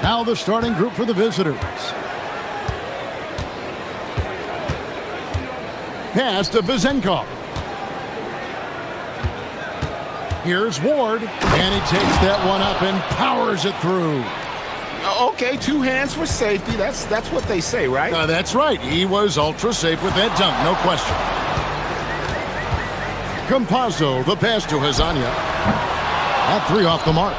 Now the starting group for the visitors. Pass to Vezenkov. Here's Ward, and he takes that one up and powers it through. Okay, two hands for safety. That's what they say, right? That's right. He was ultra safe with that dunk, no question. Campazzo, the pass to Hazania. That three off the mark.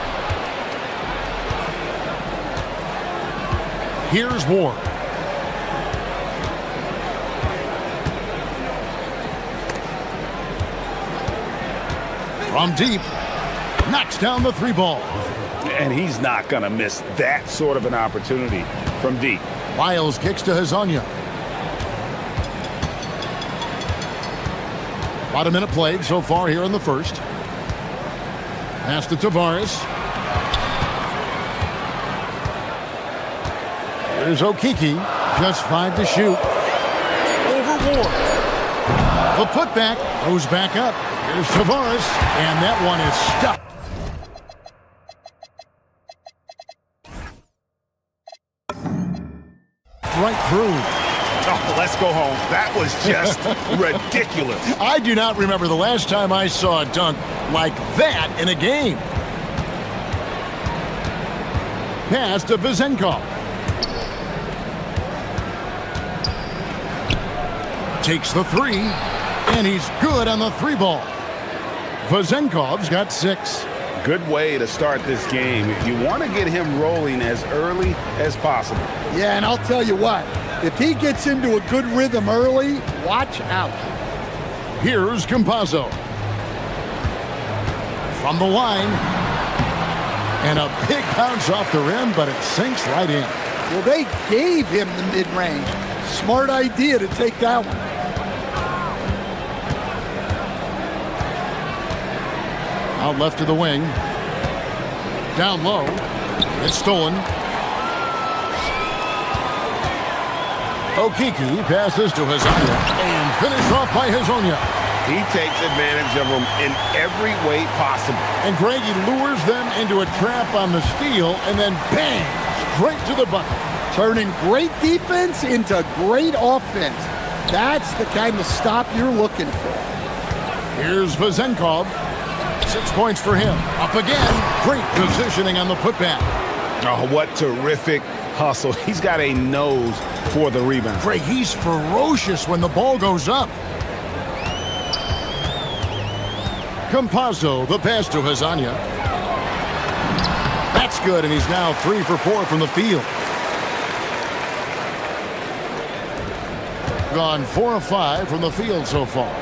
Here's Ward. From deep, knocks down the three ball. And he's not going to miss that sort of an opportunity from deep. Lyles kicks to Hazania. About a minute played so far here in the first. Pass to Tavares. Here's Okiki. Just 5 to shoot. Over Ward. The putback goes back up. Here's Tavares. And that one is stuck. Right through. Oh, let's go home. That was just ridiculous. I do not remember the last time I saw a dunk like that in a game. Pass to Vezenkov. Takes the three, and he's good on the three ball. Vezenkov's got 6. Good way to start this game. You want to get him rolling as early as possible. Yeah, and I'll tell you what, if he gets into a good rhythm early, watch out. Here's Campazzo. From the line. And a big bounce off the rim, but it sinks right in. Well, they gave him the mid-range. Smart idea to take that one. Out left to the wing. Down low. It's stolen. Okiki passes to Hazania and finished off by Hazania. He takes advantage of them in every way possible. And Greg, he lures them into a trap on the steal and then bang, straight to the bucket. Turning great defense into great offense. That's the kind of stop you're looking for. Here's Vezenkov. 6 points for him. Up again. Great positioning on the putback. Oh, what terrific hustle. He's got a nose for the rebound. Greg, he's ferocious when the ball goes up. Campazzo, the pass to Hazania. That's good, and he's now 3 for 4 from the field. Gone 4 of 5 from the field so far.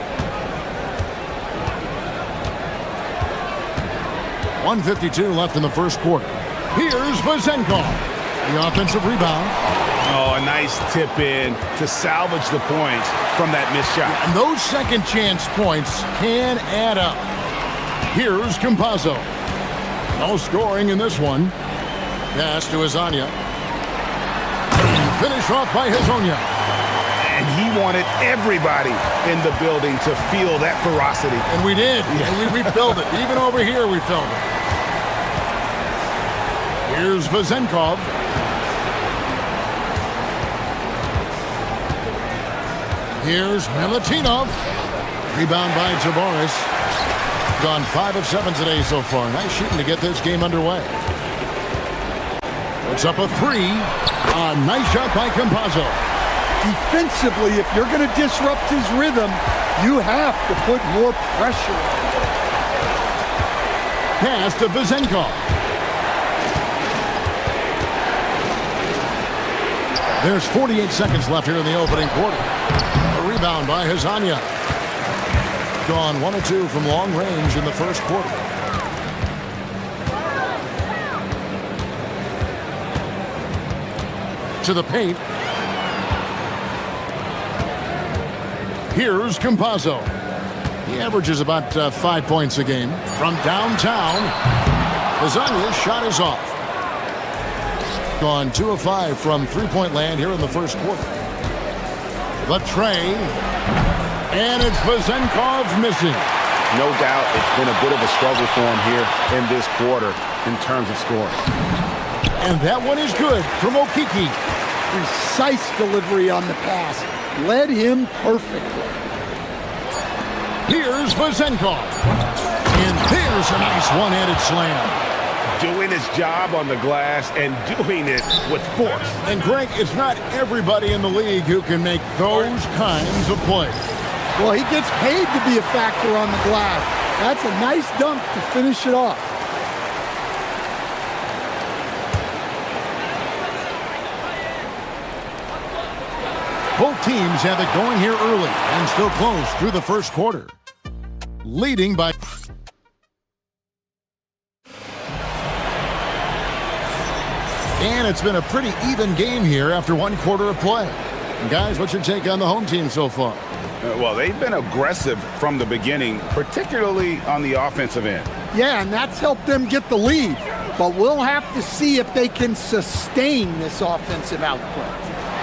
1:52 left in the first quarter. Here's Vezenkov. The offensive rebound. Oh, a nice tip in to salvage the points from that missed shot. And those second chance points can add up. Here's Campazzo. No scoring in this one. Pass to Hazania. And finish off by Hazania. And he wanted everybody in the building to feel that ferocity. And we did. Yeah. We felt it. Even over here, we felt it. Here's Vezenkov. Here's Milutinov. Rebound by Tavares. Gone 5 of 7 today so far. Nice shooting to get this game underway. Puts up a 3. A nice shot by Campazzo. Defensively, if you're going to disrupt his rhythm, you have to put more pressure on him. Pass to Vezenkov. There's 48 seconds left here in the opening quarter. A rebound by Hazania. Gone 1 of 2 from long range in the first quarter. To the paint. Here's Campazzo. He averages about 5 points a game. From downtown, Hazania's shot is off. Gone 2 of 5 from three-point land here in the first quarter. The tray. And it's Vezenkov missing. No doubt it's been a bit of a struggle for him here in this quarter in terms of scoring. And that one is good from Okiki. Precise delivery on the pass. Led him perfectly. Here's Vazenkov. And there's a nice one-handed slam. Doing his job on the glass and doing it with force. And Greg, it's not everybody in the league who can make those kinds of plays. Well, he gets paid to be a factor on the glass. That's a nice dunk to finish it off. Both teams have it going here early and still close through the first quarter. Leading by... And it's been a pretty even game here after one quarter of play. And guys, what's your take on the home team so far? Well, they've been aggressive from the beginning, particularly on the offensive end. Yeah, and that's helped them get the lead. But we'll have to see if they can sustain this offensive output.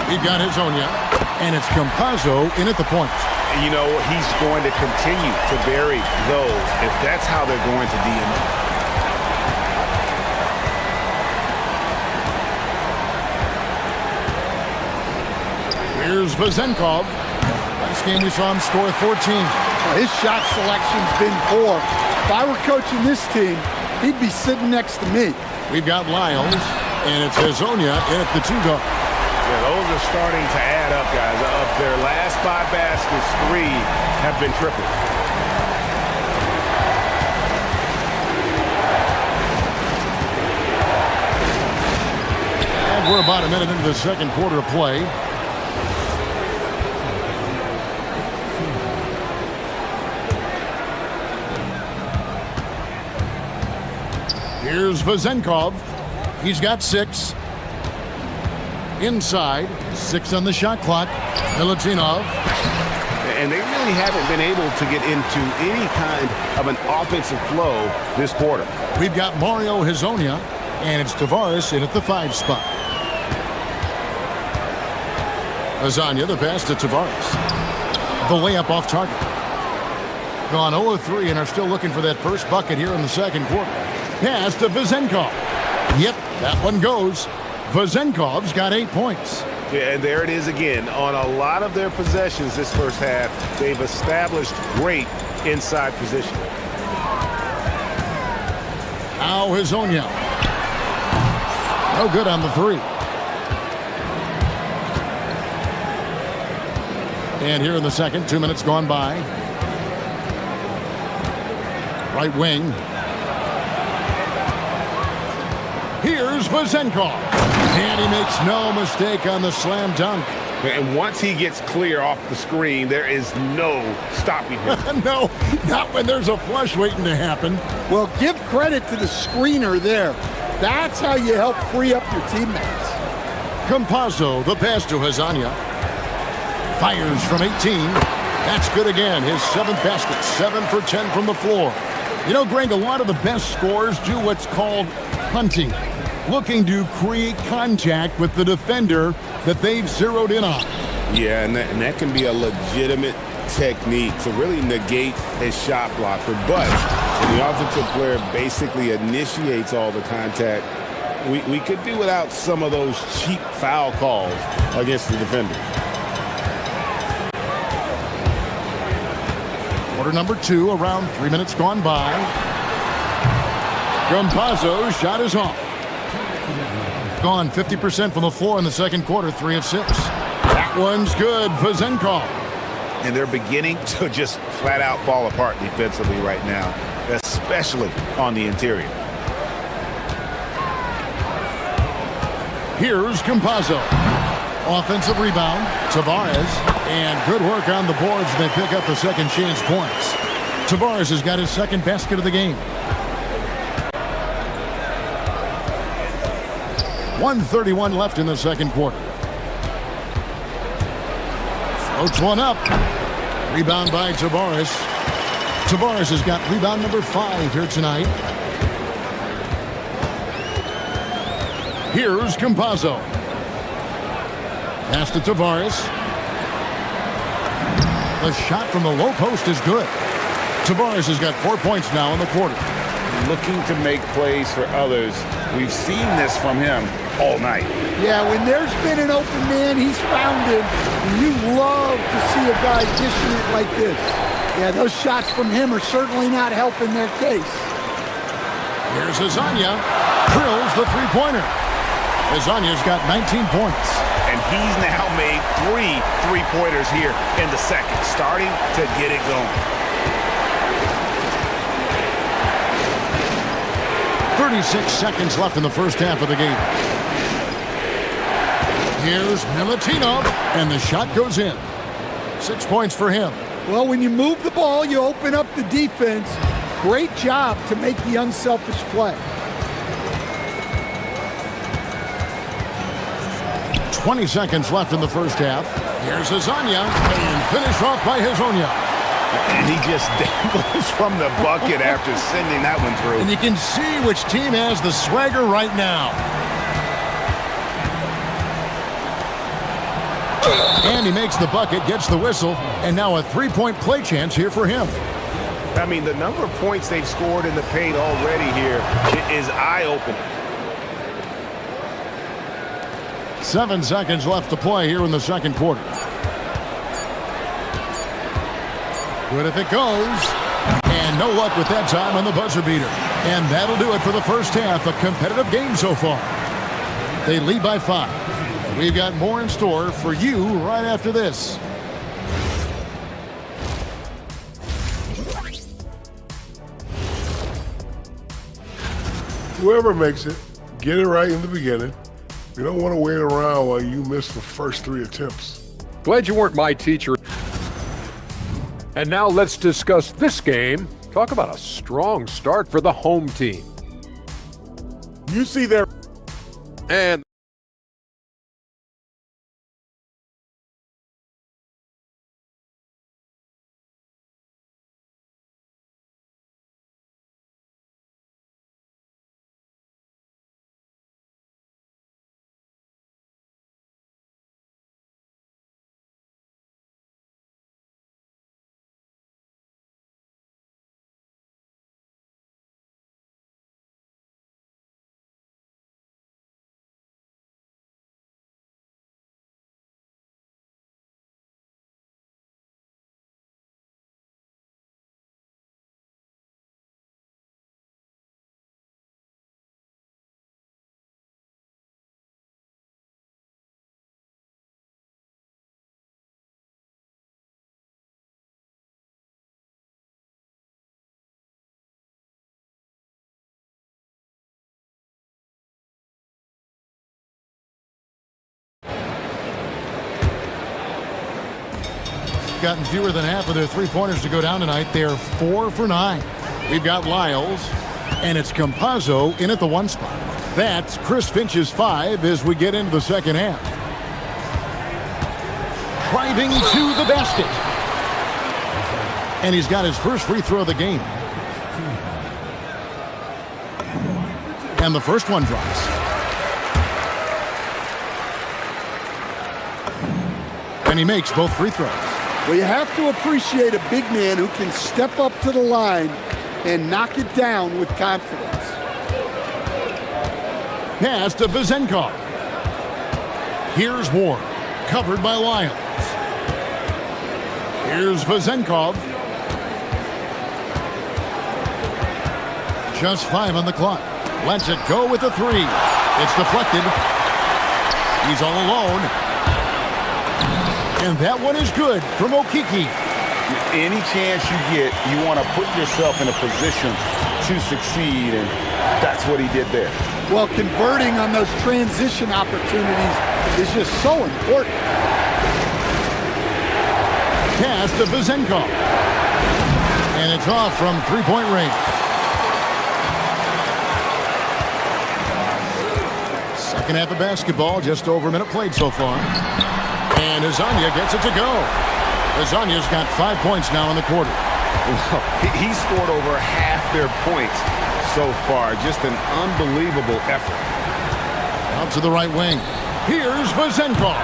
We've got Hazonia, and it's Campazzo in at the point. You know, he's going to continue to bury those if that's how they're going to DM. Here's Vazenkov. Last game we saw him score 14. Well, his shot selection's been poor. If I were coaching this team, he'd be sitting next to me. We've got Lyles, and it's Hazonia in at the two-guard. Yeah, those are starting to add up, guys. Of their last 5 baskets, 3 have been triples. And we're about a minute into the second quarter of play. Here's Vazenkov. He's got 6. Inside, 6 on the shot clock. Milutinov. And they really haven't been able to get into any kind of an offensive flow this quarter. We've got Mario Hazonia, and it's Tavares in at the 5 spot. Hazonia, the pass to Tavares. The layup off target. Gone 0 of 3 and are still looking for that first bucket here in the second quarter. Pass to Vazenkov. Yep, that one goes. Vazenkov's got 8 points. Yeah, and there it is again. On a lot of their possessions this first half, they've established great inside position. Now Hazonia. No good on the 3. And here in the second, 2 minutes gone by. Right wing. Here's Vazenkov. And he makes no mistake on the slam dunk. And once he gets clear off the screen, there is no stopping him. No, not when there's a flush waiting to happen. Well, give credit to the screener there. That's how you help free up your teammates. Campazzo, the pass to Hazonia. Fires from 18. That's good again. His 7th basket, 7 for 10 from the floor. You know, Greg, a lot of the best scorers do what's called hunting. Looking to create contact with the defender that they've zeroed in on. Yeah, and that can be a legitimate technique to really negate a shot blocker. But when the offensive player basically initiates all the contact, we could do without some of those cheap foul calls against the defenders. Quarter number 2, around 3 minutes gone by. Campazzo's shot is off. Gone 50% from the floor in the second quarter, 3 of 6. That one's good. Vazenkov. And they're beginning to just flat out fall apart defensively right now, especially on the interior. Here's Campazzo. Offensive rebound, Tavares. And good work on the boards. They pick up the second chance points. Tavares has got his 2nd basket of the game. 1:31 left in the second quarter. Floats one up. Rebound by Tavares. Tavares has got rebound number 5 here tonight. Here's Campazzo. Pass to Tavares. The shot from the low post is good. Tavares has got 4 points now in the quarter. looking to make plays for others. We've seen this from him all night. Yeah, when there's been an open man, he's found him. And you love to see a guy dishing it like this. Yeah, those shots from him are certainly not helping their case. Here's Azania. Drills the three-pointer. Azania's got 19 points. And he's now made 3 three-pointers here in the second, starting to get it going. 36 seconds left in the first half of the game. Here's Milutinov, and the shot goes in. 6 points for him. Well, when you move the ball, you open up the defense. Great job to make the unselfish play. 20 seconds left in the first half. Here's Azania, and finish off by Hazonia. And he just dangles from the bucket after sending that one through. And you can see which team has the swagger right now. And he makes the bucket, gets the whistle, and now a three-point play chance here for him. I mean, the number of points they've scored in the paint already here is eye-opening. 7 seconds left to play here in the second quarter. Good if it goes. And no luck with that time on the buzzer beater. And that'll do it for the first half. A competitive game so far. They lead by 5. We've got more in store for you right after this. Whoever makes it, get it right in the beginning. You don't want to wait around while you miss the first 3 attempts. Glad you weren't my teacher. And now let's discuss this game. Talk about a strong start for the home team. You see their... And gotten fewer than half of their three-pointers to go down tonight. They're 4 for 9. We've got Lyles, and it's Campazzo in at the 1 spot. That's Chris Finch's 5 as we get into the second half. Driving to the basket. And he's got his first free throw of the game. And the first one drops. And he makes both free throws. Well, you have to appreciate a big man who can step up to the line and knock it down with confidence. Pass to Vezenkov. Here's Ward, covered by Lyles. Here's Vezenkov. Just 5 on the clock. Lets it go with the 3. It's deflected. He's all alone. And that one is good from Okiki. Any chance you get, you want to put yourself in a position to succeed, and that's what he did there. Well, converting on those transition opportunities is just so important. Pass to Vezenkov. And it's off from three-point range. Second half of basketball, just over a minute played so far. And Azania gets it to go. Azania's got 5 points now in the quarter. Well, he scored over half their points so far. Just an unbelievable effort. Out to the right wing. Here's Vezenkov.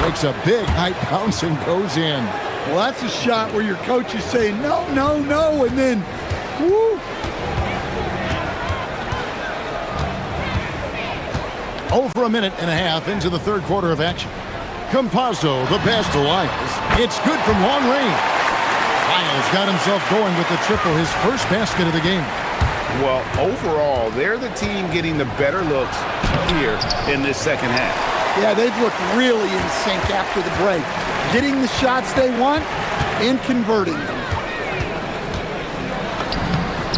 Makes a big high bounce and goes in. Well, that's a shot where your coach is saying, no, no, no, and then, woo. Over a minute and a half into the third quarter of action. Campazzo, the pass to Lyles. It's good from long range. Lyles got himself going with the triple, his first basket of the game. Well, overall, they're the team getting the better looks here in this second half. Yeah, they've looked really in sync after the break. Getting the shots they want and converting them.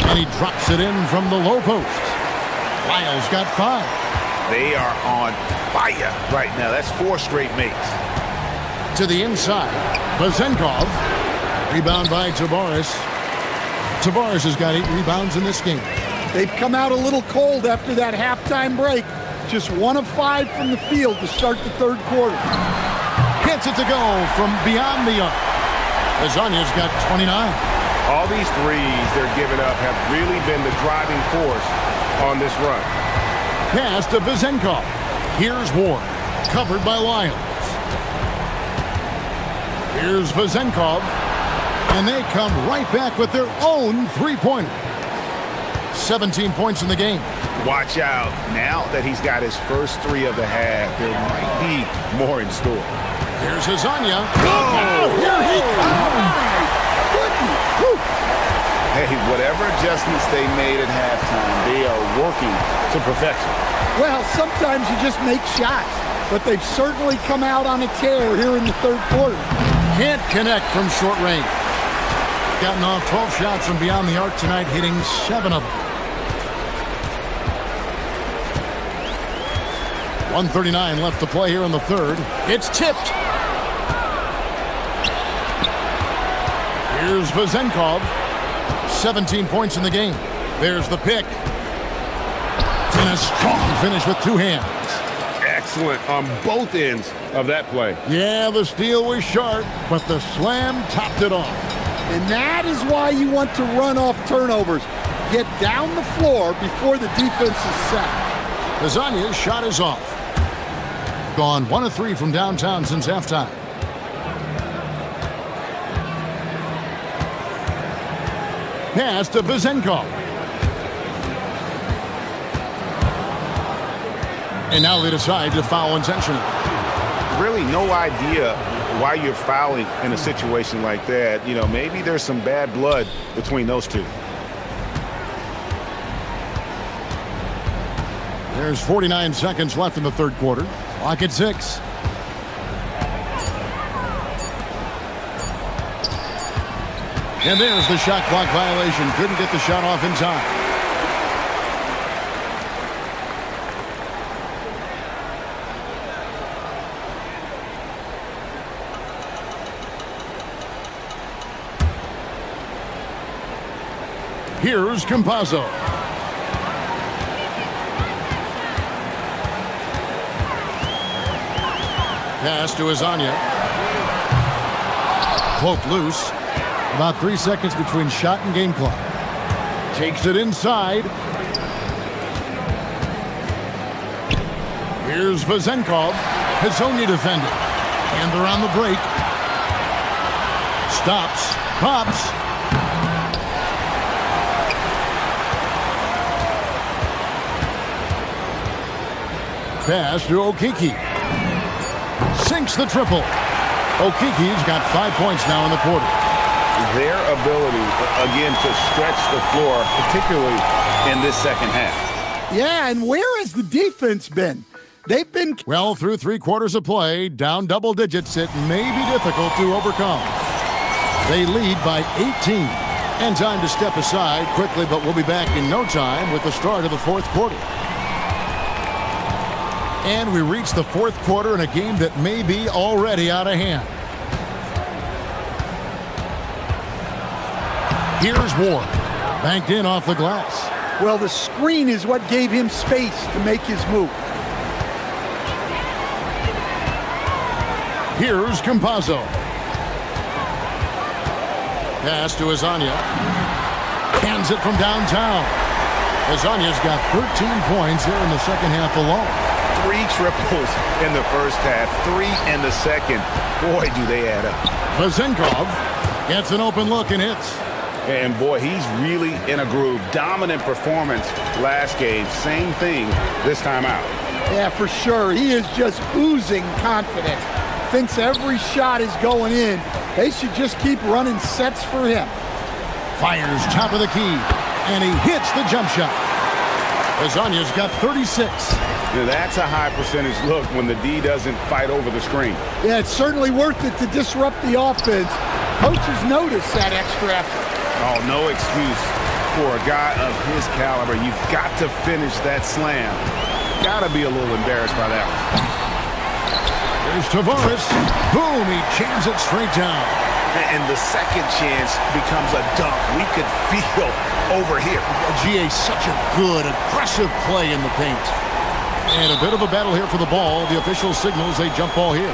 And he drops it in from the low post. Lyles got 5. They are on fire right now. That's 4 straight makes. To the inside, Vazenkov. Rebound by Tavares. Tavares has got 8 rebounds in this game. They've come out a little cold after that halftime break. Just 1 of 5 from the field to start the third quarter. Gets it to go from beyond the arc. Lasagna's got 29. All these threes they're giving up have really been the driving force on this run. Pass to Vazenkov. Here's Ward. Covered by Lyles. Here's Vazenkov. And they come right back with their own three-pointer. 17 points in the game. Watch out. Now that he's got his first 3 of the half, there might be more in store. Here's Lasagna. Oh, here he comes! Hey, whatever adjustments they made at halftime, they are working to perfection. Well, sometimes you just make shots, but they've certainly come out on a tear here in the third quarter. Can't connect from short range. Gotten off 12 shots from beyond the arc tonight, hitting 7 of them. 1:39 left to play here in the third. It's tipped. Here's Vazenkov. 17 points in the game. There's the pick. And a strong finish with 2 hands. Excellent on both ends of that play. Yeah, the steal was sharp, but the slam topped it off. And that is why you want to run off turnovers. Get down the floor before the defense is set. Lasagna's shot is off. Gone 1 of 3 from downtown since halftime. Pass to Vazenkov. And now they decide to foul intentionally. Really no idea why you're fouling in a situation like that. You know, maybe there's some bad blood between those two. There's 49 seconds left in the third quarter. Clock at 6. And there's the shot clock violation. Couldn't get the shot off in time. Here's Campazzo. Pass to Lasagna. Poke loose. About 3 seconds between shot and game clock. Takes it inside. Here's Vazenkov. Lasagna defended. And they're on the break. Stops. Pops. Pass to Okiki. Sinks the triple. Okiki's got 5 points now in the quarter. Their ability, again, to stretch the floor, particularly in this second half. Yeah, and where has the defense been? They've been... Well, through 3 quarters of play, down double digits, it may be difficult to overcome. They lead by 18. And time to step aside quickly, but we'll be back in no time with the start of the fourth quarter. And we reach the fourth quarter in a game that may be already out of hand. Here's Ward. Banked in off the glass. Well, the screen is what gave him space to make his move. Here's Campazzo. Pass to Lasagna. Hands it from downtown. Lasagna's got 13 points here in the second half alone. 3 triples in the first half, 3 in the second. Boy, do they add up. Vazenkov gets an open look and hits. And boy, he's really in a groove. Dominant performance last game. Same thing this time out. Yeah, for sure. He is just oozing confidence. Thinks every shot is going in. They should just keep running sets for him. Fires top of the key, and he hits the jump shot. Azania's got 36. Now that's a high percentage look when the D doesn't fight over the screen. Yeah, it's certainly worth it to disrupt the offense. Coaches notice that extra effort. Oh, no excuse for a guy of his caliber. You've got to finish that slam. Got to be a little embarrassed by that one. There's Tavares. Boom, he jams it straight down. And the second chance becomes a dunk. We could feel over here. GA, such a good, aggressive play in the paint. And a bit of a battle here for the ball. The official signals a jump ball here.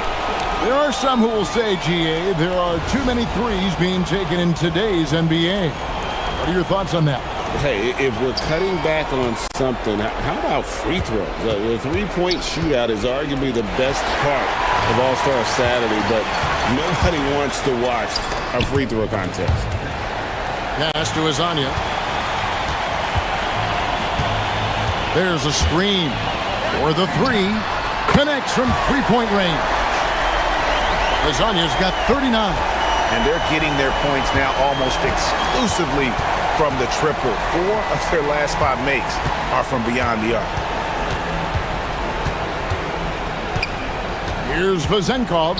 There are some who will say, GA, there are too many threes being taken in today's NBA. What are your thoughts on that? Hey, if we're cutting back on something, how about free throws? The three-point shootout is arguably the best part of All-Star Saturday, but nobody wants to watch a free throw contest. Pass to Azania. There's a screen for the three. Connects from three-point range. Azania's got 39. And they're getting their points now almost exclusively from the triple. 4 of their last 5 makes are from beyond the arc. Here's Vazenkov.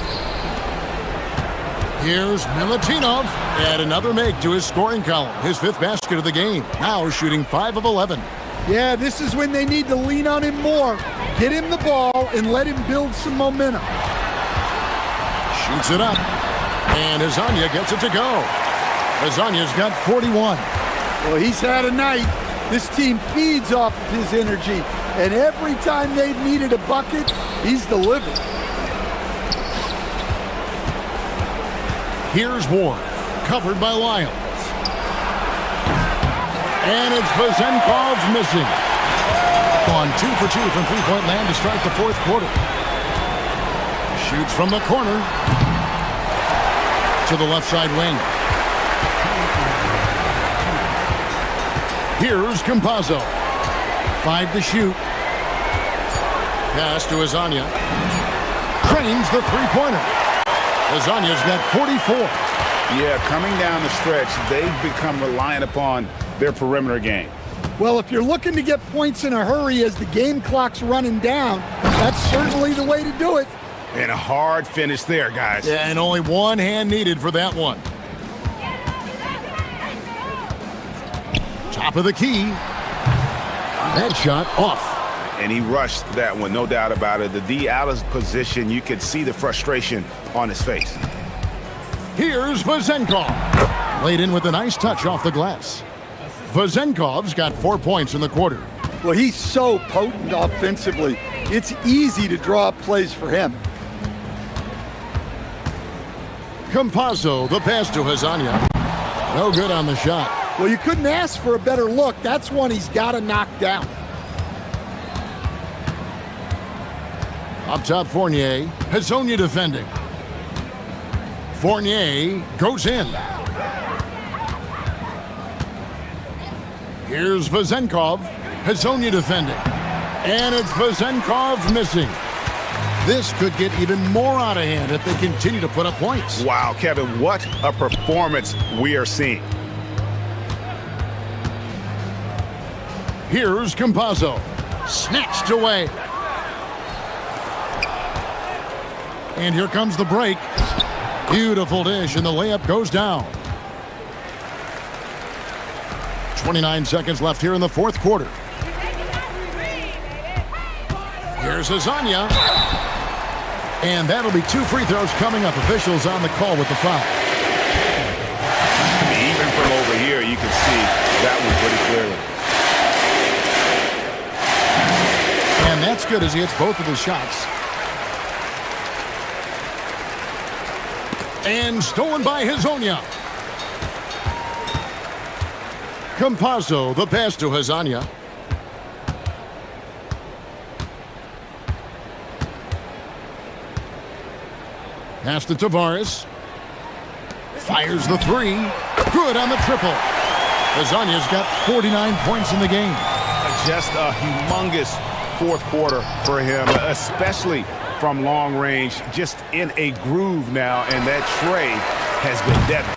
Here's Milutinov. And another make to his scoring column. His 5th basket of the game. Now shooting 5 of 11. Yeah, this is when they need to lean on him more. Get him the ball and let him build some momentum. Shoots it up. And Azania gets it to go. Azania's got 41. Well, he's had a night. This team feeds off of his energy. And every time they've needed a bucket, he's delivered. Here's Ward, covered by Lyles. And it's Vazenkov's missing. On 2 for 2 from three-point land to start the 4th quarter. Shoots from the corner to the left side wing. Here's Campazzo. 5 to shoot. Pass to Azania. Trains the three-pointer. Azania's got 44. Yeah, coming down the stretch, they've become reliant upon their perimeter game. Well, if you're looking to get points in a hurry as the game clock's running down, that's certainly the way to do it. And a hard finish there, guys. Yeah, and only one hand needed for that one. Top of the key. That shot off. And he rushed that one, no doubt about it. The D out of position, you could see the frustration on his face. Here's Vazenkov. Laid in with a nice touch off the glass. Vazenkov's got 4 points in the quarter. Well, he's so potent offensively. It's easy to draw up plays for him. Campazzo, the pass to Azania. No good on the shot. Well, you couldn't ask for a better look. That's one he's got to knock down. Up top, Fournier. Hezonja defending. Fournier goes in. Here's Vazenkov. Hezonja defending. And it's Vazenkov missing. This could get even more out of hand if they continue to put up points. Wow, Kevin, what a performance we are seeing. Here's Campazzo. Snatched away. And here comes the break. Beautiful dish, and the layup goes down. 29 seconds left here in the 4th quarter. Here's Azania. And that'll be 2 free throws coming up. Officials on the call with the foul. I mean, even from over here, you can see that one pretty clearly. And that's good as he hits both of his shots. And stolen by Hezonja. Campazzo, the pass to Azania. Pass to Tavares. Fires the 3. Good on the triple. Azania's got 49 points in the game. Just a humongous fourth quarter for him, especially from long range, just in a groove now, and that tray has been deadly.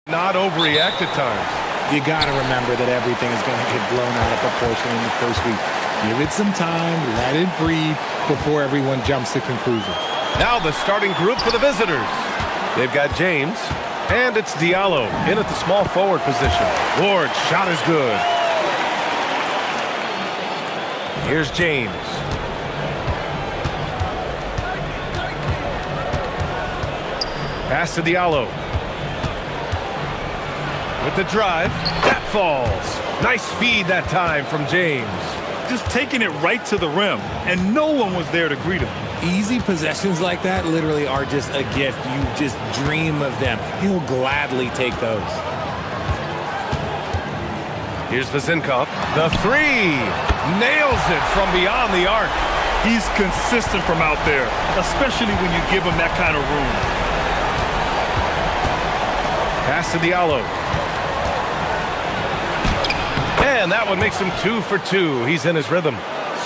Not overreact at times. You got to remember that everything is going to get blown out of proportion in the first week. Give it some time, let it breathe before everyone jumps to conclusions. Now the starting group for the visitors. They've got James, and it's Diallo in at the small forward position. Ward's shot is good. Here's James. Pass to Diallo. With the drive, that falls. Nice feed that time from James. Just taking it right to the rim, and no one was there to greet him. Easy possessions like that literally are just a gift. You just dream of them. He'll gladly take those. Here's Vezinkov. The three. Nails it from beyond the arc. He's consistent from out there, especially when you give him that kind of room. Pass to Diallo. And that one makes him 2 for 2. He's in his rhythm.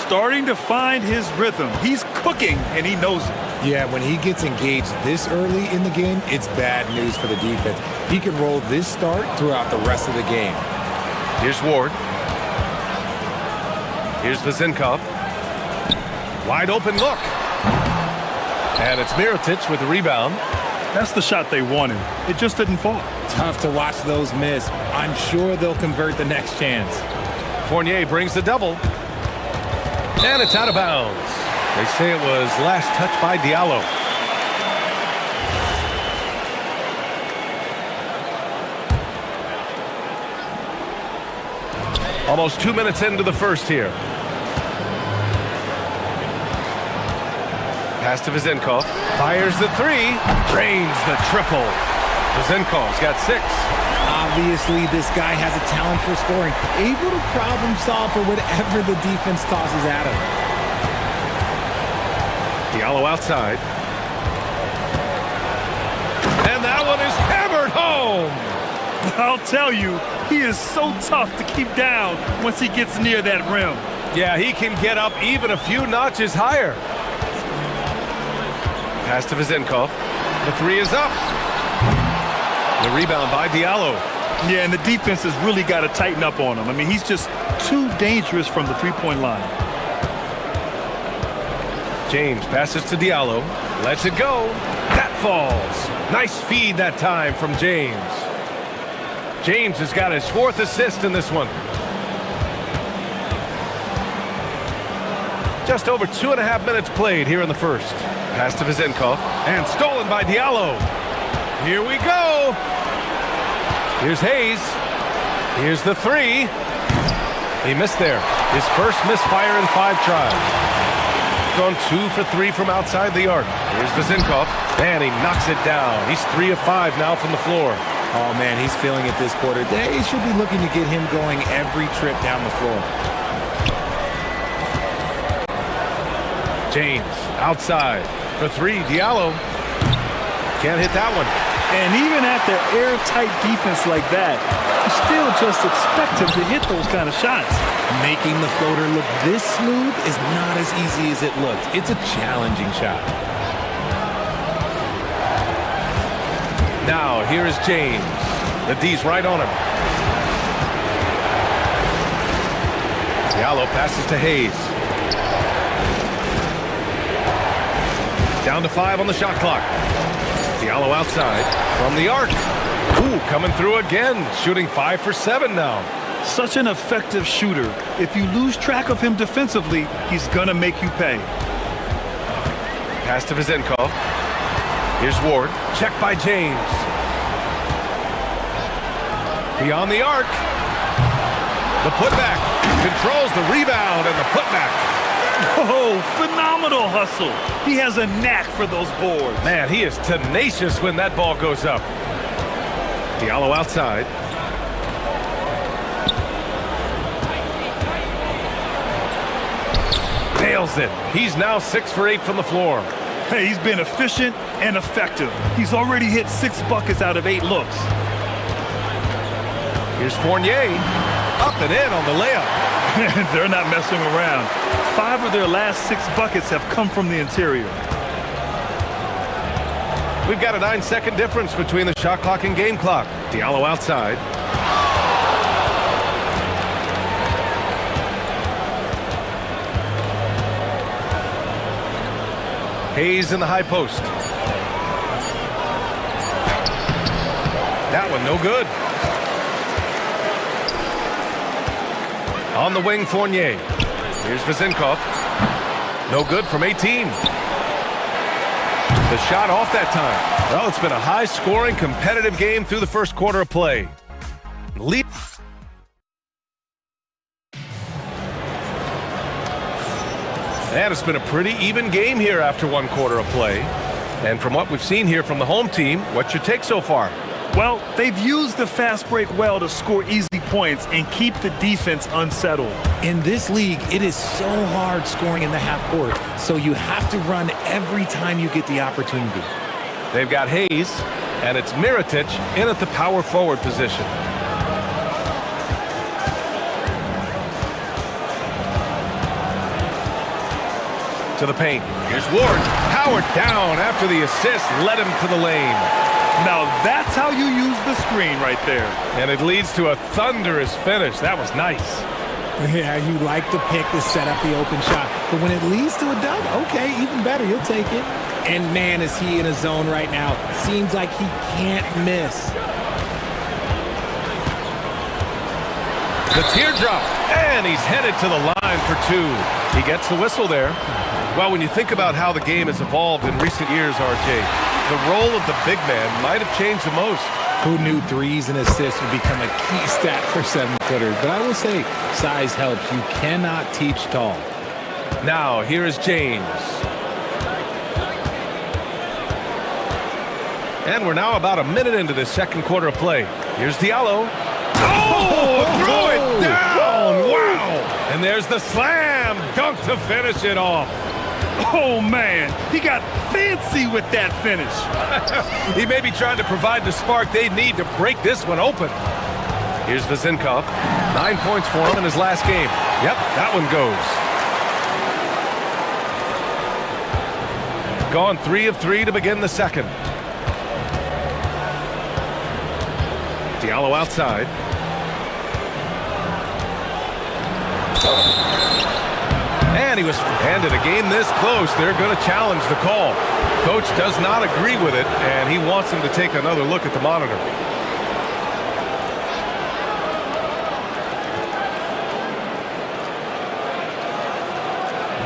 Starting to find his rhythm. He's cooking, and he knows it. Yeah, when he gets engaged this early in the game, it's bad news for the defense. He can roll this start throughout the rest of the game. Here's Ward. Here's Vezinkov. Wide open look. And it's Mirotic with the rebound. That's the shot they wanted. It just didn't fall. Tough to watch those miss. I'm sure they'll convert the next chance. Fournier brings the double. And it's out of bounds. They say it was last touch by Diallo. Almost 2 minutes into the first here. Pass to Vezinkov. Fires the three. Drains the triple. Vezinkov's got 6. Obviously, this guy has a talent for scoring. Able to problem solve for whatever the defense tosses at him. Diallo outside. And that one is hammered home. I'll tell you, he is so tough to keep down once he gets near that rim. Yeah, he can get up even a few notches higher. Pass to Vezinkov. The three is up. The rebound by Diallo. Yeah, and the defense has really got to tighten up on him. I mean, he's just too dangerous from the three-point line. James passes to Diallo. Lets it go. That falls. Nice feed that time from James. James has got his 4th assist in this one. Just over 2.5 minutes played here in the first. Pass to Vezinkov. And stolen by Diallo. Here we go. Here's Hayes. Here's the three. He missed there. His first misfire in 5 tries. Gone 2 for 3 from outside the arc. Here's Vezinkov. And he knocks it down. He's 3 of 5 now from the floor. Oh, man, he's feeling it this quarter. They should be looking to get him going every trip down the floor. James outside for 3. Diallo can't hit that one. And even after airtight defense like that, you still just expect him to hit those kind of shots. Making the floater look this smooth is not as easy as it looks. It's a challenging shot. Now, here is James. The D's right on him. Diallo passes to Hayes. Down to 5 on the shot clock. Diallo outside from the arc. Ooh, coming through again. Shooting 5 for 7 now. Such an effective shooter. If you lose track of him defensively, he's gonna make you pay. Pass to Vezinkov. Here's Ward. Check by James. Beyond the arc. The putback. Controls the rebound and the putback. Oh, phenomenal hustle. He has a knack for those boards. Man, he is tenacious when that ball goes up. Diallo outside. Nails it. He's now 6 for 8 from the floor. Hey, he's been efficient and effective. He's already hit 6 buckets out of 8 looks. Here's Fournier. Up and in on the layup. They're not messing around. 5 of their last 6 buckets have come from the interior. We've got a 9-second difference between the shot clock and game clock. Diallo outside. Hayes in the high post. That one no good. On the wing, Fournier. Here's Vezinkov. No good from 18. The shot off that time. Well, it's been a high-scoring, competitive game through the first quarter of play. Lead. And it's been a pretty even game here after one quarter of play. And from what we've seen here from the home team, what's your take so far? Well, they've used the fast break well to score easy points and keep the defense unsettled. In this league, it is so hard scoring in the half court, so you have to run every time you get the opportunity. They've got Hayes, and it's Mirotic in at the power forward position. To the paint. Here's Ward. Powered down after the assist led him to the lane. Now that's how you use the screen right there. And it leads to a thunderous finish. That was nice. Yeah, you like the pick to set up the open shot. But when it leads to a dunk, okay, even better, you'll take it. And man, is he in a zone right now. Seems like he can't miss. The teardrop. And he's headed to the line for two. He gets the whistle there. Well, when you think about how the game has evolved in recent years, RJ, the role of the big man might have changed the most. Who knew threes and assists would become a key stat for 7-footers? But I will say, size helps. You cannot teach tall. Now, here is James. And we're now about a minute into the second quarter of play. Here's Diallo. Oh, threw it down! Wow! And there's the slam dunk to finish it off. Oh, man, he got fancy with that finish. He may be trying to provide the spark they need to break this one open. Here's Vezinkov. 9 points for him in his last game. Yep, that one goes. Gone 3 of 3 to begin the second. Diallo outside. And he was handed a game this close. They're going to challenge the call. Coach does not agree with it, and he wants him to take another look at the monitor.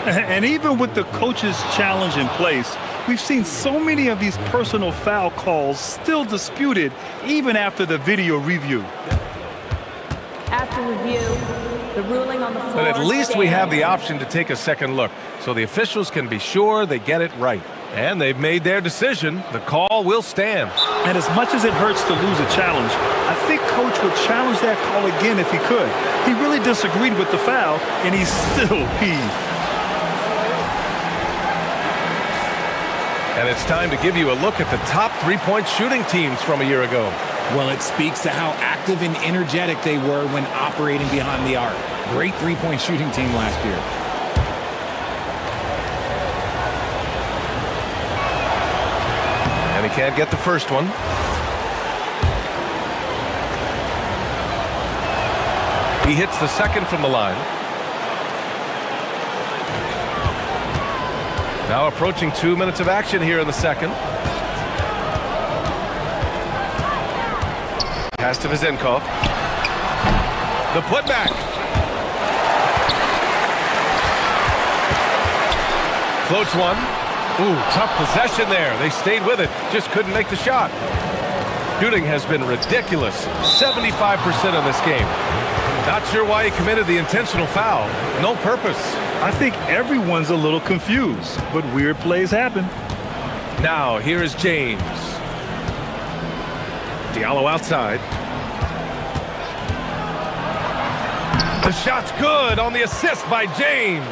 And even with the coach's challenge in place, we've seen so many of these personal foul calls still disputed even after the video review. After review, the ruling on the floor. But at least we have the option to take a second look, so the officials can be sure they get it right. And they've made their decision. The call will stand. And as much as it hurts to lose a challenge, I think Coach would challenge that call again if he could. He really disagreed with the foul, and he's still peeved. And it's time to give you a look at the top three-point shooting teams from a year ago. Well, it speaks to how active and energetic they were when operating behind the arc. Great three-point shooting team last year. And he can't get the first one. He hits the second from the line. Now approaching 2 minutes of action here in the second. Pass to Vezinkov. The putback. Floats one. Ooh, tough possession there. They stayed with it. Just couldn't make the shot. Shooting has been ridiculous. 75% in this game. Not sure why he committed the intentional foul. No purpose. I think everyone's a little confused, but weird plays happen. Now, here is James. Diallo outside. The shot's good on the assist by James.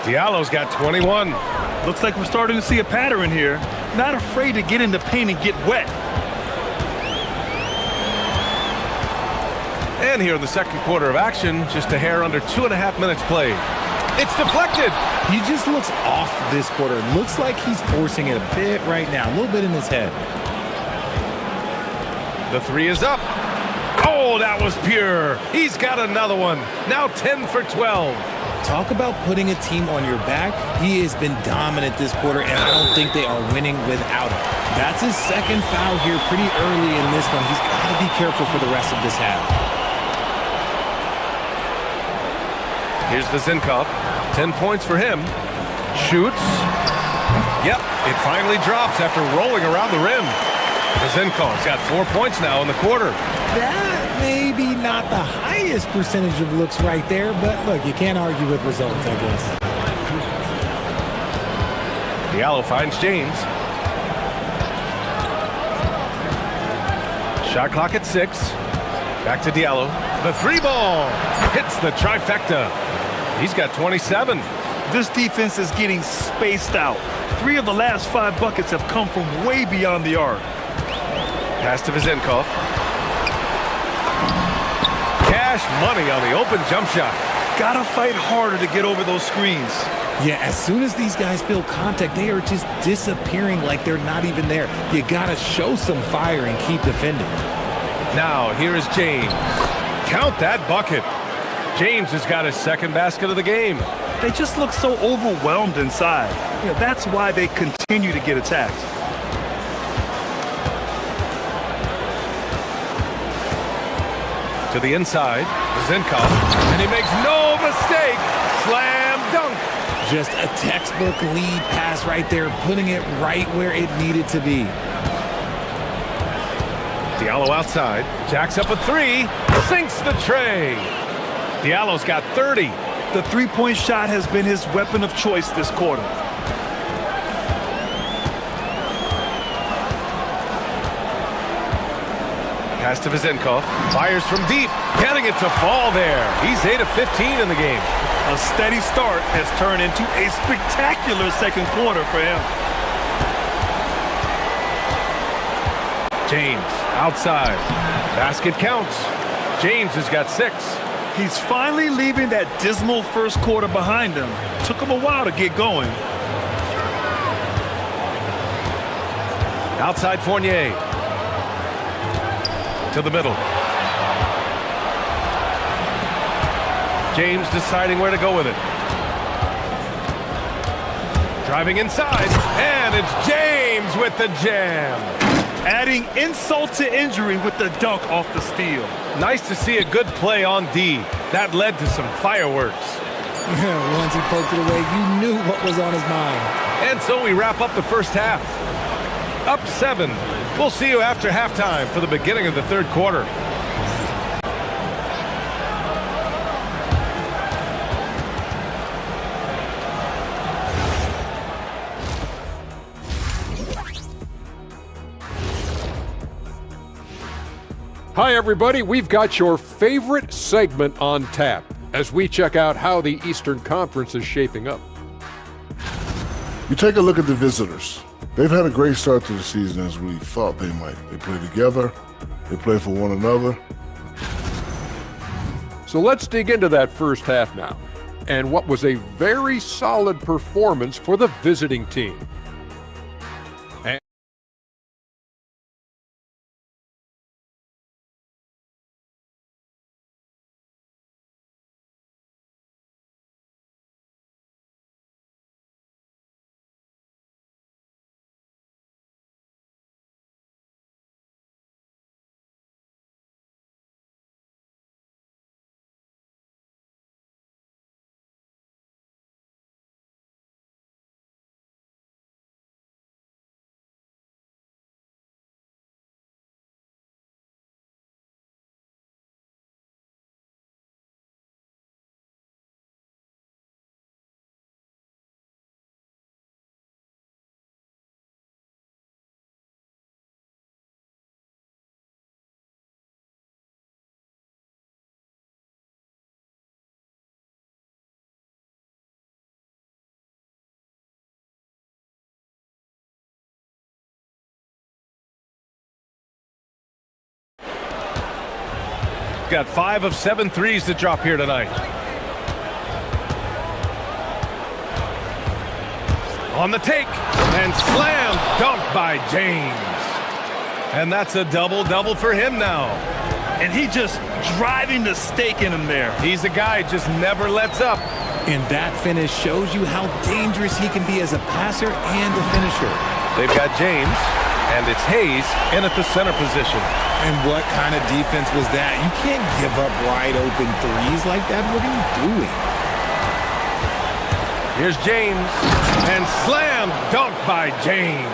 Diallo's got 21. Looks like we're starting to see a pattern here. Not afraid to get in the paint and get wet. And here in the second quarter of action, just a hair under 2.5 minutes played. It's deflected. He just looks off this quarter. Looks like he's forcing it a bit right now, a little bit in his head. The three is up. Oh, that was pure. He's got another one. Now 10 for 12. Talk about putting a team on your back. He has been dominant this quarter, and I don't think they are winning without him. That's his second foul here pretty early in this one. He's got to be careful for the rest of this half. Here's the Zinkov. 10 points for him. Shoots. Yep, it finally drops after rolling around the rim. The Zinkov's got 4 points now in the quarter. That may be not the highest percentage of looks right there, but look, you can't argue with results, I guess. Diallo finds James. Shot clock at 6. Back to Diallo. The three ball hits the trifecta. He's got 27. This defense is getting spaced out. 3 of the last 5 buckets have come from way beyond the arc. Pass to Vizenkov. Cash money on the open jump shot. Gotta fight harder to get over those screens. Yeah, as soon as these guys feel contact, they are just disappearing like they're not even there. You gotta show some fire and keep defending. Now, here is James. Count that bucket. James has got his second basket of the game. They just look so overwhelmed inside. You know, that's why they continue to get attacked. To the inside, Zinkov, and he makes no mistake. Slam dunk. Just a textbook lead pass right there, putting it right where it needed to be. Diallo outside, jacks up a 3, sinks the tray. Diallo's got 30. The three-point shot has been his weapon of choice this quarter. Pass to Vizenkov, fires from deep, getting it to fall there. He's 8 of 15 in the game. A steady start has turned into a spectacular second quarter for him. James, outside. Basket counts. James has got 6. He's finally leaving that dismal first quarter behind him. Took him a while to get going. Outside Fournier. To the middle. James deciding where to go with it. Driving inside, and it's James with the jam. Adding insult to injury with the dunk off the steal. Nice to see a good play on D. That led to some fireworks. Once he poked it away, you knew what was on his mind. And so we wrap up the first half. Up 7. We'll see you after halftime for the beginning of the third quarter. Hi, everybody. We've got your favorite segment on tap as we check out how the Eastern Conference is shaping up. You take a look at the visitors. They've had a great start to the season as we thought they might. They play together. They play for one another. So let's dig into that first half now, and what was a very solid performance for the visiting team. Got 5 of 7 threes to drop here tonight. On the take, and slam dunk by James. And that's a double-double for him now. And he just driving the stake in him there. He's a guy who just never lets up. And that finish shows you how dangerous he can be as a passer and a finisher. They've got James, and it's Hayes in at the center position. And what kind of defense was that? You can't give up wide open threes like that. What are you doing? Here's James, and slam dunk by James.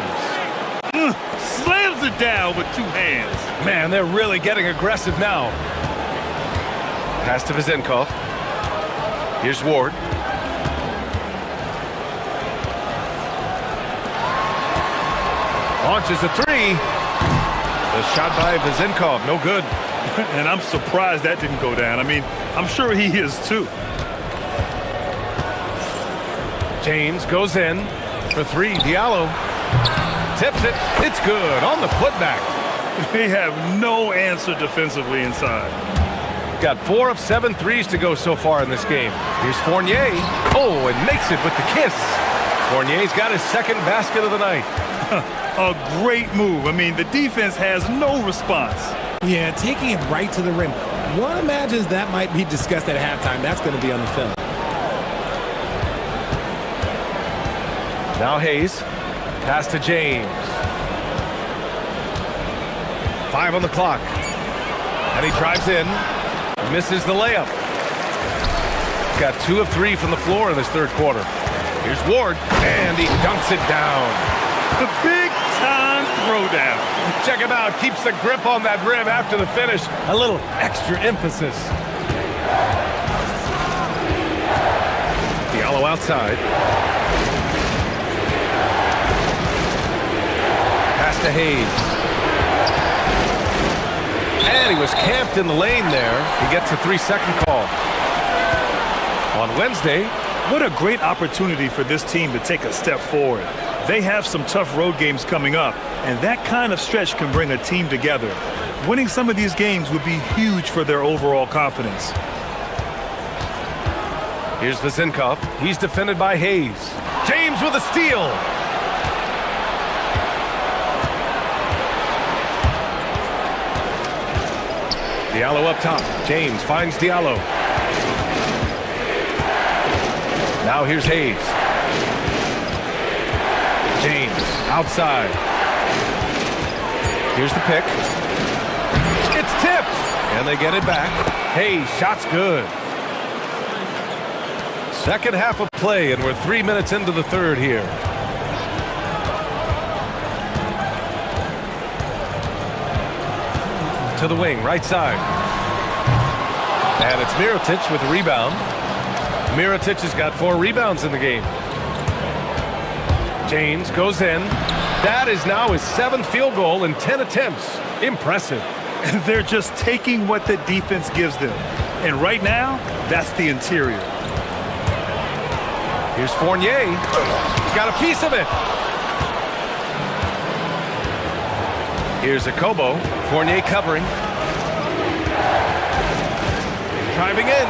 Slams it down with two hands. Man, they're really getting aggressive now. Pass to Vezenkov. Here's Ward. Launches a three. The shot by Vezenkov, no good. And I'm surprised that didn't go down. I mean, I'm sure he is too. James goes in for three. Diallo tips it. It's good on the putback. They have no answer defensively inside. Got 4 of 7 threes to go so far in this game. Here's Fournier. Oh, and makes it with the kiss. Fournier's got his second basket of the night. A great move. I mean, the defense has no response. Yeah, taking it right to the rim. One imagines that might be discussed at halftime. That's going to be on the film. Now Hayes. Pass to James. 5 on the clock. And he drives in. Misses the layup. Got 2 of 3 from the floor in this third quarter. Here's Ward. And he dunks it down. The big-time throwdown. Check him out. Keeps the grip on that rim after the finish. A little extra emphasis. Diallo outside. Pass to Hayes. And he was camped in the lane there. He gets a 3-second call. On Wednesday, what a great opportunity for this team to take a step forward. They have some tough road games coming up, and that kind of stretch can bring a team together. Winning some of these games would be huge for their overall confidence. Here's Vezenkov. He's defended by Hayes. James with a steal. Diallo up top. James finds Diallo. Now here's Hayes. James outside. Here's the pick. It's tipped. And they get it back. Hayes, shot's good. Second half of play, and we're 3 minutes into the third here. To the wing, right side. And it's Mirotic with the rebound. Mirotic has got 4 rebounds in the game. James goes in. That is now his 7th field goal in 10 attempts. Impressive. And they're just taking what the defense gives them. And right now, that's the interior. Here's Fournier. Got a piece of it. Here's Akobo. Fournier covering. Driving in.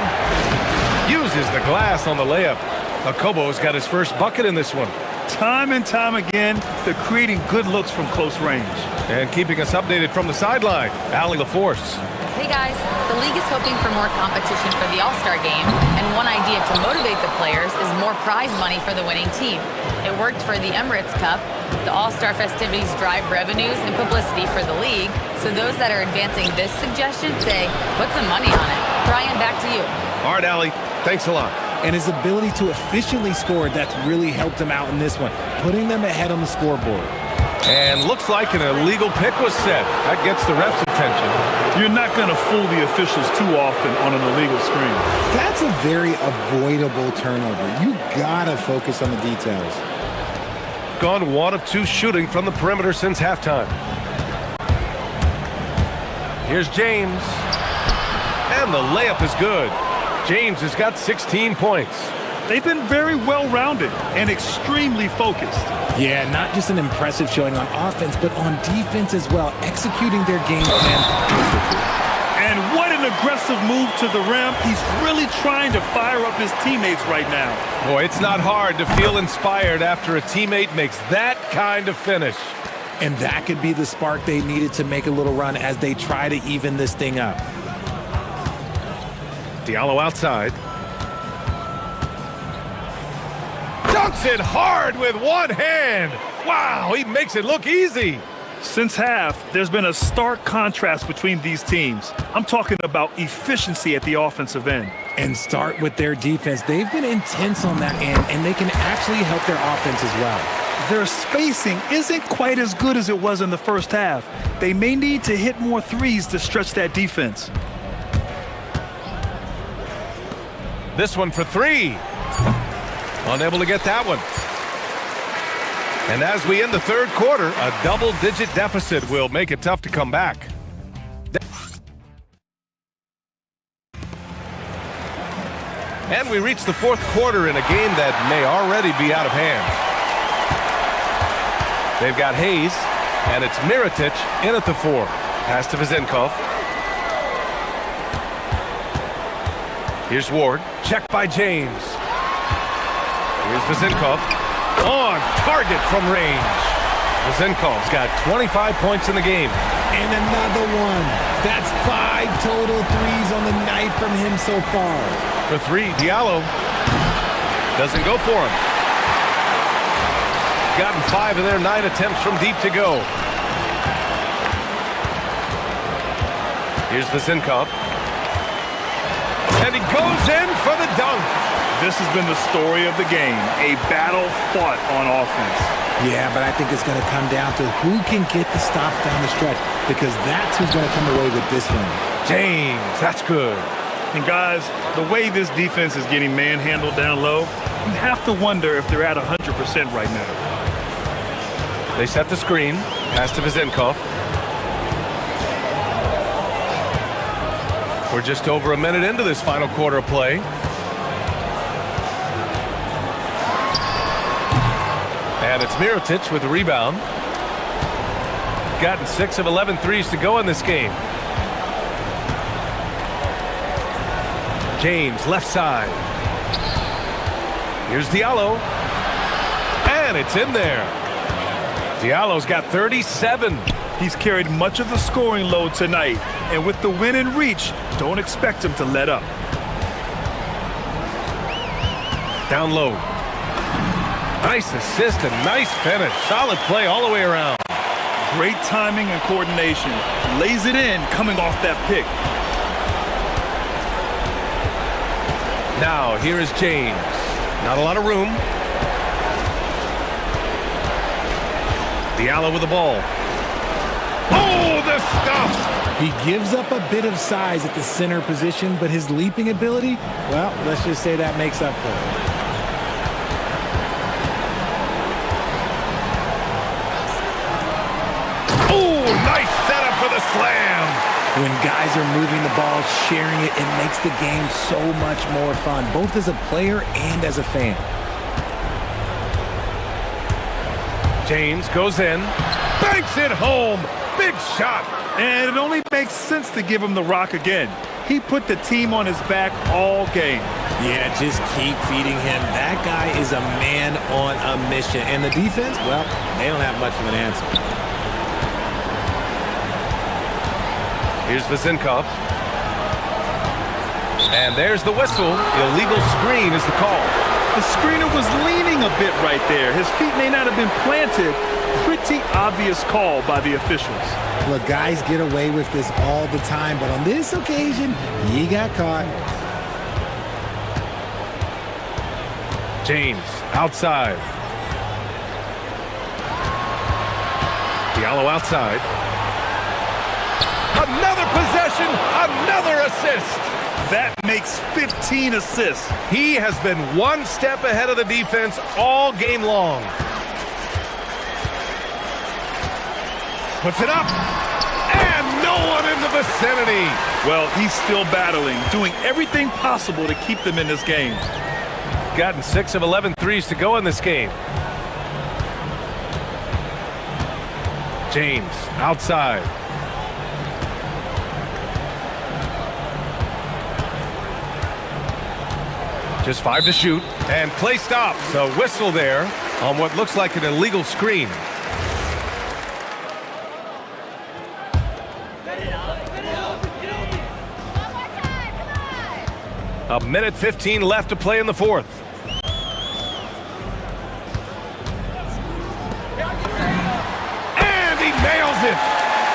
Uses the glass on the layup. Akobo's got his first bucket in this one. Time and time again, they're creating good looks from close range. And keeping us updated from the sideline, Allie LaForce. Hey guys, the league is hoping for more competition for the All-Star game, and one idea to motivate the players is more prize money for the winning team. It worked for the Emirates Cup. The All-Star festivities drive revenues and publicity for the league, so those that are advancing this suggestion say, put some money on it. Brian, back to you. All right, Allie, thanks a lot. And his ability to efficiently score, that's really helped him out in this one, putting them ahead on the scoreboard. And looks like an illegal pick was set. That gets the ref's attention. You're not going to fool the officials too often on an illegal screen. That's a very avoidable turnover. You gotta focus on the details. Gone 1 of 2 shooting from the perimeter since halftime. Here's James. And the layup is good. James has got 16 points. They've been very well-rounded and extremely focused. Yeah, not just an impressive showing on offense, but on defense as well, executing their game plan perfectly. And what an aggressive move to the rim. He's really trying to fire up his teammates right now. Boy, it's not hard to feel inspired after a teammate makes that kind of finish. And that could be the spark they needed to make a little run as they try to even this thing up. Diallo outside. Dunks it hard with one hand. Wow, he makes it look easy. Since half, there's been a stark contrast between these teams. I'm talking about efficiency at the offensive end. And start with their defense. They've been intense on that end, and they can actually help their offense as well. Their spacing isn't quite as good as it was in the first half. They may need to hit more threes to stretch that defense. This one for three. Unable to get that one. And as we end the third quarter, a double-digit deficit will make it tough to come back. And we reach the fourth quarter in a game that may already be out of hand. They've got Hayes, and it's Mirotic in at the 4. Pass to Vezenkov. Here's Ward. Checked by James. Here's Vezenkov. On target from range. Vezenkov's got 25 points in the game. And another one. That's 5 total threes on the night from him so far. For 3, Diallo doesn't go for him. Gotten 5 of their 9 attempts from deep to go. Here's Vezenkov. And he goes in for the dunk. This has been the story of the game, a battle fought on offense. Yeah, but I think it's going to come down to who can get the stops down the stretch, because that's who's going to come away with this one. James, that's good. And guys, the way this defense is getting manhandled down low, you have to wonder if they're at 100% right now. They set the screen. Pass to Vezenkov. We're just over a minute into this final quarter of play. And it's Mirotic with the rebound. Gotten 6 of 11 threes to go in this game. James, left side. Here's Diallo. And it's in there. Diallo's got 37. He's carried much of the scoring load tonight. And with the win in reach, don't expect him to let up. Down low. Nice assist and nice finish. Solid play all the way around. Great timing and coordination. Lays it in coming off that pick. Now, here is James. Not a lot of room. Diallo with the ball. Oh, the stuff! He gives up a bit of size at the center position, but his leaping ability, well, let's just say that makes up for it. Nice setup for the slam. When guys are moving the ball, sharing it, it makes the game so much more fun, both as a player and as a fan. James goes in, banks it home. Big shot. And it only makes sense to give him the rock again. He put the team on his back all game. Yeah, just keep feeding him. That guy is a man on a mission. And the defense, well, they don't have much of an answer. Here's Vezenkov. And there's the whistle. Illegal screen is the call. The screener was leaning a bit right there. His feet may not have been planted. Pretty obvious call by the officials. Look, guys get away with this all the time, but on this occasion, he got caught. James, outside. Diallo outside. Another possession, another assist. That makes 15 assists. He has been one step ahead of the defense all game long. Puts it up, and no one in the vicinity. Well, he's still battling, doing everything possible to keep them in this game. Gotten 6 of 11 threes to go in this game. James, outside. Just 5 to shoot. And play stops. A whistle there on what looks like an illegal screen. A minute 15 left to play in the fourth. And he nails it.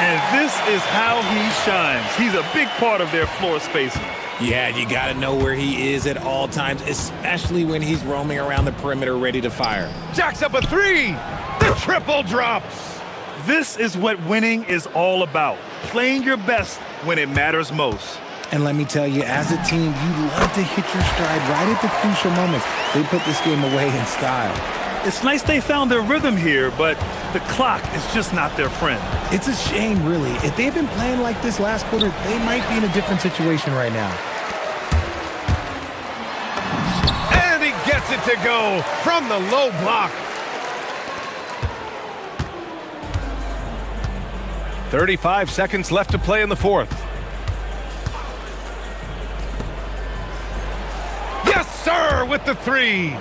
And this is how he shines. He's a big part of their floor spacing. Yeah, you got to know where he is at all times, especially when he's roaming around the perimeter ready to fire. Jacks up a three. The triple drops. This is what winning is all about. Playing your best when it matters most. And let me tell you, as a team, you love to hit your stride right at the crucial moments. They put this game away in style. It's nice they found their rhythm here, but the clock is just not their friend. It's a shame, really. If they'd been playing like this last quarter, they might be in a different situation right now. And he gets it to go from the low block. 35 seconds left to play in the fourth. Yes, sir, with the three.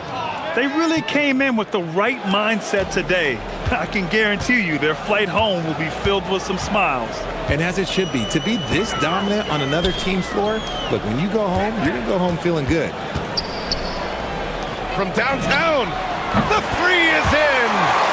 They really came in with the right mindset today. I can guarantee you their flight home will be filled with some smiles. And as it should be, to be this dominant on another team's floor, look, when you go home, you're going to go home feeling good. From downtown, the three is in.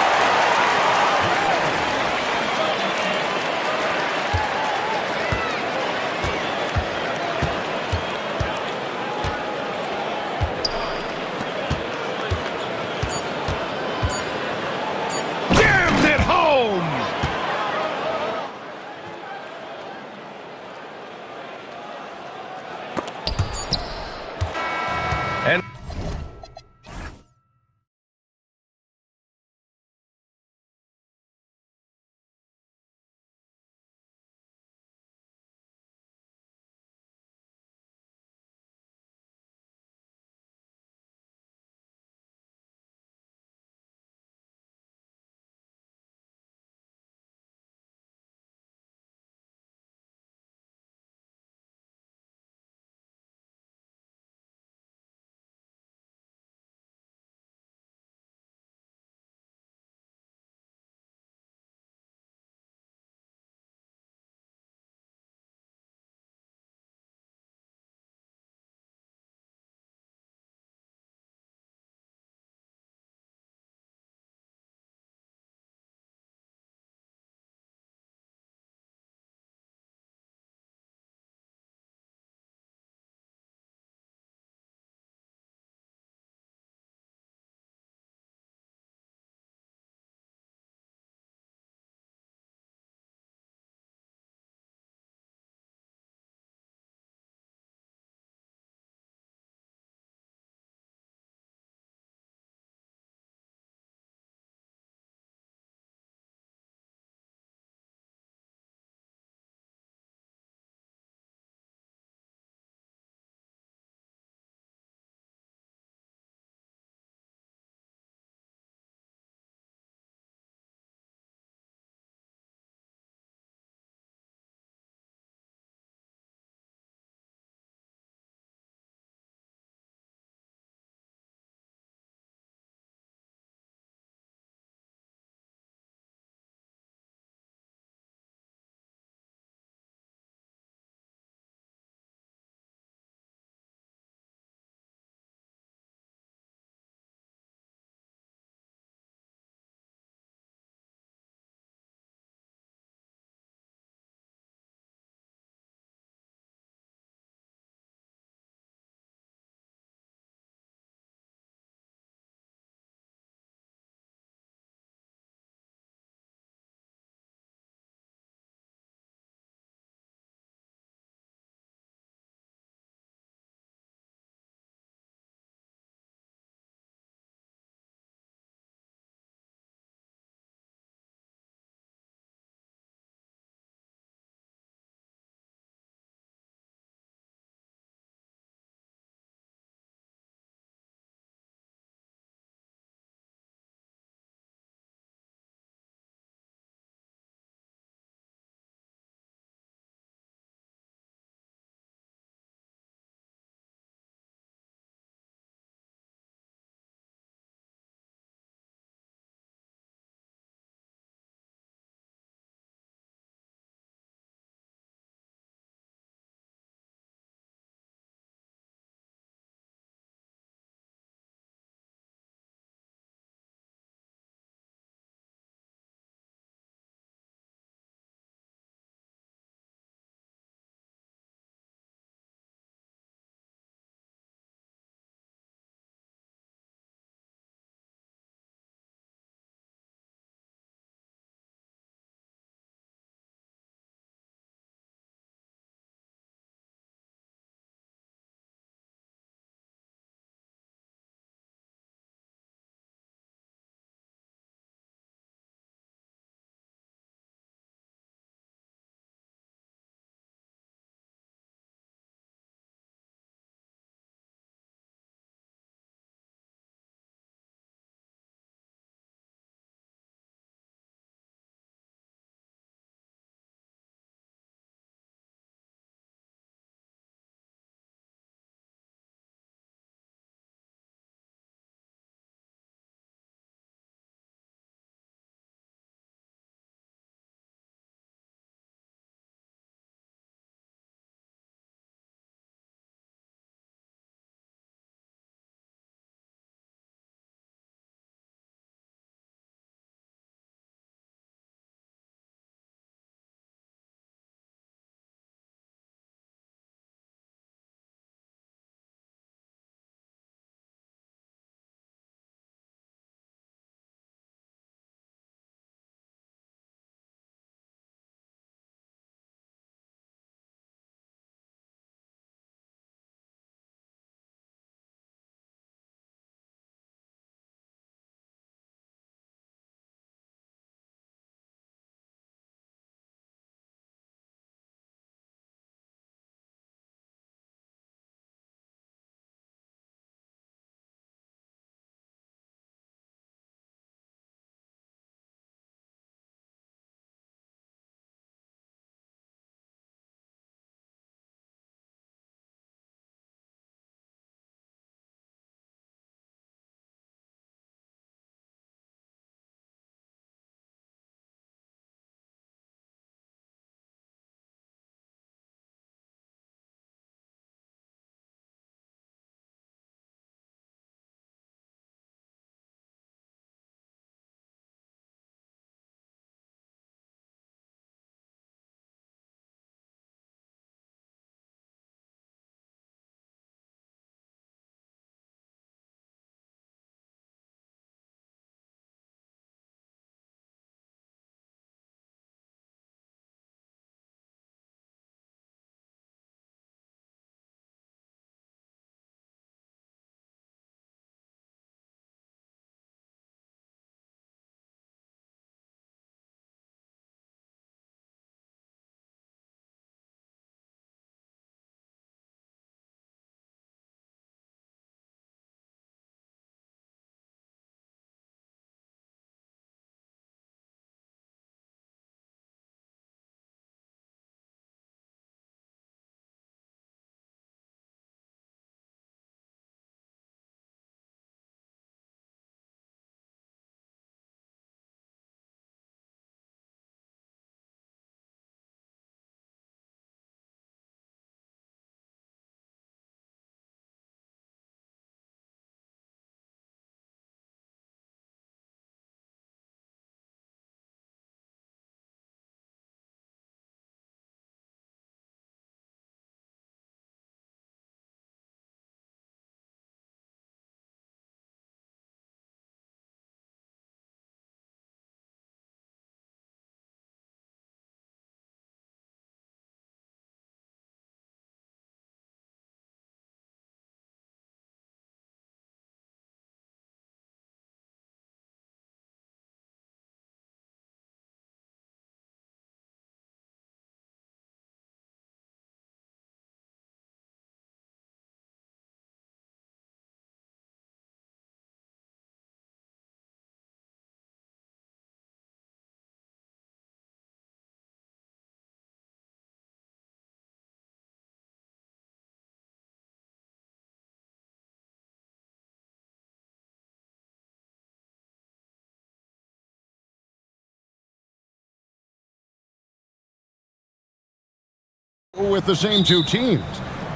with the same two teams,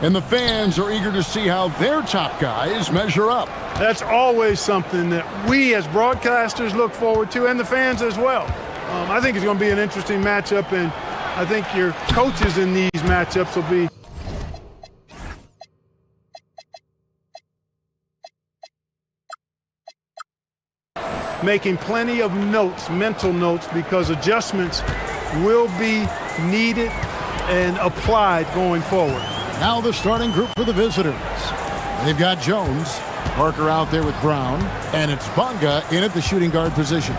and the fans are eager to see how their top guys measure up. That's always something that we as broadcasters look forward to, and the fans as well. I think it's going to be an interesting matchup, and I think your coaches in these matchups will be making plenty of notes, mental notes, because adjustments will be needed and applied going forward. Now the starting group for the visitors. They've got Jones, Parker out there with Brown, and it's Bunga in at the shooting guard position.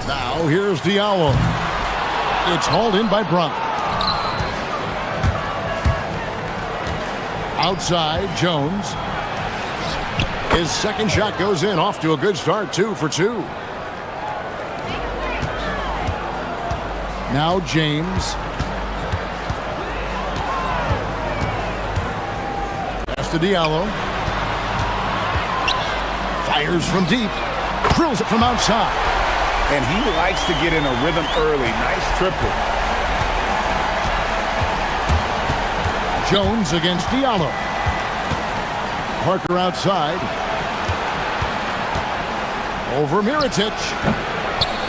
Now here's Diallo. It's hauled in by Brown. Outside, Jones. His second shot goes in, off to a good start, 2 for 2. Now James. Pass to Diallo. Fires from deep. Drills it from outside. And he likes to get in a rhythm early. Nice triple. Jones against Diallo. Parker outside. Over Mirotic.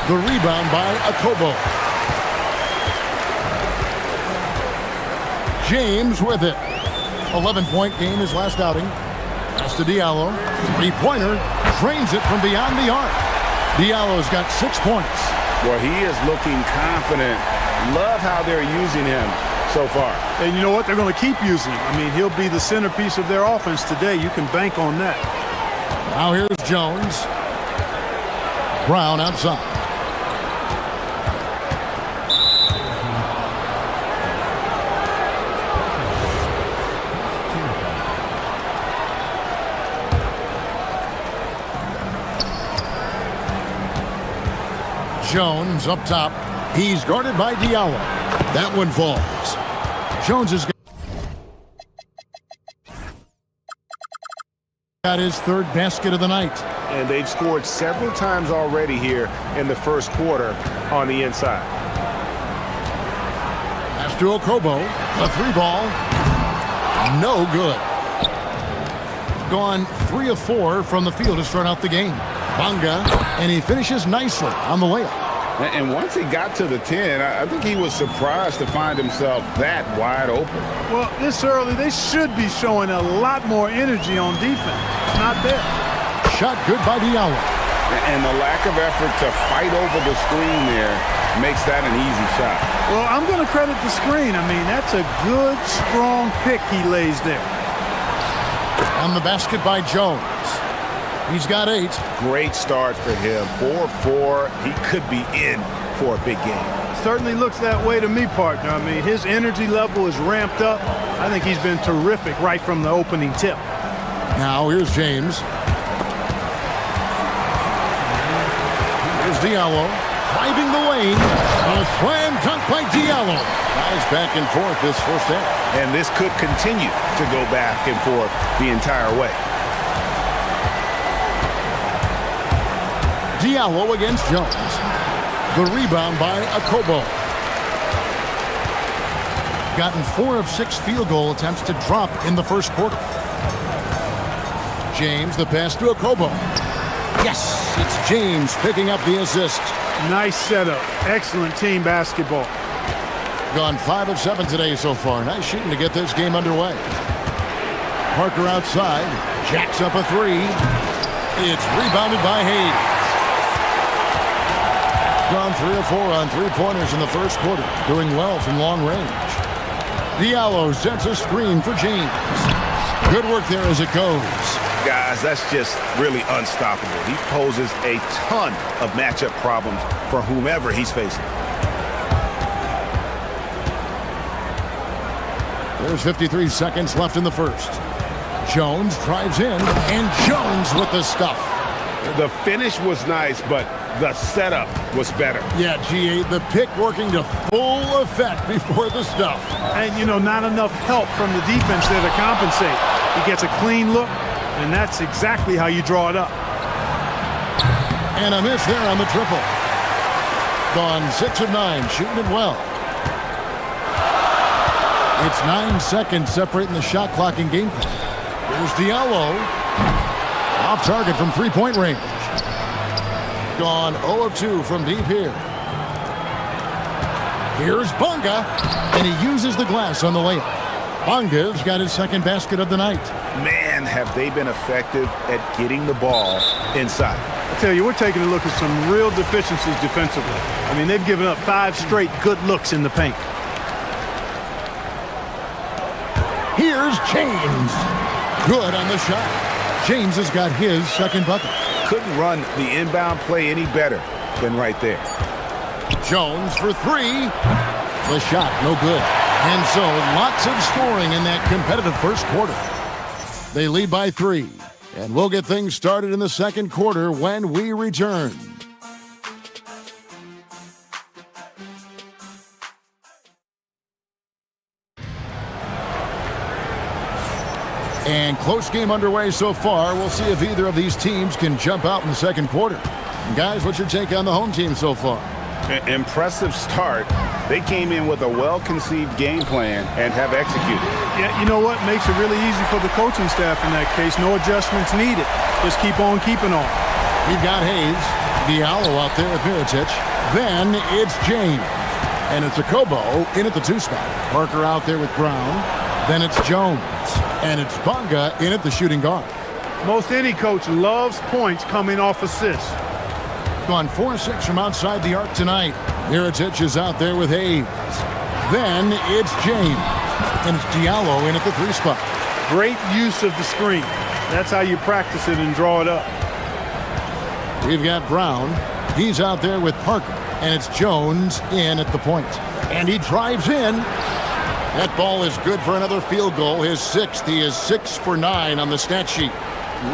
The rebound by Akobo. James with it. 11-point game his last outing. Pass to Diallo. Three-pointer. Drains it from beyond the arc. Diallo's got 6 points. Well, he is looking confident. Love how they're using him so far. And you know what? They're going to keep using him. I mean, he'll be the centerpiece of their offense today. You can bank on that. Now here's Jones. Brown outside. Jones up top. He's guarded by Diallo. That one falls. Jones has got his third basket of the night. And they've scored several times already here in the first quarter on the inside. Pass to Okobo. A 3-ball. No good. Gone 3 of 4 from the field to start out the game. Bunga, and he finishes nicely on the layup. And once he got to the 10, I think he was surprised to find himself that wide open. Well, this early, they should be showing a lot more energy on defense. Not there. Shot good by Diallo. And the lack of effort to fight over the screen there makes that an easy shot. Well, I'm going to credit the screen. I mean, that's a good, strong pick he lays there. On the basket by Jones. He's got 8. Great start for him. 4-4. He could be in for a big game. Certainly looks that way to me, partner. I mean, his energy level is ramped up. I think he's been terrific right from the opening tip. Now here's James. Here's Diallo. Driving the lane. A slam dunk by Diallo. Nice back and forth this first half. And this could continue to go back and forth the entire way. Diallo against Jones. The rebound by Akobo. Gotten 4 of 6 field goal attempts to drop in the first quarter. James, the pass to Akobo. Yes, it's James picking up the assist. Nice setup. Excellent team basketball. Gone 5 of 7 today so far. Nice shooting to get this game underway. Parker outside. Jacks up a 3. It's rebounded by Hayes. Gone 3 of 4 on 3-pointers in the first quarter. Doing well from long range. Diallo sets a screen for James. Good work there as it goes. Guys, that's just really unstoppable. He poses a ton of matchup problems for whomever he's facing. There's 53 seconds left in the first. Jones drives in, and Jones with the stuff. The finish was nice, but the setup was better. Yeah, G8, the pick working to full effect before the stuff. And, you know, not enough help from the defense there to compensate. He gets a clean look, and that's exactly how you draw it up. And a miss there on the triple. Gone 6 of 9, shooting it well. It's 9 seconds separating the shot clock and game clock. Here's Diallo. Off target from three-point range. Gone 0 of 2 from deep here. Here's Bonga, and he uses the glass on the layup. Bonga's got his second basket of the night. Man, have they been effective at getting the ball inside. I tell you, we're taking a look at some real deficiencies defensively. I mean, they've given up 5 straight good looks in the paint. Here's James. Good on the shot. James has got his second bucket. Couldn't run the inbound play any better than right there. Jones for 3. The shot, no good. And so, lots of scoring in that competitive first quarter. They lead by 3. And we'll get things started in the second quarter when we return. And close game underway so far. We'll see if either of these teams can jump out in the second quarter. Guys, what's your take on the home team so far? Impressive start. They came in with a well-conceived game plan and have executed. Yeah, you know what? Makes it really easy for the coaching staff in that case. No adjustments needed. Just keep on keeping on. We've got Hayes, Diallo out there with Mirotic. Then it's James. And it's Akobo in at the 2 spot. Parker out there with Brown. Then it's Jones. And it's Bonga in at the shooting guard. Most any coach loves points coming off assists. Gone 4-6 from outside the arc tonight. Mirotic is out there with Hayes. Then it's James. And it's Diallo in at the 3 spot. Great use of the screen. That's how you practice it and draw it up. We've got Brown. He's out there with Parker. And it's Jones in at the point. And he drives in. That ball is good for another field goal. His 6th. He is 6 for 9 on the stat sheet.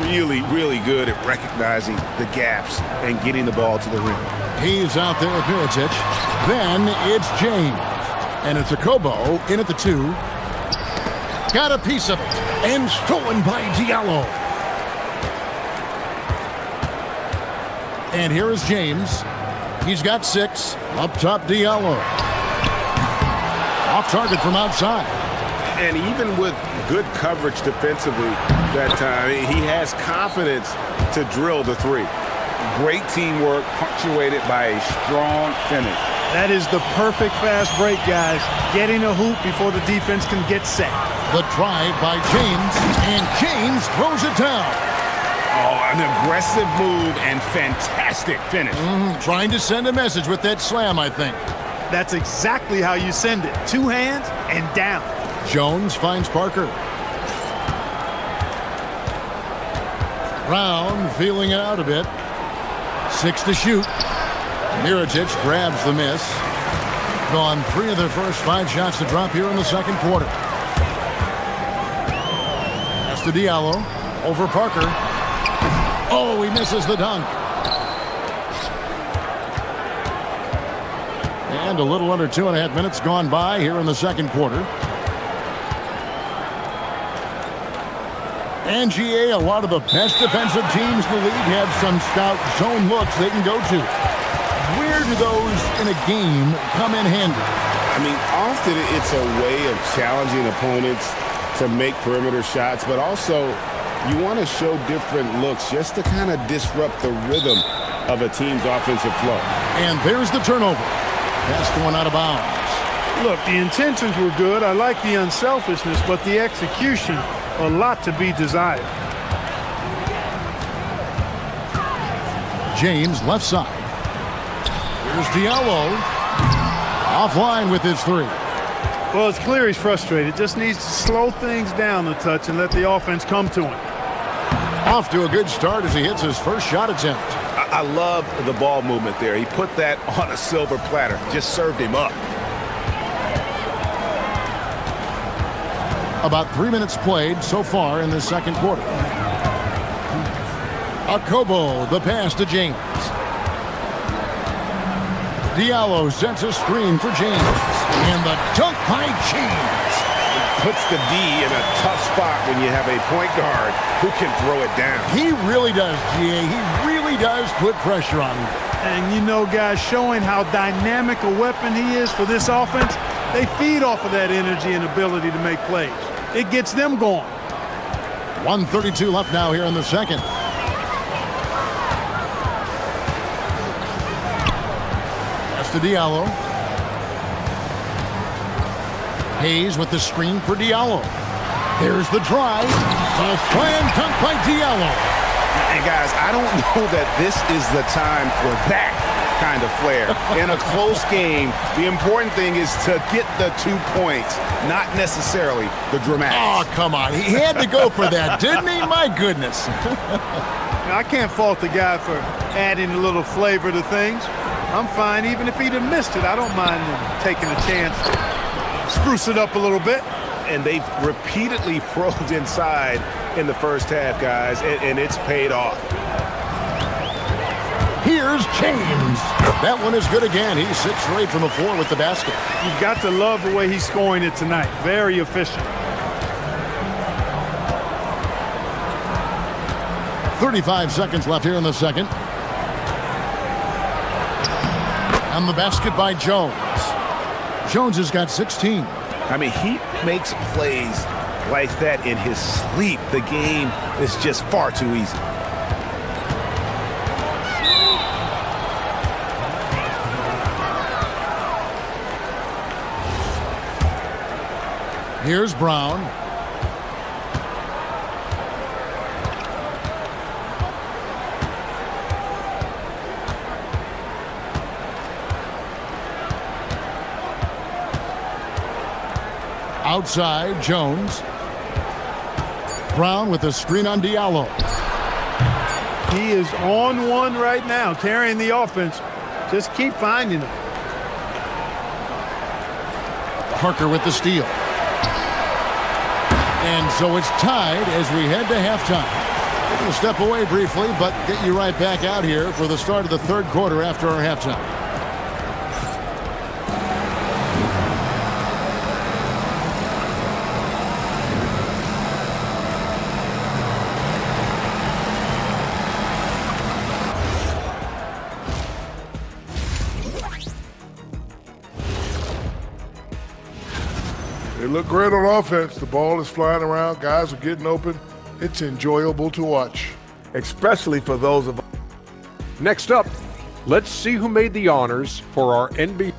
Really, really good at recognizing the gaps and getting the ball to the rim. He's out there with Mirotic. Then it's James. And it's Akobo in at the 2. Got a piece of it. And stolen by Diallo. And here is James. He's got 6. Up top, Diallo. Off target from outside. And even with good coverage defensively that time, he has confidence to drill the 3. Great teamwork punctuated by a strong finish. That is the perfect fast break, guys. Getting a hoop before the defense can get set. The drive by James, and James throws it down. Oh, an aggressive move and fantastic finish. Trying to send a message with that slam, I think. That's exactly how you send it. 2 hands and down. Jones finds Parker. Brown feeling it out a bit. 6 to shoot. Mirotic grabs the miss. Gone 3 of their first 5 shots to drop here in the second quarter. Pass to Diallo. Over Parker. Oh, he misses the dunk. And a little under 2.5 minutes gone by here in the second quarter. And GA, a lot of the best defensive teams in the league have some stout zone looks they can go to. Where do those in a game come in handy? I mean, often it's a way of challenging opponents to make perimeter shots, but also you want to show different looks just to kind of disrupt the rhythm of a team's offensive flow. And there's the turnover. That's the one out of bounds. Look, the intentions were good. I like the unselfishness, but the execution, a lot to be desired. James left side. Here's Diallo. Offline with his 3. Well, it's clear he's frustrated. Just needs to slow things down a touch and let the offense come to him. Off to a good start as he hits his first shot attempt. I love the ball movement there. He put that on a silver platter. Just served him up. About 3 minutes played so far in the second quarter. Akobo, the pass to James. Diallo sets a screen for James. And the dunk by James. Puts the D in a tough spot when you have a point guard who can throw it down. He really does, GA. He really does put pressure on him. And you know, guys, showing how dynamic a weapon he is for this offense, they feed off of that energy and ability to make plays. It gets them going. 1:32 left now here in the second. That's to Diallo. Hayes with the screen for Diallo. There's the drive. A slam dunk by Diallo. And guys, I don't know that this is the time for that kind of flair. In a close game, the important thing is to get the 2 points, not necessarily the dramatics. Oh, come on. He had to go for that, didn't he? My goodness. I can't fault the guy for adding a little flavor to things. I'm fine even if he'd have missed it. I don't mind him taking a chance to spruce it up a little bit. And they've repeatedly probed inside in the first half, guys, and it's paid off. Here's James. That one is good again. He's 6 straight from the floor with the basket. You've got to love the way he's scoring it tonight. Very efficient. 35 seconds left here in the second. And the basket by Jones. Jones has got 16. I mean, he makes plays like that in his sleep. The game is just far too easy. Here's Brown. Outside, Jones. Brown with a screen on Diallo. He is on one right now, carrying the offense. Just keep finding him. Parker with the steal. And so it's tied as we head to halftime. We're going to step away briefly, but get you right back out here for the start of the third quarter after our halftime. They look great on offense. The ball is flying around. Guys are getting open. It's enjoyable to watch. Especially for those of us. Next up, let's see who made the honors for our NBA.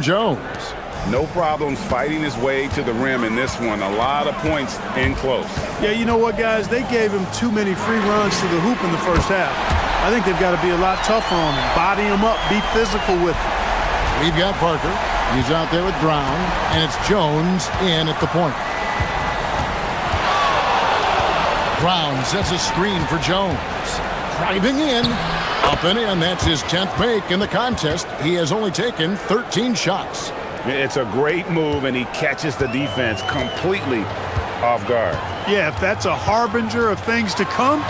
Jones. No problems fighting his way to the rim in this one. A lot of points in close. Yeah, you know what, guys? They gave him too many free runs to the hoop in the first half. I think they've got to be a lot tougher on him. Body him up, be physical with him. We've got Parker. He's out there with Brown, and it's Jones in at the point. Brown sets a screen for Jones. Driving in. Up and in. That's his 10th make in the contest. He has only taken 13 shots. It's a great move, and he catches the defense completely off guard. Yeah, if that's a harbinger of things to come,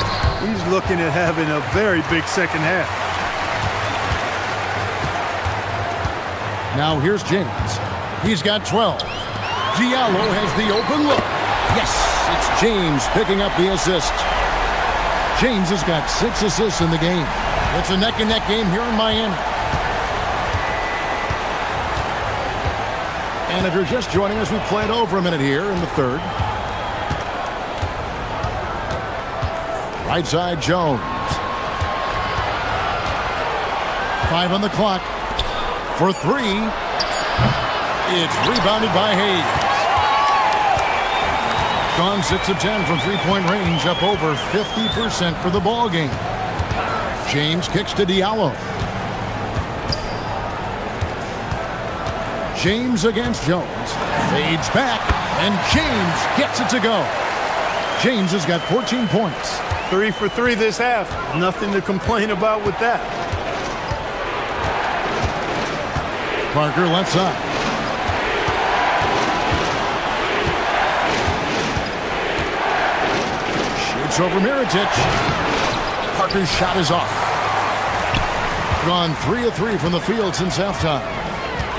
he's looking at having a very big second half. Now here's James. He's got 12. Diallo has the open look. Yes, it's James picking up the assist. James has got 6 assists in the game. It's a neck-and-neck game here in Miami. And if you're just joining us, we've played over a minute here in the third. Right side, Jones. 5 on the clock. For three. It's rebounded by Hayes. Gone 6 of 10 from three-point range, up over 50% for the ball game. James kicks to Diallo. James against Jones. Fades back, and James gets it to go. James has got 14 points. 3 for 3 this half. Nothing to complain about with that. Parker left side. Shoots over Mirotic. Parker's shot is off. Gone 3 of 3 from the field since halftime.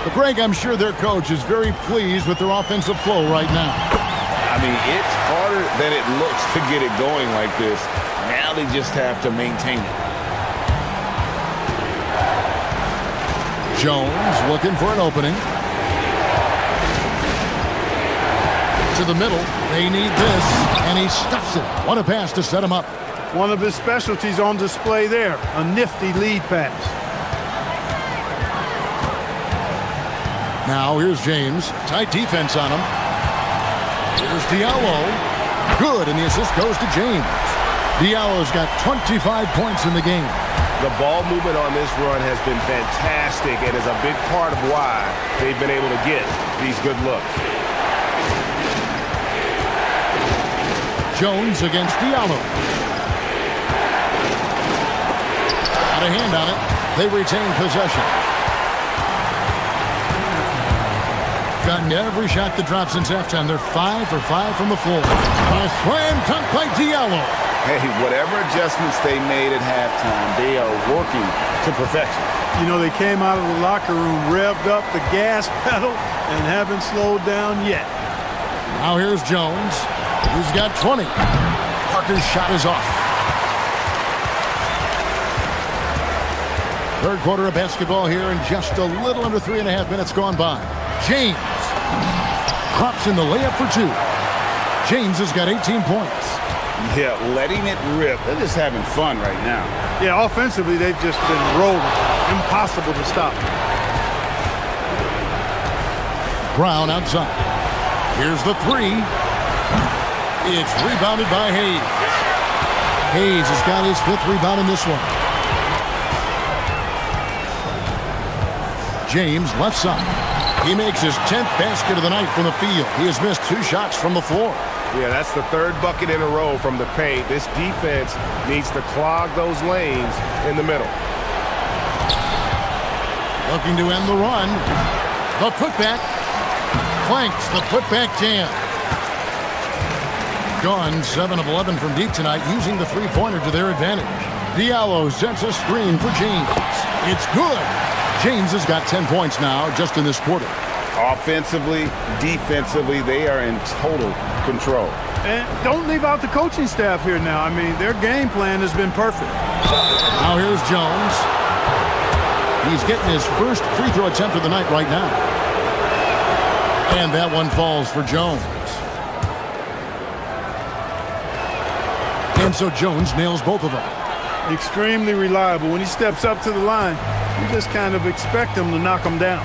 But Greg, I'm sure their coach is very pleased with their offensive flow right now. I mean, it's harder than it looks to get it going like this. Now they just have to maintain it. Jones looking for an opening. To the middle. They need this, and he stuffs it. What a pass to set him up. One of his specialties on display there. A nifty lead pass. Now here's James. Tight defense on him. Here's Diallo. Good, and the assist goes to James. Diallo's got 25 points in the game. The ball movement on this run has been fantastic and is a big part of why they've been able to get these good looks. Jones against Diallo. Got a hand on it. They retain possession. Gotten every shot that dropped since halftime. They're 5 for 5 from the floor. A slam dunk by Diallo. Hey, whatever adjustments they made at halftime, they are working to perfection. You know, they came out of the locker room, revved up the gas pedal, and haven't slowed down yet. Now here's Jones. He's got 20. Parker's shot is off. Third quarter of basketball here, and just a little under 3.5 minutes gone by. James drops in the layup for 2. James has got 18 points. Yeah, letting it rip. They're just having fun right now. Yeah, offensively, they've just been rolling. Impossible to stop. Brown outside. Here's the 3. It's rebounded by Hayes. Hayes has got his 5th rebound in this one. James left side. He makes his 10th basket of the night from the field. He has missed 2 shots from the floor. Yeah, that's the 3rd bucket in a row from the paint. This defense needs to clog those lanes in the middle. Looking to end the run. The putback. Clanks the putback jam. Gone 7 of 11 from deep tonight, using the three-pointer to their advantage. Diallo sets a screen for James. It's good. James has got 10 points now just in this quarter. Offensively, defensively, they are in total control. And don't leave out the coaching staff here now. I mean, their game plan has been perfect. Now here's Jones. He's getting his first free throw attempt of the night right now. And that one falls for Jones. And so Jones nails both of them. Extremely reliable. When he steps up to the line, you just kind of expect him to knock him down.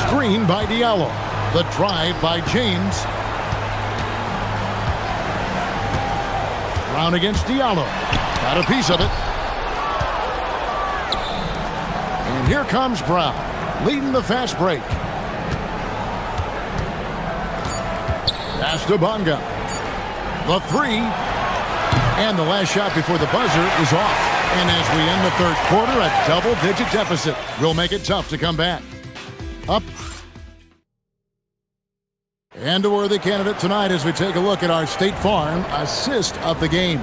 Screen by Diallo. The drive by James. Brown against Diallo. Got a piece of it. And here comes Brown, leading the fast break. Pass to Bonga. The 3. And the last shot before the buzzer is off. And as we end the third quarter, a double-digit deficit will make it tough to come back. Up. And a worthy candidate tonight as we take a look at our State Farm assist of the game.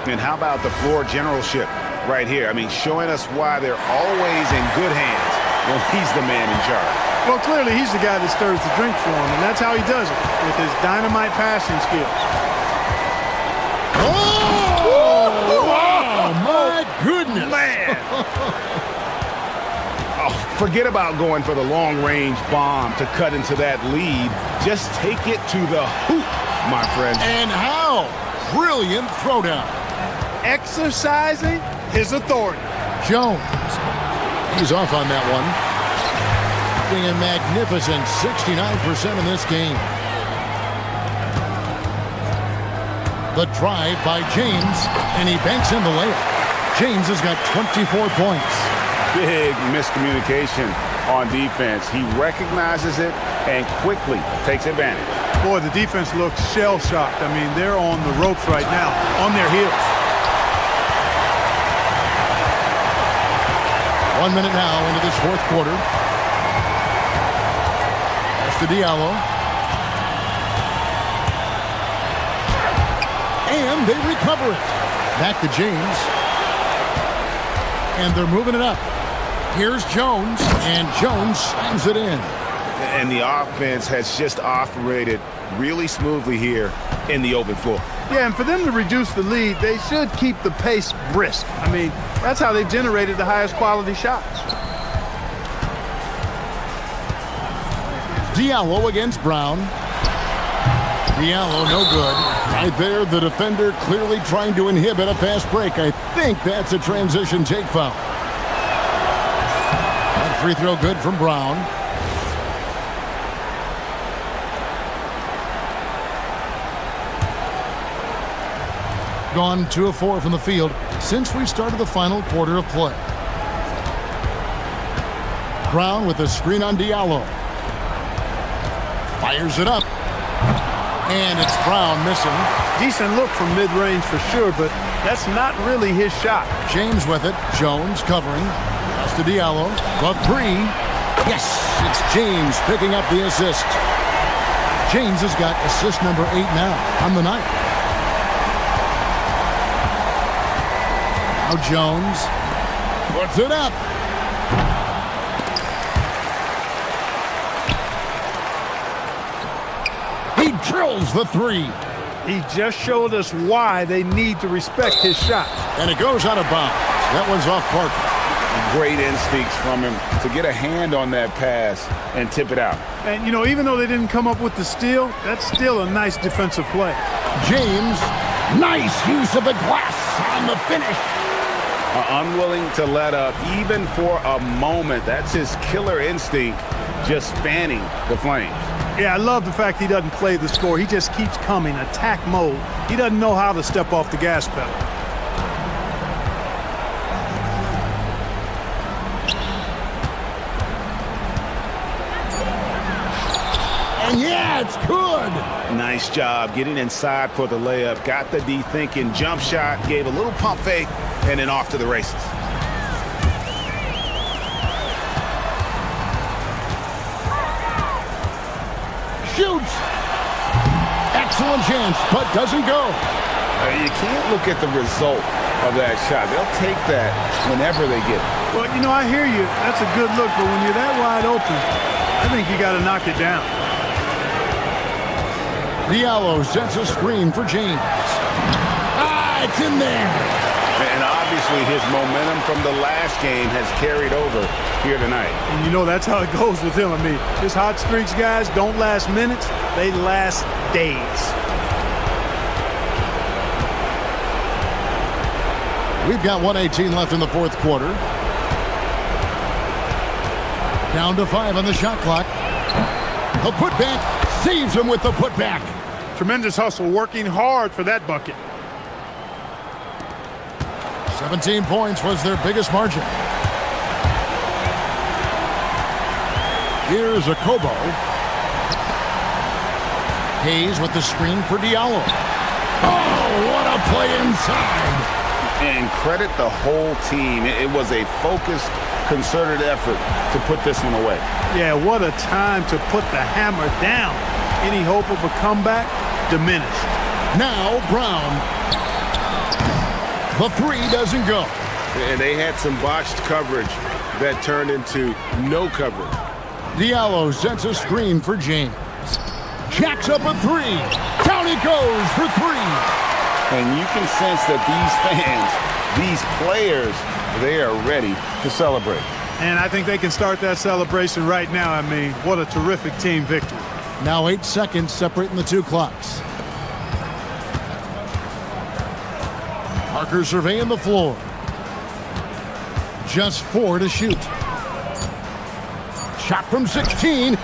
And how about the floor generalship right here? I mean, showing us why they're always in good hands when he's the man in charge. Well, clearly he's the guy that stirs the drink for him, and that's how he does it, with his dynamite passing skills. Oh, my goodness. Man. Oh, forget about going for the long-range bomb to cut into that lead. Just take it to the hoop, my friend. And how brilliant throwdown. Exercising his authority. Jones He's off on that one. Being a magnificent 69% in this game. The drive by James, and he banks in the layup. James has got 24 points. Big miscommunication on defense. He recognizes it and quickly takes advantage. Boy, the defense looks shell-shocked. I mean, they're on the ropes right now, on their heels. 1 minute now into this fourth quarter. That's to Diallo. And they recover it. Back to James. And they're moving it up. Here's Jones, and Jones slams it in. And the offense has just operated really smoothly here in the open floor. Yeah, and for them to reduce the lead, they should keep the pace brisk. I mean, that's how they've generated the highest quality shots. Diallo against Brown. Diallo, no good. Right there, the defender clearly trying to inhibit a fast break. I think that's a transition take foul. That free throw good from Brown. Gone 2 of 4 from the field since we started the final quarter of play. Brown with a screen on Diallo. Fires it up. And it's Brown missing. Decent look from mid-range for sure, but that's not really his shot. James with it. Jones covering. Pass to Diallo. The three. Yes, it's James picking up the assist. James has got assist number 8 now on the night. Now Jones puts it up. He drills the three. He just showed us why they need to respect his shot. And it goes out of bounds. That one's off Parker. Great instincts from him to get a hand on that pass and tip it out. And, you know, even though they didn't come up with the steal, that's still a nice defensive play. James, nice use of the glass on the finish. Unwilling to let up even for a moment. That's his killer instinct, just fanning the flames. Yeah, I love the fact he doesn't play the score. He just keeps coming, attack mode. He doesn't know how to step off the gas pedal. And yeah, it's good. Nice job getting inside for the layup. Got the D thinking, jump shot, gave a little pump fake, and then off to the races. Shoots. Excellent chance, but doesn't go. You can't look at the result of that shot. They'll take that whenever they get it. Well, you know, I hear you. That's a good look, but when you're that wide open, I think you got to knock it down. Diallo sets a screen for James. Ah, it's in there. And obviously his momentum from the last game has carried over here tonight. And you know that's how it goes with him. I mean, his hot streaks, guys, don't last minutes. They last days. We've got 1:18 left in the fourth quarter. Down to 5 on the shot clock. The putback saves him with the putback. Tremendous hustle, working hard for that bucket. 17 points was their biggest margin. Here's a Kobo. Hayes with the screen for Diallo. Oh, what a play inside. And credit the whole team. It was a focused, concerted effort to put this one away. Yeah, what a time to put the hammer down. Any hope of a comeback? Diminished. Now Brown. The three doesn't go. And they had some botched coverage that turned into no coverage. Diallo sets a screen for James. Jacks up a three. Down he goes for 3. And you can sense that these fans, these players, they are ready to celebrate. And I think they can start that celebration right now. I mean, what a terrific team victory. Now 8 seconds separating the two clocks. Parker surveying the floor. Just 4 to shoot. Shot from 16.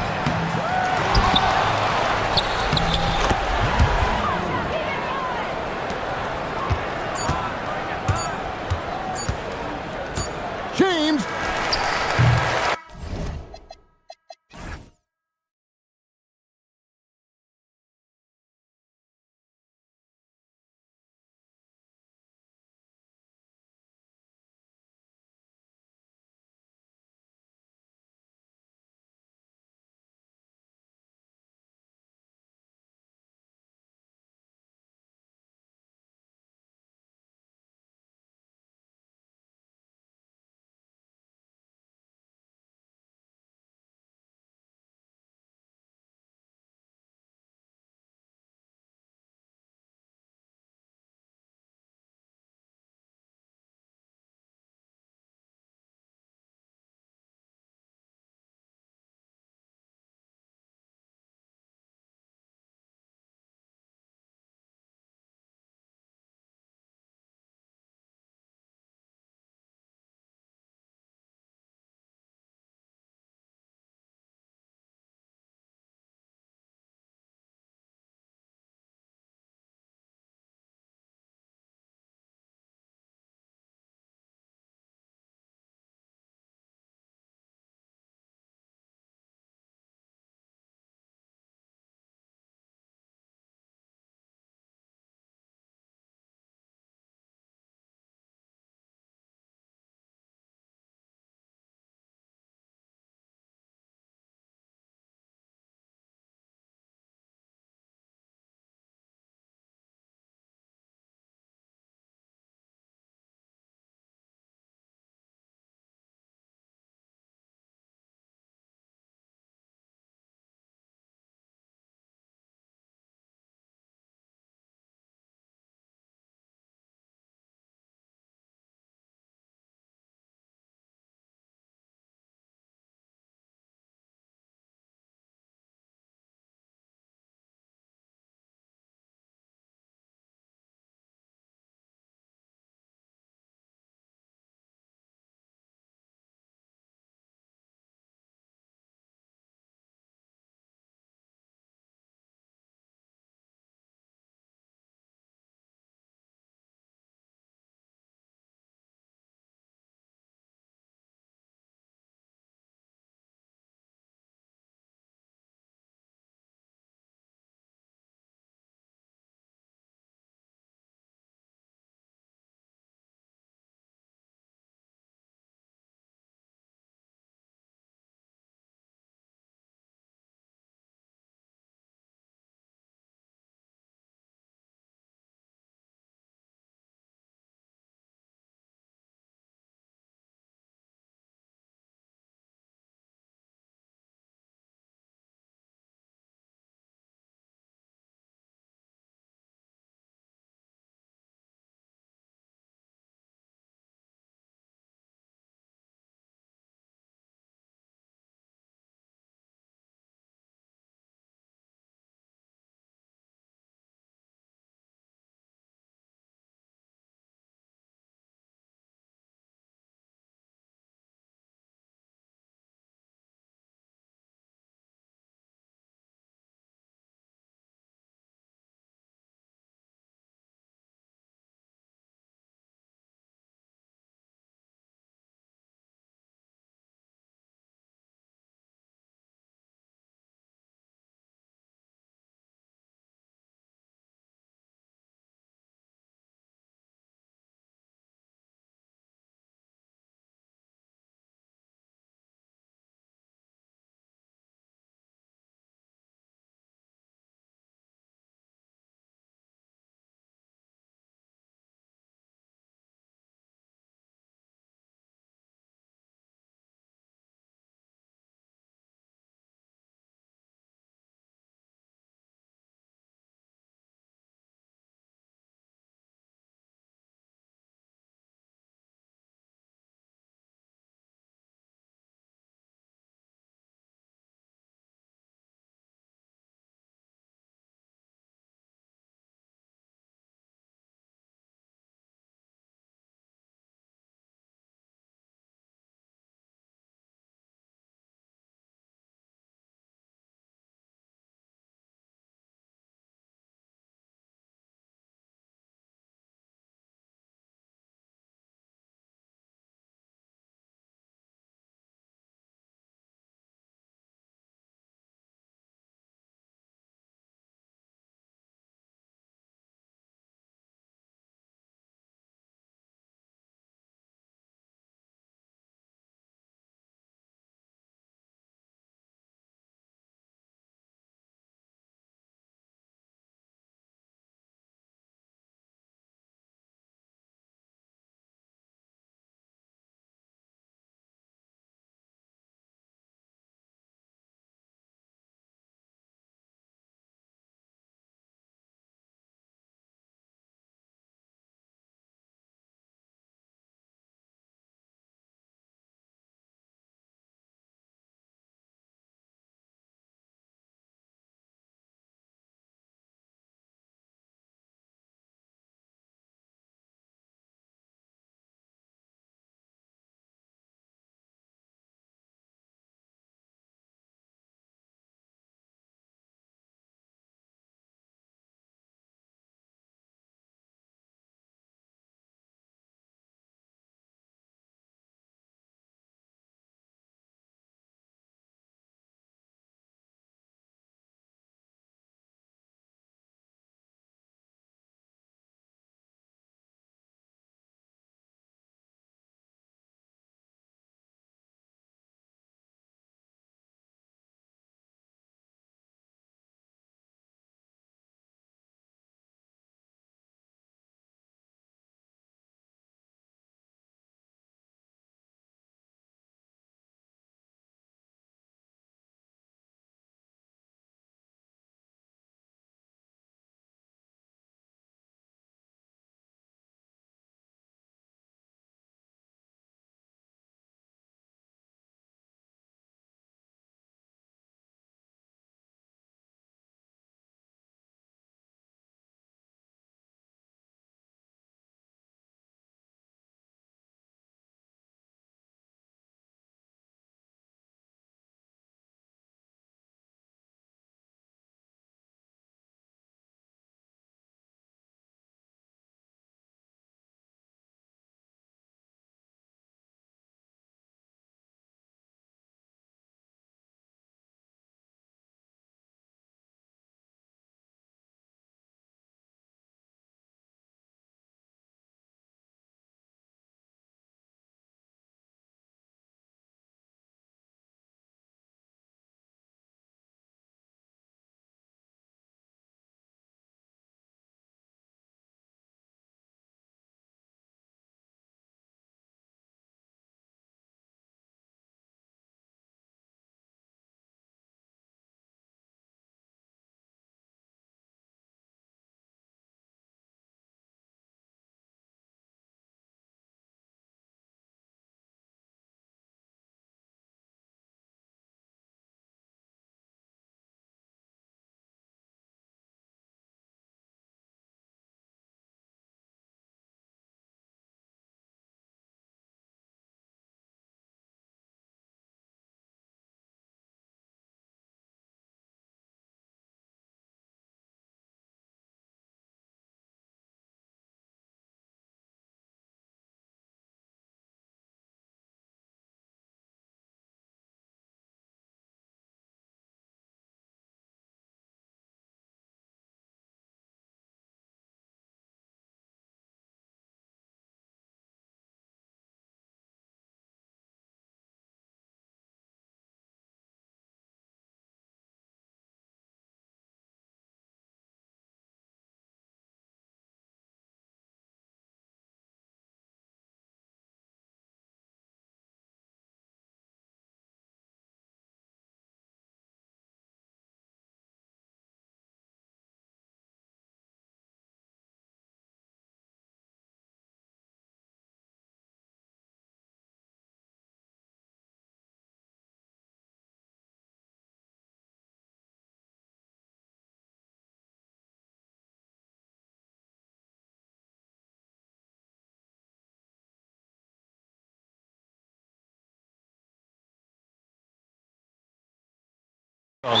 Well,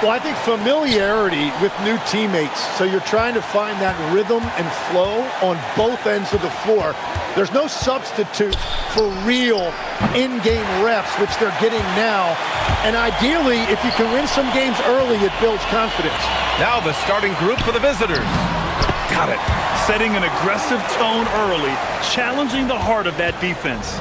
I think familiarity with new teammates. So you're trying to find that rhythm and flow on both ends of the floor. There's no substitute for real in-game reps, which they're getting now. And ideally, if you can win some games early, it builds confidence. Now the starting group for the visitors. Got it. Setting an aggressive tone early, challenging the heart of that defense.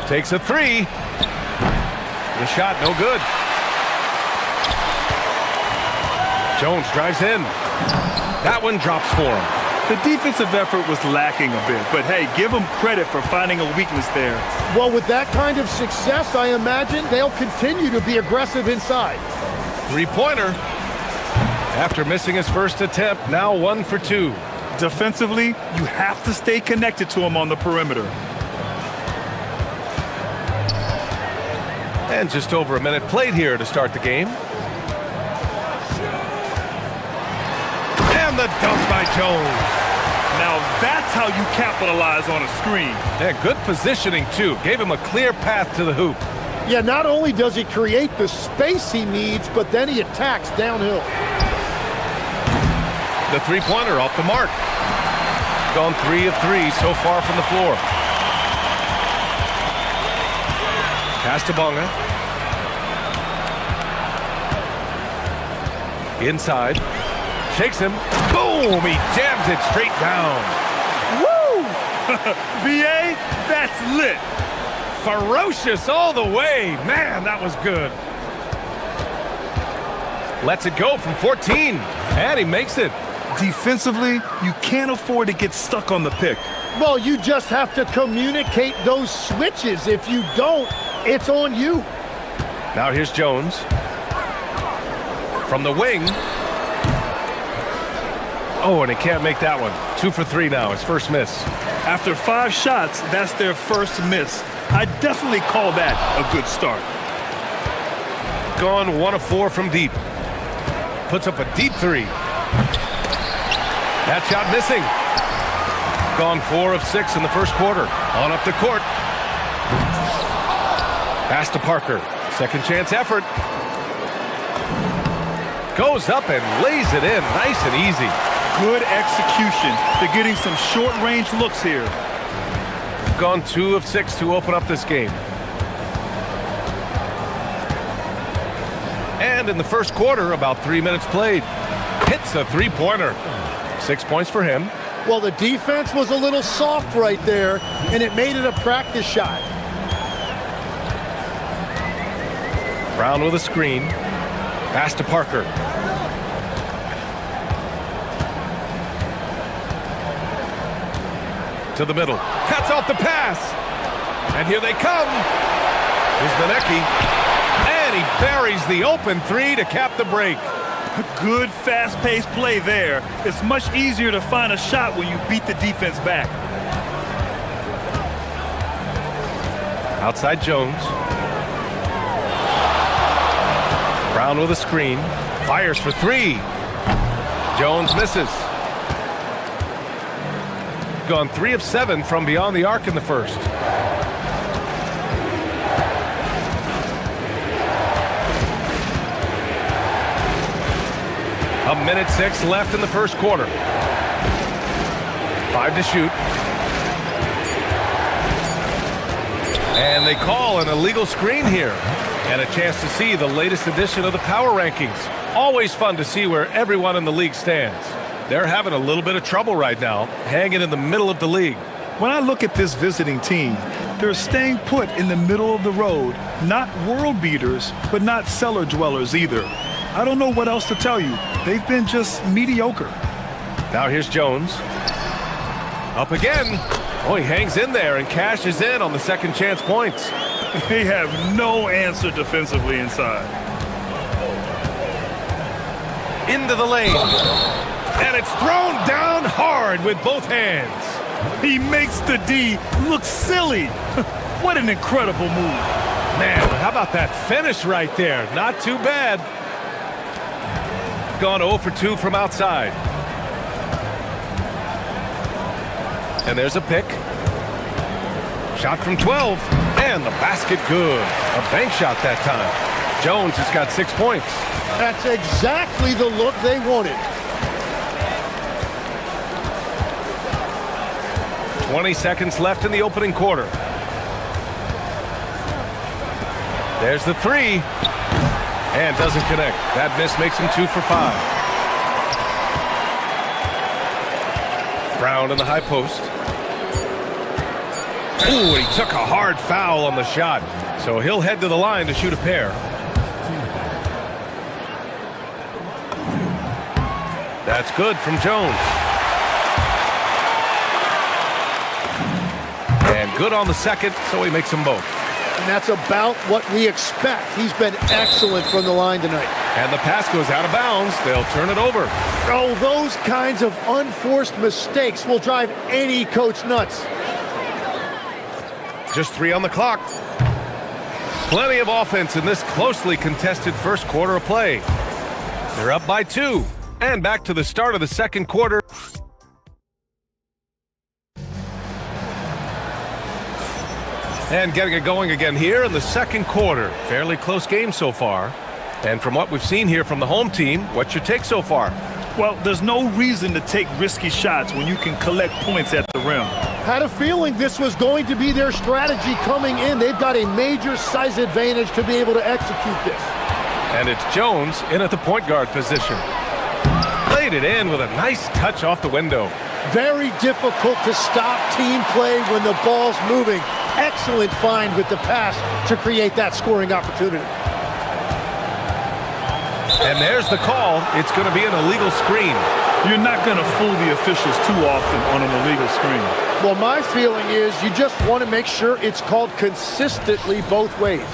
Takes a three. The shot no good. Jones drives in. That one drops for him. The defensive effort was lacking a bit, but hey, give them credit for finding a weakness there. Well, with that kind of success, I imagine they'll continue to be aggressive inside. Three-pointer. After missing his first attempt, now 1 for 2. Defensively, you have to stay connected to him on the perimeter. And just over a minute played here to start the game. And the dunk by Jones. Now that's how you capitalize on a screen. Yeah, good positioning, too. Gave him a clear path to the hoop. Yeah, not only does he create the space he needs, but then he attacks downhill. The three-pointer off the mark. Gone 3 of 3 so far from the floor. Pass to Bonga. Inside. Shakes him. Boom! He jams it straight down. Woo! BA, that's lit. Ferocious all the way. Man, that was good. Lets it go from 14. And he makes it. Defensively, you can't afford to get stuck on the pick. Well, you just have to communicate those switches. If you don't, it's on you. Now here's Jones. From the wing. Oh, and he can't make that one. 2 for 3 now, his first miss. After 5 shots, that's their first miss. I definitely call that a good start. Gone 1 of 4 from deep. Puts up a deep 3. That shot missing. Gone 4 of 6 in the first quarter. On up the court. Pass to Parker. Second chance effort. Goes up and lays it in nice and easy. Good execution. They're getting some short-range looks here. Gone 2 of 6 to open up this game. And in the first quarter, about 3 minutes played. Hits a three-pointer. 6 points for him. Well, the defense was a little soft right there, and it made it a practice shot. Brown with a screen. Pass to Parker. To the middle. Cuts off the pass. And here they come. Here's Benecki. And he buries the open 3 to cap the break. Good fast-paced play there. It's much easier to find a shot when you beat the defense back. Outside Jones. Brown with a screen. Fires for 3. Jones misses. Gone 3 of 7 from beyond the arc in the first. A minute 6 left in the first quarter. 5 to shoot. And they call an illegal screen here. And a chance to see the latest edition of the power rankings. Always fun to see where everyone in the league stands. They're having a little bit of trouble right now, hanging in the middle of the league. When I look at this visiting team, they're staying put in the middle of the road. Not world beaters, but not cellar dwellers either. I don't know what else to tell you. They've been just mediocre. Now here's Jones. Up again. Oh, he hangs in there and cashes in on the second chance points. They have no answer defensively inside. Into the lane. And it's thrown down hard with both hands. He makes the D look silly. What an incredible move. Man, how about that finish right there? Not too bad. Gone 0 for 2 from outside. And there's a pick. Shot from 12. And the basket good. A bank shot that time. Jones has got 6 points. That's exactly the look they wanted. 20 seconds left in the opening quarter. There's the three. And doesn't connect. That miss makes him 2 for 5. Brown in the high post. Ooh, he took a hard foul on the shot. So he'll head to the line to shoot a pair. That's good from Jones. And good on the second, so he makes them both. And that's about what we expect. He's been excellent from the line tonight. And the pass goes out of bounds. They'll turn it over. Oh, those kinds of unforced mistakes will drive any coach nuts. Just 3 on the clock. Plenty of offense in this closely contested first quarter of play. They're up by 2. And back to the start of the second quarter. And getting it going again here in the second quarter. Fairly close game so far. And from what we've seen here from the home team, what's your take so far? Well, there's no reason to take risky shots when you can collect points at the rim. Had a feeling this was going to be their strategy coming in. They've got a major size advantage to be able to execute this. And it's Jones in at the point guard position. Played it in with a nice touch off the window. Very difficult to stop team play when the ball's moving. Excellent find with the pass to create that scoring opportunity. And there's the call. It's going to be an illegal screen. You're not going to fool the officials too often on an illegal screen. Well, my feeling is you just want to make sure it's called consistently both ways.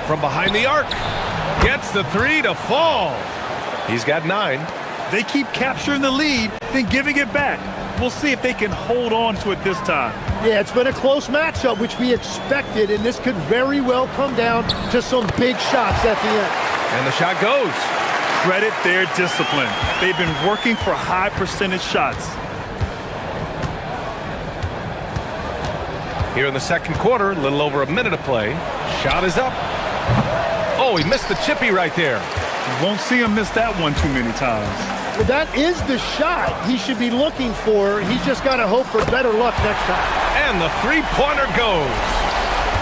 From behind the arc. Gets the 3 to fall. He's got 9. They keep capturing the lead, then giving it back. We'll see if they can hold on to it this time. Yeah, it's been a close matchup, which we expected, and this could very well come down to some big shots at the end. And the shot goes. Credit their discipline. They've been working for high percentage shots. Here in the second quarter, a little over a minute of play. Shot is up. Oh, he missed the chippy right there. You won't see him miss that one too many times. Well, that is the shot he should be looking for. He's just got to hope for better luck next time. And the three-pointer goes.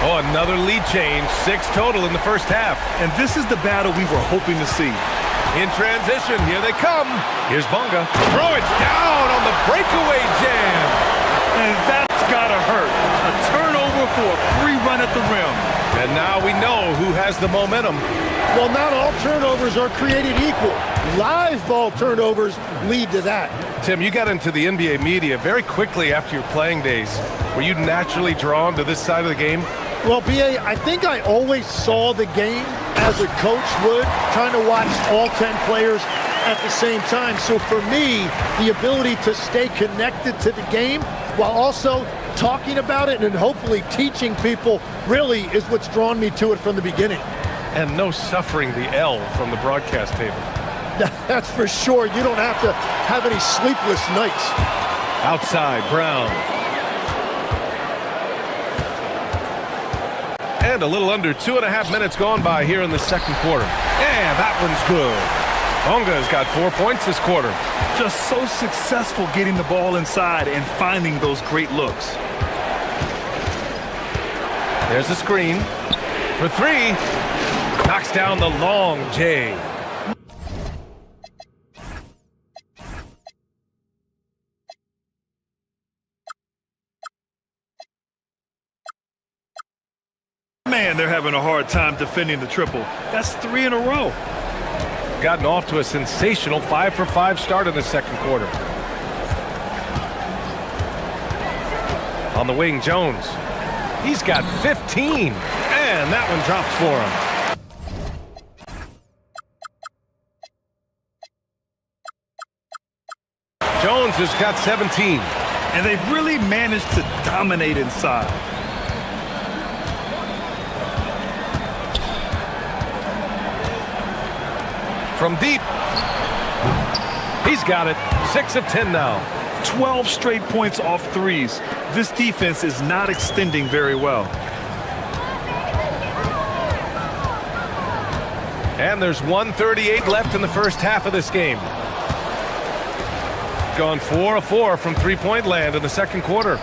Oh, another lead change. 6 total in the first half. And this is the battle we were hoping to see. In transition, here they come. Here's Bunga. Throw it down on the breakaway jam. And that's got to hurt. A turnover for a free run at the rim. And now we know who has the momentum. Well, not all turnovers are created equal. Live ball turnovers lead to that. Tim, you got into the NBA media very quickly after your playing days. Were you naturally drawn to this side of the game? Well, B.A., I think I always saw the game as a coach would, trying to watch all 10 players at the same time. So for me, the ability to stay connected to the game while also talking about it and hopefully teaching people really is what's drawn me to it from the beginning. And no suffering the L from the broadcast table. That's for sure. You don't have to have any sleepless nights. Outside, Brown. And a little under 2.5 minutes gone by here in the second quarter. And that one's good. Bunga's got 4 points this quarter. Just so successful getting the ball inside and finding those great looks. There's a screen for 3. Knocks down the long J. Man, they're having a hard time defending the triple. That's 3 in a row. Gotten off to a sensational 5-for-5 start in the second quarter. On the wing, Jones. He's got 15. And that one drops for him. Jones has got 17. And they've really managed to dominate inside. from deep. He's got it. 6 of 10 now. 12 straight points off threes. This defense is not extending very well. And there's 1:38 left in the first half of this game. Gone 4 of 4 from three-point land in the second quarter.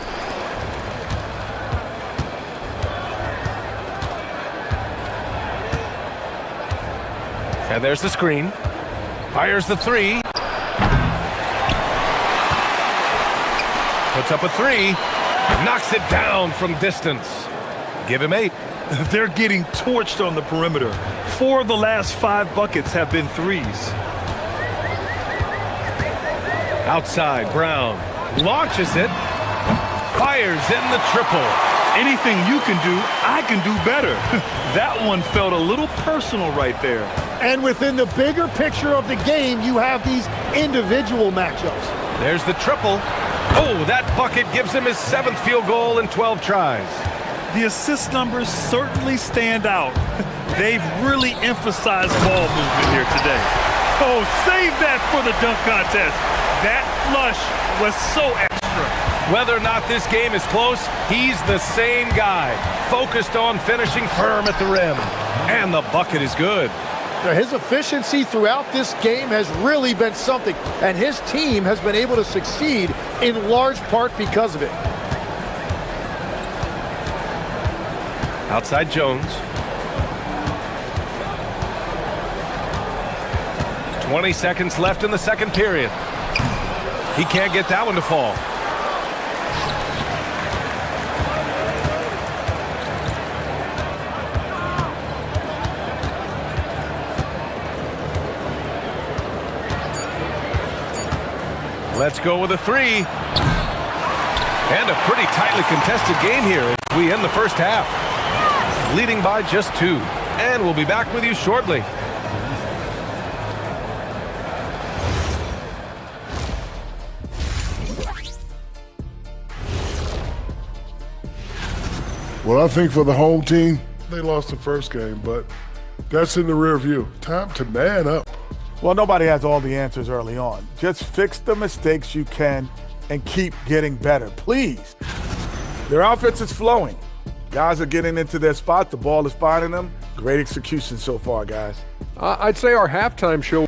And there's the screen. Fires the three. Puts up a three. Knocks it down from distance. Give him 8. They're getting torched on the perimeter. 4 of the last 5 buckets have been threes. Outside, Brown launches it. Fires in the triple. Anything you can do, I can do better. That one felt a little personal right there. And within the bigger picture of the game, you have these individual matchups. There's the triple. Oh, that bucket gives him his 7th field goal in 12 tries. The assist numbers certainly stand out. They've really emphasized ball movement here today. Oh, save that for the dunk contest. That flush was so extra. Whether or not this game is close, he's the same guy, focused on finishing firm at the rim. And the bucket is good. His efficiency throughout this game has really been something, and his team has been able to succeed in large part because of it. Outside Jones. 20 seconds left in the second period. He can't get that one to fall. Let's go with a three. And a pretty tightly contested game here as we end the first half. Leading by just 2. And we'll be back with you shortly. Well, I think for the home team, they lost the first game, but that's in the rear view. Time to man up. Well, nobody has all the answers early on. Just fix the mistakes you can and keep getting better, please. Their offense is flowing. Guys are getting into their spot. The ball is finding them. Great execution so far, guys. I'd say our halftime show.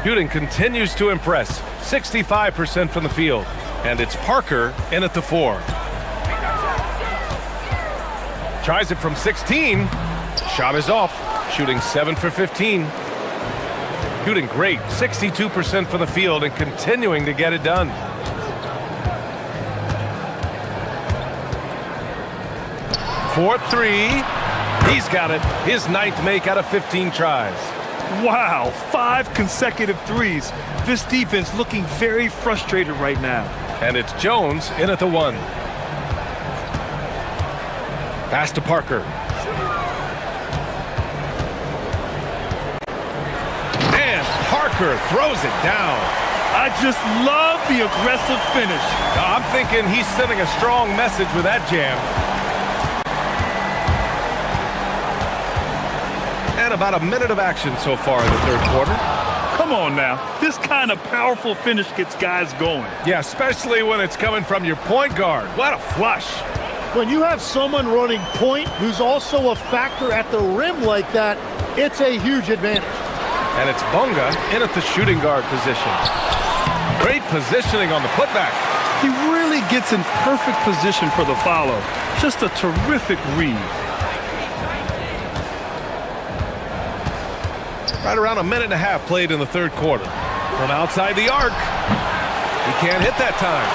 Shooting continues to impress. 65% from the field. And it's Parker in at the 4. Tries it from 16. Shot is off. Shooting 7 for 15. Shooting great. 62% from the field and continuing to get it done. For 3. He's got it. His 9th make out of 15 tries. Wow, 5 consecutive threes. This defense looking very frustrated right now. And it's Jones in at the 1. Pass to Parker. And Parker throws it down. I just love the aggressive finish. I'm thinking he's sending a strong message with that jam. And about a minute of action so far in the third quarter. Come on now. This kind of powerful finish gets guys going. Yeah, especially when it's coming from your point guard. What a flush. When you have someone running point who's also a factor at the rim like that, it's a huge advantage. And it's Bunga in at the shooting guard position. Great positioning on the putback. He really gets in perfect position for the follow. Just a terrific read. Right around a minute and a half played in the third quarter. From outside the arc. He can't hit that time.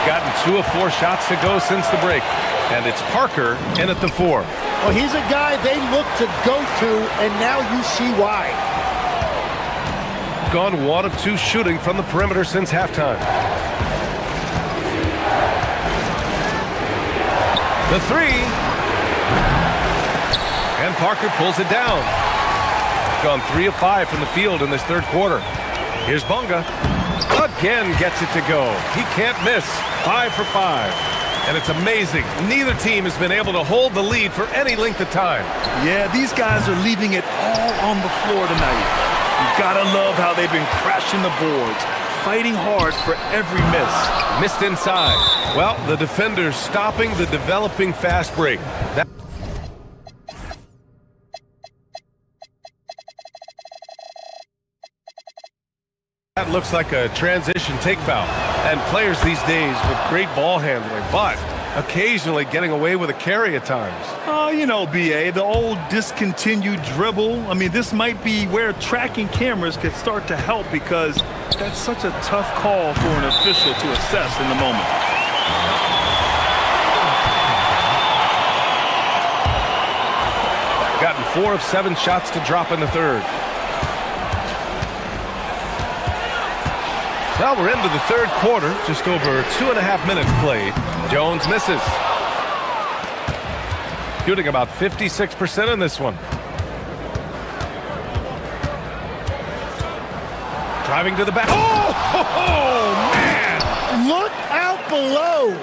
Gotten 2 of 4 shots to go since the break. And it's Parker in at the 4. Well, he's a guy they look to go to, and now you see why. Gone 1 of 2 shooting from the perimeter since halftime. The 3. And Parker pulls it down. Gone 3 of 5 from the field in this third quarter. Here's Bunga. Again gets it to go. He can't miss. 5 for 5. And it's amazing. Neither team has been able to hold the lead for any length of time. Yeah, these guys are leaving it all on the floor tonight. You gotta love how they've been crashing the boards, fighting hard for every miss. Missed inside. Well, the defenders stopping the developing fast break. That looks like a transition take foul. And players these days with great ball handling, but occasionally getting away with a carry at times. Oh, you know, BA, the old discontinued dribble. I mean, this might be where tracking cameras could start to help because that's such a tough call for an official to assess in the moment. Gotten 4 of 7 shots to drop in the third. Well, we're into the third quarter, just over 2.5 minutes played. Jones misses. Shooting about 56% in this one. Driving to the back. Oh, man! Look out below!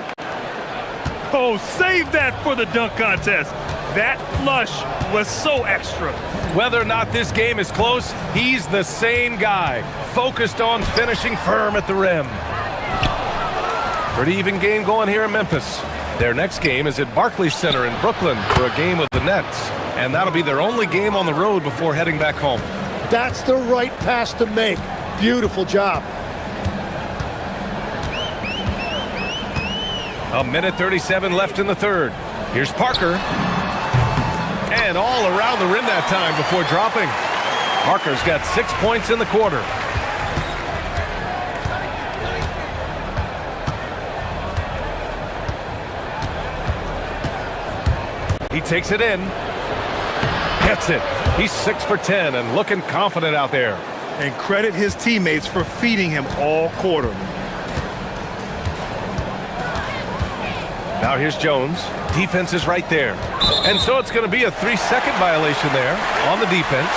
Oh, save that for the dunk contest. That flush was so extra. Whether or not this game is close, he's the same guy, focused on finishing firm at the rim. Pretty even game going here in Memphis. Their next game is at Barclays Center in Brooklyn for a game with the Nets. And that'll be their only game on the road before heading back home. That's the right pass to make. Beautiful job. A minute 37 left in the third. Here's Parker. And all around the rim that time before dropping. Parker's got 6 points in the quarter. He takes it in. Gets it. He's 6 for 10 and looking confident out there. And credit his teammates for feeding him all quarter. Now here's Jones. Defense is right there. And so it's going to be a 3-second violation there on the defense.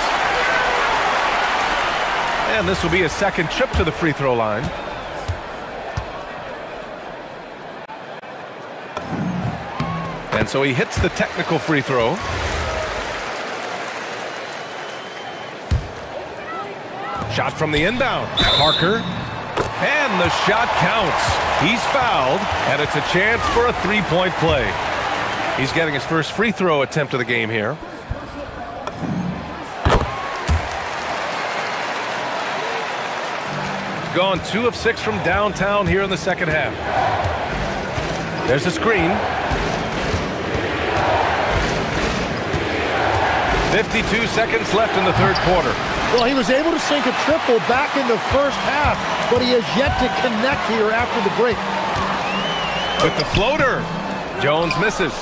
And this will be a second trip to the free throw line. And so he hits the technical free throw. Shot from the inbound. Parker. And the shot counts. He's fouled, and it's a chance for a three-point play. He's getting his first free throw attempt of the game here. Gone 2 of 6 from downtown here in the second half. There's a screen. 52 seconds left in the third quarter. Well, he was able to sink a triple back in the first half, but he has yet to connect here after the break. With the floater, Jones misses.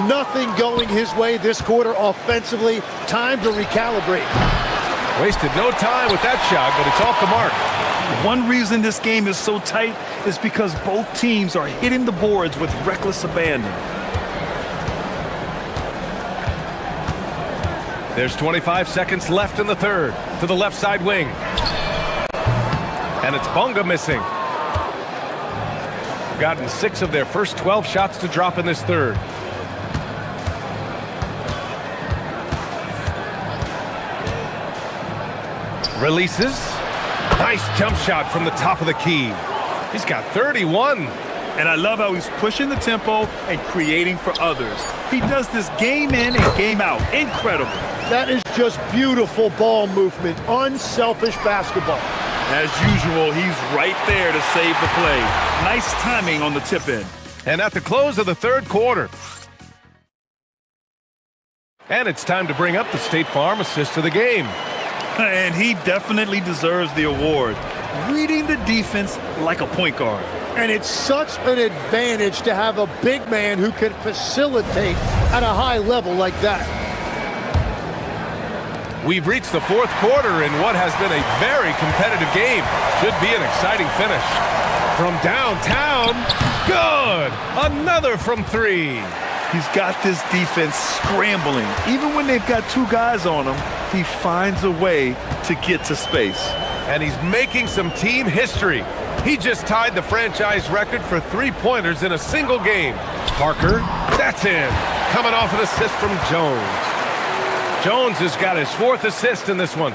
Nothing going his way this quarter offensively. Time to recalibrate. Wasted no time with that shot, but it's off the mark. One reason this game is so tight is because both teams are hitting the boards with reckless abandon. There's 25 seconds left in the third to the left side wing. And it's Bunga missing. Gotten 6 of their first 12 shots to drop in this third. Releases. Nice jump shot from the top of the key. He's got 31. And I love how he's pushing the tempo and creating for others. He does this game in and game out. Incredible. That is just beautiful ball movement, unselfish basketball. As usual, he's right there to save the play. Nice timing on the tip in. And at the close of the third quarter. And it's time to bring up the State Farm assist of the game. And he definitely deserves the award. Reading the defense like a point guard. And it's such an advantage to have a big man who can facilitate at a high level like that. We've reached the fourth quarter in what has been a very competitive game. Should be an exciting finish. From downtown, good! Another from three. He's got this defense scrambling. Even when they've got two guys on him, he finds a way to get to space. And he's making some team history. He just tied the franchise record for three-pointers in a single game. Parker, that's in. Coming off an assist from Jones. Jones has got his fourth assist in this one.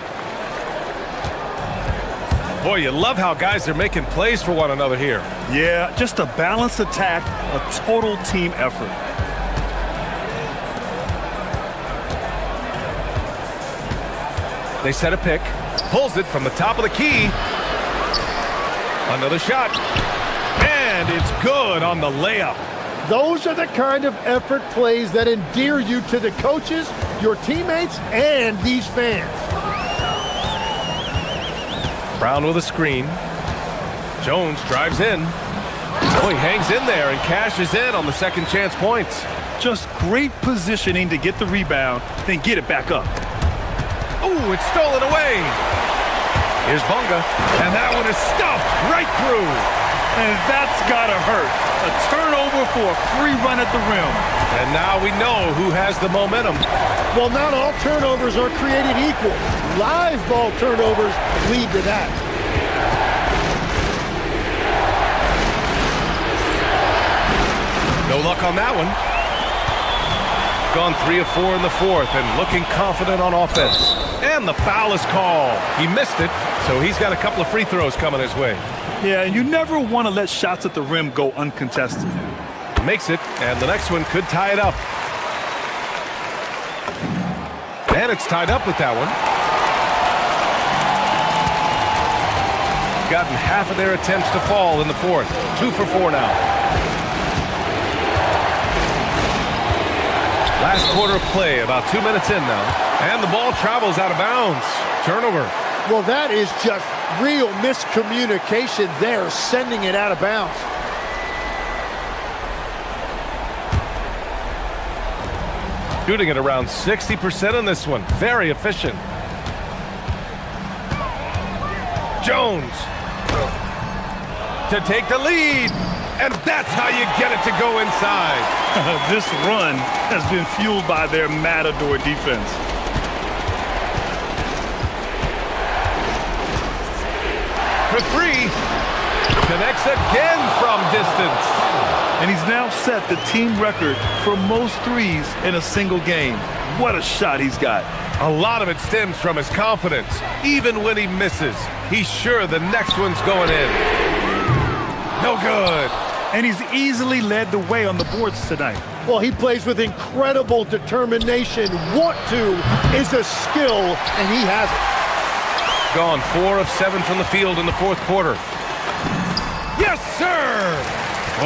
Boy, you love how guys are making plays for one another here. Yeah, just a balanced attack, a total team effort. They set a pick, pulls it from the top of the key. Another shot, and it's good on the layup. Those are the kind of effort plays that endear you to the coaches, your teammates, and these fans. Brown with a screen. Jones drives in. Oh, he hangs in there and cashes in on the second chance points. Just great positioning to get the rebound, then get it back up. Oh, it's stolen away. Here's Bunga, and that one is stuffed right through. And that's gotta hurt. A turnover for a free run at the rim. And now we know who has the momentum. Well, not all turnovers are created equal. Live ball turnovers lead to that. No luck on that one. Gone 3 of 4 in the fourth and looking confident on offense. And the foul is called. He missed it, so he's got a couple of free throws coming his way. Yeah, and you never want to let shots at the rim go uncontested. Makes it, and the next one could tie it up. And it's tied up with that one. Gotten half of their attempts to fall in the fourth. 2 for 4 now. Last quarter of play, about 2 minutes in now. And the ball travels out of bounds. Turnover. Well, that is just real miscommunication there, sending it out of bounds. Shooting at around 60% in this one. Very efficient. Jones to take the lead. And that's how you get it to go inside. This run has been fueled by their matador defense. For three. Connects again from distance. And he's now set the team record for most threes in a single game. What a shot he's got. A lot of it stems from his confidence. Even when he misses, he's sure the next one's going in. No good. And he's easily led the way on the boards tonight. Well, he plays with incredible determination. Want to is a skill, and he has it. Gone 4 of 7 from the field in the fourth quarter. Yes, sir!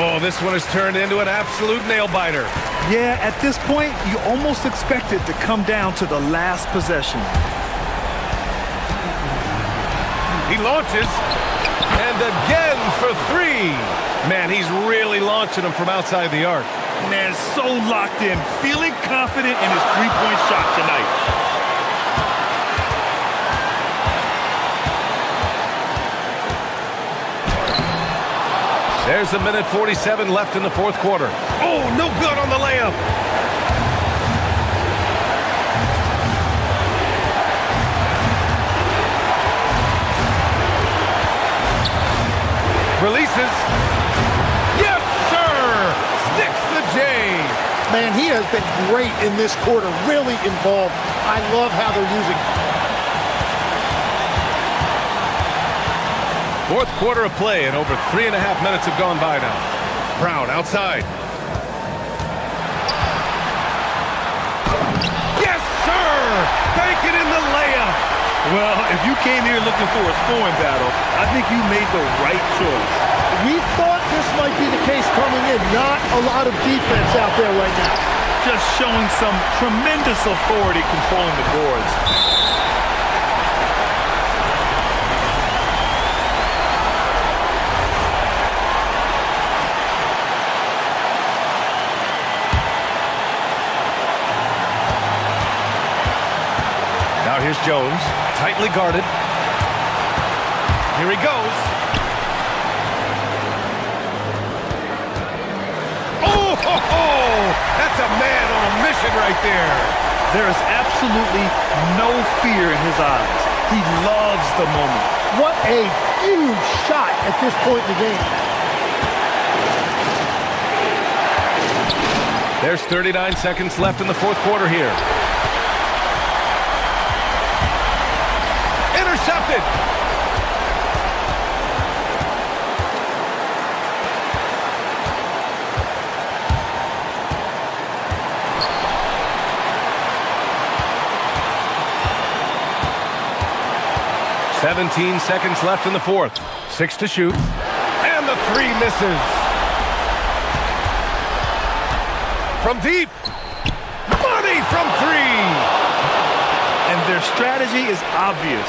Oh, this one has turned into an absolute nail-biter. Yeah, at this point, you almost expect it to come down to the last possession. He launches, and again for three. Man, he's really launching them from outside the arc. Man, so locked in, feeling confident in his three-point shot tonight. There's a minute 47 left in the fourth quarter. Oh, no good on the layup. Releases. Yes, sir! Sticks the J. Man, he has been great in this quarter, really involved. I love how they're using him. Fourth quarter of play, and over 3.5 minutes have gone by now. Brown outside. Yes, sir! Banking in the layup. Well, if you came here looking for a scoring battle, I think you made the right choice. We thought this might be the case coming in. Not a lot of defense out there right now. Just showing some tremendous authority controlling the boards. Now here's Jones, tightly guarded. Here he goes. Oh, ho, ho! That's a man on a mission right there. There is absolutely no fear in his eyes. He loves the moment. What a huge shot at this point in the game. There's 39 seconds left in the fourth quarter here. Intercepted. "17 seconds left in the fourth. 6 to shoot. And the three misses. From deep. Money from three. And their strategy is obvious.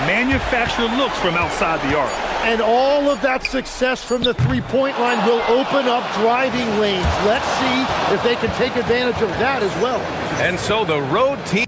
Manufacture looks from outside the arc. And all of that success from the three-point line will open up driving lanes. Let's see if they can take advantage of that as well. And so the road team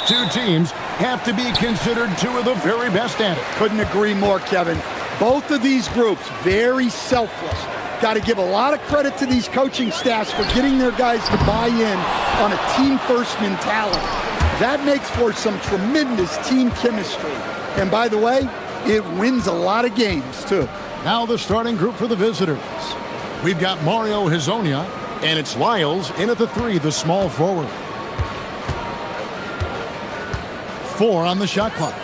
two teams have to be considered two of the very best at it. Couldn't agree more, Kevin. Both of these groups, very selfless. Got to give a lot of credit to these coaching staffs for getting their guys to buy in on a team-first mentality. That makes for some tremendous team chemistry. And by the way, it wins a lot of games, too. Now the starting group for the visitors. We've got Mario Hezonja, and it's Lyles in at the 3, the small forward. 4 on the shot clock.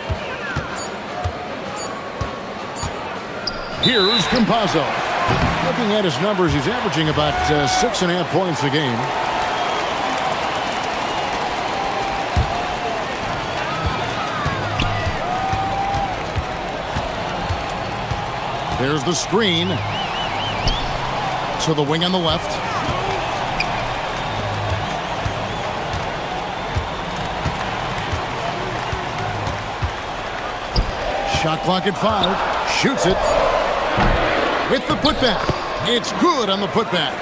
Here's Campazzo. Looking at his numbers, he's averaging about 6.5 points a game. There's the screen. To the wing on the left. Shot clock at 5. Shoots it. With the putback. It's good on the putback.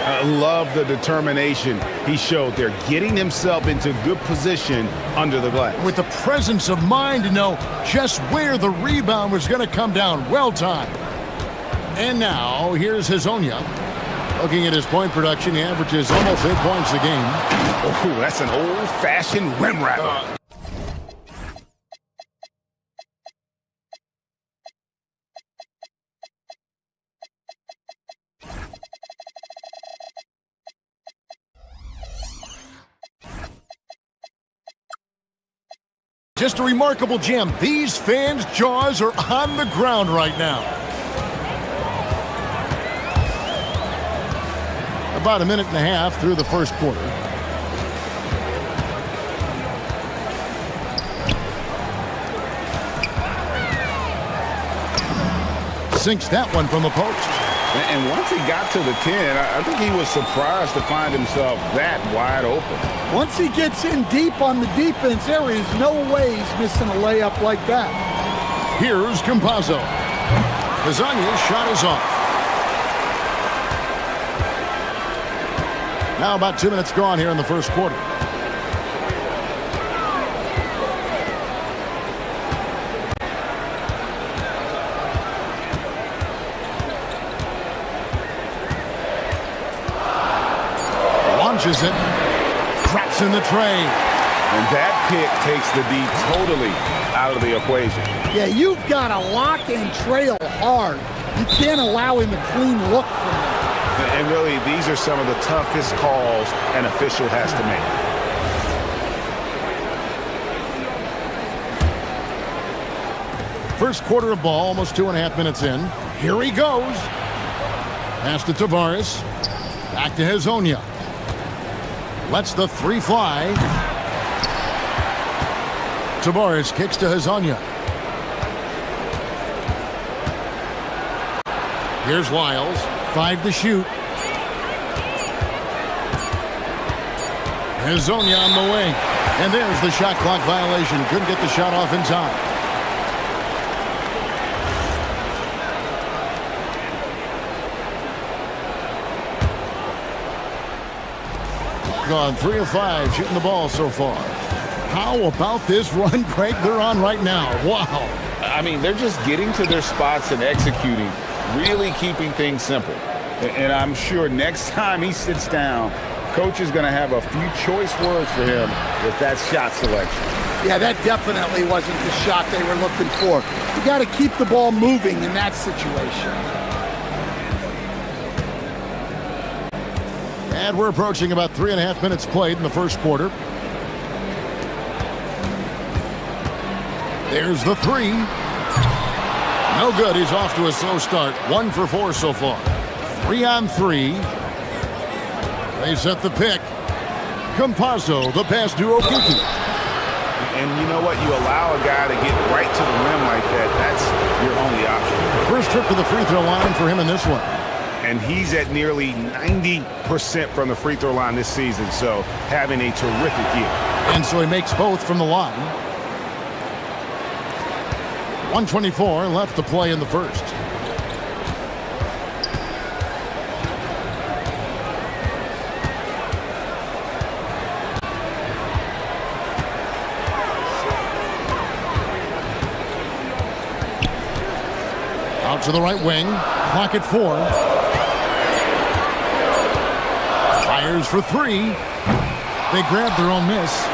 I love the determination he showed there, getting himself into good position under the glass. With the presence of mind to know just where the rebound was going to come down. Well timed. And now, here's Hezonja. Looking at his point production, he averages almost 8 points a game. Oh, that's an old-fashioned rim rapper. Just a remarkable jam. These fans' jaws are on the ground right now. About a minute and a half through the first quarter. Sinks that one from the post. And once he got to the 10, I think he was surprised to find himself that wide open. Once he gets in deep on the defense, there is no way he's missing a layup like that. Here's Campazzo. Hezonja's shot is off. Now about 2 minutes gone here in the first quarter. Launches it. Drops in the tray. And that pick takes the D totally out of the equation. Yeah, you've got to lock and trail hard. You can't allow him a clean look from that. And really, these are some of the toughest calls an official has to make. First quarter of ball, almost 2.5 minutes in. Here he goes. Pass to Tavares. Back to Hezonja. Lets the 3 fly. Tavares kicks to Hezonja. Here's Lyles. 5 to shoot. Hezonja on the wing. And there's the shot clock violation. Couldn't get the shot off in time. Gone 3 of 5 shooting the ball so far. How about this run break they're on right now? Wow. I mean, they're just getting to their spots and executing, really keeping things simple. And I'm sure next time he sits down, coach is going to have a few choice words for him with that shot selection. Yeah, that definitely wasn't the shot they were looking for. You got to keep the ball moving in that situation. And we're approaching about 3.5 minutes played in the first quarter. There's the 3. No good. He's off to a slow start. 1 for 4 so far. 3 on 3. They set the pick. Campazzo, the pass to Okiki. And you know what? You allow a guy to get right to the rim like that. That's your only option. First trip to the free throw line for him in this one. And he's at nearly 90% from the free throw line this season, so having a terrific year. And so he makes both from the line. 1:24 left to play in the first. Out to the right wing. Clock at 4. Fires for 3. They grab their own miss.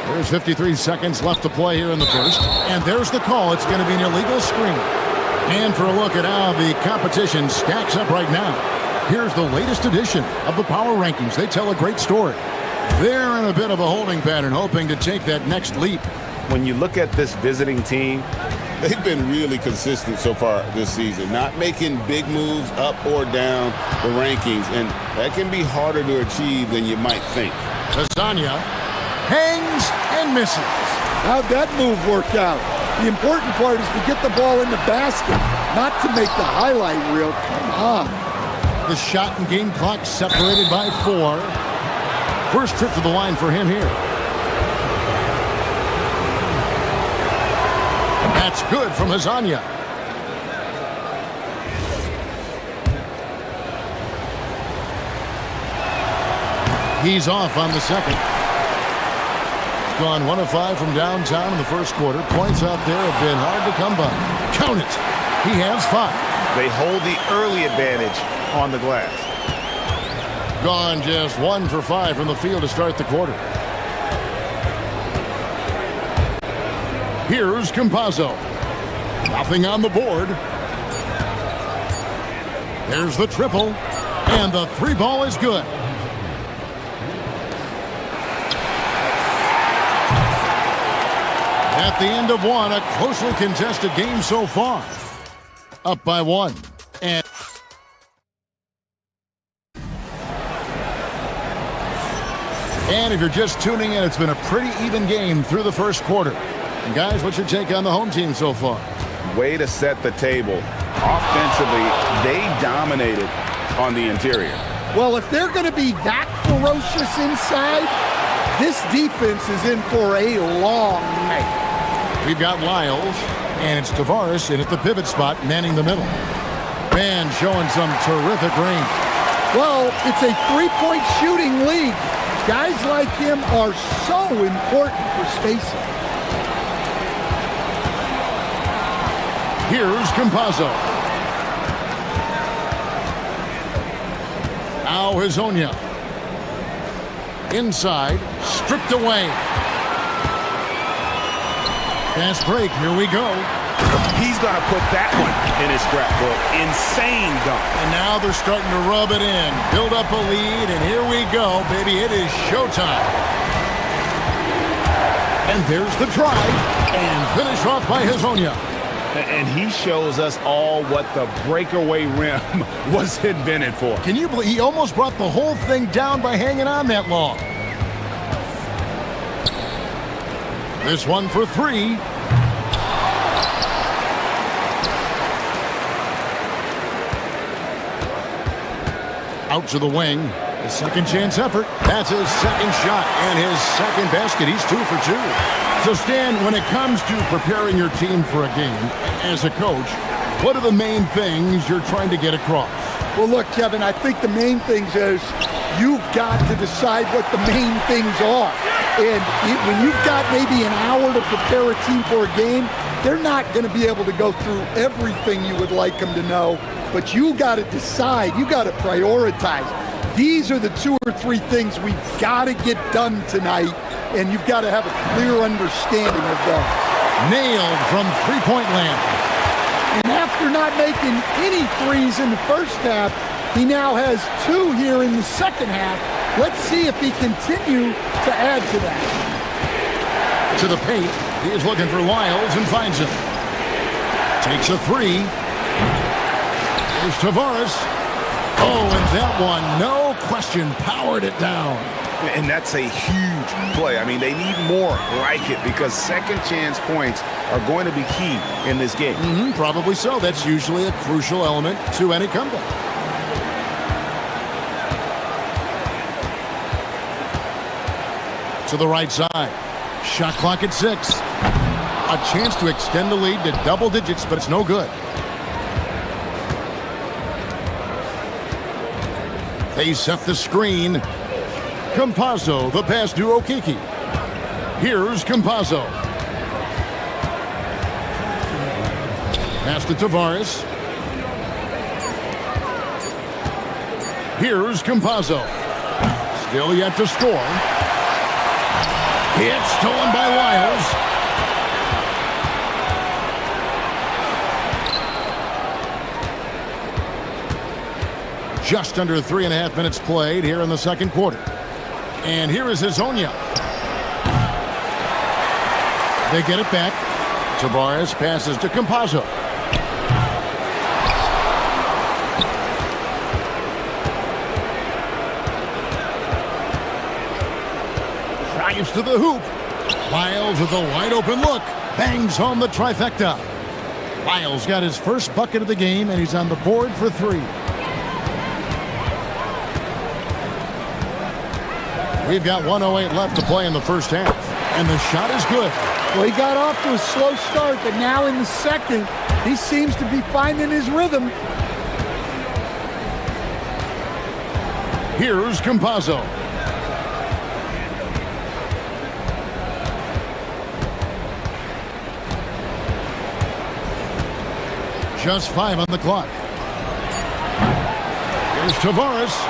There's 53 seconds left to play here in the first. And there's the call. It's going to be an illegal screen. And for a look at how the competition stacks up right now, here's the latest edition of the Power Rankings. They tell a great story. They're in a bit of a holding pattern, hoping to take that next leap. When you look at this visiting team, they've been really consistent so far this season, not making big moves up or down the rankings, and that can be harder to achieve than you might think. Lasagna hangs and misses. How'd that move work out? The important part is to get the ball in the basket, not to make the highlight reel. Come on. The shot and game clock separated by 4. First trip to the line for him here. That's good from Lasagna. He's off on the second. Gone 1 of 5 from downtown in the first quarter. Points out there have been hard to come by. Count it. He has 5. They hold the early advantage on the glass. Gone just 1 for 5 from the field to start the quarter. Here's Campazzo. Nothing on the board. There's the triple. And the 3 ball is good. At the end of 1, a closely contested game so far. Up by 1. And if you're just tuning in, it's been a pretty even game through the first quarter. And guys, what's your take on the home team so far? Way to set the table. Offensively, they dominated on the interior. Well, if they're going to be that ferocious inside, this defense is in for a long night. We've got Lyles, and it's Tavares in at the pivot spot, manning the middle. Man showing some terrific range. Well, it's a 3-point shooting league. Guys like him are so important for spacing. Here's Campazzo. Now Hezonja. Inside, stripped away. Fast break, here we go. He's going to put that one in his scrapbook. Insane dunk. And now they're starting to rub it in. Build up a lead, and here we go, baby. It is showtime. And there's the drive, and finish off by Hezonja. And he shows us all what the breakaway rim was invented for. Can you believe he almost brought the whole thing down by hanging on that long? This one for 3. Out to the wing. A second chance effort. That's his second shot and his second basket. He's 2 for 2. So Stan, when it comes to preparing your team for a game, as a coach, what are the main things you're trying to get across? Well, look, Kevin, I think the main things is you've got to decide what the main things are. And when you've got maybe an hour to prepare a team for a game, they're not going to be able to go through everything you would like them to know. But you got to decide. You got to prioritize. These are the 2 or 3 things we've got to get done tonight, and you've got to have a clear understanding of them. Nailed from three-point land. And after not making any threes in the first half, he now has 2 here in the second half. Let's see if he continue to add to that. To the paint, he is looking for Lyles and finds him. Takes a 3. Here's Tavares. Oh, and that one, no question, powered it down. And that's a huge play. I mean, they need more like it because second chance points are going to be key in this game. Probably so. That's usually a crucial element to any comeback. To the right side. Shot clock at 6. A chance to extend the lead to double digits, but it's no good. They set the screen. Campazzo, the pass to Okiki. Here's Campazzo. Pass to Tavares. Here's Campazzo. Still yet to score. It's stolen by Wiles. Just under 3.5 minutes played here in the second quarter. And here is Hezonja. They get it back. Tavares passes to Campazzo. Drives to the hoop. Wiles with a wide open look. Bangs home the trifecta. Wiles got his first bucket of the game, and he's on the board for 3. We've got 1:08 left to play in the first half, and the shot is good. Well, he got off to a slow start, but now in the second, he seems to be finding his rhythm. Here's Campazzo. Just 5 on the clock. Here's Tavares.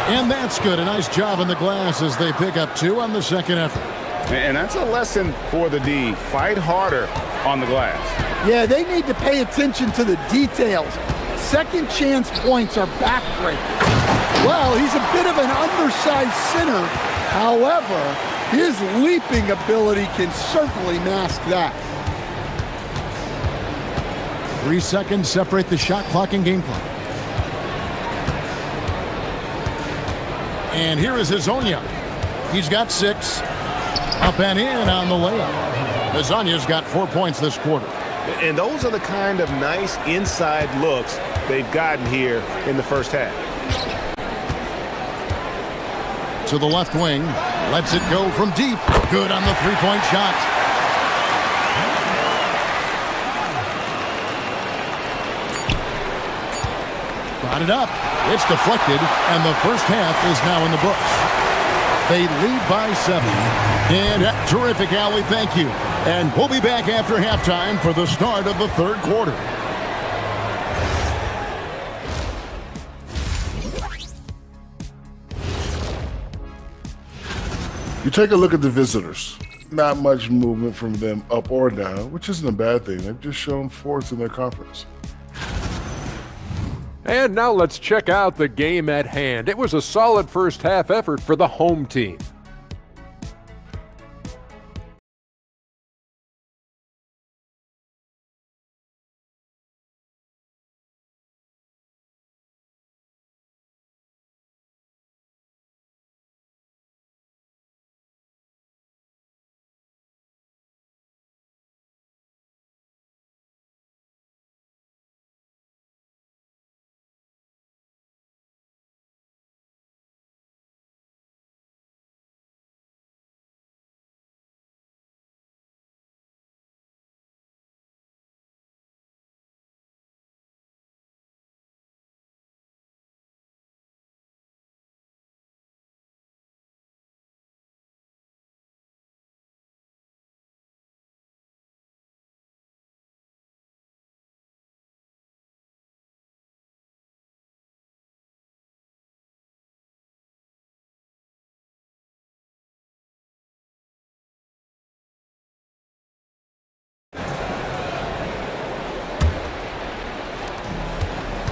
And that's good. A nice job on the glass as they pick up 2 on the second effort. And that's a lesson for the D. Fight harder on the glass. Yeah, they need to pay attention to the details. Second chance points are backbreakers. Well, he's a bit of an undersized center. However, his leaping ability can certainly mask that. 3 seconds separate the shot clock and game clock. And here is Hezonja. He's got 6. Up and in on the layup. Hezonja's got 4 points this quarter. And those are the kind of nice inside looks they've gotten here in the first half. To the left wing. Lets it go from deep. Good on the three-point shot. Got it up. It's deflected, and the first half is now in the books. They lead by 7. And terrific, Allie. Thank you. And we'll be back after halftime for the start of the third quarter. You take a look at the visitors. Not much movement from them up or down, which isn't a bad thing. They've just shown force in their conference. And now let's check out the game at hand. It was a solid first half effort for the home team.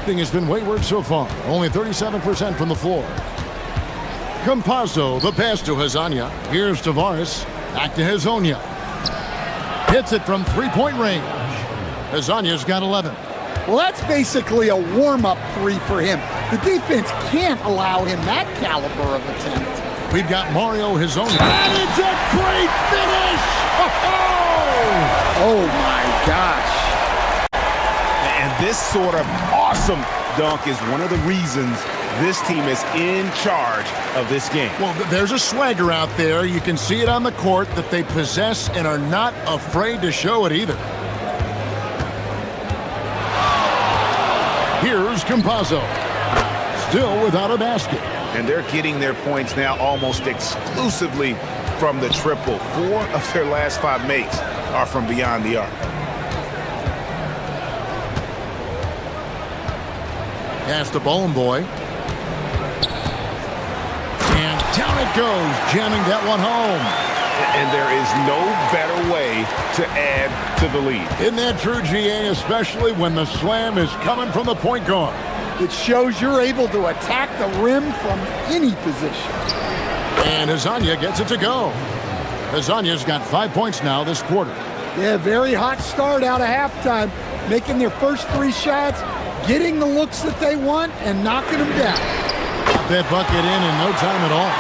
Has been wayward so far. Only 37% from the floor. Campazzo, the pass to Hezonja. Here's Tavares. Back to Hezonja. Hits it from three-point range. Hezonja's got 11. Well, that's basically a warm-up 3 for him. The defense can't allow him that caliber of attempt. We've got Mario Hezonja. That is a great finish! Oh my gosh. And this sort of awesome dunk is one of the reasons this team is in charge of this game. Well, there's a swagger out there. You can see it on the court that they possess and are not afraid to show it either. Here's Campazzo. Still without a basket. And they're getting their points now almost exclusively from the triple. 4 of their last 5 makes are from beyond the arc. Pass to Bowling Boy. And down it goes, jamming that one home. And there is no better way to add to the lead. Isn't that true, GA, especially when the slam is coming from the point guard? It shows you're able to attack the rim from any position. And Azania gets it to go. Azania's got 5 points now this quarter. Yeah, very hot start out of halftime, making their first 3 shots, getting the looks that they want, and knocking them down. Got that bucket in no time at all.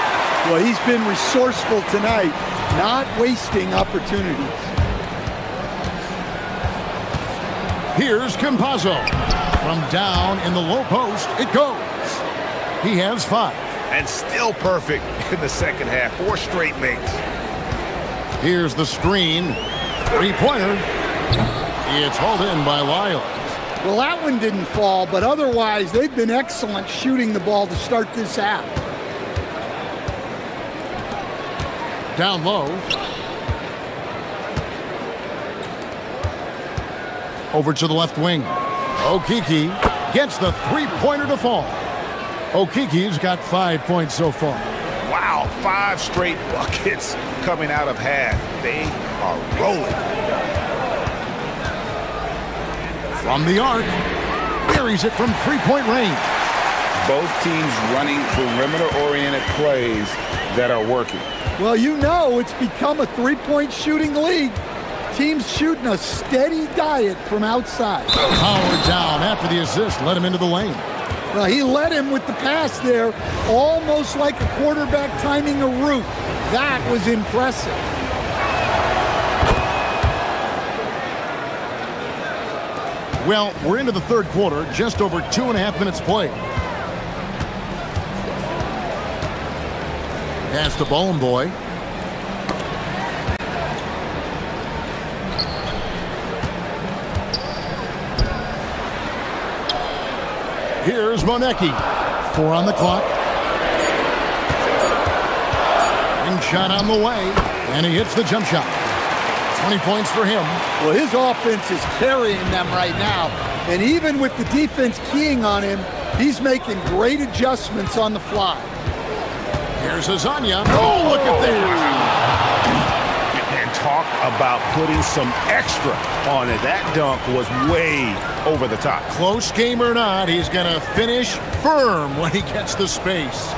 Well, he's been resourceful tonight, not wasting opportunities. Here's Campazzo. From down in the low post, it goes. He has 5. And still perfect in the second half. 4 straight makes. Here's the screen. 3-pointer. It's hauled in by Lyles. Well, that one didn't fall, but otherwise they've been excellent shooting the ball to start this half. Down low. Over to the left wing. Okiki gets the 3-pointer to fall. Okiki's got 5 points so far. Wow, 5 straight buckets coming out of half. They are rolling. From the arc, buries it from 3-point range. Both teams running perimeter-oriented plays that are working. Well, you know it's become a 3-point shooting league. Teams shooting a steady diet from outside. Howard down after the assist, let him into the lane. Well, he led him with the pass there, almost like a quarterback timing a route. That was impressive. Well, we're into the third quarter, just over 2.5 minutes played. Pass to Bowling Boy. Here's Monecki. 4 on the clock. Ring shot on the way, and he hits the jump shot. 20 points for him. Well, his offense is carrying them right now, and even with the defense keying on him, he's making great adjustments on the fly. Here's Azania. Oh, look at that. And talk about putting some extra on it. That dunk was way over the top. Close game or not, he's going to finish firm when he gets the space.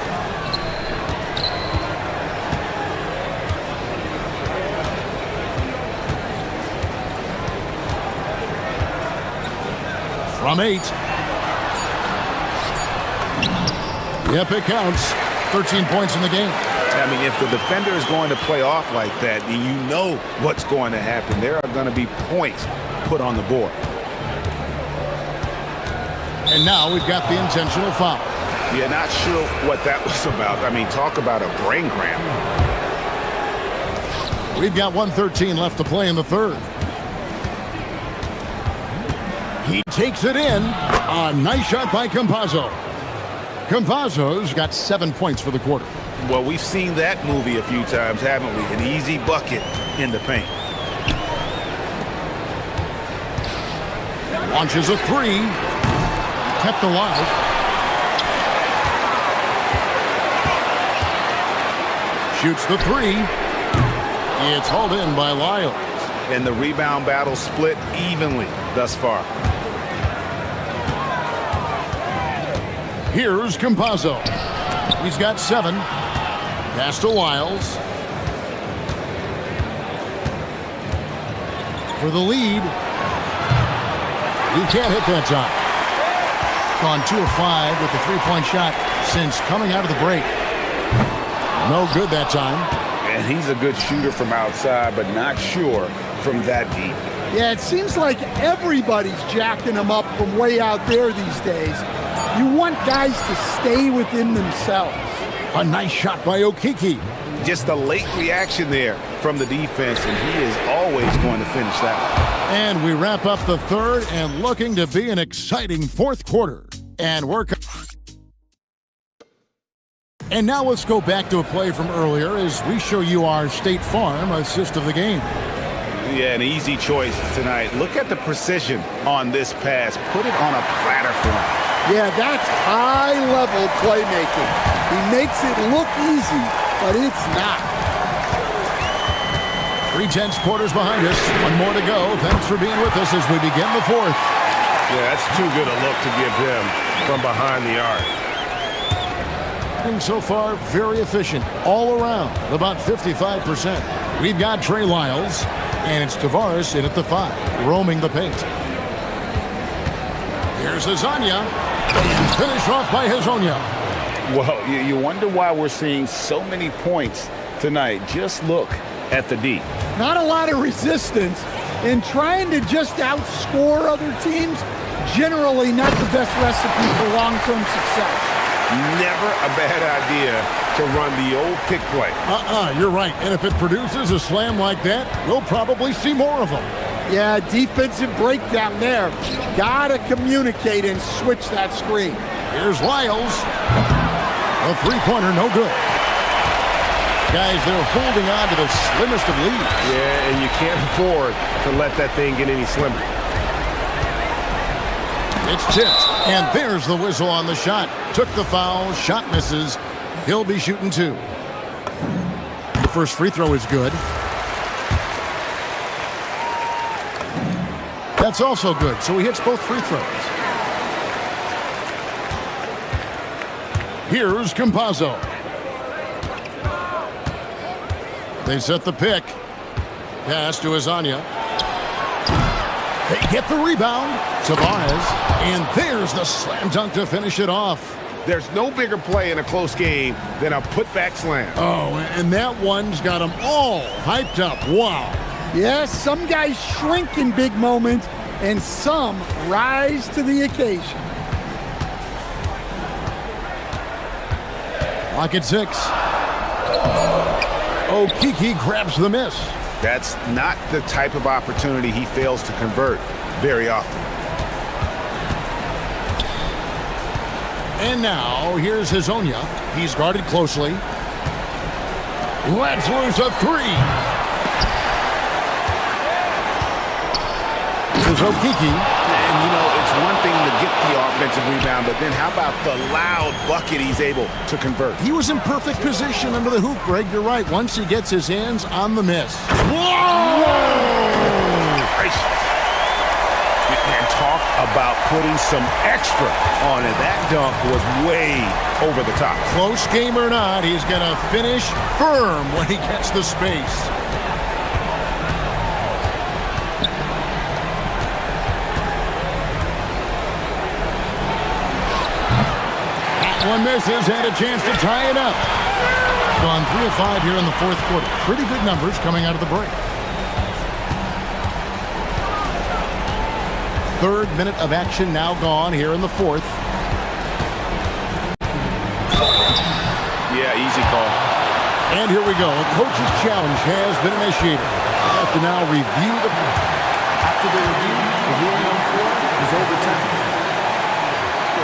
From 8. Yep, it counts. 13 points in the game. I mean, if the defender is going to play off like that, then you know what's going to happen. There are going to be points put on the board. And now we've got the intentional foul. Yeah, not sure what that was about. I mean, talk about a brain cramp. We've got 1:13 left to play in the third. He takes it in. A nice shot by Campazzo. Campazzo's got 7 points for the quarter. Well, we've seen that movie a few times, haven't we? An easy bucket in the paint. Launches a 3. Kept alive. Shoots the 3. It's hauled in by Lyles. And the rebound battle split evenly thus far. Here's Campazzo. He's got 7. Pass to Lyles. For the lead. He can't hit that time. Gone 2 of 5 with the 3-point shot since coming out of the break. No good that time. And he's a good shooter from outside, but not sure from that deep. Yeah, it seems like everybody's jacking him up from way out there these days. You want guys to stay within themselves. A nice shot by Okiki. Just a late reaction there from the defense, and he is always going to finish that. And we wrap up the third and looking to be an exciting fourth quarter. And now let's go back to a play from earlier as we show you our State Farm assist of the game. Yeah, an easy choice tonight. Look at the precision on this pass. Put it on a platter for him. Yeah, that's high-level playmaking. He makes it look easy, but it's not. 3/10 quarters behind us. One more to go. Thanks for being with us as we begin the fourth. Yeah, that's too good a look to give him from behind the arc. And so far, very efficient all around, about 55%. We've got Trey Lyles, and it's Tavares in at the 5, roaming the paint. Here's Azania, and finished off by Hazonia. Well, you wonder why we're seeing so many points tonight. Just look at the D. Not a lot of resistance, and trying to just outscore other teams, generally not the best recipe for long-term success. Never a bad idea to run the old pick play. You're right. And if it produces a slam like that, we'll probably see more of them. Yeah, defensive breakdown there. Gotta communicate and switch that screen. Here's Lyles. A three-pointer, no good. Guys, they're holding on to the slimmest of leads. Yeah, and you can't afford to let that thing get any slimmer. It's tipped, and there's the whistle on the shot. Took the foul, shot misses. He'll be shooting 2. The first free throw is good. That's also good, so he hits both free throws. Here's Campazzo. They set the pick. Pass to Azania. They get the rebound. Tavares. And there's the slam dunk to finish it off. There's no bigger play in a close game than a putback slam. Oh, and that one's got them all hyped up. Wow. Yes, some guys shrink in big moments, and some rise to the occasion. Clock at 6. Okeke grabs the miss. That's not the type of opportunity he fails to convert very often. And now, here's Hazonia. He's guarded closely. Let's lose a 3. This is Okeke. And, you know, it's one thing to get the offensive rebound, but then how about the loud bucket he's able to convert? He was in perfect position under the hoop, Greg. You're right. Once he gets his hands on the miss. Whoa! And talk about putting some extra on it. That dunk was way over the top. Close game or not, he's going to finish firm when he gets the space. That one misses, had a chance to tie it up. Gone 3 of 5 here in the fourth quarter. Pretty good numbers coming out of the break. Third minute of action now gone here in the fourth. Yeah, easy call. And here we go. A coach's challenge has been initiated. I have to now review the... After the review, the ruling on the floor is overturned.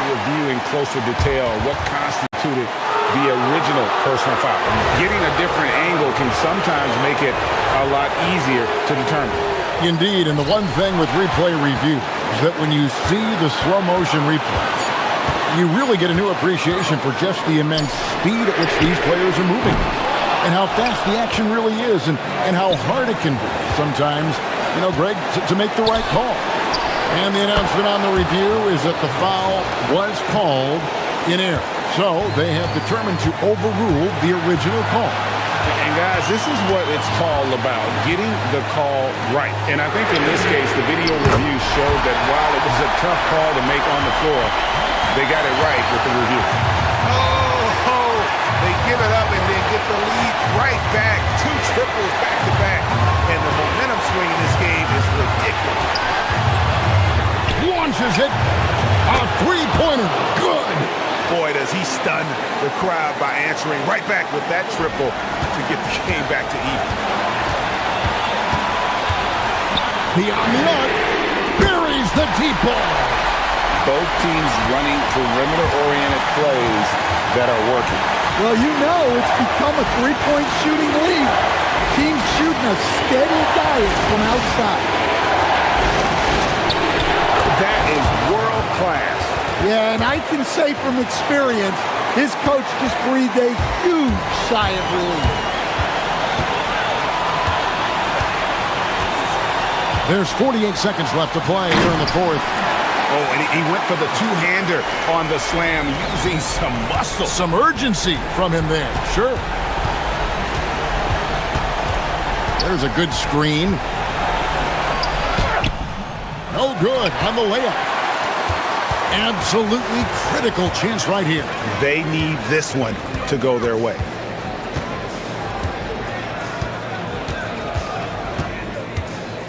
Review in closer detail what constituted the original personal foul. Getting a different angle can sometimes make it a lot easier to determine. Indeed, and the one thing with replay review is that when you see the slow motion replay, you really get a new appreciation for just the immense speed at which these players are moving and how fast the action really is and how hard it can be sometimes, you know, Greg, to make the right call. And the announcement on the review is that the foul was called in error. So they have determined to overrule the original call. And guys, this is what it's all about, getting the call right. And I think in this case, the video review showed that while it was a tough call to make on the floor, they got it right with the review. Oh, they give it up and then get the lead right back. 2 triples back to back. And the momentum swing in this game is ridiculous. Launches it. A three-pointer. Good. Boy, does he stun the crowd by answering right back with that triple to get the game back to even. Beyond the arc, buries the deep ball. Both teams running perimeter-oriented plays that are working. Well, you know it's become a three-point shooting league. Teams shooting a steady diet from outside. That is world class. Yeah, and I can say from experience, his coach just breathed a huge sigh of relief. There's 48 seconds left to play here in the fourth. Oh, and he went for the two-hander on the slam using some muscle. Some urgency from him there, sure. There's a good screen. No good on the layup. Absolutely critical chance right here. They need this one to go their way.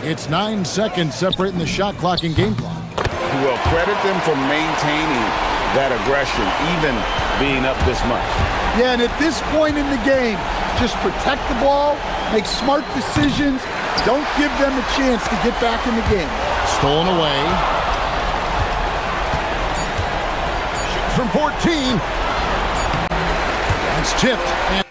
It's 9 seconds separating the shot clock and game clock. Well, credit them for maintaining that aggression, even being up this much. Yeah, and at this point in the game, just protect the ball, make smart decisions, don't give them a chance to get back in the game. Stolen away. Shoot from 14. That's tipped. And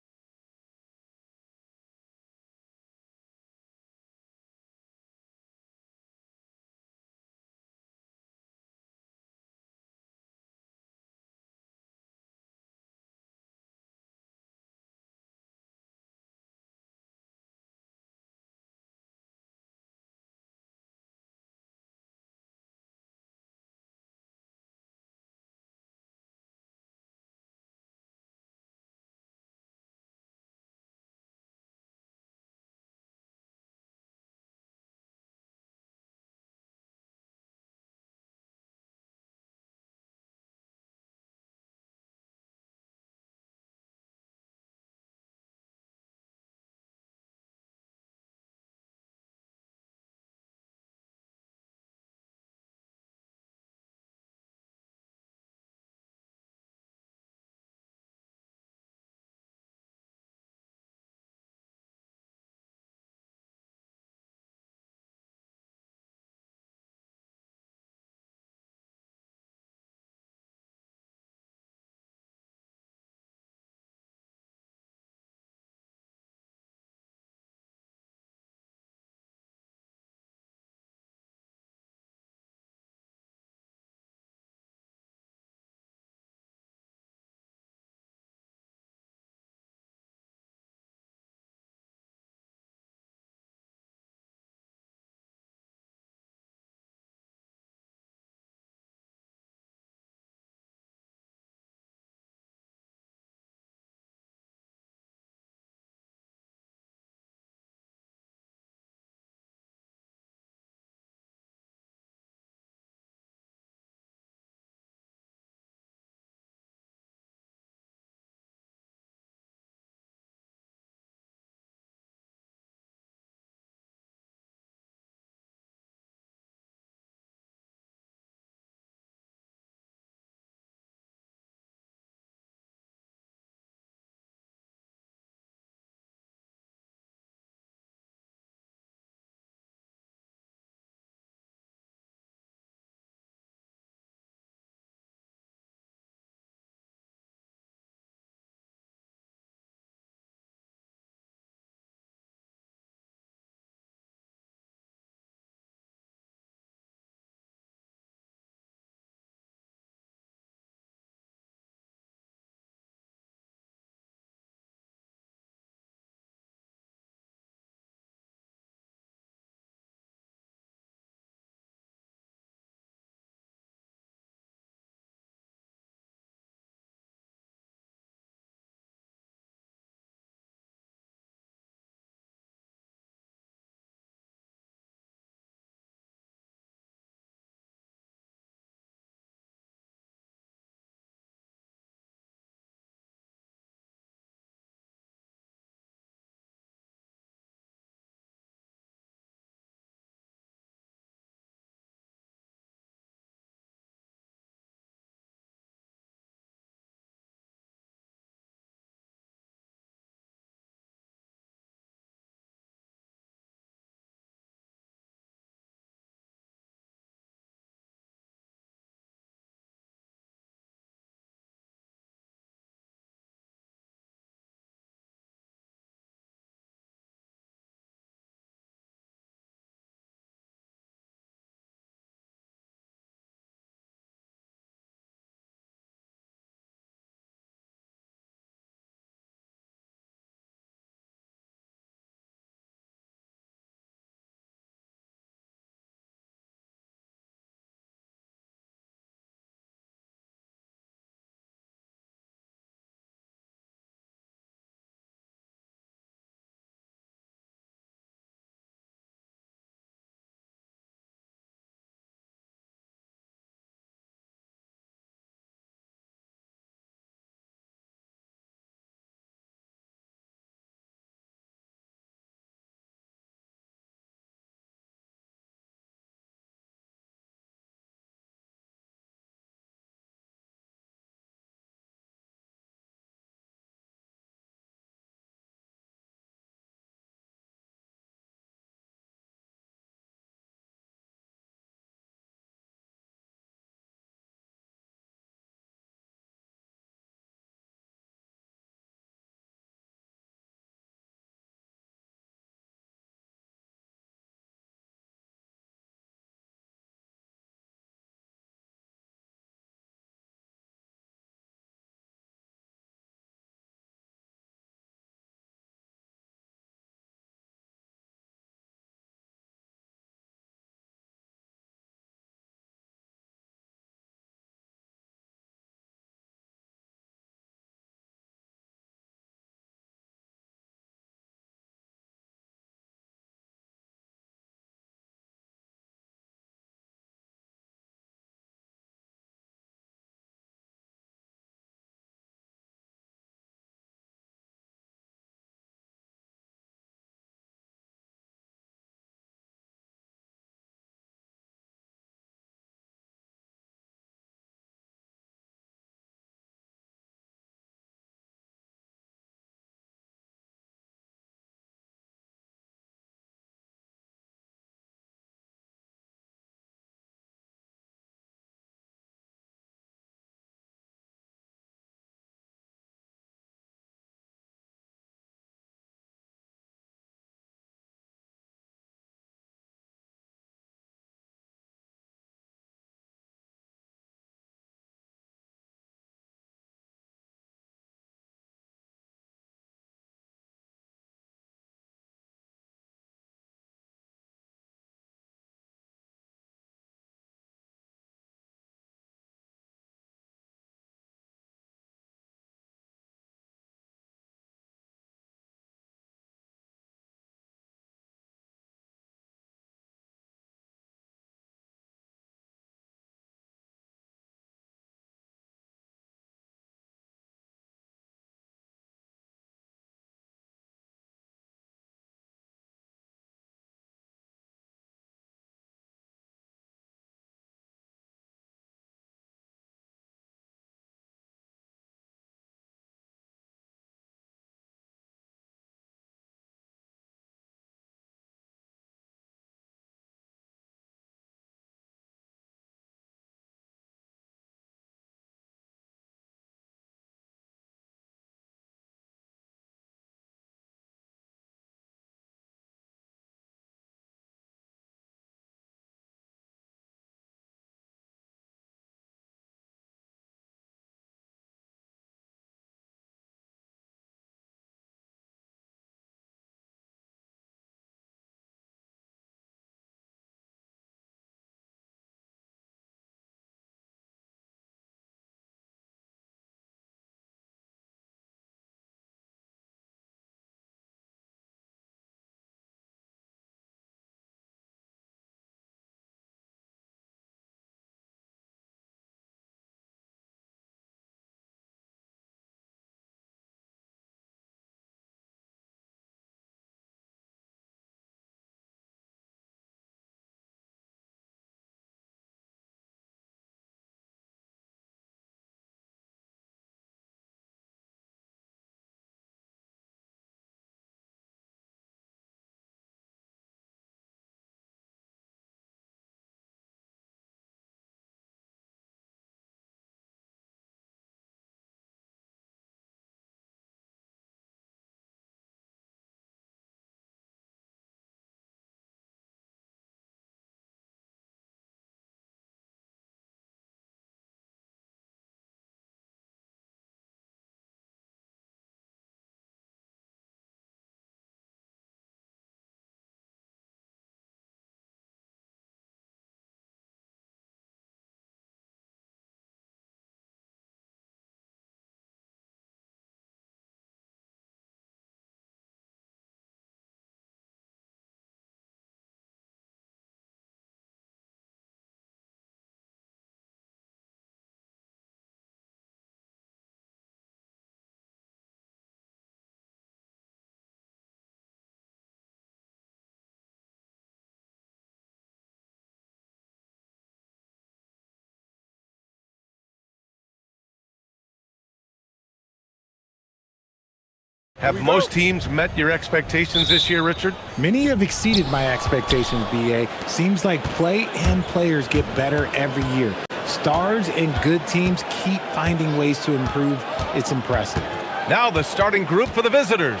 Have most teams met your expectations this year, Richard? Many have exceeded my expectations, BA. Seems like play and players get better every year. Stars and good teams keep finding ways to improve. It's impressive. Now the starting group for the visitors.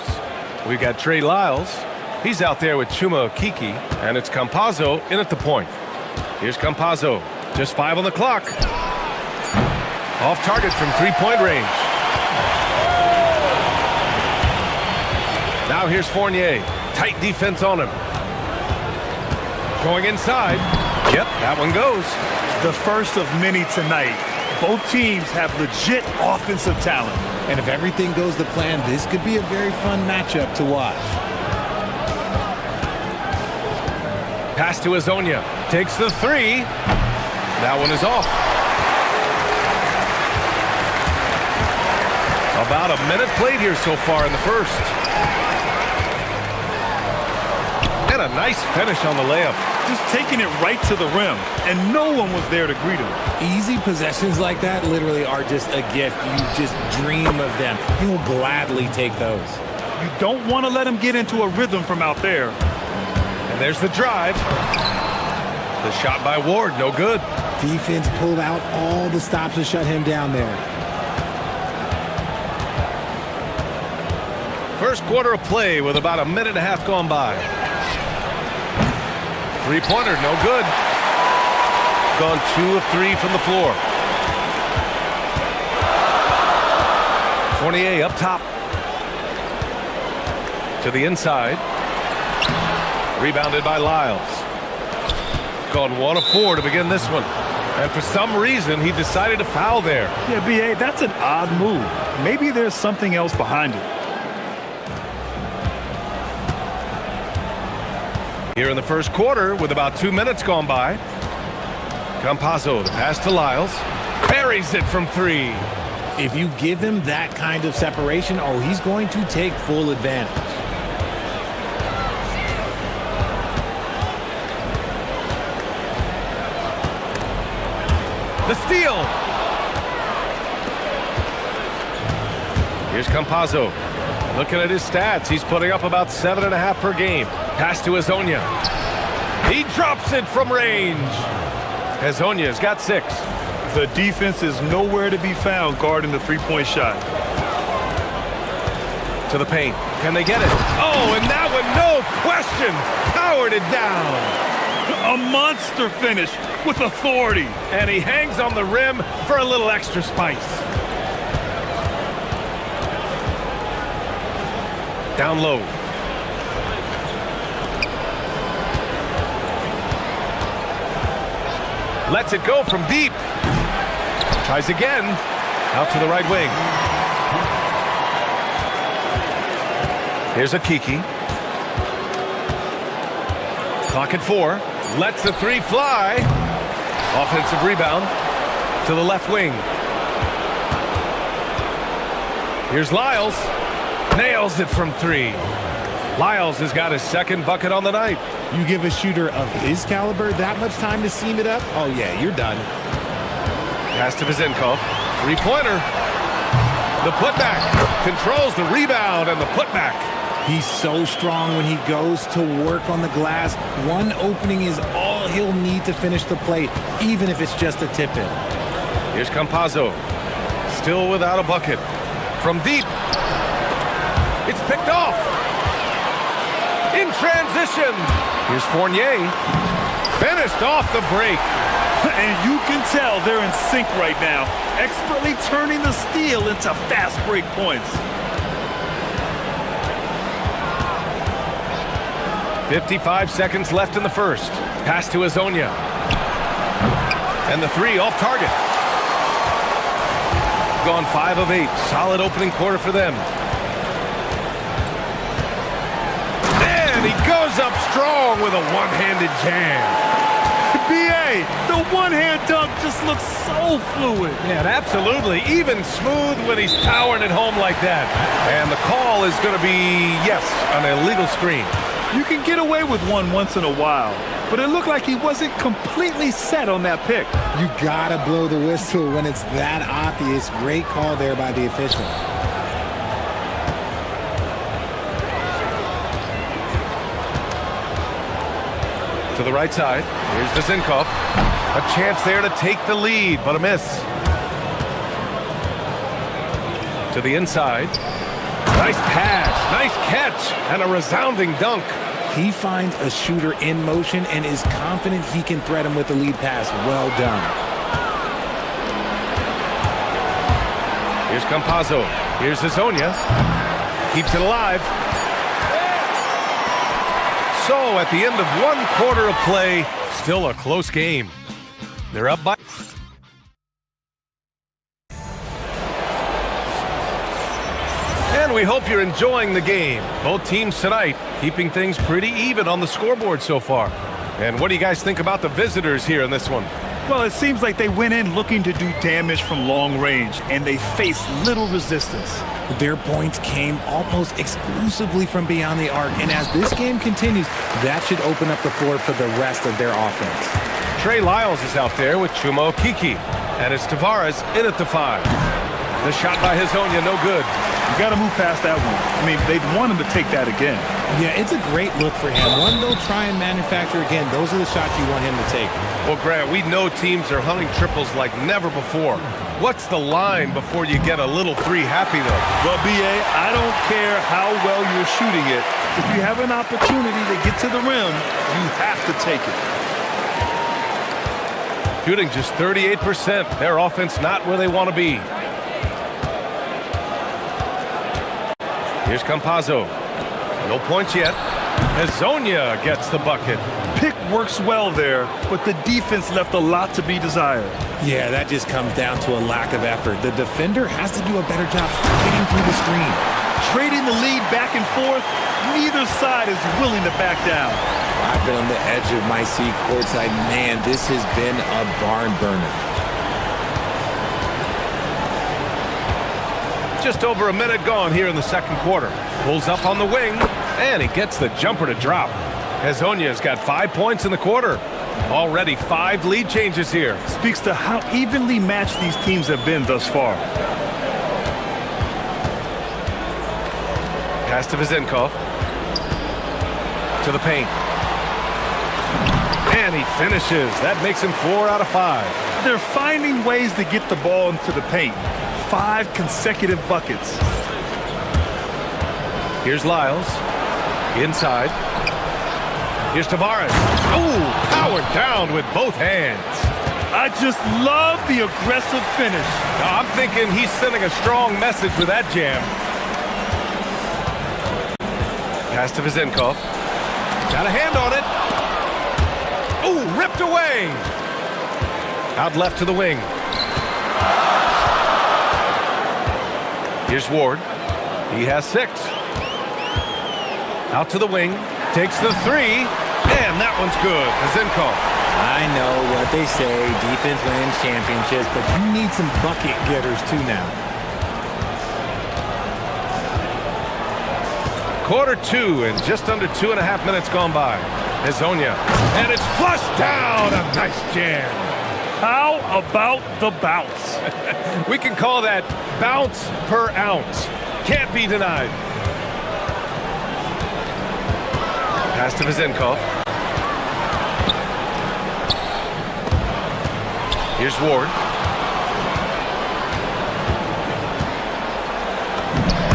We've got Trey Lyles. He's out there with Chuma Kiki, and it's Campazzo in at the point. Here's Campazzo. Just 5 on the clock. Off target from three-point range. Now here's Fournier. Tight defense on him. Going inside. Yep, that one goes. The first of many tonight. Both teams have legit offensive talent. And if everything goes to plan, this could be a very fun matchup to watch. Pass to Azonia. Takes the three. That one is off. About a minute played here so far in the first. And a nice finish on the layup. Just taking it right to the rim, and no one was there to greet him. Easy possessions like that literally are just a gift. You just dream of them. He'll gladly take those. You don't want to let him get into a rhythm from out there. And there's the drive. The shot by Ward, no good. Defense pulled out all the stops to shut him down there. First quarter of play with about a minute and a half gone by. Three-pointer, no good. Gone 2 of 3 from the floor. Fournier up top. To the inside. Rebounded by Lyles. Gone 1 of 4 to begin this one. And for some reason, he decided to foul there. Yeah, B.A., that's an odd move. Maybe there's something else behind it. Here in the first quarter, with about 2 minutes gone by. Campazzo, the pass to Lyles. Buries it from 3. If you give him that kind of separation, oh, he's going to take full advantage. The steal. Here's Campazzo. Looking at his stats, he's putting up about 7.5 per game. Pass to Azonia. He drops it from range. Azonia's got 6. The defense is nowhere to be found guarding the three-point shot. To the paint. Can they get it? Oh, and that one, no question, powered it down. A monster finish with authority. And he hangs on the rim for a little extra spice. Down low. Lets it go from deep. Tries again. Out to the right wing. Here's a Kiki. Clock at 4. Lets the 3 fly. Offensive rebound to the left wing. Here's Lyles. Nails it from 3. Lyles has got his second bucket on the night. You give a shooter of his caliber that much time to seam it up? Oh, yeah, you're done. Pass to Vizenkov. Three-pointer. The putback. Controls the rebound and the putback. He's so strong when he goes to work on the glass. One opening is all he'll need to finish the play, even if it's just a tip-in. Here's Campazzo. Still without a bucket. From deep. It's picked off. In transition. Here's Fournier. Finished off the break. And you can tell they're in sync right now, expertly turning the steal into fast break points. 55 seconds left in the first. Pass to Azonia. And the 3 off target. Gone 5 of 8. Solid opening quarter for them. And he goes up strong with a one-handed jam. B.A., the one-hand dunk just looks so fluid. Yeah, absolutely. Even smooth when he's powering it home like that. And the call is going to be, yes, an illegal screen. You can get away with one once in a while, but it looked like he wasn't completely set on that pick. You gotta blow the whistle when it's that obvious. Great call there by the official. To the right side. Here's Vizinkov. A chance there to take the lead, but a miss. To the inside. Nice pass, nice catch, and a resounding dunk. He finds a shooter in motion and is confident he can threat him with the lead pass. Well done. Here's Campazzo. Here's Hazonia. Keeps it alive. So at the end of one quarter of play, still a close game. They're up by... And we hope you're enjoying the game. Both teams tonight keeping things pretty even on the scoreboard so far. And what do you guys think about the visitors here in this one? Well, it seems like they went in looking to do damage from long range, and they faced little resistance. Their points came almost exclusively from beyond the arc, and as this game continues, that should open up the floor for the rest of their offense. Trey Lyles is out there with Chuma Okeke, and it's Tavares in at the 5. The shot by Hazonia, no good. You got to move past that one. I mean, they'd want him to take that again. Yeah, it's a great look for him. One they'll try and manufacture again. Those are the shots you want him to take. Well, Grant, we know teams are hunting triples like never before. What's the line before you get a little three happy, though? Well, B.A., I don't care how well you're shooting it. If you have an opportunity to get to the rim, you have to take it. Shooting just 38%. Their offense not where they want to be. Here's Campazzo. No points yet. Hazonia gets the bucket. Pick works well there, but the defense left a lot to be desired. Yeah, that just comes down to a lack of effort. The defender has to do a better job fighting through the screen. Trading the lead back and forth, neither side is willing to back down. I've been on the edge of my seat courtside. Man, this has been a barn burner. Just over a minute gone here in the second quarter. Pulls up on the wing, and he gets the jumper to drop. Hazonia's got 5 points in the quarter. Already 5 lead changes here. Speaks to how evenly matched these teams have been thus far. Pass to Vizinkov. To the paint. And he finishes. That makes him 4 out of 5. They're finding ways to get the ball into the paint. 5 consecutive buckets. Here's Lyles. Inside. Here's Tavares. Oh, powered down with both hands. I just love the aggressive finish. Now, I'm thinking he's sending a strong message with that jam. Pass to Vizinkov. Got a hand on it. Oh, ripped away. Out left to the wing. Here's Ward. He has 6. Out to the wing. Takes the 3. And that one's good. Vizinkov. I know what they say. Defense wins championships, but you need some bucket getters too now. Quarter 2 and just under 2.5 minutes gone by. Hazonia. And it's flushed down. A nice jam. How about the bounce? We can call that bounce per ounce. Can't be denied. Pass to Vizinkov. Here's Ward.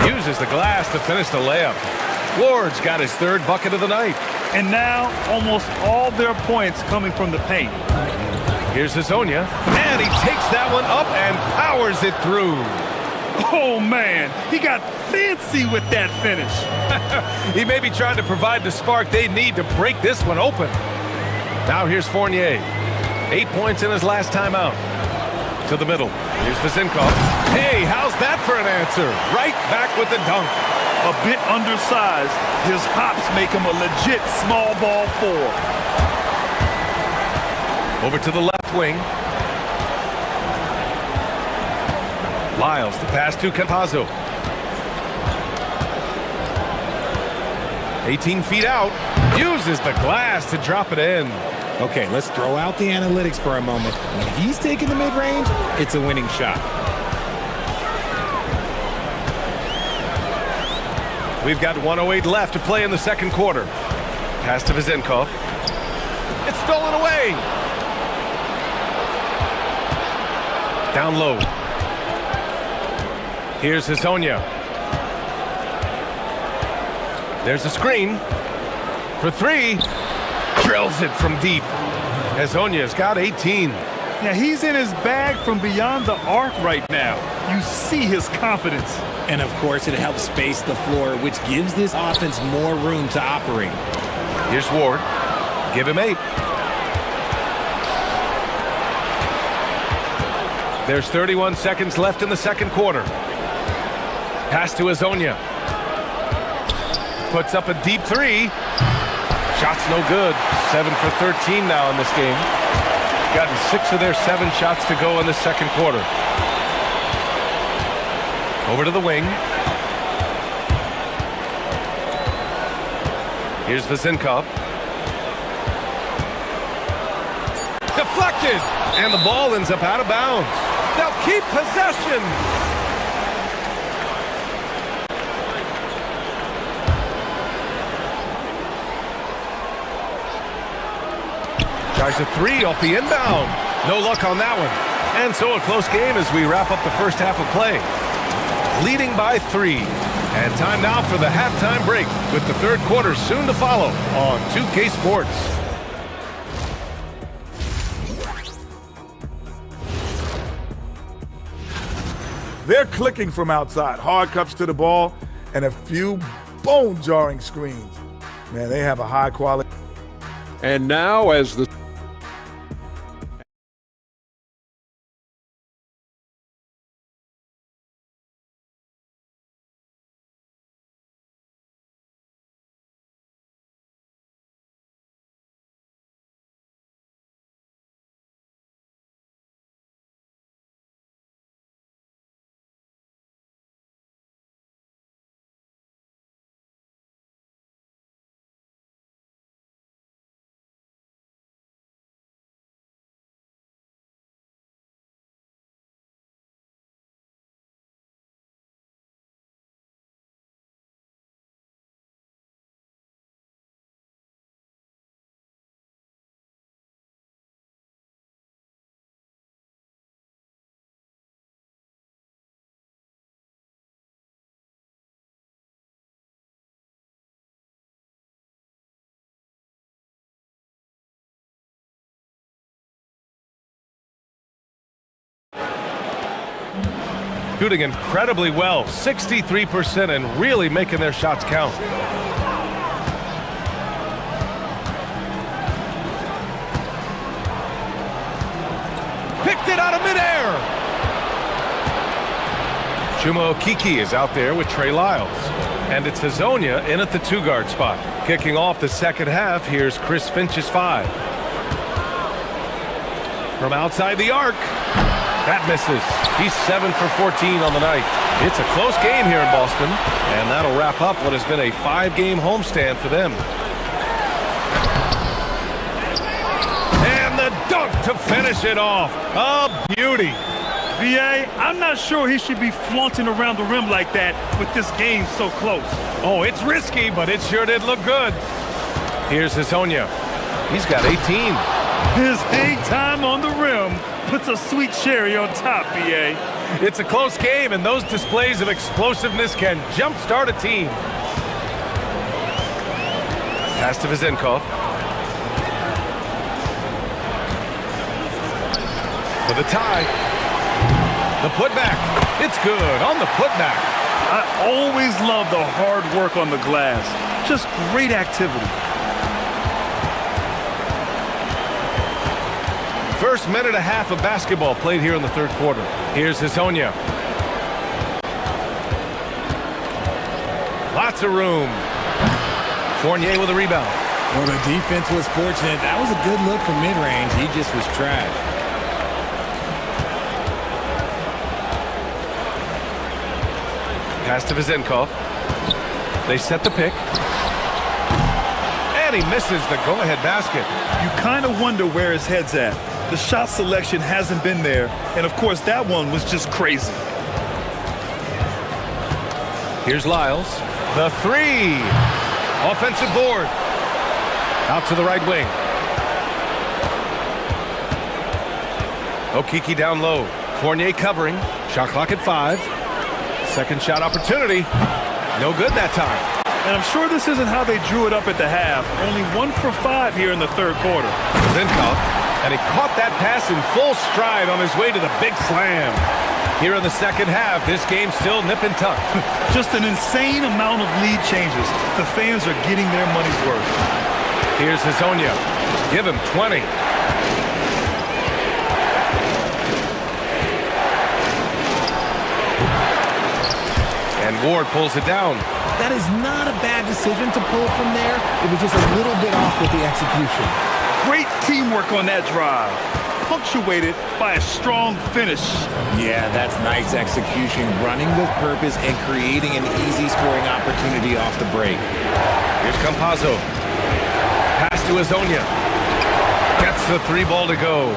Uses the glass to finish the layup. Ward's got his 3rd bucket of the night. And now almost all their points coming from the paint. Here's Hazonia, and he takes that one up and powers it through. Oh, man, he got fancy with that finish. He may be trying to provide the spark they need to break this one open. Now here's Fournier. 8 points in his last time out. To the middle. Here's Vizinkov. Hey, how's that for an answer? Right back with the dunk. A bit undersized, his hops make him a legit small ball 4. Over to the left wing. Lyles, the pass to Campazzo. 18 feet out. Uses the glass to drop it in. Okay, let's throw out the analytics for a moment. When he's taking the mid-range, it's a winning shot. We've got 1:08 left to play in the second quarter. Pass to Vizinkov. stolen away. Down low. Here's Hazonia. There's a screen for three. Drills it from deep. Hazonia's got 18. Yeah, he's in his bag from beyond the arc right now. You see his confidence. And of course, it helps space the floor, which gives this offense more room to operate. Here's Ward. Give him 8. There's 31 seconds left in the second quarter. Pass to Hazonia. Puts up a deep 3. Shot's no good. 7 for 13 now in this game. Gotten 6 of their 7 shots to go in the second quarter. Over to the wing. Here's Vezinkov. Deflected! And the ball ends up out of bounds. They'll keep possession! Tries a 3 off the inbound. No luck on that one. And so a close game as we wrap up the first half of play. Leading by 3. And time now for the halftime break with the third quarter soon to follow on 2K Sports. They're clicking from outside. Hard cuts to the ball and a few bone-jarring screens. Man, they have a high quality. And now as the shooting incredibly well, 63%, and really making their shots count. Picked it out of midair! Chuma Okiki is out there with Trey Lyles. And it's Hazonia in at the 2-guard spot. Kicking off the second half, here's Chris Finch's 5. From outside the arc. That misses. He's 7 for 14 on the night. It's a close game here in Boston, and that'll wrap up what has been a 5-game homestand for them. And the dunk to finish it off. A beauty. BA, I'm not sure he should be flaunting around the rim like that with this game so close. Oh, it's risky, but it sure did look good. Here's Hazonia. He's got 18. His hang time on the rim puts a sweet cherry on top, BA. It's a close game, and those displays of explosiveness can jumpstart a team. Pass to Vezinkov. For the tie. The putback. It's good on the putback. I always love the hard work on the glass. Just great activity. First minute and a half of basketball played here in the third quarter. Here's Hazonia. Lots of room. Fournier with a rebound. Well, the defense was fortunate. That was a good look from mid-range. He just was trash. Pass to Vezinkov. They set the pick. And he misses the go-ahead basket. You kind of wonder where his head's at. The shot selection hasn't been there. And, of course, that one was just crazy. Here's Lyles. The 3. Offensive board. Out to the right wing. Okiki down low. Fournier covering. Shot clock at 5. Second shot opportunity. No good that time. And I'm sure this isn't how they drew it up at the half. Only 1 for 5 here in the third quarter. Zinkov, and he caught that pass in full stride on his way to the big slam. Here in the second half, this game's still nip and tuck. Just an insane amount of lead changes. The fans are getting their money's worth. Here's Hazonia. Give him 20. And Ward pulls it down. That is not a bad decision to pull from there. It was just a little bit off with the execution. Great teamwork on that drive, punctuated by a strong finish. Yeah, that's nice execution, running with purpose and creating an easy scoring opportunity off the break. Here's Campazzo. Pass to Hazonia. Gets the 3 ball to go.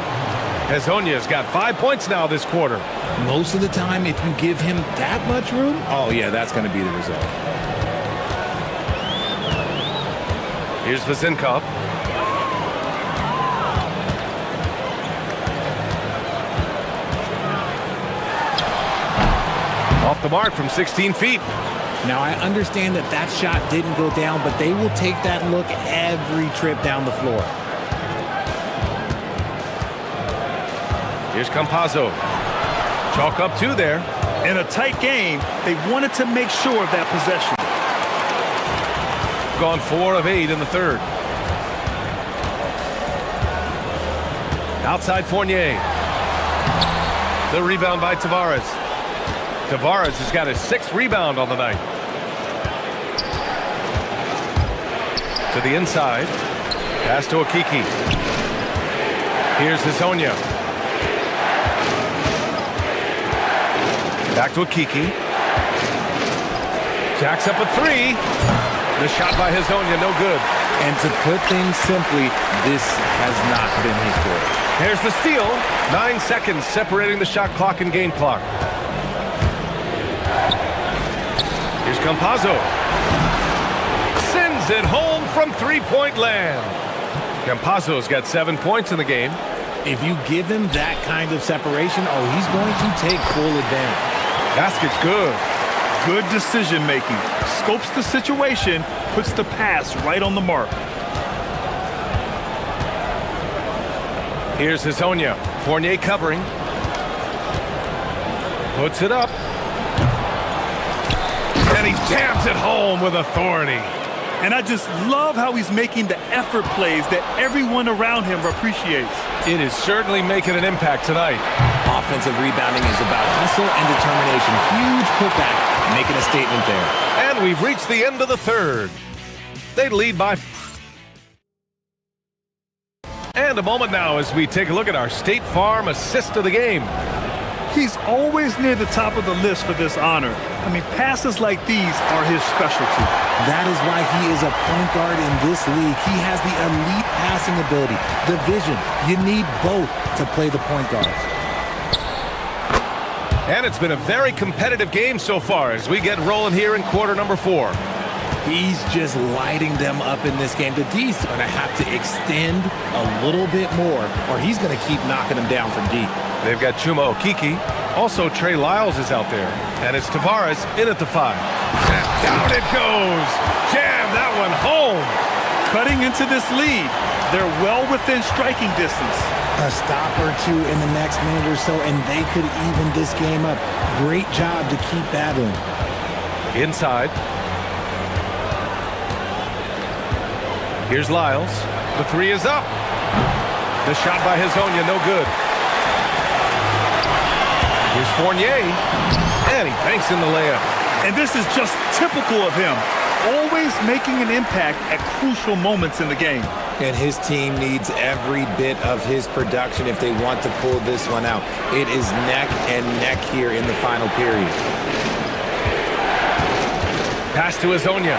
Hazonia's got 5 points now this quarter. Most of the time, if you give him that much room, oh yeah, that's going to be the result. Here's Zinkov. Off the mark from 16 feet. Now, I understand that that shot didn't go down, but they will take that look every trip down the floor. Here's Campazzo. Chalk up 2 there. In a tight game, they wanted to make sure of that possession. Gone 4 of 8 in the third. Outside Fournier. The rebound by Tavares. Tavares has got his 6th rebound on the night. To the inside. Pass to Okiki. Here's Hazonia. Back to Okiki. Jacks up a 3. The shot by Hazonia, no good. And to put things simply, this has not been his goal. Here's the steal. 9 seconds separating the shot clock and game clock. Here's Campazzo. Sends it home from 3-point land. Campazzo's got 7 points in the game. If you give him that kind of separation, oh, he's going to take full advantage. Basket's good. Good decision making. Scopes the situation, puts the pass right on the mark. Here's Hazonia. Fournier covering. Puts it up. And he jams it home with authority. And I just love how he's making the effort plays that everyone around him appreciates. It is certainly making an impact tonight. Offensive rebounding is about hustle and determination. Huge putback, making a statement there. And we've reached the end of the third. They lead by... And a moment now as we take a look at our State Farm assist of the game. He's always near the top of the list for this honor. I mean, passes like these are his specialty. That is why he is a point guard in this league. He has the elite passing ability, the vision. You need both to play the point guard. And it's been a very competitive game so far as we get rolling here in quarter number 4. He's just lighting them up in this game. The D's are going to have to extend a little bit more, or he's going to keep knocking them down from deep. They've got Chuma Okiki. Also, Trey Lyles is out there. And it's Tavares in at the 5. Down it goes. Jam that one home. Cutting into this lead. They're well within striking distance. A stop or 2 in the next minute or so, and they could even this game up. Great job to keep battling. Inside. Here's Lyles. The 3 is up. The shot by Hazonia, no good. Here's Fournier. And he banks in the layup. And this is just typical of him. Always making an impact at crucial moments in the game. And his team needs every bit of his production if they want to pull this one out. It is neck and neck here in the final period. Pass to Hazonia.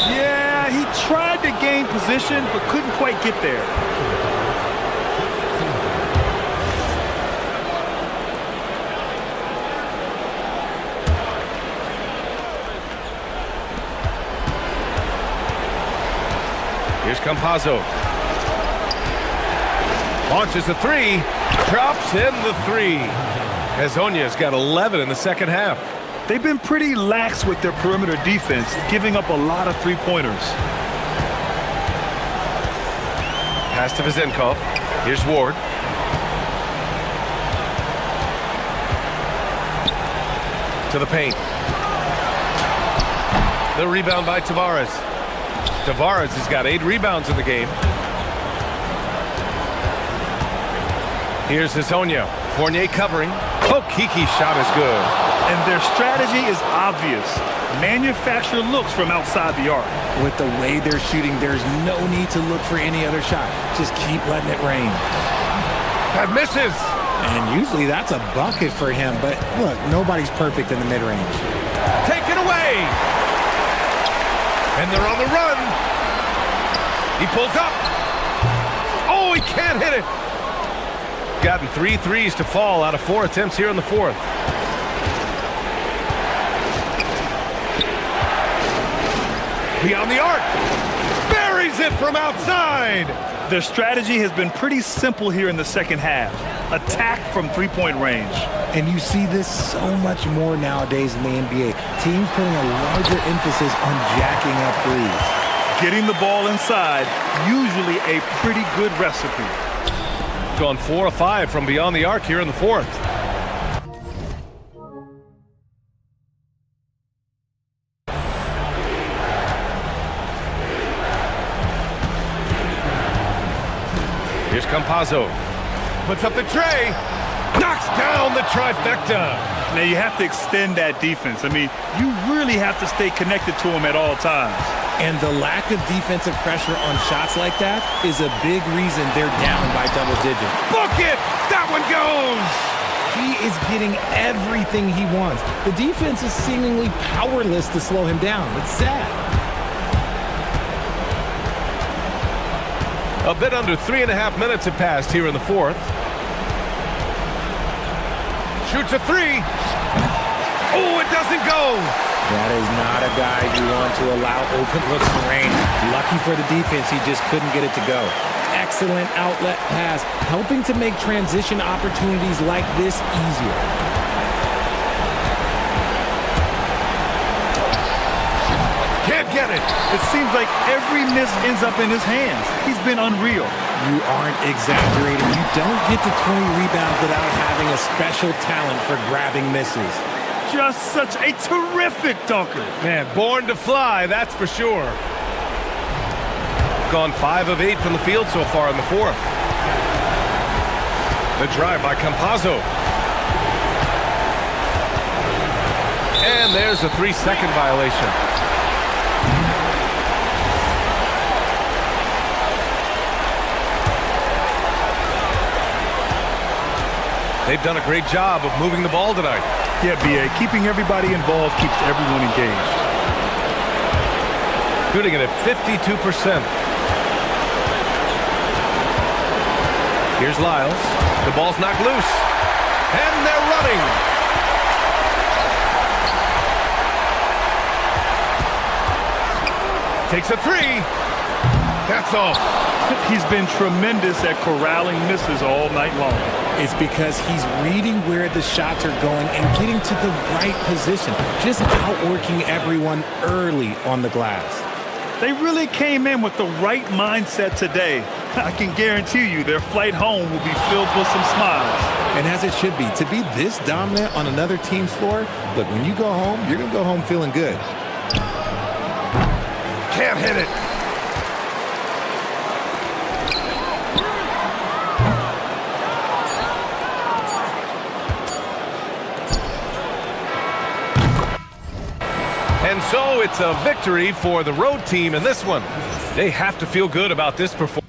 Yeah, he tried to gain position, but couldn't quite get there. Here's Campazzo. Launches a 3. Drops in the three. Hezonja's got 11 in the second half. They've been pretty lax with their perimeter defense, giving up a lot of three-pointers. Pass to Vezenkov. Here's Ward. To the paint. The rebound by Tavares. Tavares has got 8 rebounds in the game. Here's Hezonja. Fournier covering. Oh, Kiki's shot is good. And their strategy is obvious. Manufacture looks from outside the arc. With the way they're shooting, there's no need to look for any other shot. Just keep letting it rain. That misses. And usually that's a bucket for him, but look, nobody's perfect in the mid-range. Taken away. And they're on the run. He pulls up. Oh, he can't hit it. Gotten 3 threes to fall out of 4 attempts here in the fourth. Beyond the arc. Buries it from outside. Their strategy has been pretty simple here in the second half. Attack from three-point range. And you see this so much more nowadays in the NBA. Teams putting a larger emphasis on jacking up threes. Getting the ball inside, usually a pretty good recipe. Gone 4 of 5 from beyond the arc here in the fourth. Here's Campazzo. Puts up the tray. Knocks down the trifecta. Now you have to extend that defense. I mean, you really have to stay connected to them at all times. And the lack of defensive pressure on shots like that is a big reason they're down by double digits. Book it! That one goes! He is getting everything he wants. The defense is seemingly powerless to slow him down. It's sad. A bit under 3.5 minutes have passed here in the fourth. Shoots a three. Oh, it doesn't go. That is not a guy you want to allow open looks for rain. Lucky for the defense, he just couldn't get it to go. Excellent outlet pass, helping to make transition opportunities like this easier. Can't get it. It seems like every miss ends up in his hands. He's been unreal. You aren't exaggerating. You don't get to 20 rebounds without having a special talent for grabbing misses. Just such a terrific dunker. Man, born to fly, that's for sure. Gone 5 of 8 from the field so far in the fourth. The drive by Campazzo. And there's a 3-second violation. They've done a great job of moving the ball tonight. Yeah, B.A., keeping everybody involved keeps everyone engaged. Shooting it at 52%. Here's Lyles. The ball's knocked loose. And they're running. Takes a three. That's off. He's been tremendous at corralling misses all night long. It's because he's reading where the shots are going and getting to the right position, just outworking everyone early on the glass. They really came in with the right mindset today. I can guarantee you their flight home will be filled with some smiles. And as it should be, to be this dominant on another team's floor, look, when you go home, you're going to go home feeling good. Can't hit it. And so it's a victory for the road team in this one. They have to feel good about this performance.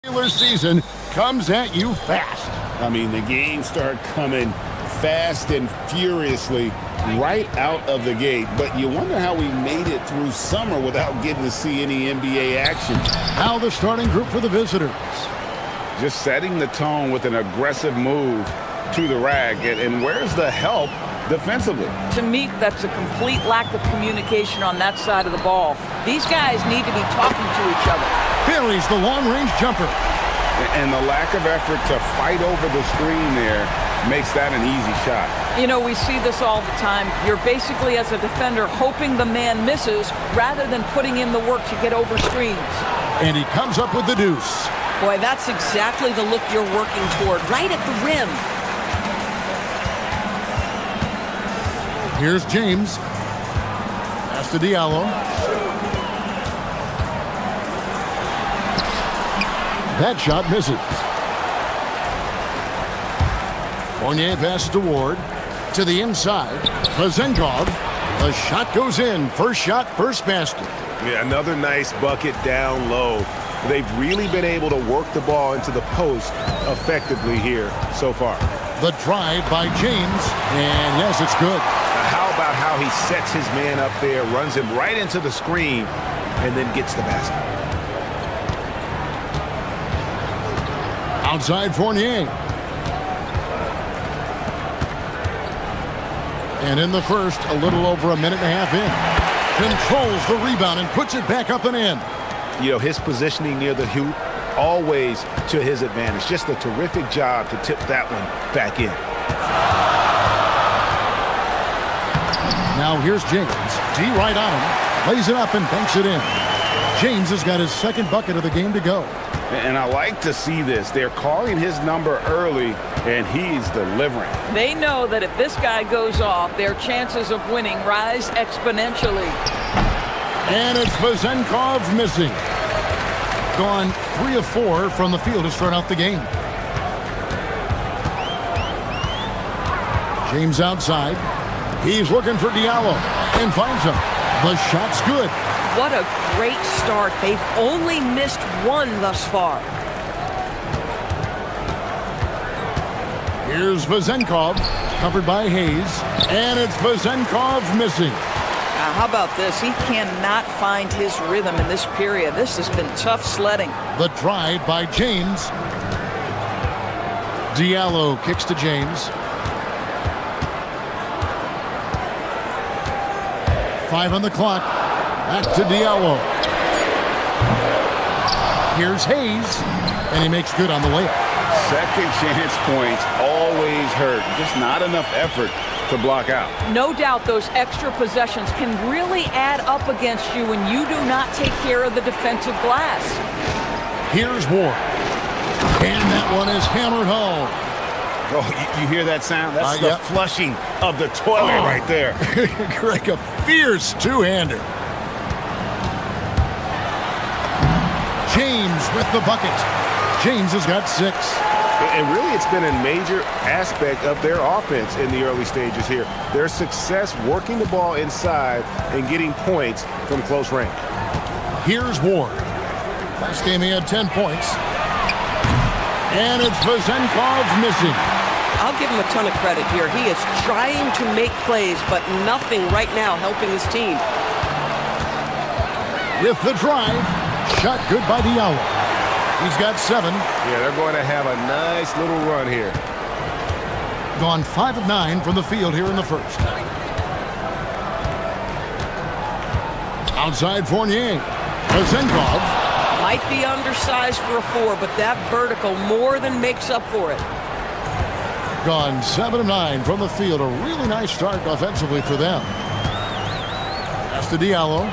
Regular season comes at you fast. I mean, the games start coming fast and furiously right out of the gate, but you wonder how we made it through summer without getting to see any NBA action. Now the starting group for the visitors. Just setting the tone with an aggressive move to the rack, and where's the help defensively? To me, that's a complete lack of communication on that side of the ball. These guys need to be talking to each other. Buries the long-range jumper. And the lack of effort to fight over the screen there makes that an easy shot. You know, we see this all the time. You're basically, as a defender, hoping the man misses rather than putting in the work to get over screens. And he comes up with the deuce. Boy, that's exactly the look you're working toward, right at the rim. Here's James. Pass to Diallo. That shot misses. Fournier passes to Ward. To the inside. Vezenkov. The shot goes in. First shot, first basket. Yeah, another nice bucket down low. They've really been able to work the ball into the post effectively here so far. The drive by James. And yes, it's good. How about how he sets his man up there, runs him right into the screen, and then gets the basket. Outside Fournier. And in the first, a little over a minute and a half in. Controls the rebound and puts it back up and in. You know, his positioning near the hoop, always to his advantage. Just a terrific job to tip that one back in. Now here's James. D right on him. Lays it up and banks it in. James has got his second bucket of the game to go. And I like to see this. They're calling his number early, and he's delivering. They know that if this guy goes off, their chances of winning rise exponentially. And it's Vezenkov missing. Gone 3 of 4 from the field to start out the game. James outside. He's looking for Diallo and finds him. The shot's good. What a great start. They've only missed one thus far. Here's Vezenkov, covered by Hayes. And it's Vezenkov missing. Now, how about this? He cannot find his rhythm in this period. This has been tough sledding. The drive by James. Diallo kicks to James. 5 on the clock. Back to Diallo. Here's Hayes. And he makes good on the layup. Second chance points always hurt. Just not enough effort to block out. No doubt those extra possessions can really add up against you when you do not take care of the defensive glass. Here's Ward. And that one is hammered home. Oh, you hear that sound? That's the flushing of the toilet right there. Greg, a fierce two-hander. James with the bucket. James has got 6. And really, it's been a major aspect of their offense in the early stages here. Their success working the ball inside and getting points from close range. Here's Ward. Last game he had 10 points. And it's Vezenkov missing. I'll give him a ton of credit here. He is trying to make plays, but nothing right now helping his team. With the drive. Shot good by Diallo. He's got 7. Yeah, they're going to have a nice little run here. Gone 5 of 9 from the field here in the first. Outside Fournier. Vezenkov. Might be undersized for a 4, but that vertical more than makes up for it. Gone 7 of 9 from the field. A really nice start offensively for them. Pass to Diallo.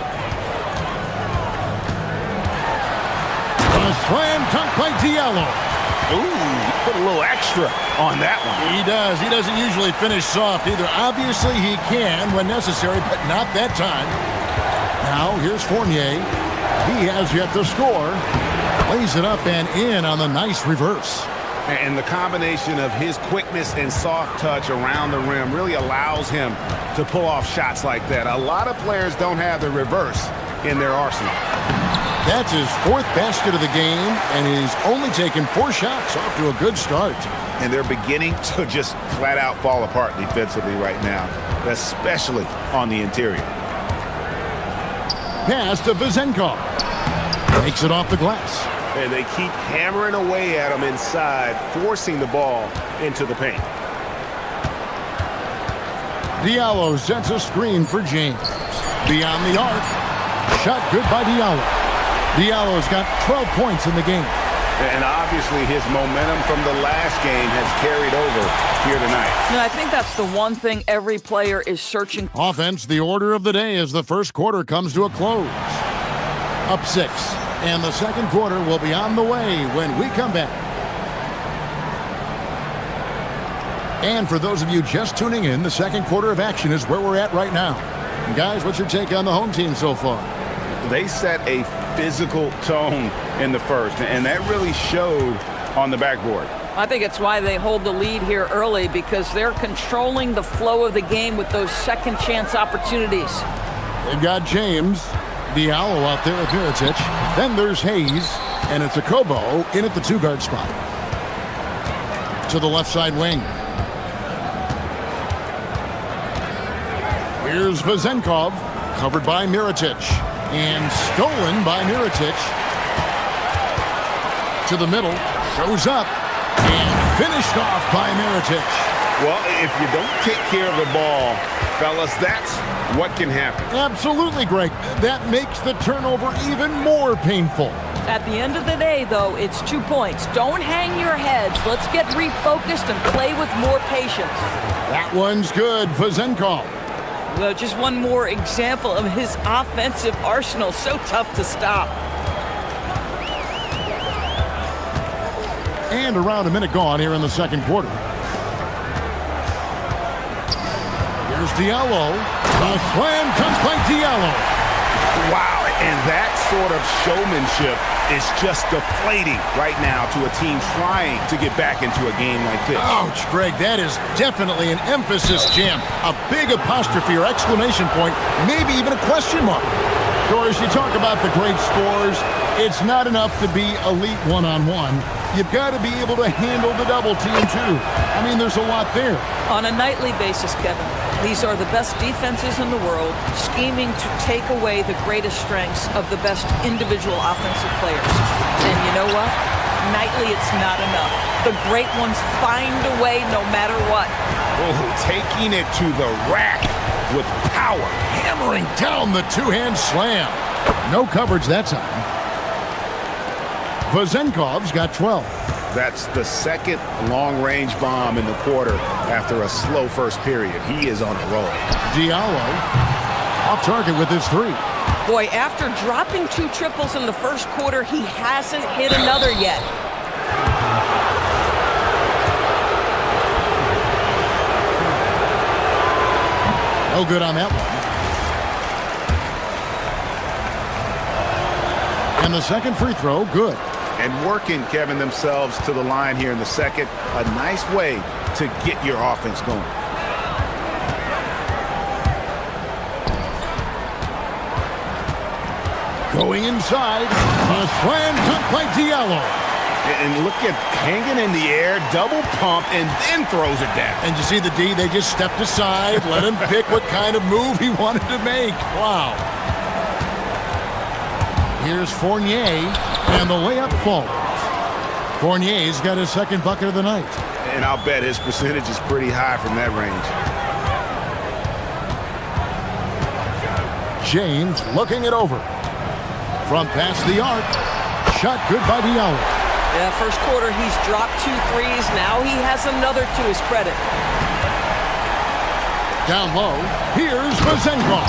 A slam dunk by Diallo. Ooh, put a little extra on that one. He does. He doesn't usually finish soft either. Obviously, he can when necessary, but not that time. Now, here's Fournier. He has yet to score. Lays it up and in on the nice reverse. And the combination of his quickness and soft touch around the rim really allows him to pull off shots like that. A lot of players don't have the reverse in their arsenal. That's his 4th basket of the game, and he's only taken 4 shots. Off to a good start. And they're beginning to just flat out fall apart defensively right now, especially on the interior. Pass to Vezenkov. Takes it off the glass. And they keep hammering away at him inside, forcing the ball into the paint. Diallo sets a screen for James. Beyond the arc. Shot good by Diallo. Diallo's got 12 points in the game. And obviously his momentum from the last game has carried over here tonight. And I think that's the one thing every player is searching. Offense, the order of the day as the first quarter comes to a close. Up 6. And the second quarter will be on the way when we come back. And for those of you just tuning in, the second quarter of action is where we're at right now. And guys, what's your take on the home team so far? They set a physical tone in the first, and that really showed on the backboard. I think it's why they hold the lead here early, because they're controlling the flow of the game with those second chance opportunities. They've got James, Diallo out there at Mirotic. Then there's Hayes, and it's a Kobo in at the 2-guard spot. To the left side wing. Here's Vezenkov, covered by Mirotic. And stolen by Mirotic. To the middle, goes up, and finished off by Mirotic. Well, if you don't take care of the ball, fellas, that's what can happen. Absolutely, Greg. That makes the turnover even more painful. At the end of the day, though, it's 2 points. Don't hang your heads. Let's get refocused and play with more patience. That one's good, Vezenkov. Well, just one more example of his offensive arsenal. So tough to stop. And around a minute gone here in the second quarter. Here's Diallo. The slam comes by Diallo. Wow, and that sort of showmanship is just deflating right now to a team trying to get back into a game like this. Ouch, Greg, that is definitely an emphasis jam. A big apostrophe or exclamation point, maybe even a question mark. Doris, you talk about the great scores. It's not enough to be elite one-on-one. You've got to be able to handle the double team, too. I mean, there's a lot there. On a nightly basis, Kevin, these are the best defenses in the world, scheming to take away the greatest strengths of the best individual offensive players. And you know what? Nightly, it's not enough. The great ones find a way no matter what. Oh, taking it to the rack with power. Hammering down the two-hand slam. No coverage that time. Vezenkov's got 12. That's the second long-range bomb in the quarter after a slow first period. He is on a roll. Diallo off target with his 3. Boy, after dropping 2 triples in the first quarter, he hasn't hit another yet. No good on that one. And the second free throw, good. And working, Kevin, themselves to the line here in the second. A nice way to get your offense going. Going inside. A slam cut by Diallo. And look at hanging in the air, double pump, and then throws it down. And you see the D, they just stepped aside, let him pick what kind of move he wanted to make. Wow. Here's Fournier, and the layup falls. Fournier's got his second bucket of the night. And I'll bet his percentage is pretty high from that range. James looking it over. From past the arc. Shot good by Diallo. Yeah, first quarter, he's dropped 2 threes. Now he has another to his credit. Down low, here's Vezenkov.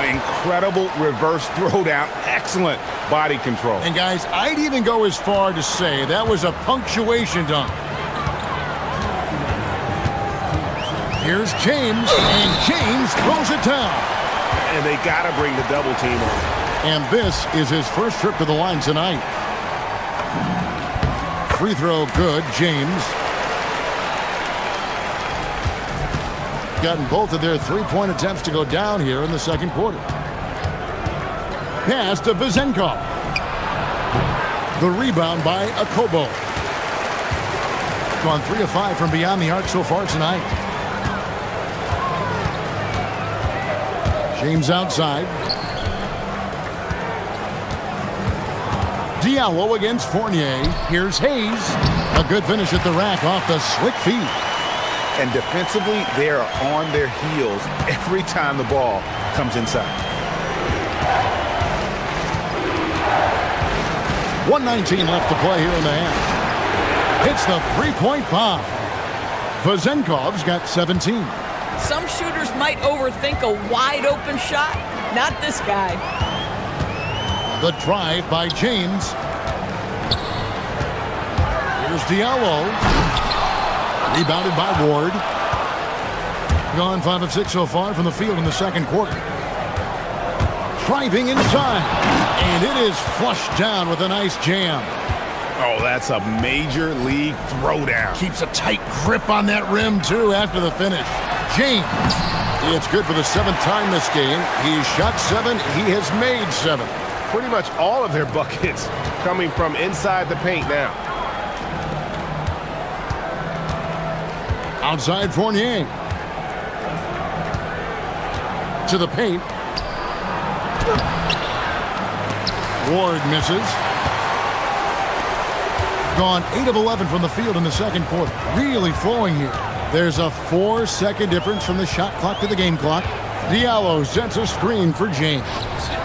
Incredible reverse throwdown. Excellent body control. And guys, I'd even go as far to say that was a punctuation dunk. Here's James, and James throws it down. And they got to bring the double team on. And this is his first trip to the line tonight. Free throw good, James. Gotten both of their three-point attempts to go down here in the second quarter. Pass to Vezenkov. The rebound by Akobo. Gone 3 of 5 from beyond the arc so far tonight. James outside. Diallo against Fournier. Here's Hayes. A good finish at the rack off the slick feet. And defensively, they are on their heels every time the ball comes inside. 1:19 left to play here in the half. Hits the three-point bomb. Vazenkov's got 17. Some shooters might overthink a wide-open shot. Not this guy. The drive by James. Here's Diallo. Rebounded by Ward. Gone 5 of 6 so far from the field in the second quarter. Driving inside. And it is flushed down with a nice jam. Oh, that's a major league throwdown. Keeps a tight grip on that rim, too, after the finish. James. It's good for the 7th time this game. He's shot 7. He has made 7. Pretty much all of their buckets coming from inside the paint now. Outside Fournier. To the paint. Ward misses. Gone 8 of 11 from the field in the second quarter. Really flowing here. There's a 4-second difference from the shot clock to the game clock. Diallo sets a screen for James.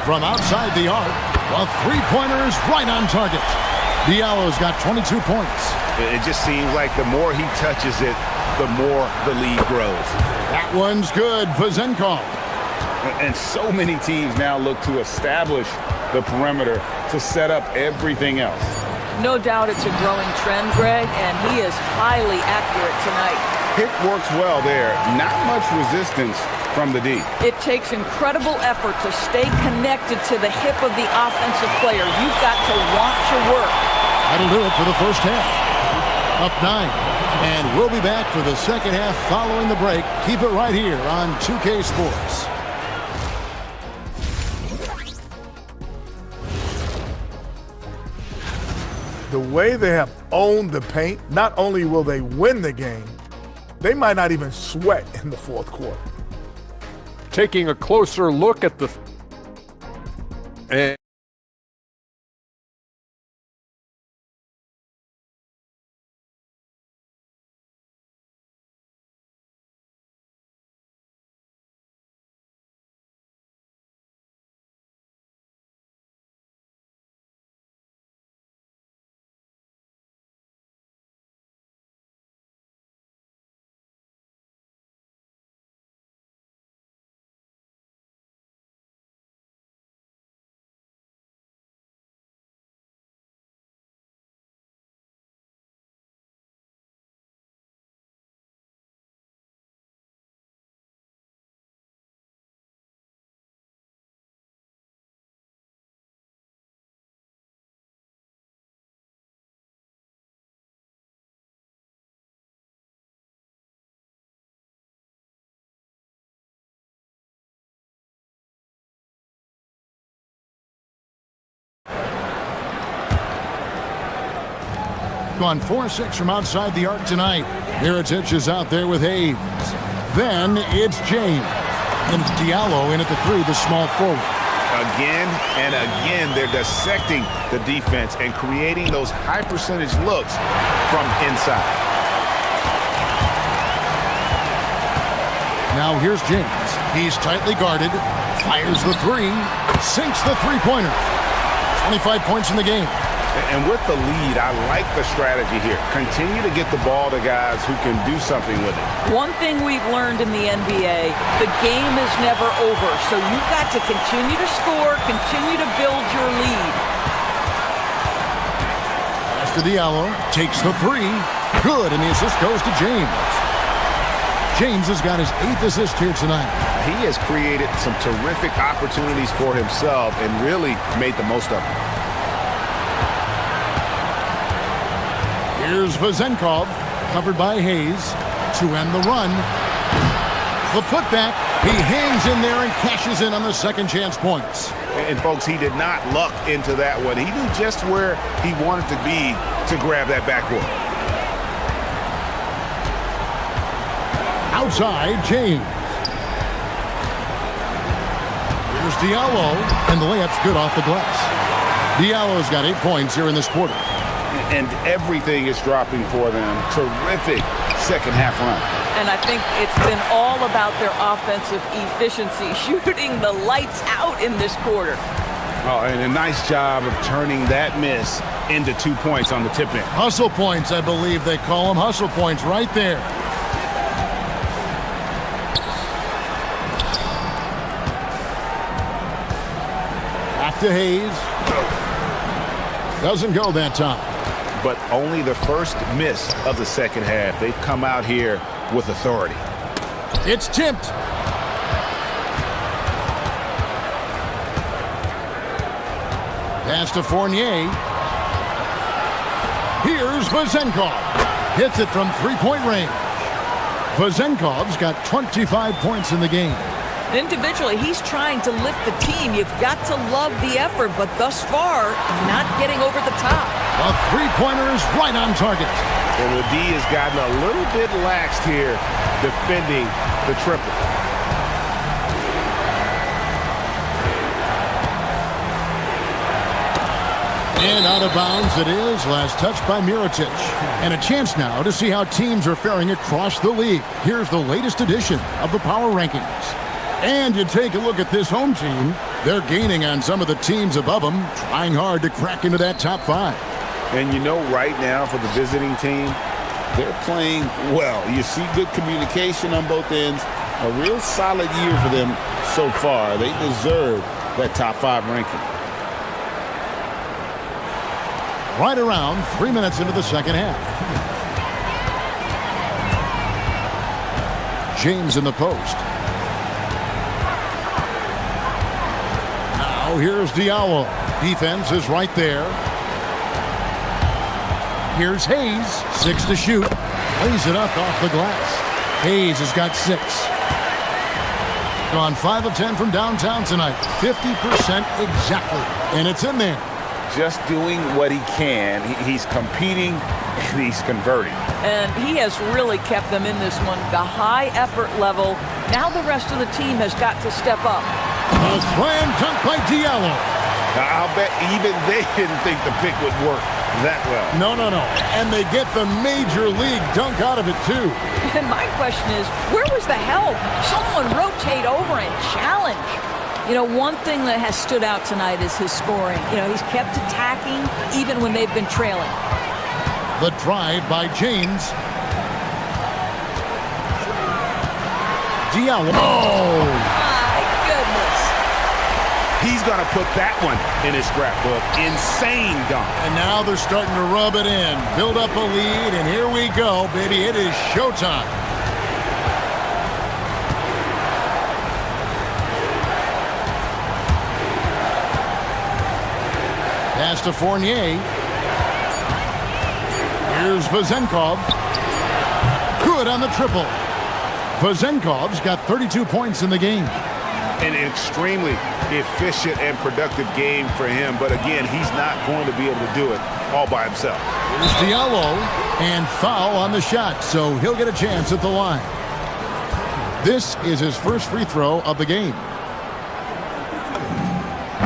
From outside the arc, a three-pointer is right on target. Diallo's got 22 points. It just seems like the more he touches it, the more the lead grows. That one's good. Vazenkov. And so many teams now look to establish the perimeter to set up everything else. No doubt it's a growing trend, Greg, and he is highly accurate tonight. Pick works well there. Not much resistance from the D. It takes incredible effort to stay connected to the hip of the offensive player. You've got to want to work. That'll do it for the first half. Up 9. And we'll be back for the second half following the break. Keep it right here on 2K Sports. The way they have owned the paint, not only will they win the game, they might not even sweat in the fourth quarter. Taking a closer look at the Gone 4-6 from outside the arc tonight. Mirotic is out there with Hayes. Then it's James. And Diallo in at the 3, the small forward. Again and again, they're dissecting the defense and creating those high percentage looks from inside. Now here's James. He's tightly guarded. Fires the 3. Sinks the three-pointer. 25 points in the game. And with the lead, I like the strategy here. Continue to get the ball to guys who can do something with it. One thing we've learned in the NBA, the game is never over. So you've got to continue to score, continue to build your lead. Pass to Diallo. Takes the 3. Good, and the assist goes to James. James has got his 8th assist here tonight. He has created some terrific opportunities for himself and really made the most of them. Here's Vazenkov, covered by Hayes, to end the run. The putback He hangs in there and cashes in on the second chance points. And folks, he did not luck into that one. He knew just where he wanted to be to grab that backboard. Outside, James. Here's Diallo, and the layup's good off the glass. Diallo's got 8 points here in this quarter. And everything is dropping for them. Terrific second half run. And I think it's been all about their offensive efficiency, shooting the lights out in this quarter. Oh, and a nice job of turning that miss into 2 points on the tip in. Hustle points, I believe they call them. Hustle points right there. Back to Hayes. Doesn't go that time. But only the first miss of the second half. They've come out here with authority. It's tipped. Pass to Fournier. Here's Vezenkov. Hits it from three-point range. Vezenkov's got 25 points in the game. Individually, he's trying to lift the team. You've got to love the effort, but thus far, not getting over the top. A three-pointer is right on target. And the D has gotten a little bit laxed here defending the triple. And out of bounds it is. Last touch by Mirotic. And a chance now to see how teams are faring across the league. Here's the latest edition of the Power Rankings. And you take a look at this home team. They're gaining on some of the teams above them, trying hard to crack into that top 5. And you know right now for the visiting team, they're playing well. You see good communication on both ends. A real solid year for them so far. They deserve that top 5 ranking. Right around 3 minutes into the second half. James in the post. Now here's Diallo. Defense is right there. Here's Hayes. 6 to shoot. Lays it up off the glass. Hayes has got 6. Gone 5 of 10 from downtown tonight. 50% exactly. And it's in there. Just doing what he can. He's competing and he's converting. And he has really kept them in this one. The high effort level. Now the rest of the team has got to step up. A slam dunk by Diallo. I'll bet even they didn't think the pick would work that well. No. And they get the major league dunk out of it, too. And my question is, where was the help? Someone rotate over and challenge. You know, one thing that has stood out tonight is his scoring. You know, he's kept attacking even when they've been trailing. The drive by James. Diallo. Oh! My goodness. He's going to put that one in his scrapbook. Insane dunk. And now they're starting to rub it in. Build up a lead, and here we go, baby. It is showtime. Pass to Fournier. Here's Vezenkov. Good on the triple. Vezenkov's got 32 points in the game. An extremely efficient and productive game for him. But again, he's not going to be able to do it all by himself. Here's Diallo. And foul on the shot, so he'll get a chance at the line. This is his first free throw of the game.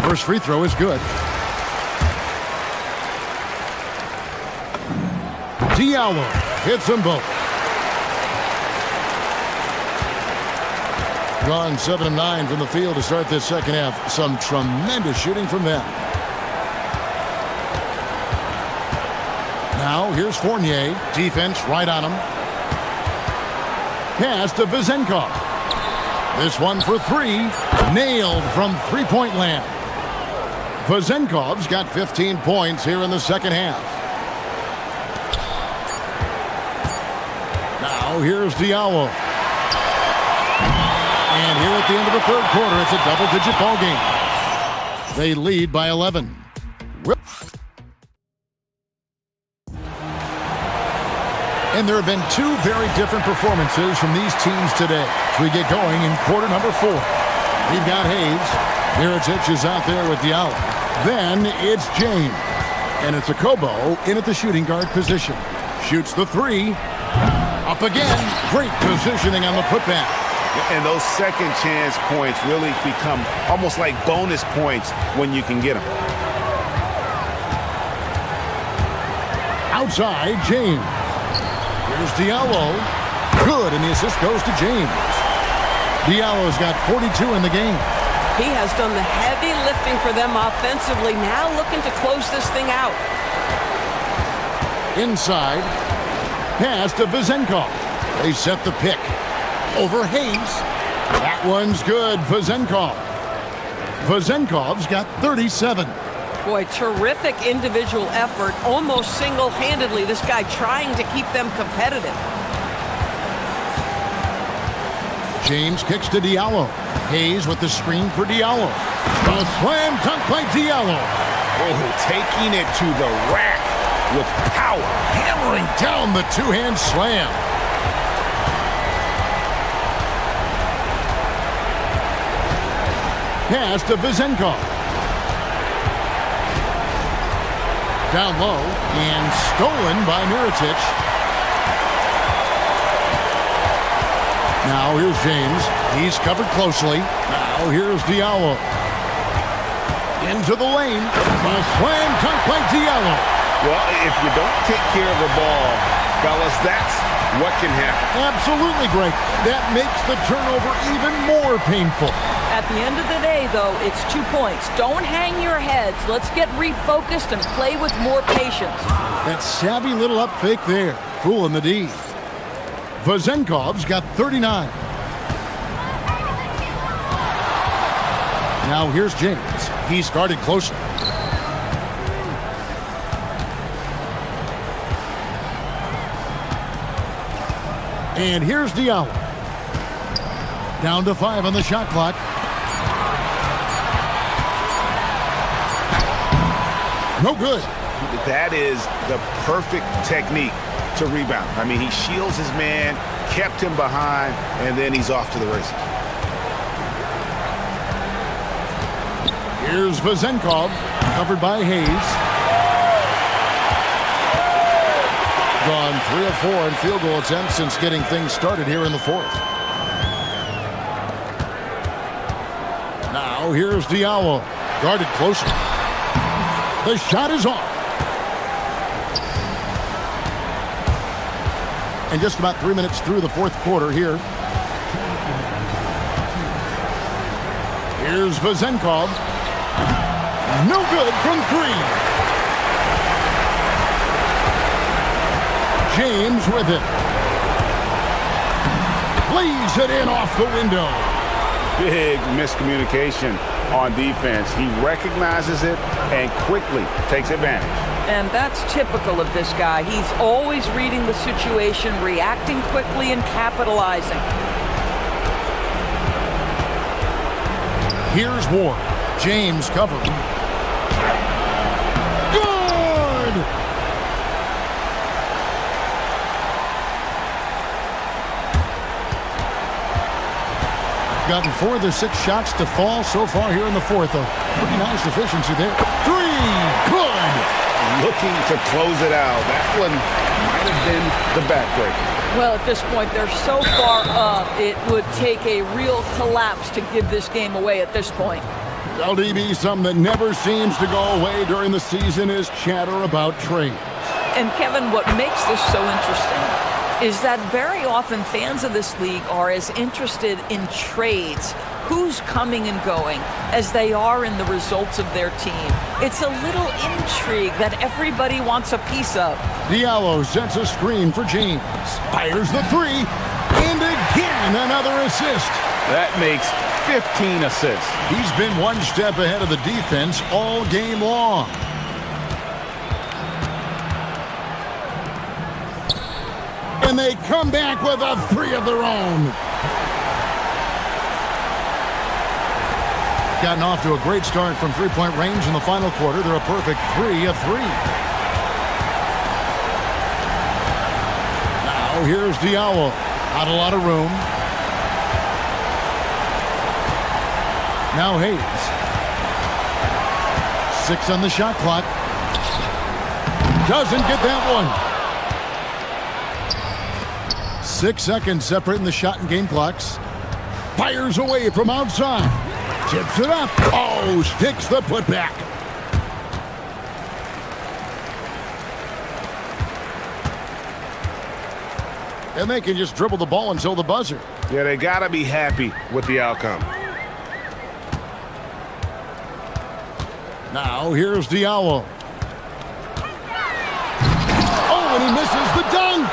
First free throw is good. Diallo hits them both. Gone 7 of 9 from the field to start this second half. Some tremendous shooting from them. Now here's Fournier. Defense right on him. Pass to Vezenkov. This one for 3. Nailed from three-point land. Vezenkov's got 15 points here in the second half. Now here's Diallo. And here at the end of the third quarter, it's a double-digit ball game. They lead by 11. And there have been two very different performances from these teams today as we get going in quarter number 4. We've got Hayes. Mirotic is out there with Diallo. Then it's James. And it's a Kobo in at the shooting guard position. Shoots the 3. Up again. Great positioning on the putback. And those second chance points really become almost like bonus points when you can get them. Outside, James. Here's Diallo. Good, and the assist goes to James. Diallo's got 42 in the game. He has done the heavy lifting for them offensively, now looking to close this thing out. Inside. Pass to Vezenkov. They set the pick. Over Hayes. That one's good, Vezenkov. Vezenkov's got 37. Boy, terrific individual effort, almost single-handedly. This guy trying to keep them competitive. James kicks to Diallo. Hayes with the screen for Diallo. A slam dunk by Diallo. Oh, taking it to the rack with power. Hammering down the two-hand slam. Pass to Vezenkov. Down low and stolen by Mirotic. Now here's James. He's covered closely. Now here's Diallo. Into the lane. A slam dunk by Diallo. Well, if you don't take care of the ball, fellas, that's what can happen. Absolutely, Greg. That makes the turnover even more painful. At the end of the day, though, it's 2 points. Don't hang your heads. Let's get refocused and play with more patience. That savvy little up fake there. Fooling the D. Vezenkov's got 39. Now here's James. He's guarded closely. And here's Diallo. Down to 5 on the shot clock. No good. That is the perfect technique to rebound. I mean, he shields his man, kept him behind, and then he's off to the races. Here's Vezenkov, covered by Hayes. Gone 3 of 4 in field goal attempts since getting things started here in the 4th. Now here's Diallo, guarded closely. The shot is off. And just about 3 minutes through the 4th quarter here. Here's Vezenkov. No good from 3. James with it. Lays it in off the window. Big miscommunication on defense. He recognizes it and quickly takes advantage. And that's typical of this guy. He's always reading the situation, reacting quickly, and capitalizing. Here's Ward. James covering. Good! Gotten 4 of their 6 shots to fall so far here in the 4th. A pretty nice efficiency there. 3! Good! Looking to close it out. That one might have been the backbreaker. Well, at this point, they're so far up, it would take a real collapse to give this game away at this point. LDB, something that never seems to go away during the season is chatter about trades. And Kevin, what makes this so interesting is that very often fans of this league are as interested in trades, who's coming and going, as they are in the results of their team. It's a little intrigue that everybody wants a piece of. Diallo sets a screen for James. Fires the 3. And again, another assist. That makes 15 assists. He's been one step ahead of the defense all game long. And they come back with a 3 of their own. Gotten off to a great start from three-point range in the final quarter. They're a perfect 3 of 3. Now here's Diallo. Not a lot of room. Now Hayes. 6 on the shot clock. Doesn't get that one. 6 seconds separating the shot and game clocks. Fires away from outside. Tips it up. Oh, sticks the putback. And they can just dribble the ball until the buzzer. Yeah, they got to be happy with the outcome. Now here's Diallo. Oh, and he misses the dunk.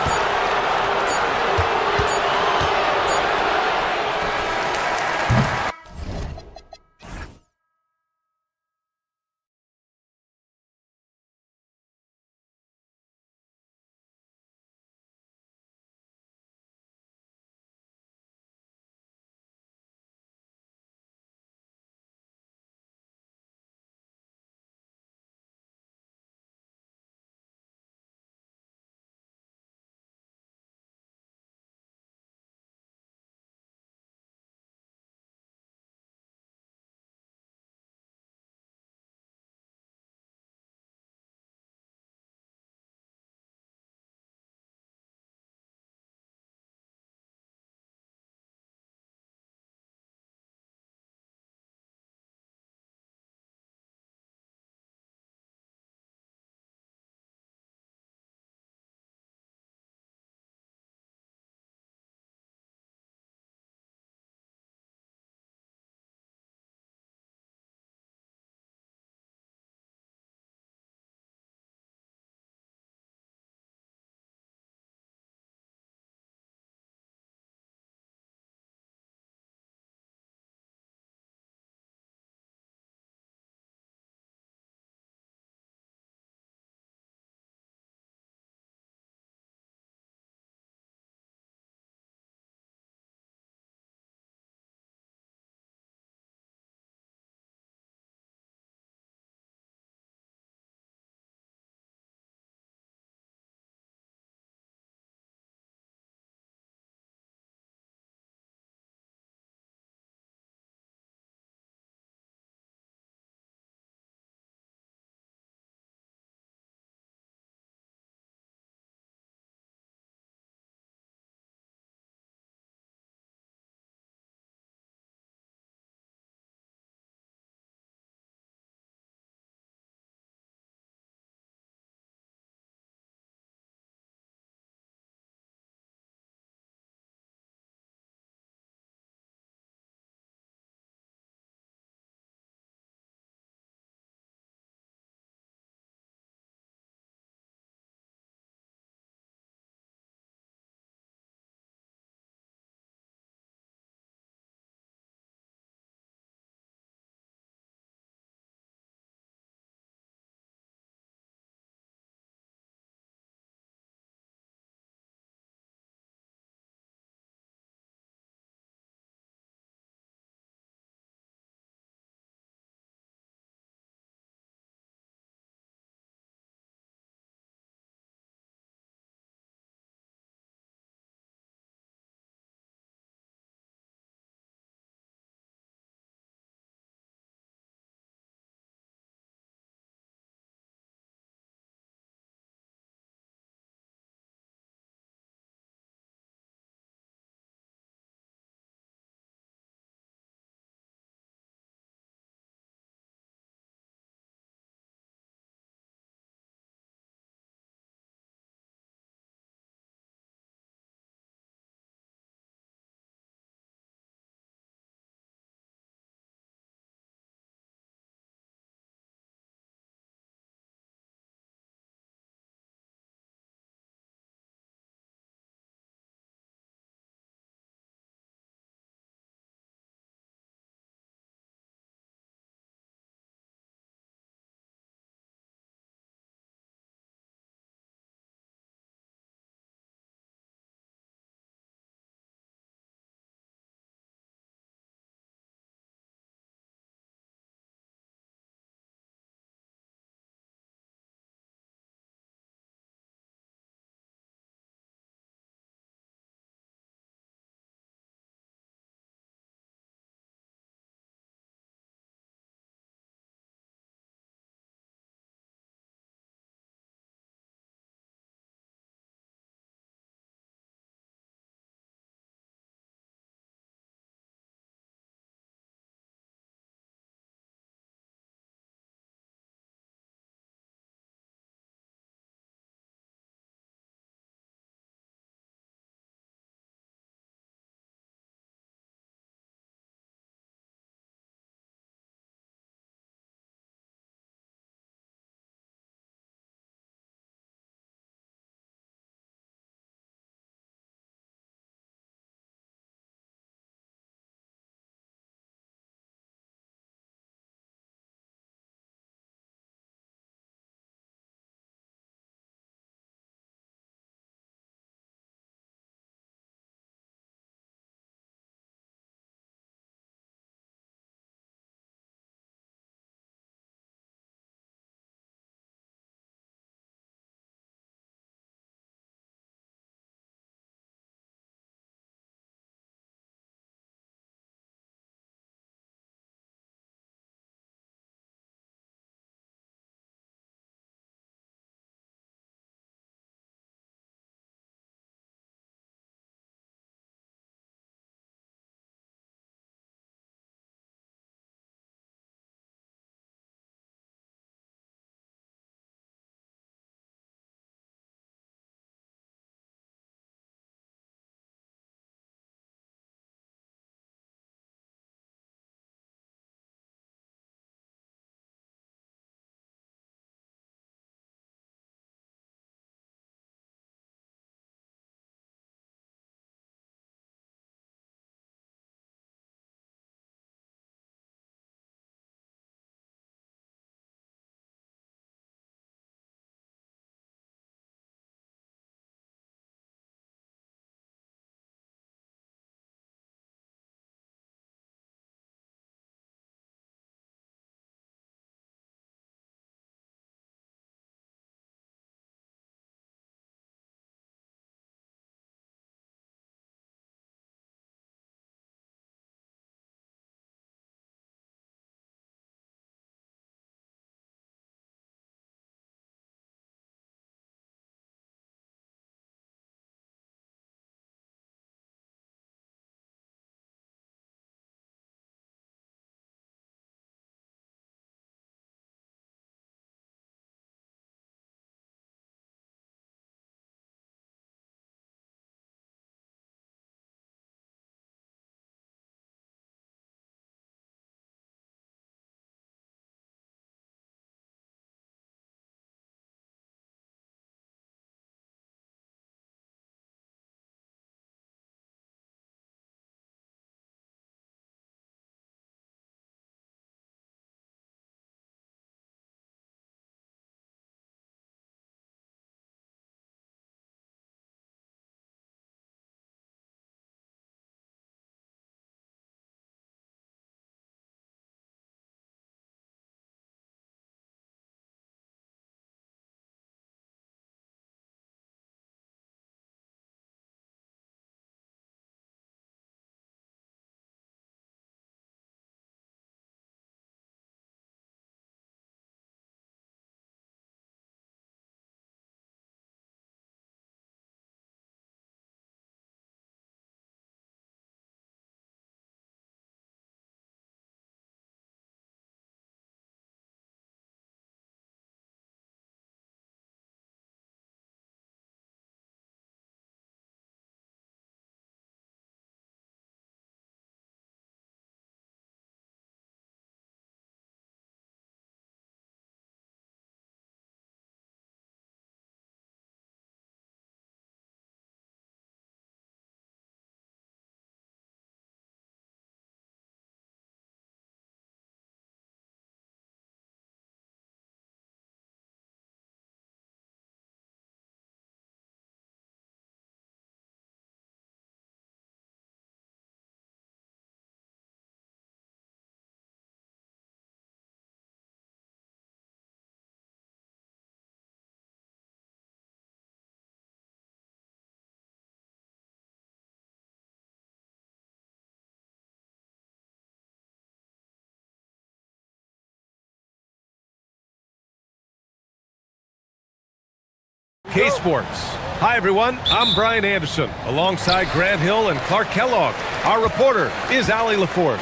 UK Sports. Hi, everyone. I'm Brian Anderson, alongside Grant Hill and Clark Kellogg. Our reporter is Allie LaForce.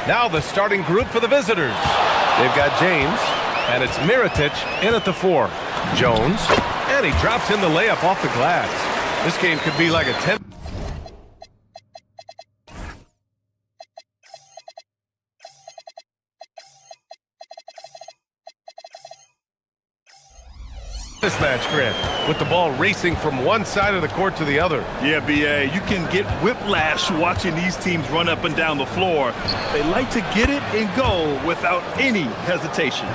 Now the starting group for the visitors. They've got James, and it's Mirotic in at the 4. Jones, and he drops in the layup off the glass. This game could be like a 10. This match, Grant, with the ball racing from one side of the court to the other. Yeah, B.A., you can get whiplash watching these teams run up and down the floor. They like to get it and go without any hesitation.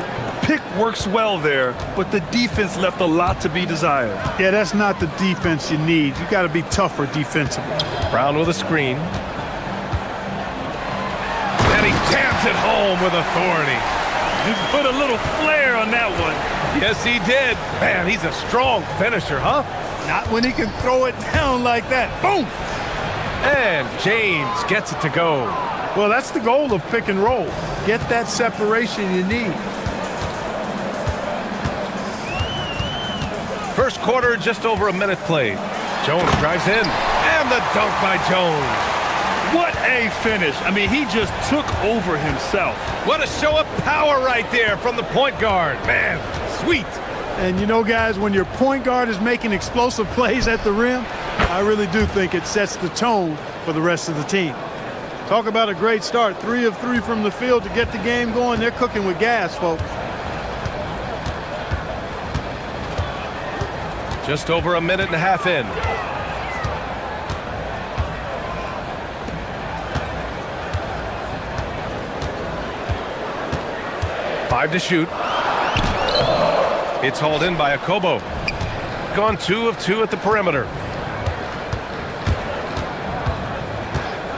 Pick works well there, but the defense left a lot to be desired. Yeah, that's not the defense you need. You got to be tougher defensively. Brown with a screen. And he jams it home with authority. He put a little flair on that one. Yes, he did. Man, he's a strong finisher, huh? Not when he can throw it down like that. Boom! And James gets it to go. Well, that's the goal of pick and roll. Get that separation you need. First quarter, just over a minute played. Jones drives in, and the dunk by Jones. What a finish. I mean, he just took over himself. What a show of power right there from the point guard. Man, sweet. And you know, guys, when your point guard is making explosive plays at the rim, I really do think it sets the tone for the rest of the team. Talk about a great start. 3 of 3 from the field to get the game going. They're cooking with gas, folks. Just over a minute and a half in. Five to shoot. It's hauled in by Akobo. Gone 2 of 2 at the perimeter.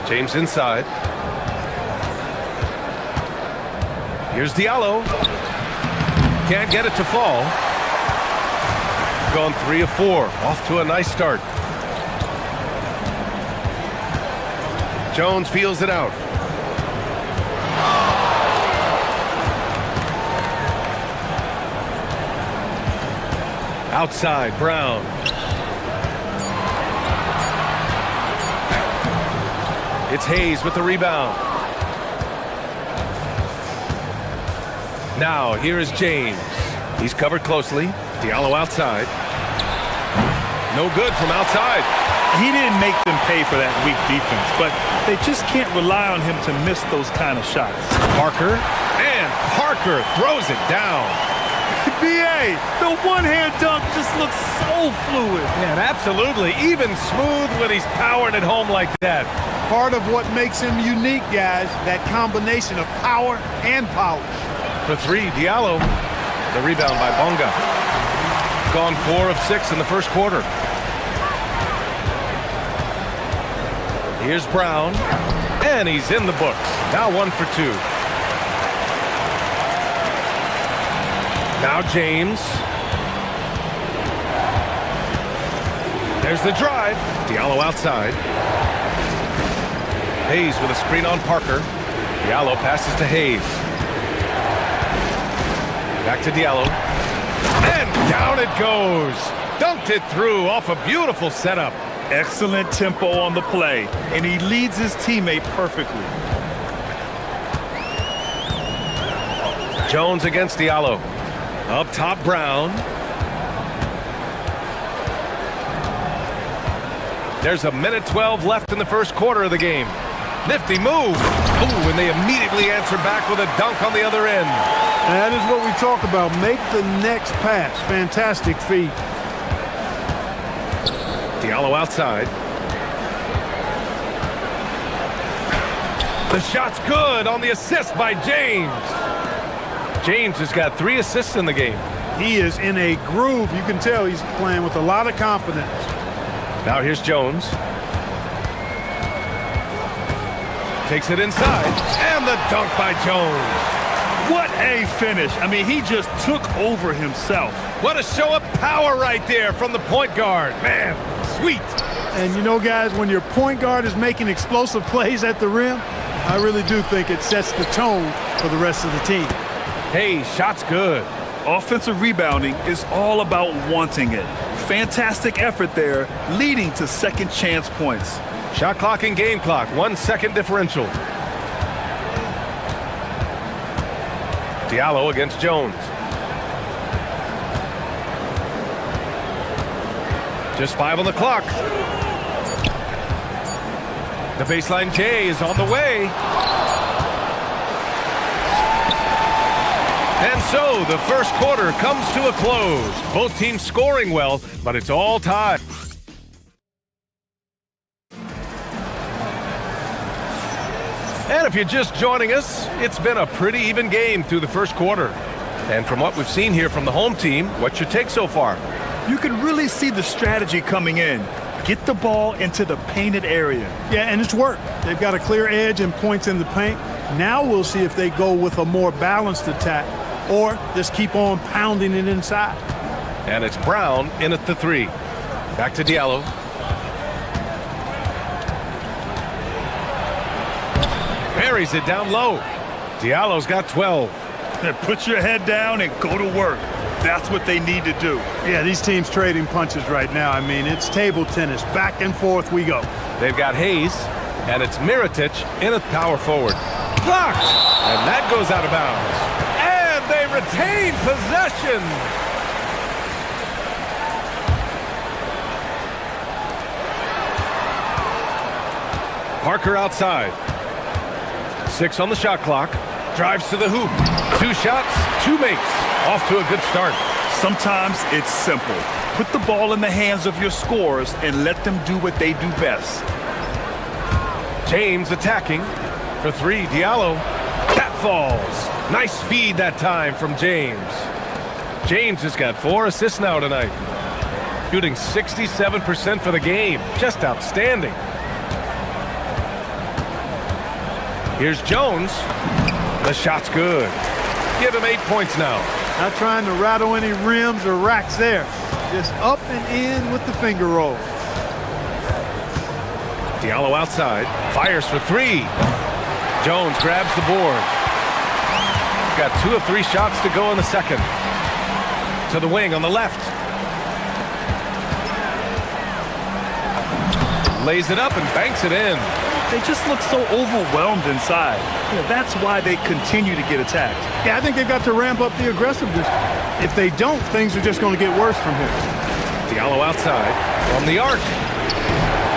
James inside. Here's Diallo. Can't get it to fall. Gone 3 of 4. Off to a nice start. Jones feels it out. Outside, Brown. It's Hayes with the rebound. Now, here is James. He's covered closely. Diallo outside. No good from outside. He didn't make them pay for that weak defense, but they just can't rely on him to miss those kind of shots. Parker, and Parker throws it down. B.A., the one-hand dunk just looks so fluid. Man, absolutely. Even smooth when he's powering it home like that. Part of what makes him unique, guys, that combination of power and polish. For 3, Diallo. The rebound by Bonga. Gone 4 of 6 in the first quarter. Here's Brown. And he's in the books. Now 1 for 2. Now James. There's the drive. Diallo outside. Hayes with a screen on Parker. Diallo passes to Hayes. Back to Diallo. And down it goes. Dunked it through off a beautiful setup. Excellent tempo on the play, and he leads his teammate perfectly. Jones against Diallo. Up top, Brown. There's a minute 12 left in the first quarter of the game. Nifty move. Ooh, and they immediately answer back with a dunk on the other end. That is what we talk about. Make the next pass. Fantastic feat. Diallo outside. The shot's good on the assist by James. James has got 3 assists in the game. He is in a groove. You can tell he's playing with a lot of confidence. Now here's Jones. Takes it inside. And the dunk by Jones. What a finish. I mean, he just took over himself. What a show of power right there from the point guard. Man, sweet. And you know, guys, when your point guard is making explosive plays at the rim, I really do think it sets the tone for the rest of the team. Hey, shot's good. Offensive rebounding is all about wanting it. Fantastic effort there, leading to second chance points. Shot clock and game clock, 1 second differential. Diallo against Jones. Just 5 on the clock. The baseline J is on the way. And so the first quarter comes to a close. Both teams scoring well, but it's all tied. And if you're just joining us, it's been a pretty even game through the first quarter. And from what we've seen here from the home team, what's your take so far? You can really see the strategy coming in. Get the ball into the painted area. Yeah, and it's worked. They've got a clear edge and points in the paint. Now we'll see if they go with a more balanced attack or just keep on pounding it inside. And it's Brown in at the 3. Back to Diallo. Buries it down low. Diallo's got 12. Put your head down and go to work. That's what they need to do. Yeah, these teams trading punches right now. I mean, it's table tennis. Back and forth we go. They've got Hayes, and it's Mirotic in at power forward. Blocked! And that goes out of bounds. And they retain possession! Parker outside. 6 on the shot clock. Drives to the hoop. 2 shots, 2 makes. Off to a good start. Sometimes it's simple. Put the ball in the hands of your scorers and let them do what they do best. James attacking for 3. Diallo. That falls. Nice feed that time from James. James has got 4 assists now tonight. Shooting 67% for the game. Just outstanding. Here's Jones. The shot's good. Give him 8 points now. Not trying to rattle any rims or racks there. Just up and in with the finger roll. Diallo outside. Fires for 3. Jones grabs the board. Got 2 of 3 shots to go in the second. To the wing on the left. Lays it up and banks it in. They just look so overwhelmed inside. Yeah, that's why they continue to get attacked. Yeah, I think they've got to ramp up the aggressiveness. If they don't, things are just going to get worse from here. Diallo outside from the arc.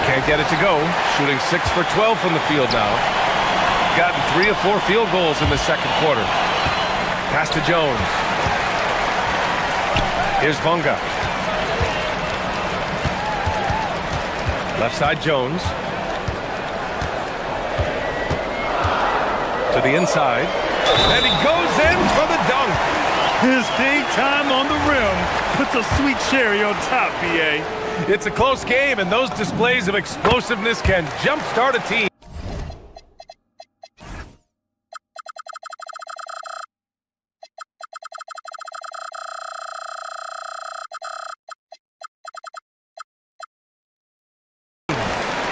Can't get it to go. Shooting 6 for 12 from the field now. Gotten 3 of 4 field goals in the second quarter. Pass to Jones. Here's Bunga. Left side Jones. To the inside. And he goes in for the dunk. His hang time on the rim puts a sweet cherry on top, BA. It's a close game, and those displays of explosiveness can jumpstart a team.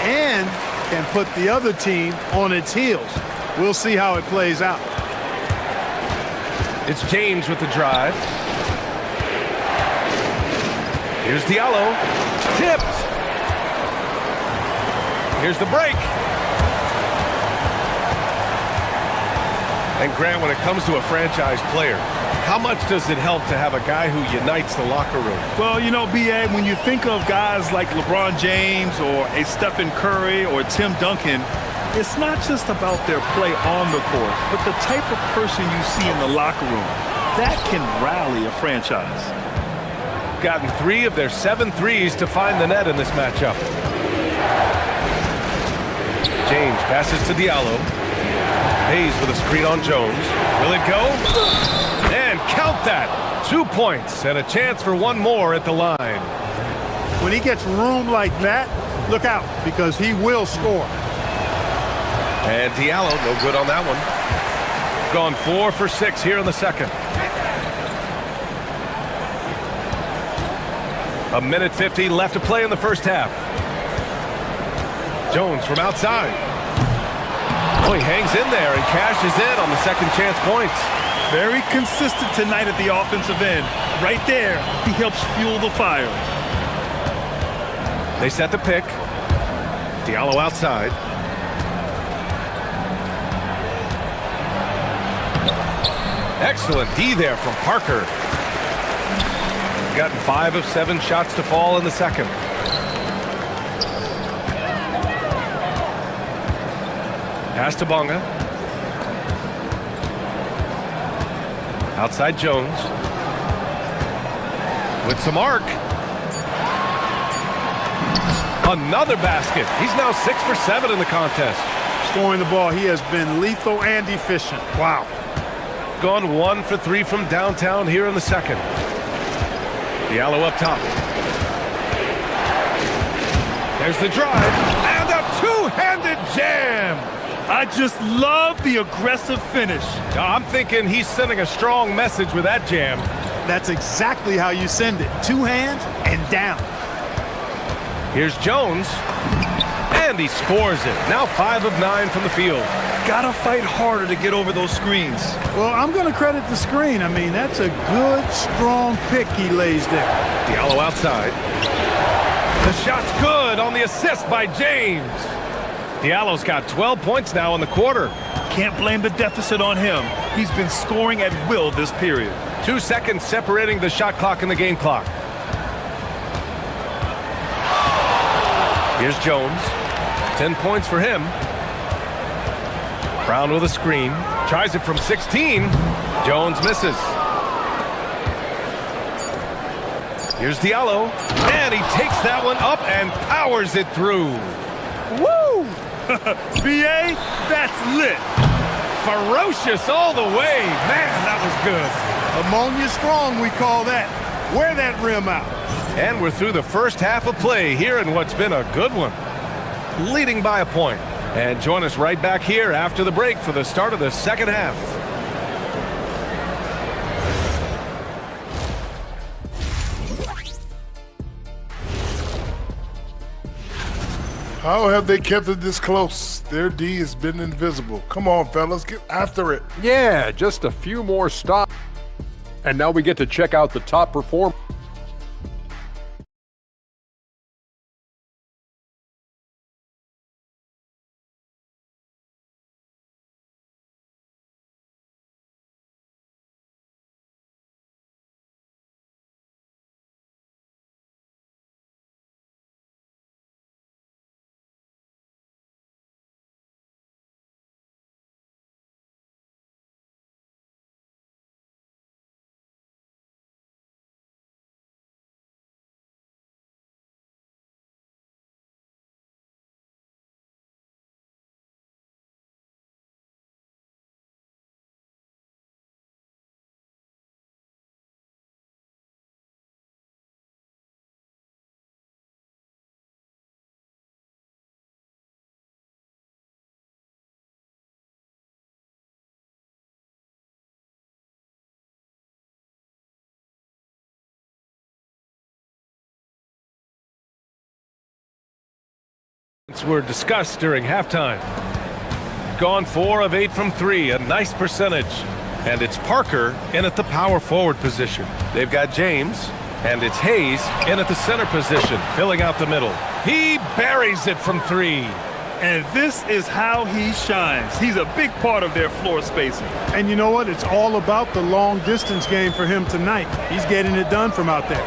And can put the other team on its heels. We'll see how it plays out. It's James with the drive. Here's Diallo. Tipped. Here's the break. And Grant, when it comes to a franchise player, how much does it help to have a guy who unites the locker room? Well, you know, BA, when you think of guys like LeBron James or a Stephen Curry or Tim Duncan, it's not just about their play on the court, but the type of person you see in the locker room. That can rally a franchise. Gotten 3 of their 7 threes to find the net in this matchup. James passes to Diallo. Hayes with a screen on Jones. Will it go? And count that. 2 points and a chance for 1 more at the line. When he gets room like that, look out, because he will score. And Diallo, no good on that one. Gone 4 for 6 here in the second. 1:50 left to play in the first half. Jones from outside. Oh, he hangs in there and cashes in on the second chance points. Very consistent tonight at the offensive end. Right there, he helps fuel the fire. They set the pick. Diallo outside. Excellent D there from Parker. Gotten 5 of 7 shots to fall in the second. Pass to Bonga. Outside Jones. With some arc. Another basket. He's now 6 for 7 in the contest. Scoring the ball, he has been lethal and efficient. Wow. Gone 1 for 3 from downtown here in the second. Diallo up top. There's the drive. And a two-handed jam. I just love the aggressive finish. I'm thinking he's sending a strong message with that jam. That's exactly how you send it. 2 hands and down. Here's Jones. And he scores it. Now 5 of 9 from the field. Gotta fight harder to get over those screens. Well, I'm going to credit the screen. I mean, that's a good, strong pick he lays there. Diallo outside. The shot's good on the assist by James. Diallo's got 12 points now in the quarter. Can't blame the deficit on him. He's been scoring at will this period. 2 seconds separating the shot clock and the game clock. Here's Jones. 10 points for him. Brown with a screen. Tries it from 16. Jones misses. Here's Diallo. And he takes that one up and powers it through. Woo! BA, that's lit. Ferocious all the way. Man, that was good. Ammonia strong, we call that. Wear that rim out. And we're through the first half of play here in what's been a good one. Leading by a point. And join us right back here after the break for the start of the second half. How have they kept it this close? Their D has been invisible. Come on, fellas, get after it. Yeah, just a few more stops. And now we get to check out the top performer. Were discussed during halftime. Gone 4 of 8 from 3, a nice percentage. And it's Parker in at the power forward position. They've got James, and it's Hayes in at the center position, filling out the middle. He buries it from 3. And this is how he shines. He's a big part of their floor spacing. And you know what? It's all about the long distance game for him tonight. He's getting it done from out there.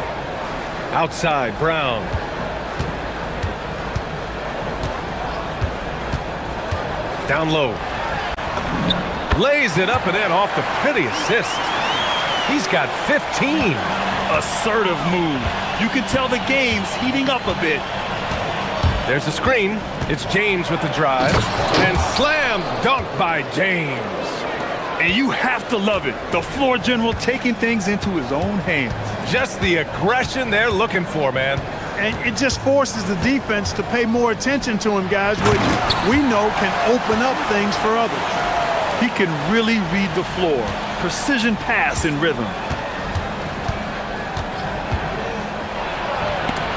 Outside, Brown. Down low. Lays it up and in off the pretty assist. He's got 15. Assertive move. You can tell the game's heating up a bit. There's a screen. It's James with the drive. And slam dunk by James. And you have to love it. The floor general taking things into his own hands. Just the aggression they're looking for, man. And it just forces the defense to pay more attention to him, guys, which we know can open up things for others. He can really read the floor. Precision pass in rhythm.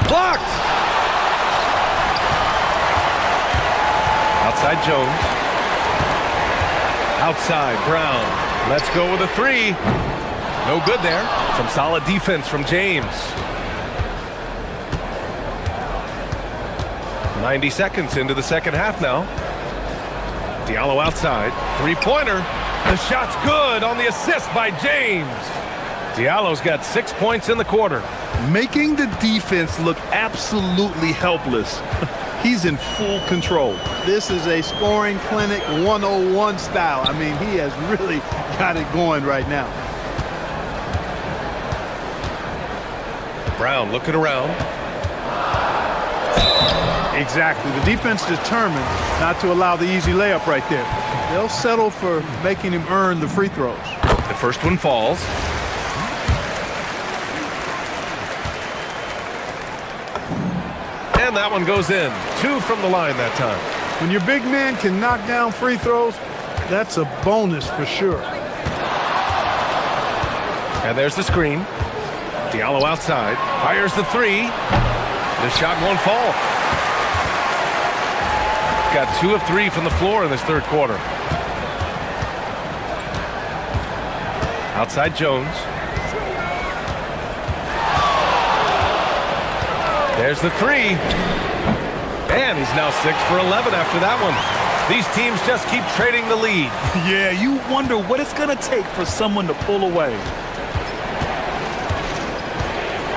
Blocked! Outside Jones. Outside Brown. Let's go with a three. No good there. Some solid defense from James. 90 seconds into the second half now. Diallo outside. Three-pointer. The shot's good on the assist by James. Diallo's got 6 points in the quarter. Making the defense look absolutely helpless. He's in full control. This is a scoring clinic 101 style. I mean, he has really got it going right now. Brown looking around. Exactly. The defense determined not to allow the easy layup right there. They'll settle for making him earn the free throws. The first one falls. And that one goes in. 2 from the line that time. When your big man can knock down free throws, that's a bonus for sure. And there's the screen. Diallo outside. Fires the three. The shot won't fall. Got 2 of 3 from the floor in this third quarter. Outside Jones. There's the three. And he's now 6 for 11 after that one. These teams just keep trading the lead. Yeah, you wonder what it's going to take for someone to pull away.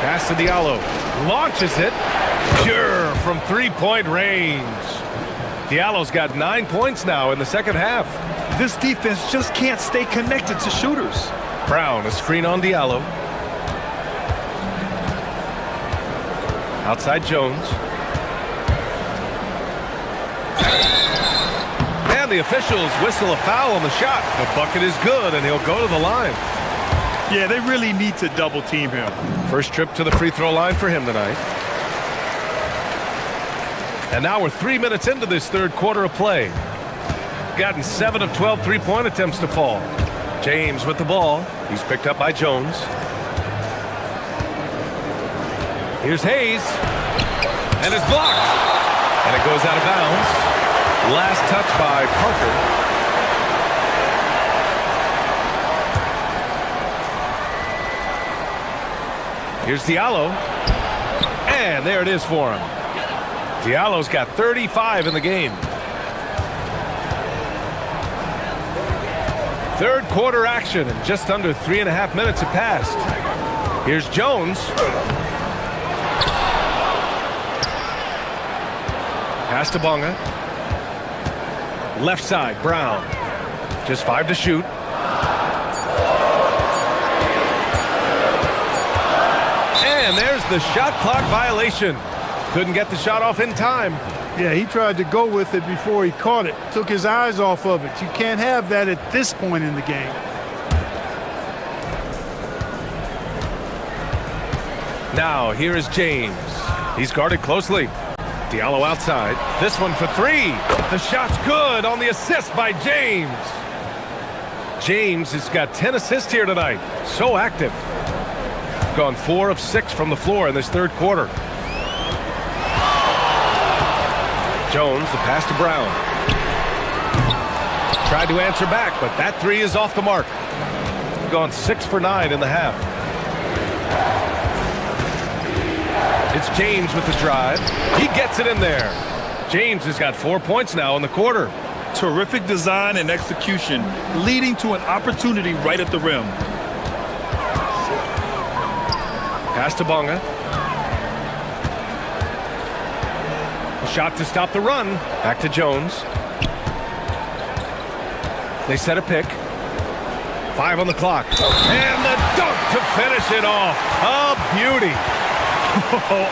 Pass to Diallo. Launches it. Pure from three-point range. Diallo's got 9 points now in the second half. This defense just can't stay connected to shooters. Brown, a screen on Diallo. Outside Jones. And the officials whistle a foul on the shot. The bucket is good, and he'll go to the line. Yeah, they really need to double team him. First trip to the free throw line for him tonight. And now we're 3 minutes into this third quarter of play. Gotten 7 of 12 three-point attempts to fall. James with the ball. He's picked up by Jones. Here's Hayes. And it's blocked. And it goes out of bounds. Last touch by Parker. Here's Diallo. And there it is for him. Diallo's got 35 in the game. Third quarter action, and just under 3.5 minutes have passed. Here's Jones. Pass to Bonga. Left side, Brown. Just 5 to shoot. And there's the shot clock violation. Couldn't get the shot off in time. Yeah, he tried to go with it before he caught it. Took his eyes off of it. You can't have that at this point in the game. Now, here is James. He's guarded closely. Diallo outside. This one for 3. The shot's good on the assist by James. James has got 10 assists here tonight. So active. Gone 4 of 6 from the floor in this third quarter. Jones, the pass to Brown. Tried to answer back, but that 3 is off the mark. Gone 6 for 9 in the half. It's James with the drive. He gets it in there. James has got 4 points now in the quarter. Terrific design and execution, leading to an opportunity right at the rim. Pass to Bonga. A shot to stop the run. Back to Jones. They set a pick. 5 on the clock. And the dunk to finish it off. A beauty.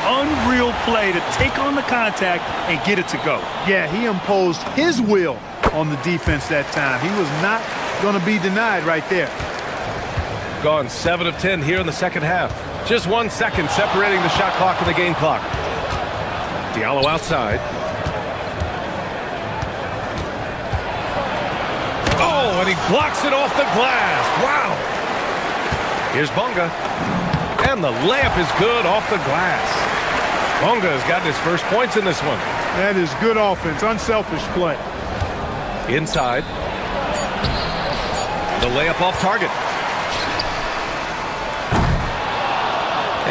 Unreal play to take on the contact and get it to go. Yeah, he imposed his will on the defense that time. He was not going to be denied right there. Gone 7 of 10 here in the second half. Just 1 second separating the shot clock and the game clock. Diallo outside. Oh, and he blocks it off the glass. Wow. Here's Bonga. And the layup is good off the glass. Bonga has gotten his first points in this one. That is good offense, unselfish play. Inside. The layup off target.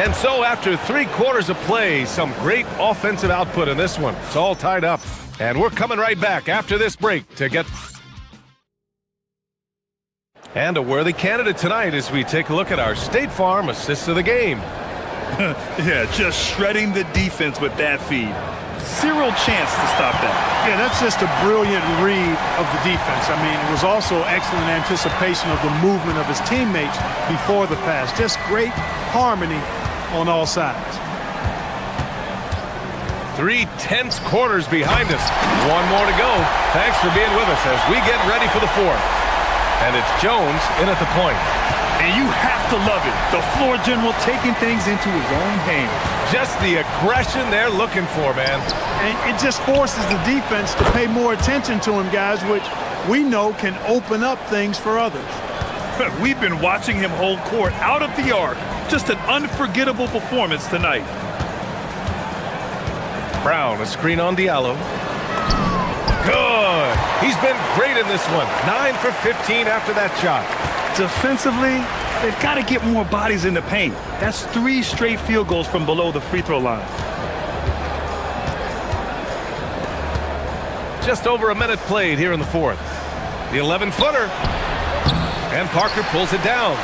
And so after 3 quarters of play, some great offensive output in this one. It's all tied up. And we're coming right back after this break to get... And a worthy candidate tonight as we take a look at our State Farm assists of the game. Yeah, just shredding the defense with that feed. Zero chance to stop that. Yeah, that's just a brilliant read of the defense. I mean, it was also excellent anticipation of the movement of his teammates before the pass. Just great harmony on all sides. 3 tense quarters behind us. 1 more to go. Thanks for being with us as we get ready for the 4th. And it's Jones in at the point. And you have to love it. The floor general taking things into his own hands. Just the aggression they're looking for, man. And it just forces the defense to pay more attention to him, guys, which we know can open up things for others. We've been watching him hold court out of the arc. Just an unforgettable performance tonight. Brown, a screen on Diallo. Good. He's been great in this one. 9 for 15 after that shot. Defensively, they've got to get more bodies in the paint. That's 3 straight field goals from below the free throw line. Just over a minute played here in the 4th. The 11-footer. And Parker pulls it down.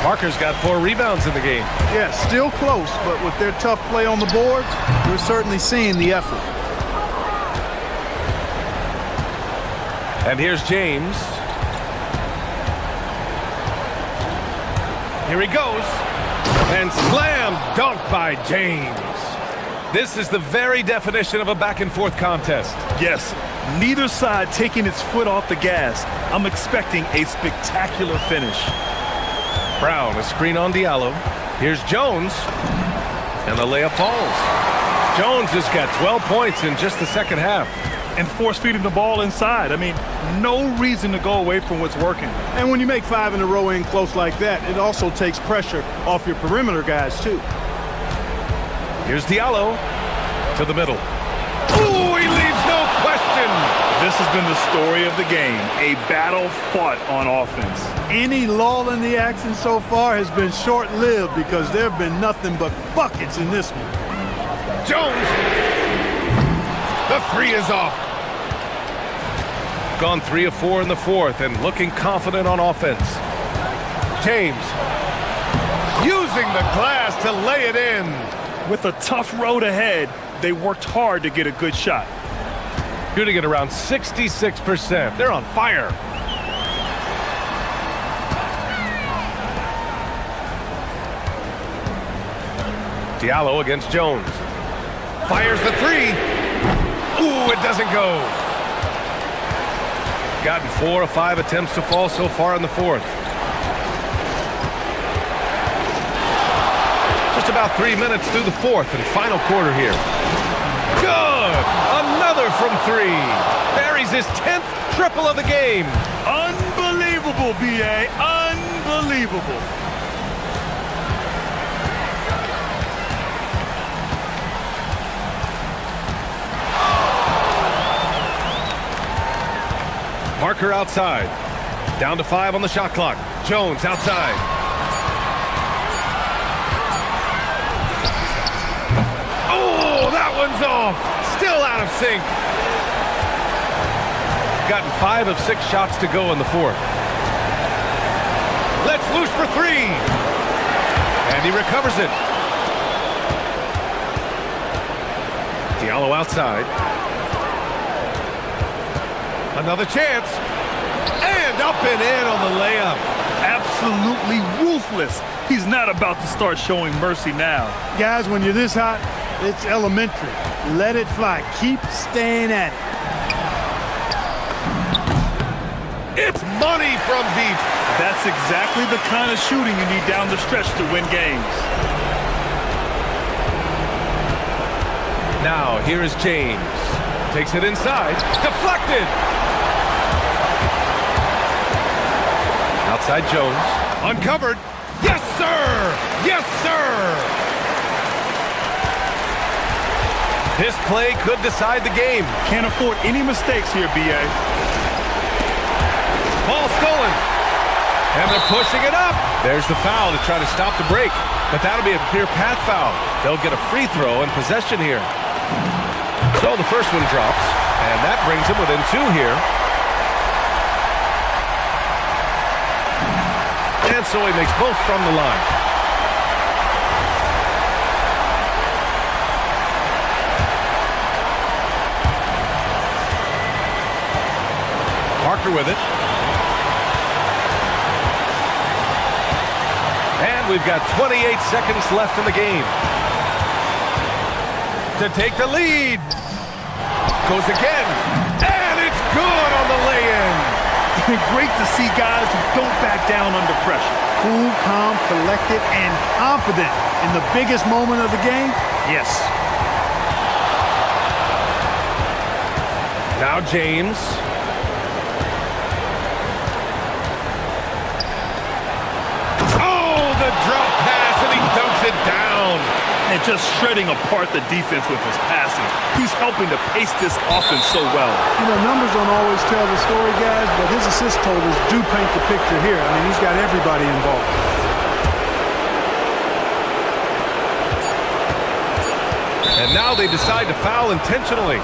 Parker's got 4 rebounds in the game. Yeah, still close, but with their tough play on the boards, we're certainly seeing the effort. And here's James. Here he goes. And slam dunk by James. This is the very definition of a back-and-forth contest. Yes, neither side taking its foot off the gas. I'm expecting a spectacular finish. Brown, a screen on Diallo. Here's Jones. And the layup falls. Jones has got 12 points in just the second half. And force-feeding the ball inside. I mean, no reason to go away from what's working. And when you make 5 in a row in close like that, it also takes pressure off your perimeter guys, too. Here's Diallo to the middle. Ooh, he leaves no question. This has been the story of the game, a battle fought on offense. Any lull in the action so far has been short-lived because there have been nothing but buckets in this one. Jones. The 3 is off. Gone 3 of 4 in the 4th and looking confident on offense. James using the glass to lay it in. With a tough road ahead, they worked hard to get a good shot. Shooting at around 66%. They're on fire. Diallo against Jones. Fires the 3. Ooh, it doesn't go. Gotten 4 of 5 attempts to fall so far in the 4th. Just about 3 minutes through the 4th and final quarter here. Good! Another from 3. Buries his 10th triple of the game. Unbelievable, B.A. Unbelievable. Parker outside. Down to 5 on the shot clock. Jones outside. Oh, that one's off. Still out of sync. Gotten 5 of 6 shots to go in the 4th. Let's loose for 3. And he recovers it. Diallo outside. Another chance. And up and in on the layup. Absolutely ruthless. He's not about to start showing mercy now. Guys, when you're this hot, it's elementary. Let it fly. Keep staying at it. It's money from deep. That's exactly the kind of shooting you need down the stretch to win games. Now, here is James. Takes it inside. Deflected. Outside Jones. Uncovered. Yes, sir! Yes, sir! This play could decide the game. Can't afford any mistakes here, B.A. Ball stolen. And they're pushing it up. There's the foul to try to stop the break. But that'll be a clear path foul. They'll get a free throw and possession here. So the first one drops, and that brings him within 2 here. And so he makes both from the line. Parker with it. And we've got 28 seconds left in the game. To take the lead. Goes again. And it's good on the lay-in. Great to see guys who don't back down under pressure. Cool, calm, collected, and confident in the biggest moment of the game. Yes. Now James. Oh, the drop pass, and he dunks it down. And just shredding apart the defense with his passing. He's helping to pace this offense so well. You know, numbers don't always tell the story, guys, but his assist totals do paint the picture here. I mean, he's got everybody involved. And now they decide to foul intentionally.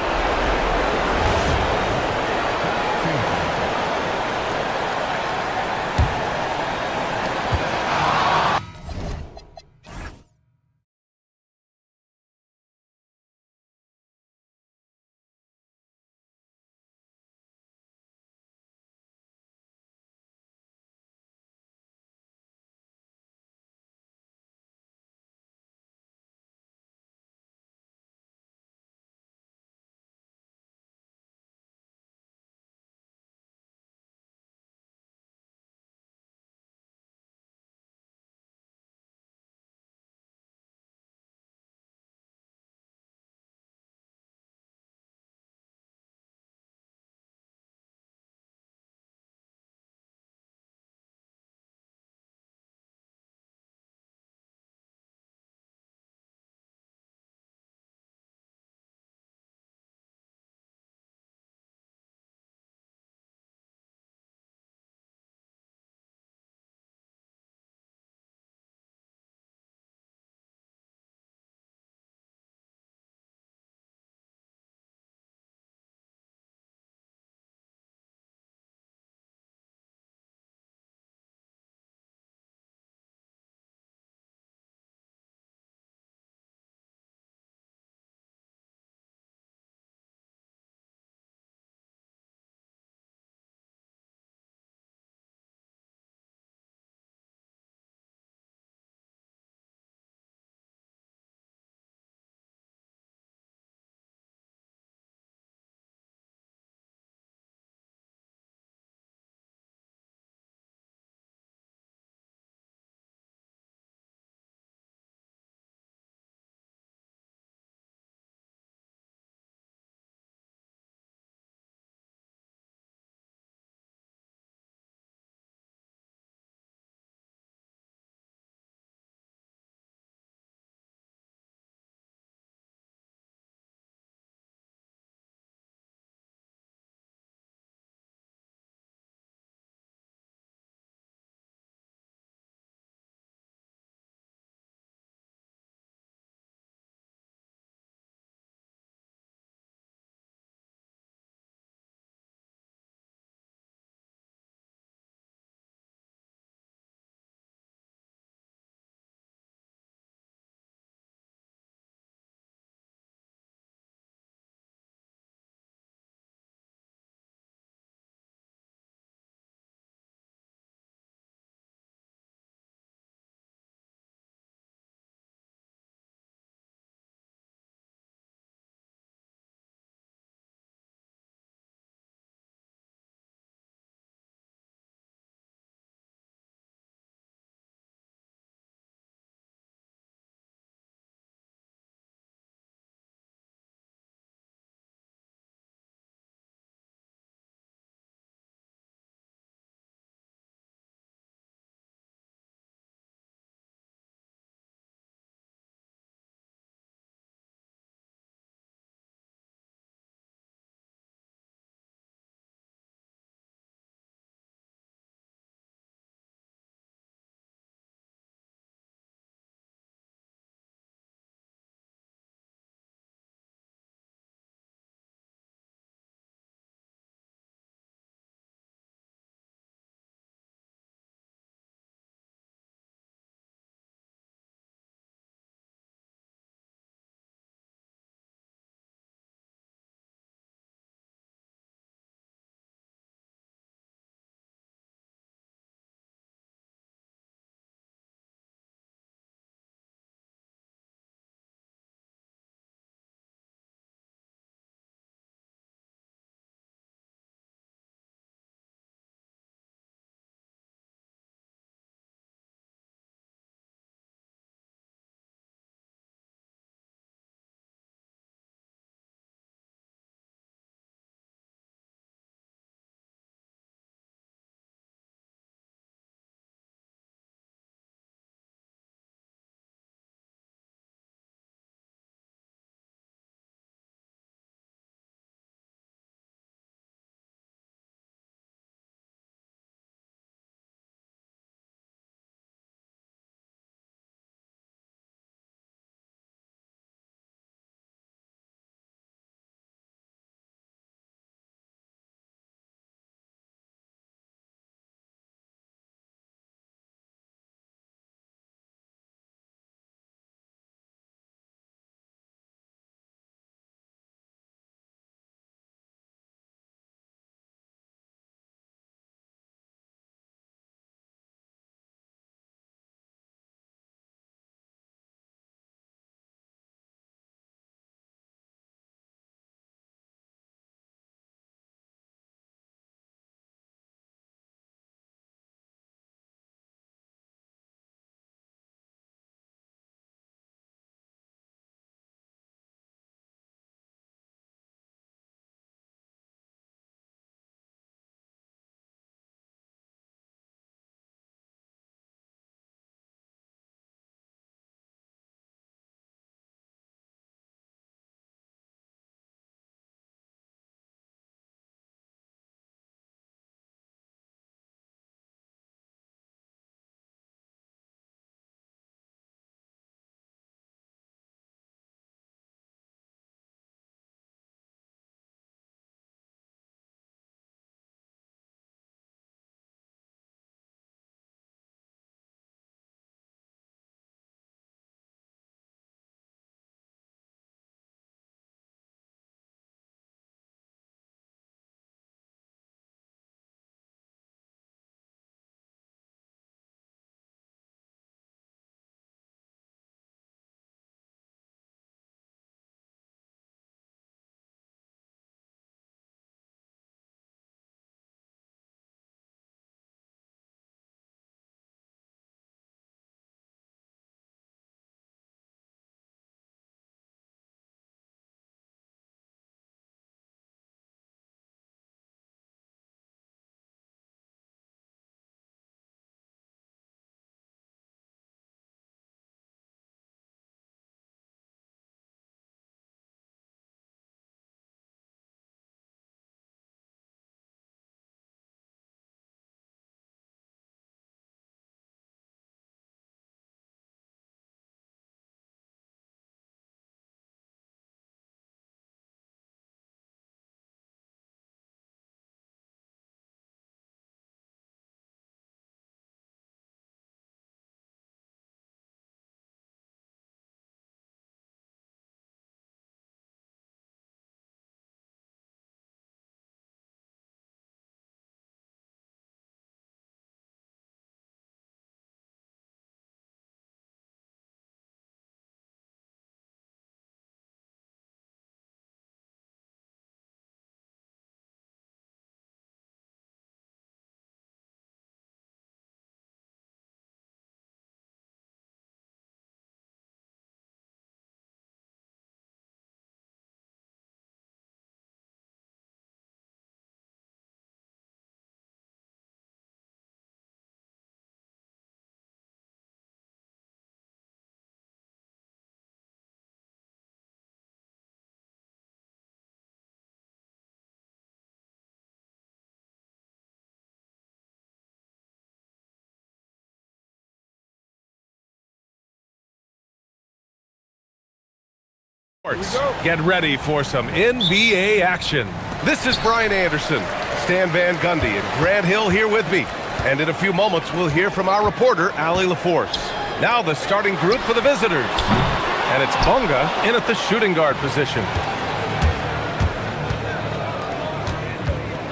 Get ready for some NBA action. This is Brian Anderson, Stan Van Gundy, and Grant Hill here with me. And in a few moments, we'll hear from our reporter, Allie LaForce. Now the starting group for the visitors. And it's Bonga in at the shooting guard position.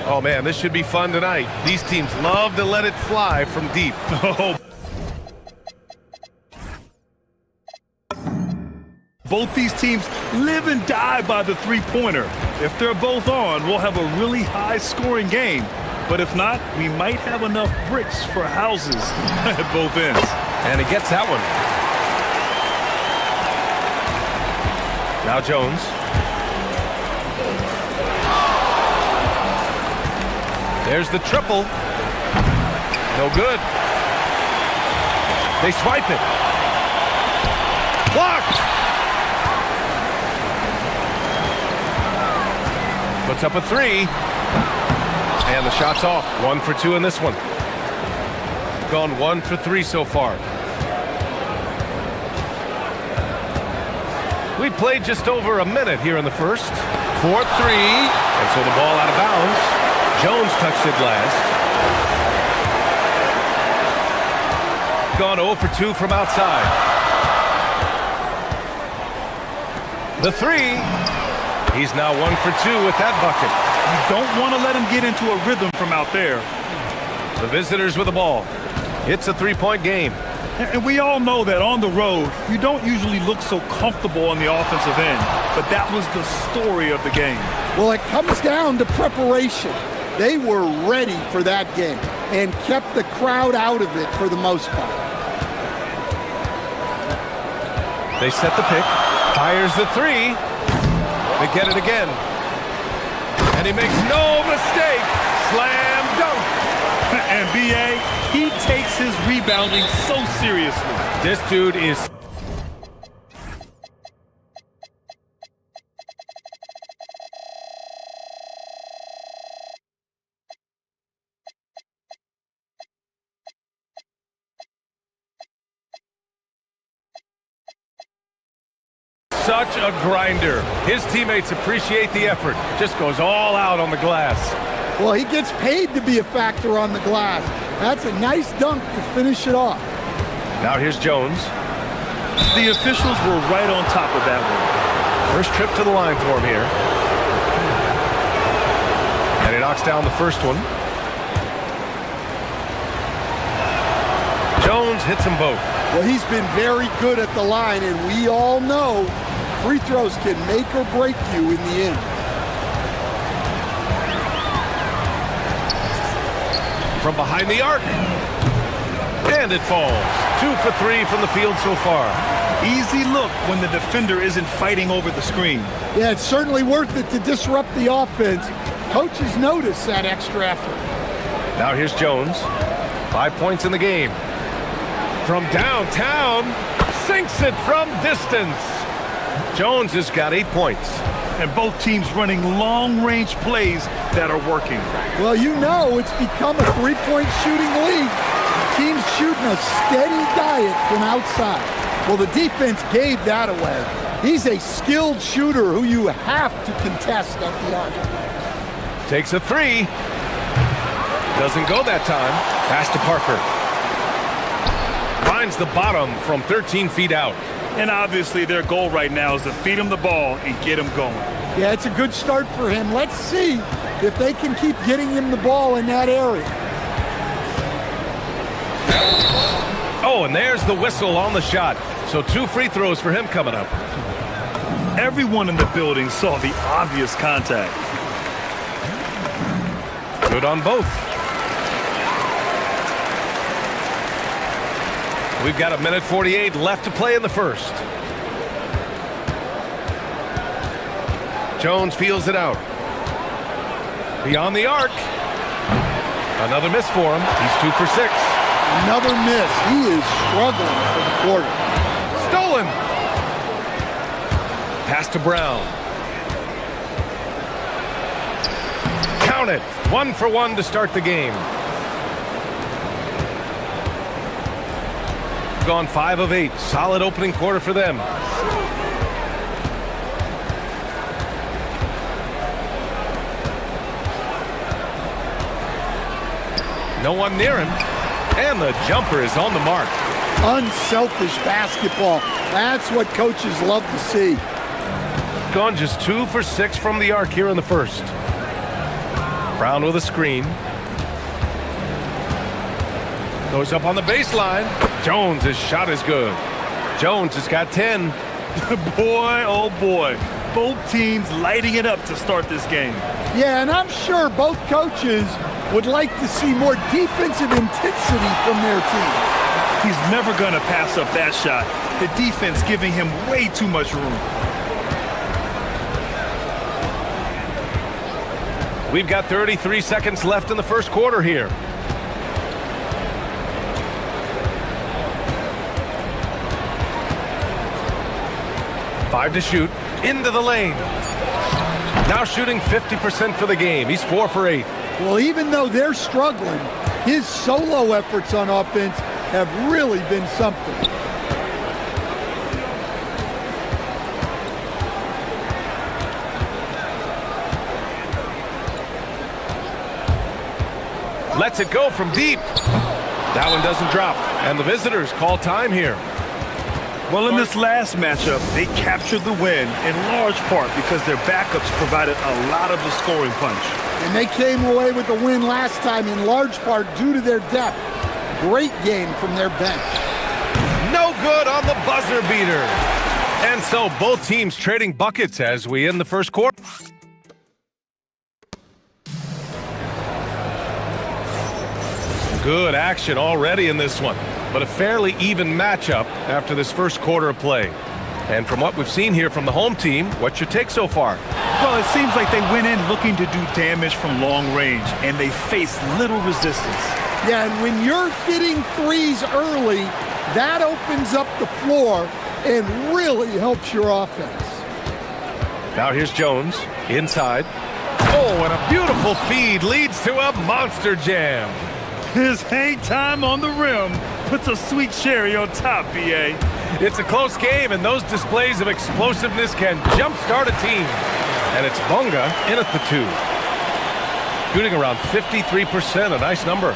Oh man, this should be fun tonight. These teams love to let it fly from deep. Both these teams live and die by the three-pointer. If they're both on, we'll have a really high-scoring game. But if not, we might have enough bricks for houses at both ends. And he gets that one. Now Jones. There's the triple. No good. They swipe it. Blocked! Puts up a three. And the shot's off. 1 for 2 in this one. Gone 1 for 3 so far. We played just over a minute here in the first. 4-3. And so the ball out of bounds. Jones touched it last. Gone 0 for 2 from outside. The three. He's now 1 for 2 with that bucket. You don't want to let him get into a rhythm from out there. The visitors with the ball. It's a three-point game. And we all know that on the road, you don't usually look so comfortable on the offensive end. But that was the story of the game. Well, it comes down to preparation. They were ready for that game and kept the crowd out of it for the most part. They set the pick. Fires the three. They get it again. And he makes no mistake. Slam dunk. And B.A., he takes his rebounding so seriously. This dude is... such a grinder. His teammates appreciate the effort. Just goes all out on the glass. Well, he gets paid to be a factor on the glass. That's a nice dunk to finish it off. Now here's Jones. The officials were right on top of that one. First trip to the line for him here. And he knocks down the first one. Jones hits them both. Well, he's been very good at the line, and we all know free throws can make or break you in the end. From behind the arc. And it falls. 2 for 3 from the field so far. Easy look when the defender isn't fighting over the screen. Yeah, it's certainly worth it to disrupt the offense. Coaches notice that extra effort. Now here's Jones. 5 points in the game. From downtown, sinks it from distance. Jones has got 8 points. And both teams running long-range plays that are working. Well, you know it's become a three-point shooting league. Teams shooting a steady diet from outside. Well, the defense gave that away. He's a skilled shooter who you have to contest at the arc. Takes a three. Doesn't go that time. Pass to Parker. Finds the bottom from 13 feet out. And obviously their goal right now is to feed him the ball and get him going. Yeah, it's a good start for him. Let's see if they can keep getting him the ball in that area. Oh, and there's the whistle on the shot. So 2 free throws for him coming up. Everyone in the building saw the obvious contact. Good on both. We've got 1:48 left to play in the first. Jones feels it out. Beyond the arc. Another miss for him. He's 2 for 6. Another miss. He is struggling for the quarter. Stolen. Pass to Brown. Count it. 1 for 1 to start the game. Gone 5 of 8. Solid opening quarter for them. No one near him. And the jumper is on the mark. Unselfish basketball. That's what coaches love to see. Gone just 2 for 6 from the arc here in the first. Brown with a screen. Goes up on the baseline. Jones' his shot is good. Jones has got 10. Boy, oh boy. Both teams lighting it up to start this game. Yeah, and I'm sure both coaches would like to see more defensive intensity from their team. He's never going to pass up that shot. The defense giving him way too much room. We've got 33 seconds left in the first quarter here. Five to shoot. Into the lane. Now shooting 50% for the game. He's 4 for 8. Well, even though they're struggling, his solo efforts on offense have really been something. Lets it go from deep. That one doesn't drop. And the visitors call time here. Well, in this last matchup, they captured the win in large part because their backups provided a lot of the scoring punch. And they came away with the win last time in large part due to their depth. Great game from their bench. No good on the buzzer beater. And so both teams trading buckets as we end the first quarter. Good action already in this one, but a fairly even matchup after this first quarter of play. And from what we've seen here from the home team, what's your take so far? Well, it seems like they went in looking to do damage from long range, and they faced little resistance. Yeah, and when you're hitting threes early, that opens up the floor and really helps your offense. Now here's Jones, inside. Oh, and a beautiful feed leads to a monster jam. His hang time on the rim puts a sweet cherry on top, B.A. It's a close game, and those displays of explosiveness can jumpstart a team. And it's Bunga in at the 2. Shooting around 53%, a nice number.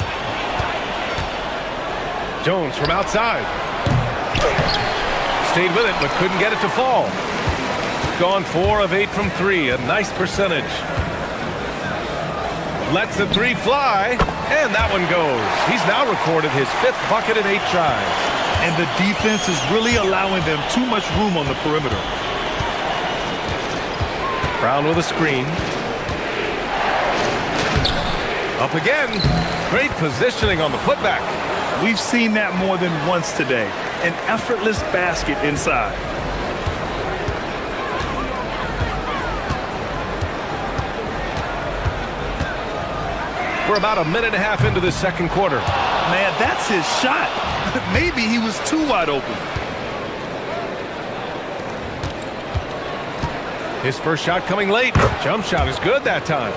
Jones from outside. Stayed with it, but couldn't get it to fall. Gone 4 of 8 from 3, a nice percentage. Lets the 3 fly, and that one goes. He's now recorded his 5th bucket in 8 tries. And the defense is really allowing them too much room on the perimeter. Brown with a screen. Up again. Great positioning on the putback. We've seen that more than once today. An effortless basket inside. We're about a minute and a half into the second quarter. Man, that's his shot. Maybe he was too wide open. His first shot coming late. Jump shot is good that time.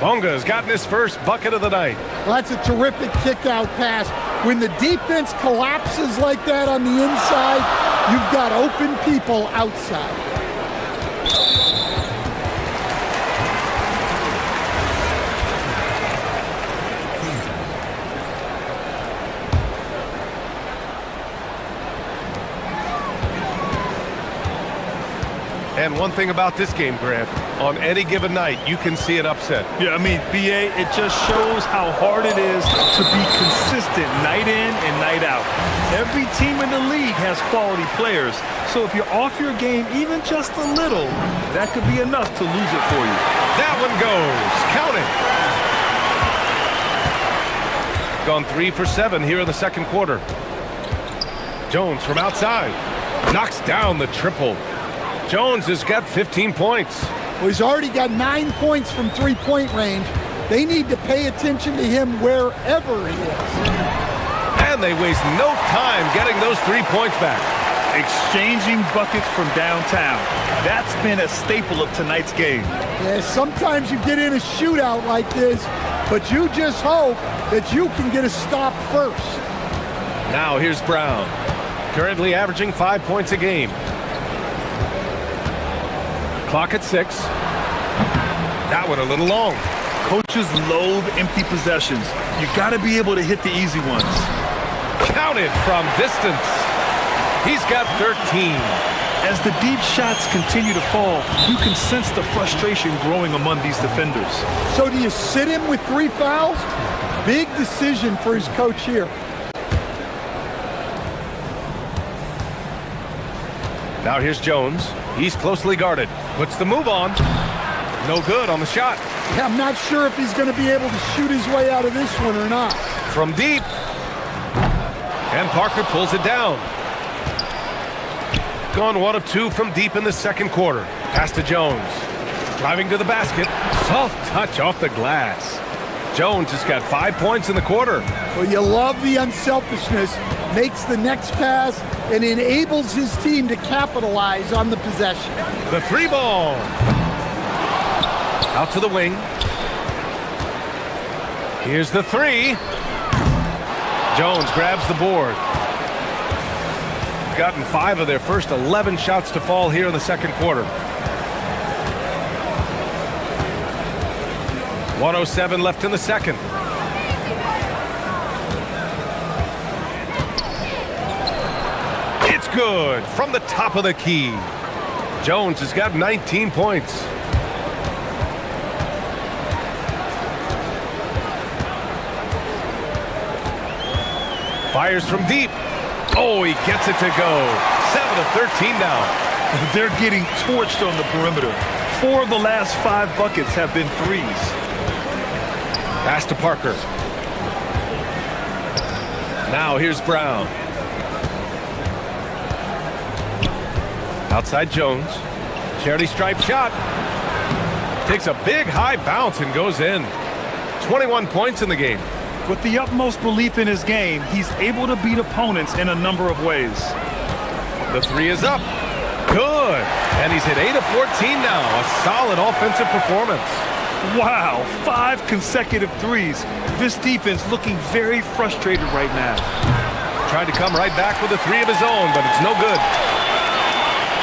Bunga has gotten his first bucket of the night. Well, that's a terrific kick-out pass. When the defense collapses like that on the inside, you've got open people outside. And one thing about this game, Grant, on any given night, you can see an upset. Yeah, I mean, B.A., it just shows how hard it is to be consistent night in and night out. Every team in the league has quality players, so if you're off your game even just a little, that could be enough to lose it for you. That one goes. Count it. Gone 3 for 7 here in the second quarter. Jones from outside. Knocks down the triple. Jones has got 15 points. Well, he's already got 9 points from three-point range. They need to pay attention to him wherever he is. And they waste no time getting those 3 points back. Exchanging buckets from downtown. That's been a staple of tonight's game. Yeah, sometimes you get in a shootout like this, but you just hope that you can get a stop first. Now here's Brown. Currently averaging 5 points a game. Clock at 6. That one a little long. Coaches loathe empty possessions. You got to be able to hit the easy ones. Counted from distance. He's got 13. As the deep shots continue to fall, you can sense the frustration growing among these defenders. So do you sit him with 3 fouls? Big decision for his coach here. Now here's Jones. He's closely guarded. Puts the move on. No good on the shot. Yeah, I'm not sure if he's going to be able to shoot his way out of this one or not. From deep. And Parker pulls it down. Gone 1 of 2 from deep in the second quarter. Pass to Jones. Driving to the basket. Soft touch off the glass. Jones has got 5 points in the quarter. Well, you love the unselfishness. Makes the next pass and enables his team to capitalize on the possession. The 3 ball. Out to the wing. Here's the 3. Jones grabs the board. Gotten 5 of their first 11 shots to fall here in the second quarter. 1:07 left in the second. It's good from the top of the key. Jones has got 19 points. Fires from deep. Oh, he gets it to go. 7 of 13 now. They're getting torched on the perimeter. 4 of the last 5 buckets have been threes. Pass to Parker. Now here's Brown. Outside Jones. Charity stripe shot. Takes a big high bounce and goes in. 21 points in the game. With the utmost belief in his game, he's able to beat opponents in a number of ways. The 3 is up. Good. And he's hit 8 of 14 now. A solid offensive performance. Wow, 5 consecutive threes. This defense looking very frustrated right now. Tried to come right back with a 3 of his own, but it's no good.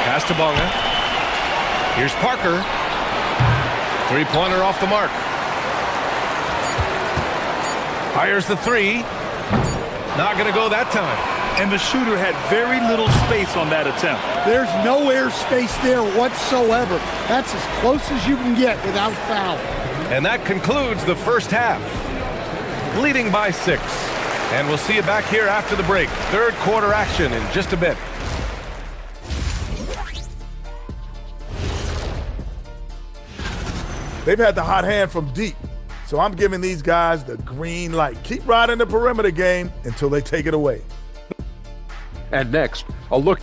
Pass to Bonga. Here's Parker. 3-pointer off the mark. Fires the 3. Not going to go that time. And the shooter had very little space on that attempt. There's no air space there whatsoever. That's as close as you can get without foul. And that concludes the first half. Leading by 6. And we'll see you back here after the break. Third quarter action in just a bit. They've had the hot hand from deep. So I'm giving these guys the green light. Keep riding the perimeter game until they take it away. And next, a look.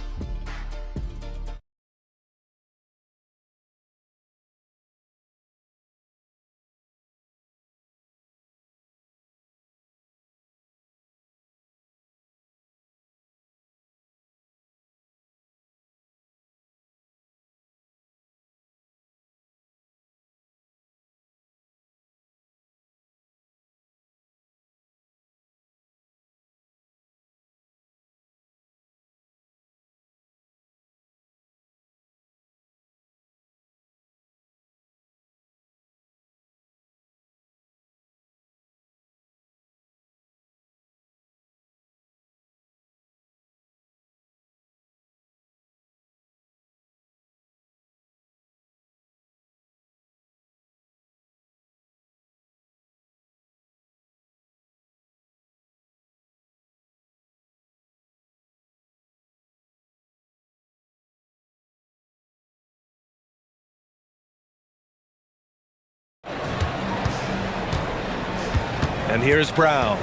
And here's Brown.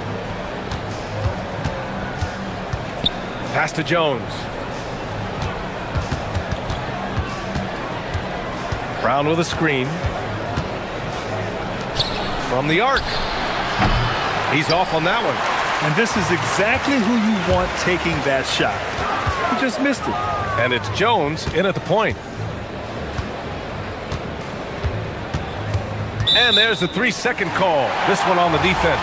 Pass to Jones. Brown with a screen. From the arc. He's off on that one. And this is exactly who you want taking that shot. He just missed it. And it's Jones in at the point. And there's the 3-second call. This one on the defense.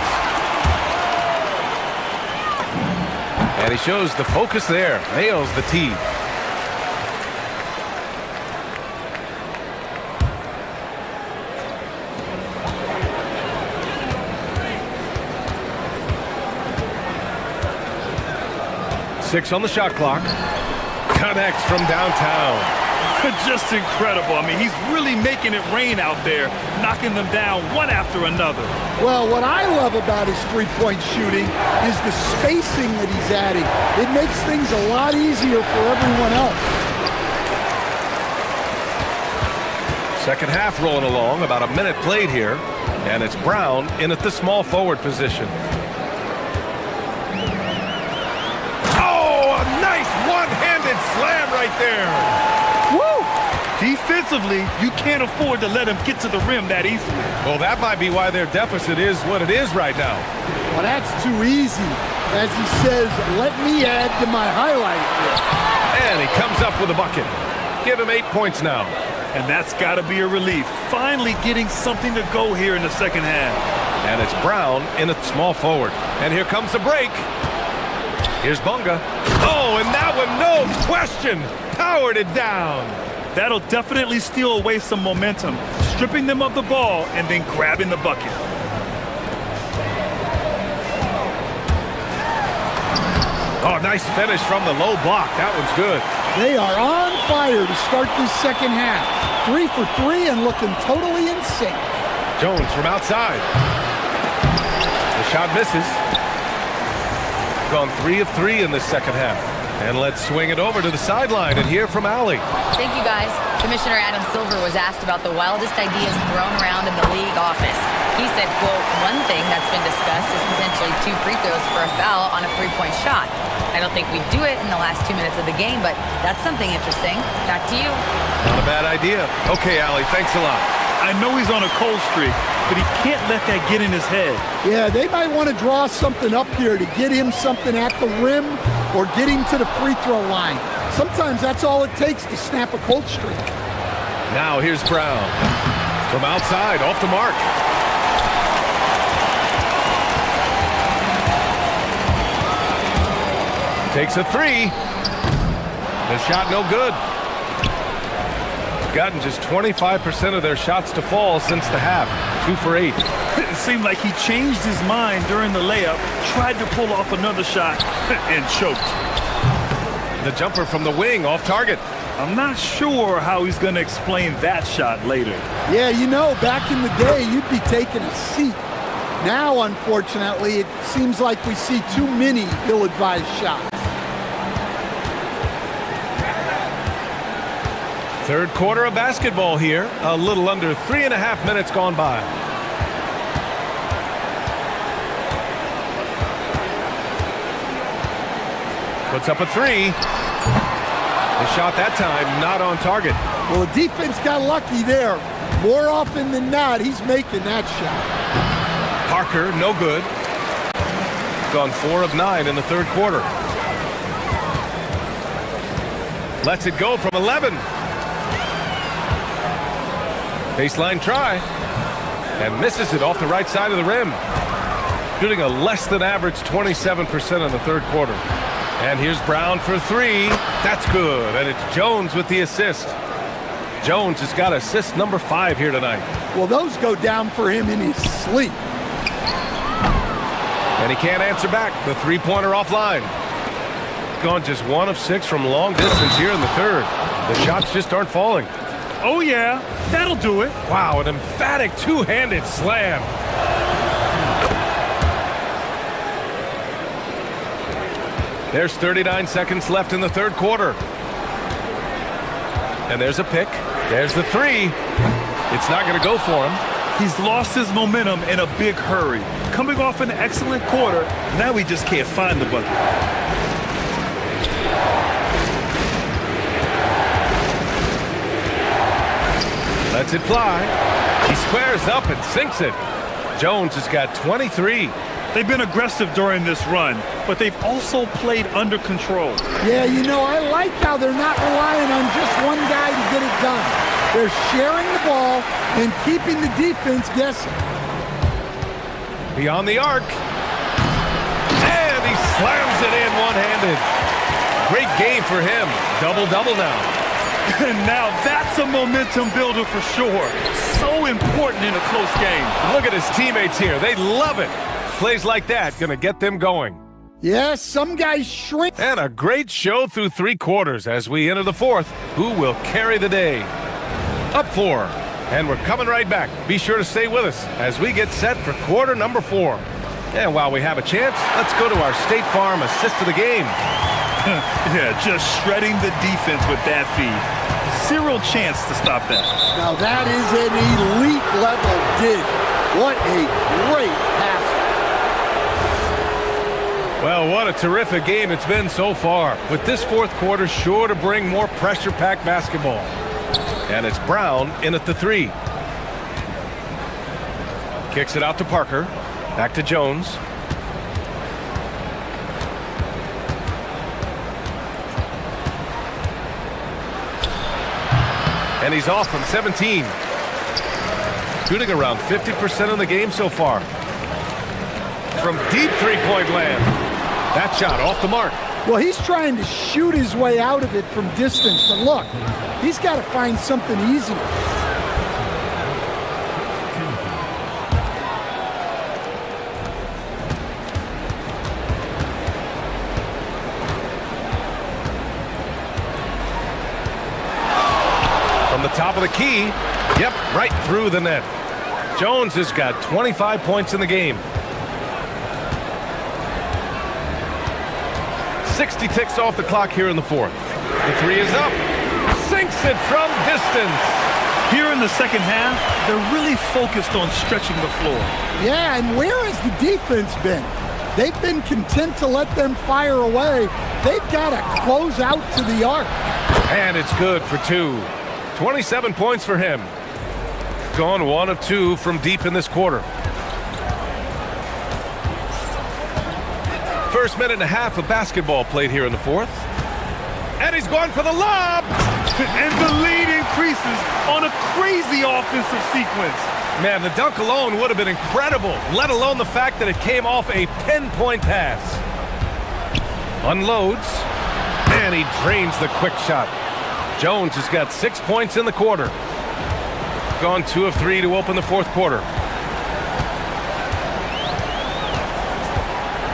And he shows the focus there. Nails the tee. 6 on the shot clock. Connects from downtown. Just incredible. I mean, he's really making it rain out there, knocking them down one after another. Well, what I love about his three-point shooting is the spacing that he's adding. It makes things a lot easier for everyone else. Second half rolling along, about a minute played here, and it's Brown in at the small forward position. Oh, a nice one-handed slam right there. Woo! Defensively, you can't afford to let him get to the rim that easily. Well, that might be why their deficit is what it is right now. Well, that's too easy. As he says, let me add to my highlight reel. And he comes up with a bucket. Give him 8 points now. And that's got to be a relief. Finally getting something to go here in the second half. And it's Brown in at small forward. And here comes the break. Here's Bunga. Oh, and that one, no question, powered it down. That'll definitely steal away some momentum, stripping them of the ball and then grabbing the bucket. Oh, nice finish from the low block. That one's good. They are on fire to start this second half. 3 for 3 and looking totally in sync. Jones from outside. The shot misses. Gone 3 of 3 in this second half. And let's swing it over to the sideline and hear from Allie. Thank you, guys. Commissioner Adam Silver was asked about the wildest ideas thrown around in the league office. He said, quote, one thing that's been discussed is potentially 2 free throws for a foul on a 3-point shot. I don't think we'd do it in the last 2 minutes of the game, but that's something interesting. Back to you. Not a bad idea. Okay, Allie, thanks a lot. I know he's on a cold streak, but he can't let that get in his head. Yeah, they might want to draw something up here to get him something at the rim or get him to the free throw line. Sometimes that's all it takes to snap a cold streak. Now here's Brown. From outside, off the mark. Takes a 3. The shot no good. Gotten just 25% of their shots to fall since the half. 2 for 8. It seemed like he changed his mind during the layup, tried to pull off another shot, and choked. The jumper from the wing, off target. I'm not sure how he's going to explain that shot later. Yeah, you know, back in the day, you'd be taking a seat. Now, unfortunately, it seems like we see too many ill-advised shots. Third quarter of basketball here. A little under 3.5 minutes gone by. Puts up a 3. The shot that time not on target. Well, the defense got lucky there. More often than not, he's making that shot. Parker, no good. Gone 4 of 9 in the third quarter. Lets it go from 11. Baseline try. And misses it off the right side of the rim. Shooting a less than average 27% in the third quarter. And here's Brown for 3. That's good. And it's Jones with the assist. Jones has got assist number 5 here tonight. Well, those go down for him in his sleep. And he can't answer back. The three-pointer offline. Gone just 1 of 6 from long distance here in the third. The shots just aren't falling. Oh, yeah. That'll do it. Wow, an emphatic two-handed slam. There's 39 seconds left in the third quarter. And there's a pick. There's the 3. It's not going to go for him. He's lost his momentum in a big hurry. Coming off an excellent quarter, now he just can't find the bucket. Lets it fly. He squares up and sinks it. Jones has got 23. They've been aggressive during this run, but they've also played under control. Yeah, you know, I like how they're not relying on just one guy to get it done. They're sharing the ball and keeping the defense guessing. Beyond the arc. And he slams it in one-handed. Great game for him. Double-double now. And now that's a momentum builder for sure. So important in a close game. Look at his teammates here. They love it. Plays like that gonna get them going. Yes, some guys shrink. And a great show through 3 quarters as we enter the 4th. Who will carry the day? Up 4. And we're coming right back. Be sure to stay with us as we get set for quarter number 4. And while we have a chance, let's go to our State Farm assist of the game. Yeah, just shredding the defense with that feed. Zero chance to stop that. Now that is an elite level dig. What a great pass. Well, what a terrific game it's been so far. With this 4th quarter sure to bring more pressure-packed basketball. And it's Brown in at the 3. Kicks it out to Parker. Back to Jones. And he's off from 17. Shooting around 50% in the game so far. From deep three-point land. That shot off the mark. Well, he's trying to shoot his way out of it from distance, but look, he's got to find something easier. From the top of the key, yep, right through the net. Jones has got 25 points in the game. 60 ticks off the clock here in the 4th. The 3 is up. Sinks it from distance. Here in the second half, they're really focused on stretching the floor. Yeah, and where has the defense been? They've been content to let them fire away. They've got to close out to the arc. And it's good for 2. 27 points for him. Gone 1 of 2 from deep in this quarter. First minute and a half of basketball played here in the 4th. And he's going for the lob! And the lead increases on a crazy offensive sequence. Man, the dunk alone would have been incredible, let alone the fact that it came off a pinpoint pass. Unloads, and he drains the quick shot. Jones has got 6 points in the quarter. Gone 2 of 3 to open the 4th quarter.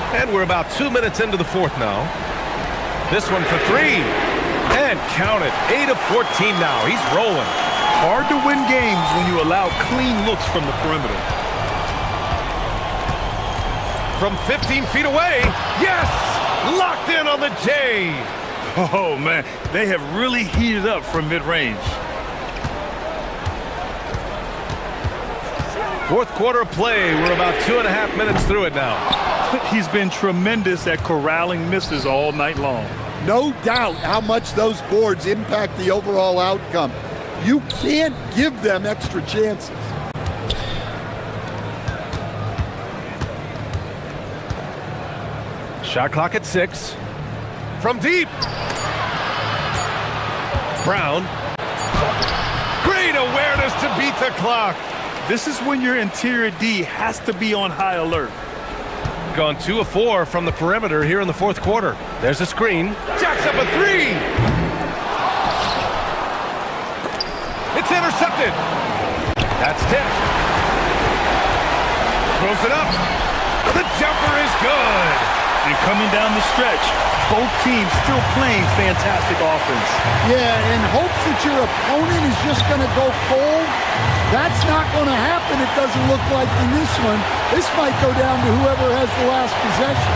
And we're about 2 minutes into the 4th now. This one for 3. And count it, 8 of 14 now. He's rolling. Hard to win games when you allow clean looks from the perimeter. From 15 feet away, yes! Locked in on the J. Oh, man, they have really heated up from mid-range. 4th quarter of play. We're about 2.5 minutes through it now. He's been tremendous at corralling misses all night long. No doubt how much those boards impact the overall outcome. You can't give them extra chances. Shot clock at 6. From deep. Brown. Great awareness to beat the clock. This is when your interior D has to be on high alert. Gone 2 of 4 from the perimeter here in the 4th quarter. There's a screen. Jacks up a 3. It's intercepted. That's tipped. Throws it up. The jumper is good. And coming down the stretch, both teams still playing fantastic offense. Yeah, in hopes that your opponent is just going to go cold. That's not going to happen, it doesn't look like in this one. This might go down to whoever has the last possession.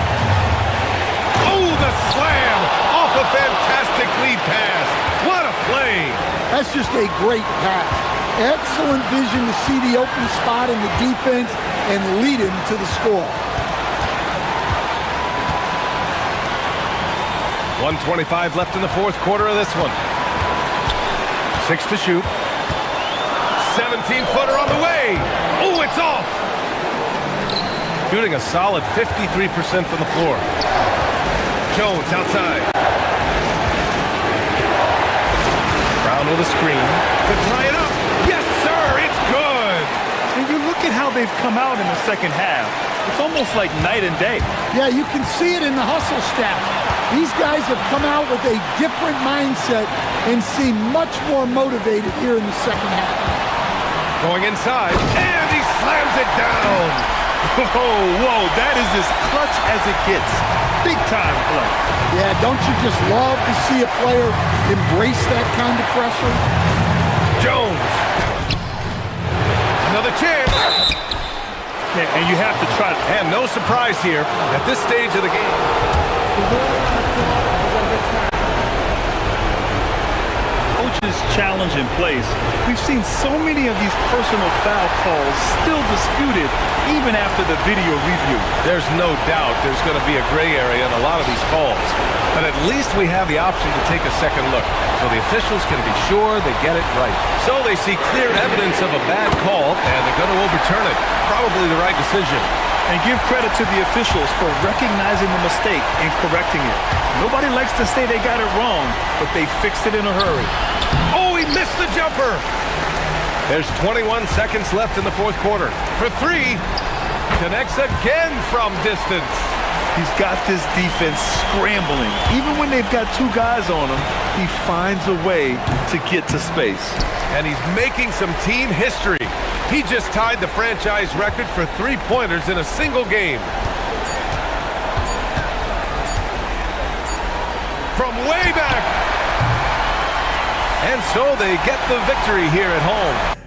Oh, the slam off a fantastic lead pass. What a play. That's just a great pass. Excellent vision to see the open spot in the defense and lead him to the score. 1:25 left in the 4th quarter of this one. 6 to shoot. 17-footer on the way. Oh, it's off. Shooting a solid 53% from the floor. Jones outside. Brown with a screen to tie it up. Yes, sir, it's good. And you look at how they've come out in the second half. It's almost like night and day. Yeah, you can see it in the hustle stat. These guys have come out with a different mindset and seem much more motivated here in the second half. Going inside, and he slams it down. Whoa, that is as clutch as it gets. Big-time play. Yeah, don't you just love to see a player embrace that kind of pressure? Jones. Another chance. Yeah, and you have to try to... And no surprise here at this stage of the game. Coach's challenge in place. We've seen so many of these personal foul calls still disputed even after the video review. There's no doubt there's going to be a gray area in a lot of these calls. But at least we have the option to take a second look, so the officials can be sure they get it right. So they see clear evidence of a bad call, and they're going to overturn it. Probably the right decision. And give credit to the officials for recognizing the mistake and correcting it. Nobody likes to say they got it wrong, but they fixed it in a hurry. Oh, he missed the jumper! There's 21 seconds left in the fourth quarter. For three, connects again from distance. He's got this defense scrambling. Even when they've got two guys on him, he finds a way to get to space. And he's making some team history. He just tied the franchise record for three-pointers in a single game. From way back. And so they get the victory here at home.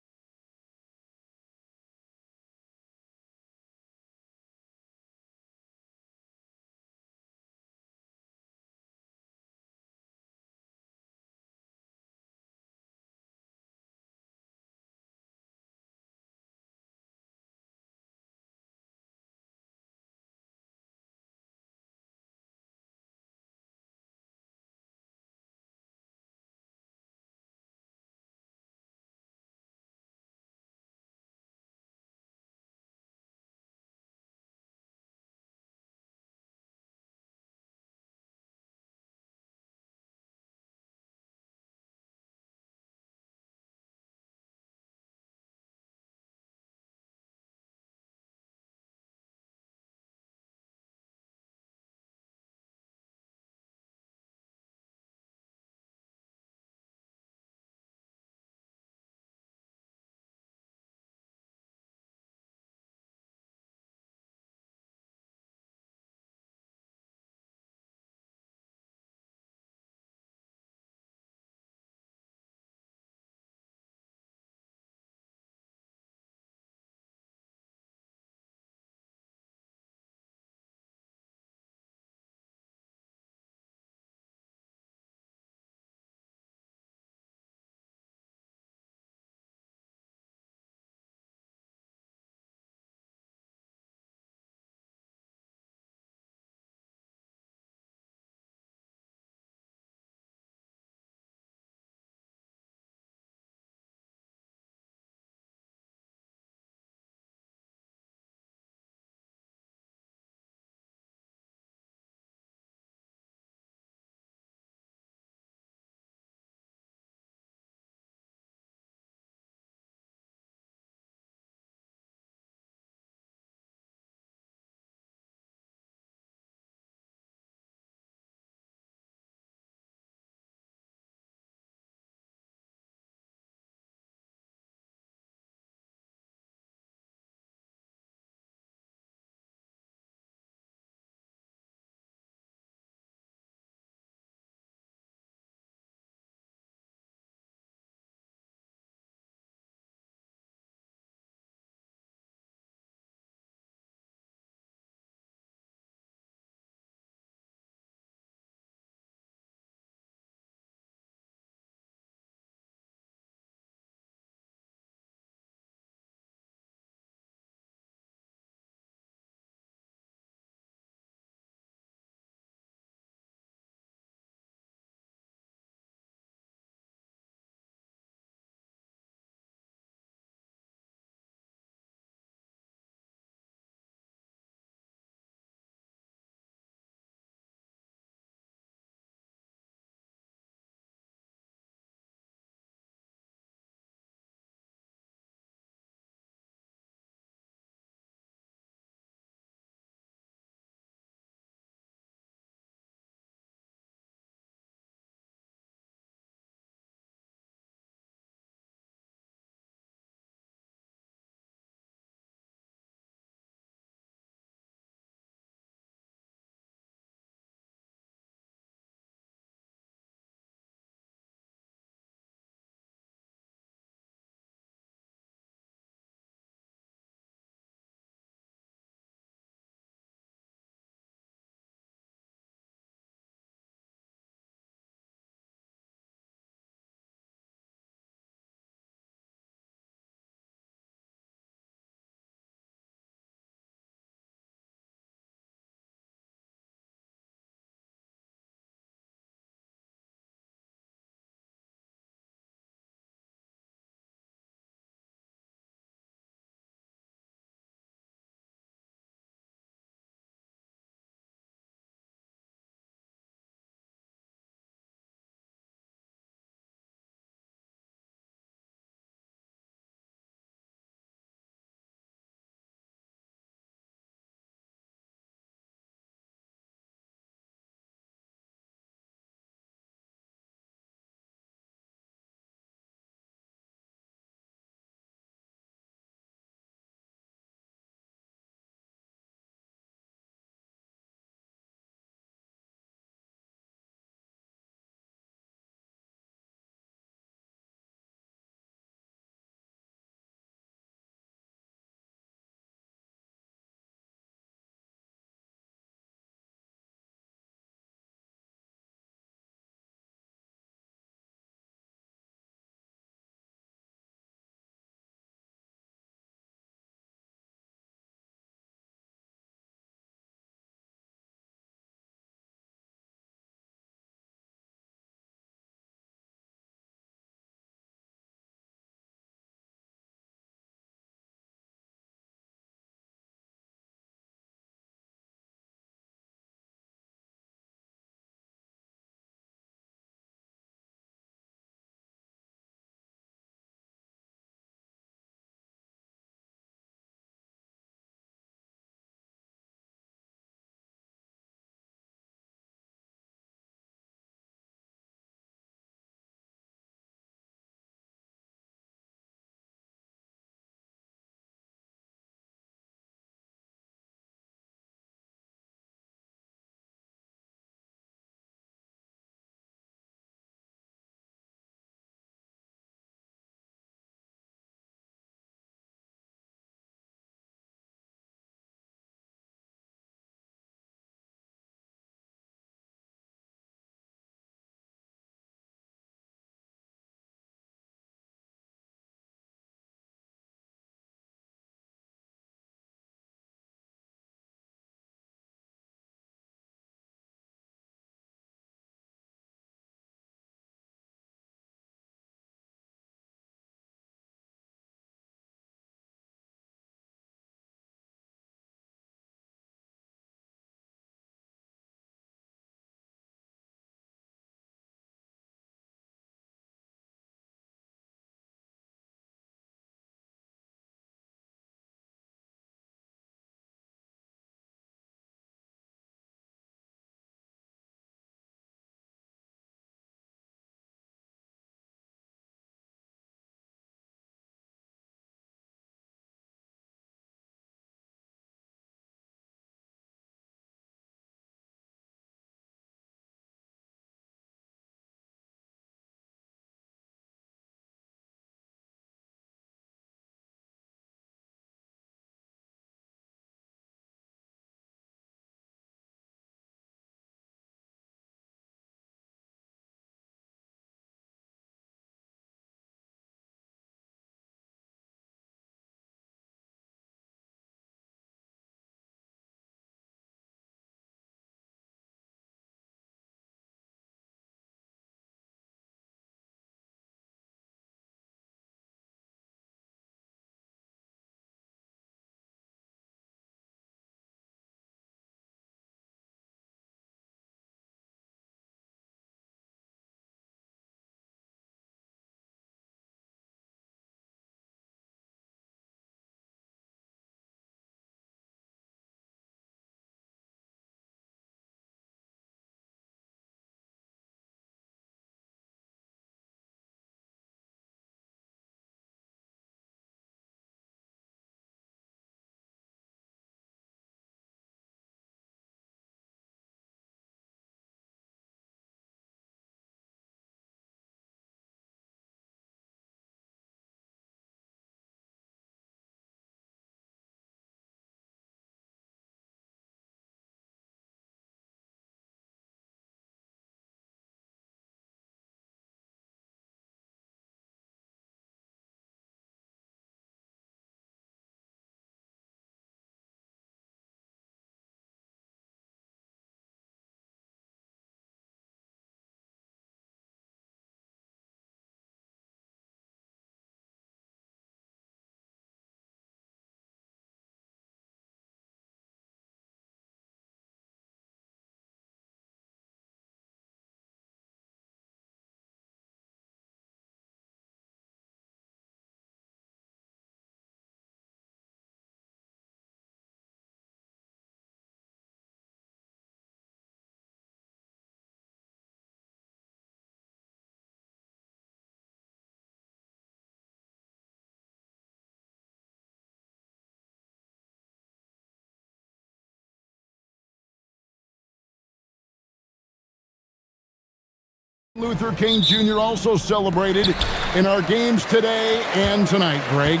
Luther King Jr. also celebrated in our games today and tonight, Greg.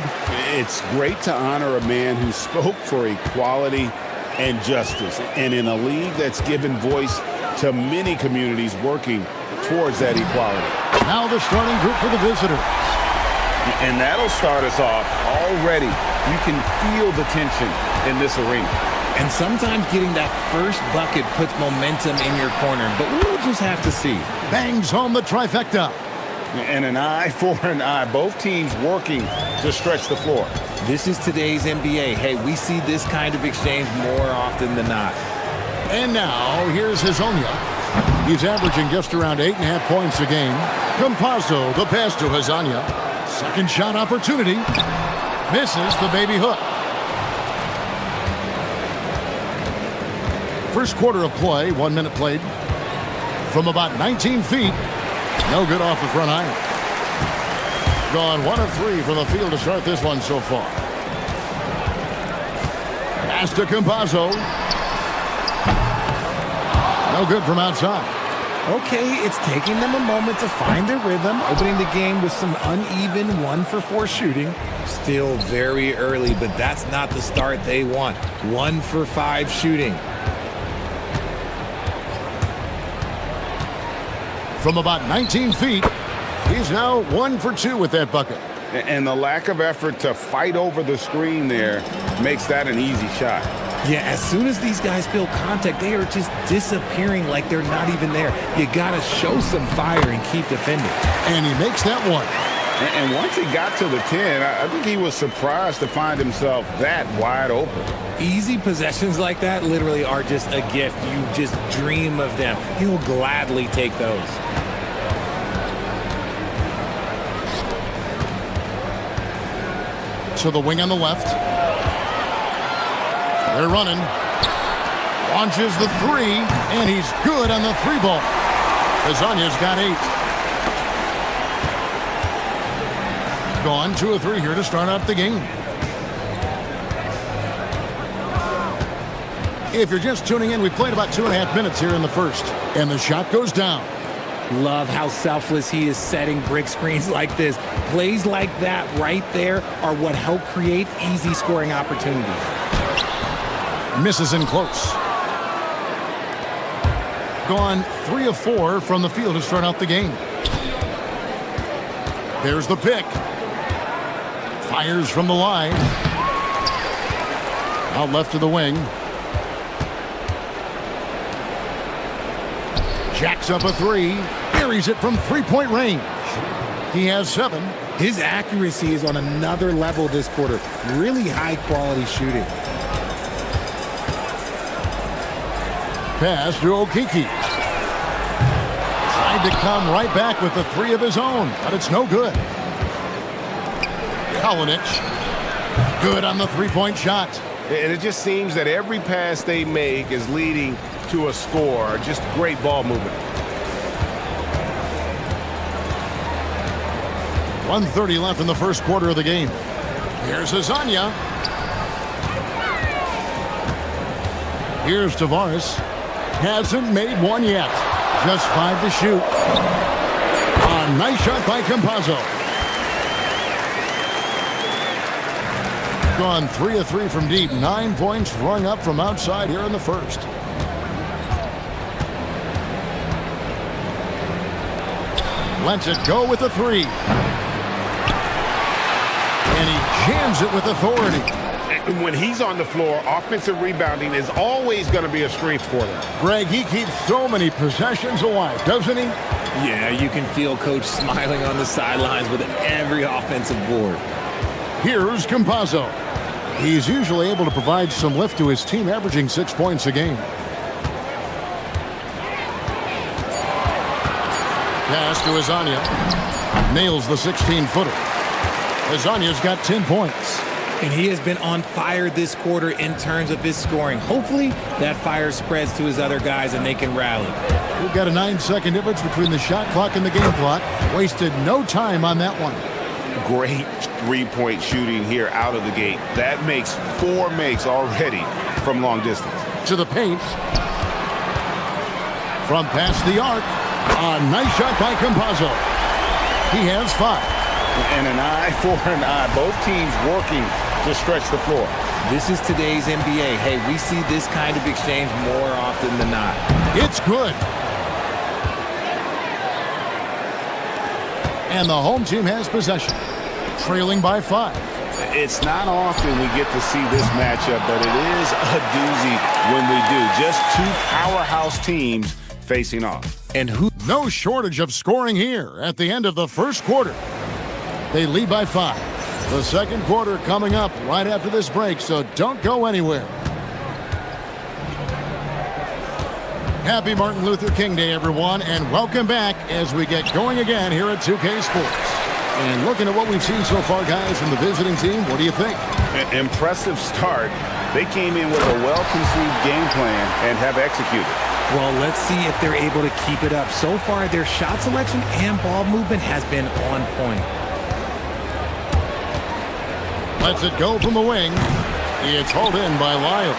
It's great to honor a man who spoke for equality and justice, and in a league that's given voice to many communities working towards that equality. Now the starting group for the visitors. And that'll start us off already. You can feel the tension in this arena. And sometimes getting that first bucket puts momentum in your corner, but we'll just have to see. Bangs home the trifecta. And an eye for an eye. Both teams working to stretch the floor. This is today's NBA. Hey, we see this kind of exchange more often than not. And now, here's Hazonia. He's averaging just around 8.5 points a game. Campazzo, the pass to Hazonia. Second shot opportunity. Misses the baby hook. First quarter of play, 1 minute played. From about 19 feet. No good off the front iron. Gone 1 of 3 from the field to start this one so far. Pass to Campazzo. No good from outside. Okay, it's taking them a moment to find their rhythm, opening the game with some uneven 1-for-4 shooting. Still very early, but that's not the start they want. 1-for-5 shooting. From about 19 feet, he's now 1 for 2 with that bucket. And the lack of effort to fight over the screen there makes that an easy shot. Yeah, as soon as these guys feel contact, they are just disappearing like they're not even there. You gotta show some fire and keep defending. And he makes that one. And once he got to the 10, I think he was surprised to find himself that wide open. Easy possessions like that literally are just a gift. You just dream of them. He'll gladly take those. To the wing on the left. They're running. Launches the 3, and he's good on the 3 ball. Hazonia's got 8. Gone 2 of 3 here to start out the game. If you're just tuning in, we played about 2.5 minutes here in the first, and the shot goes down. Love how selfless he is setting brick screens like this. Plays like that right there are what help create easy scoring opportunities. Misses in close. Gone 3 of 4 from the field to start out the game. There's the pick. Fires from the line. Out left to the wing. Jacks up a 3. Buries it from 3-point range. He has 7. His accuracy is on another level this quarter. Really high quality shooting. Pass to Okiki. Tried to come right back with the 3 of his own, but it's no good. Kalinic. Good on the 3-point shot. And it just seems that every pass they make is leading to a score. Just great ball movement. 1:30 left in the first quarter of the game. Here's Hazonia. Here's Tavares. Hasn't made one yet. Just 5 to shoot. A nice shot by Campazzo. Gone 3 of 3 from deep. 9 points rung up from outside here in the first. Lets it go with the 3. And he jams it with authority. When he's on the floor, offensive rebounding is always going to be a strength for them. Greg, he keeps so many possessions alive, doesn't he? Yeah, you can feel Coach smiling on the sidelines with every offensive board. Here's Campazzo. He's usually able to provide some lift to his team, averaging 6 points a game. Pass to Hazonia. Nails the 16-footer. Hazonia's got 10 points. And he has been on fire this quarter in terms of his scoring. Hopefully that fire spreads to his other guys and they can rally. We've got a 9-second difference between the shot clock and the game clock. Wasted no time on that one. Great 3-point shooting here out of the gate. That makes 4 makes already from long distance. To the paint. From past the arc. A nice shot by Campazzo. He has 5. And an eye for an eye. Both teams working to stretch the floor. This is today's NBA. Hey, we see this kind of exchange more often than not. It's good. And the home team has possession, trailing by 5. It's not often we get to see this matchup, but it is a doozy when we do. Just two powerhouse teams facing off. And who? No shortage of scoring here at the end of the first quarter. They lead by 5. The second quarter coming up right after this break, so don't go anywhere. Happy Martin Luther King Day, everyone, and welcome back as we get going again here at 2K Sports. And looking at what we've seen so far, guys, from the visiting team, what do you think? An impressive start. They came in with a well-conceived game plan and have executed. Well, let's see if they're able to keep it up. So far, their shot selection and ball movement has been on point. Lets it go from the wing. It's hauled in by Lyle.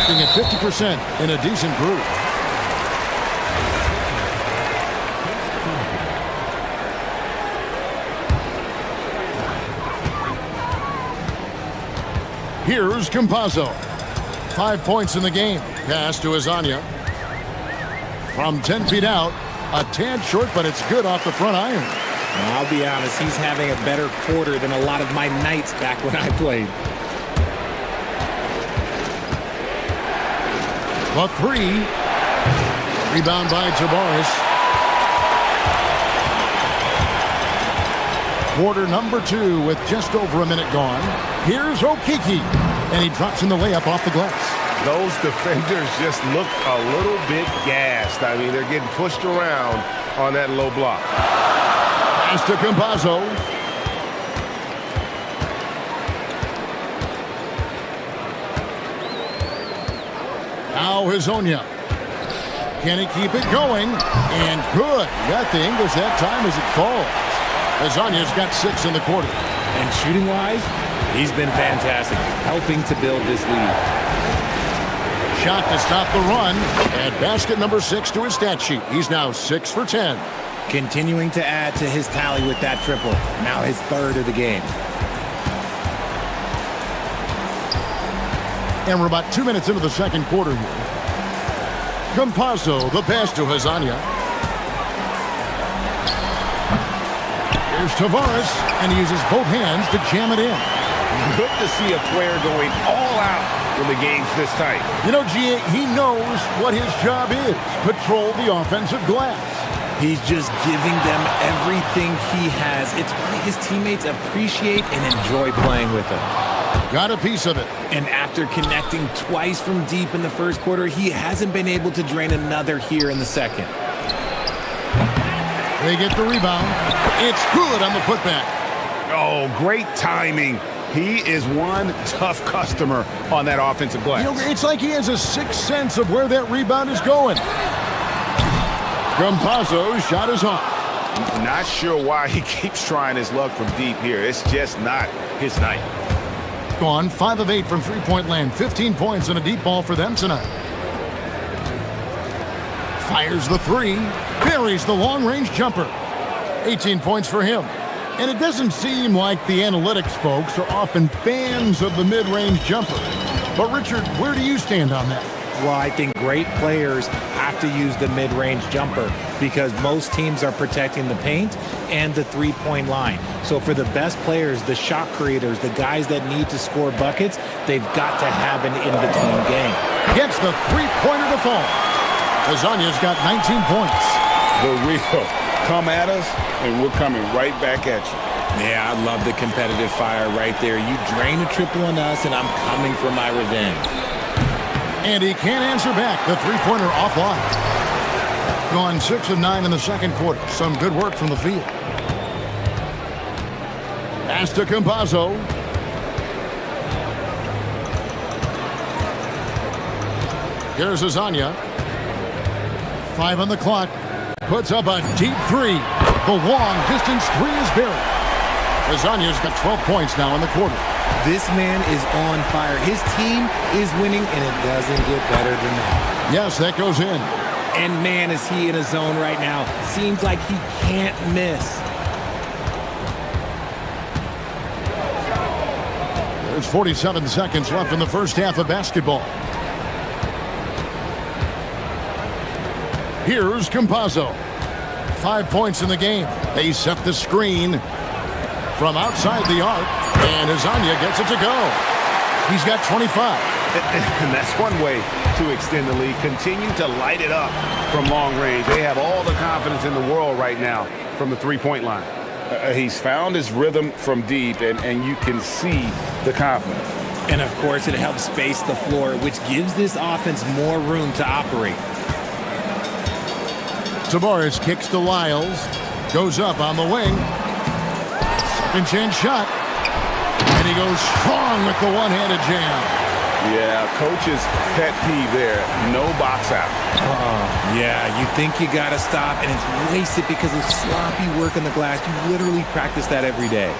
Being at 50% in a decent group. Here's Campazzo. 5 points in the game. Pass to Azania. From 10 feet out. A tad short, but it's good off the front iron. I'll be honest, he's having a better quarter than a lot of my nights back when I played. The 3. Rebound by Tavares. Quarter number 2 with just over a minute gone. Here's Okiki. And he drops in the layup off the glass. Those defenders just look a little bit gassed. I mean, they're getting pushed around on that low block. Pass to Campazzo. Now Hazonia. Can he keep it going? And good. Got the English that time as it falls. Hazonia's got 6 in the quarter. And shooting-wise, he's been fantastic, helping to build this lead. Shot to stop the run. And basket number 6 to his stat sheet. He's now 6 for 10. Continuing to add to his tally with that triple. Now his 3rd of the game. And we're about 2 minutes into the second quarter here. Campazzo, the pass to Hazania. Here's Tavares, and he uses both hands to jam it in. Good to see a player going all out when the game's this tight. You know, G.A., he knows what his job is. Patrol the offensive glass. He's just giving them everything he has. It's why his teammates appreciate and enjoy playing with him. Got a piece of it. And after connecting twice from deep in the first quarter, he hasn't been able to drain another here in the second. They get the rebound. It's good on the putback. Oh, great timing. He is one tough customer on that offensive glass. You know, it's like he has a sixth sense of where that rebound is going. Campazzo's shot is off. Not sure why he keeps trying his luck from deep here. It's just not his night. Gone 5 of 8 from three-point land. 15 points and a deep ball for them tonight. Fires the 3. Buries the long-range jumper. 18 points for him. And it doesn't seem like the analytics folks are often fans of the mid-range jumper. But Richard, where do you stand on that? Well, I think great players have to use the mid-range jumper because most teams are protecting the paint and the three-point line. So for the best players, the shot creators, the guys that need to score buckets, they've got to have an in-between game. Gets the three-pointer to fall. Lasagna's got 19 points. The real come at us, and we're coming right back at you. Yeah, I love the competitive fire right there. You drain a triple on us, and I'm coming for my revenge. And he can't answer back. The three-pointer offline. Gone 6 of 9 in the second quarter. Some good work from the field. Pass to Campazzo. Here's Azania. 5 on the clock. Puts up a deep 3. The long-distance 3 is buried. Azania's got 12 points now in the quarter. This man is on fire. His team is winning, and it doesn't get better than that. Yes, that goes in. And man, is he in a zone right now. Seems like he can't miss. There's 47 seconds left in the first half of basketball. Here's Campazzo. 5 points in the game. They set the screen from outside the arc, and Azania gets it to go. He's got 25. And that's one way to extend the lead. Continue to light it up from long range. They have all the confidence in the world right now from the three-point line. He's found his rhythm from deep, and you can see the confidence. And, of course, it helps space the floor, which gives this offense more room to operate. Tavares kicks to Lyles. Goes up on the wing. Second chance shot. And he goes strong with the one-handed jam. Yeah, coach's pet peeve there. No box out. Yeah, you think you got to stop, and it's wasted because of sloppy work on the glass. You literally practice that every day.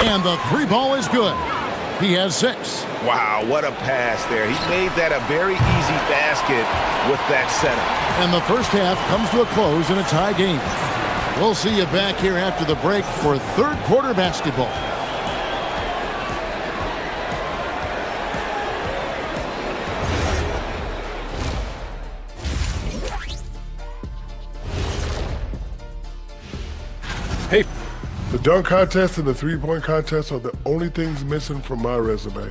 And the three ball is good. He has 6. Wow, what a pass there. He made that a very easy basket with that setup. And the first half comes to a close in a tie game. We'll see you back here after the break for third quarter basketball. Hey, the dunk contest and the three-point contest are the only things missing from my resume.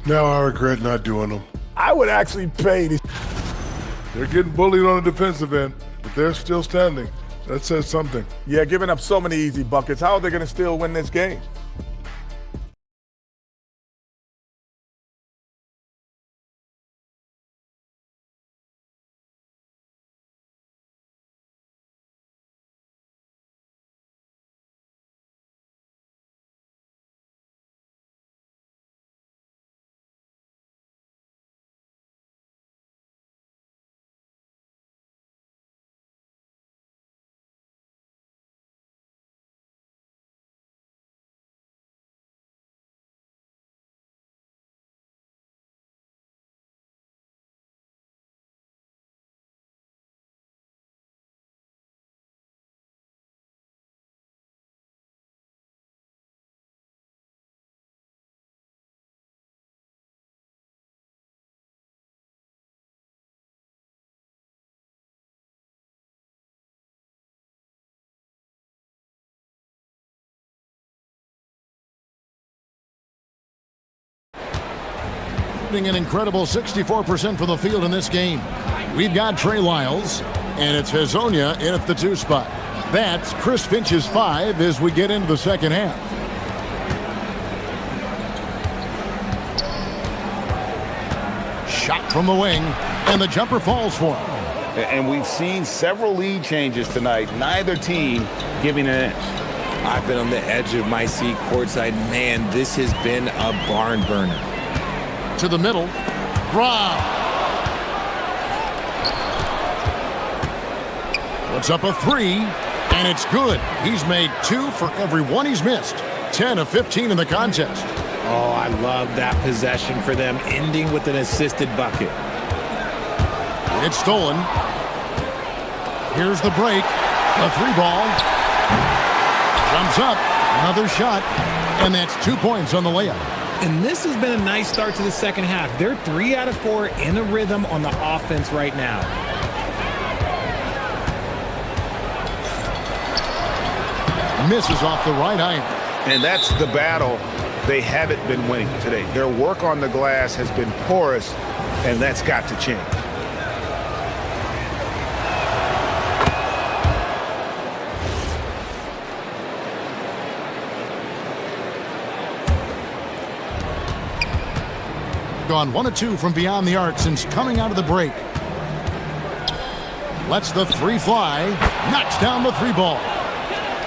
Now I regret not doing them. I would actually pay these. They're getting bullied on the defensive end, but they're still standing. That says something. Yeah, giving up so many easy buckets. How are they going to still win this game? An incredible 64% from the field in this game. We've got Trey Lyles, and it's Hazonia in at the 2 spot. That's Chris Finch's 5 as we get into the second half. Shot from the wing, and the jumper falls for him. And we've seen several lead changes tonight. Neither team giving an inch. I've been on the edge of my seat courtside. Man, this has been a barn burner. To the middle. Brown. Puts up a 3, and it's good. He's made 2 for every one he's missed. 10 of 15 in the contest. Oh, I love that possession for them, ending with an assisted bucket. It's stolen. Here's the break. The 3 ball. Jumps up. Another shot. And that's 2 points on the layup. And this has been a nice start to the second half. They're 3 out of 4 in a rhythm on the offense right now. Misses off the right iron. And that's the battle they haven't been winning today. Their work on the glass has been porous, and that's got to change. Gone 1 of 2 from beyond the arc since coming out of the break. Lets the 3 fly. Knocks down the 3 ball.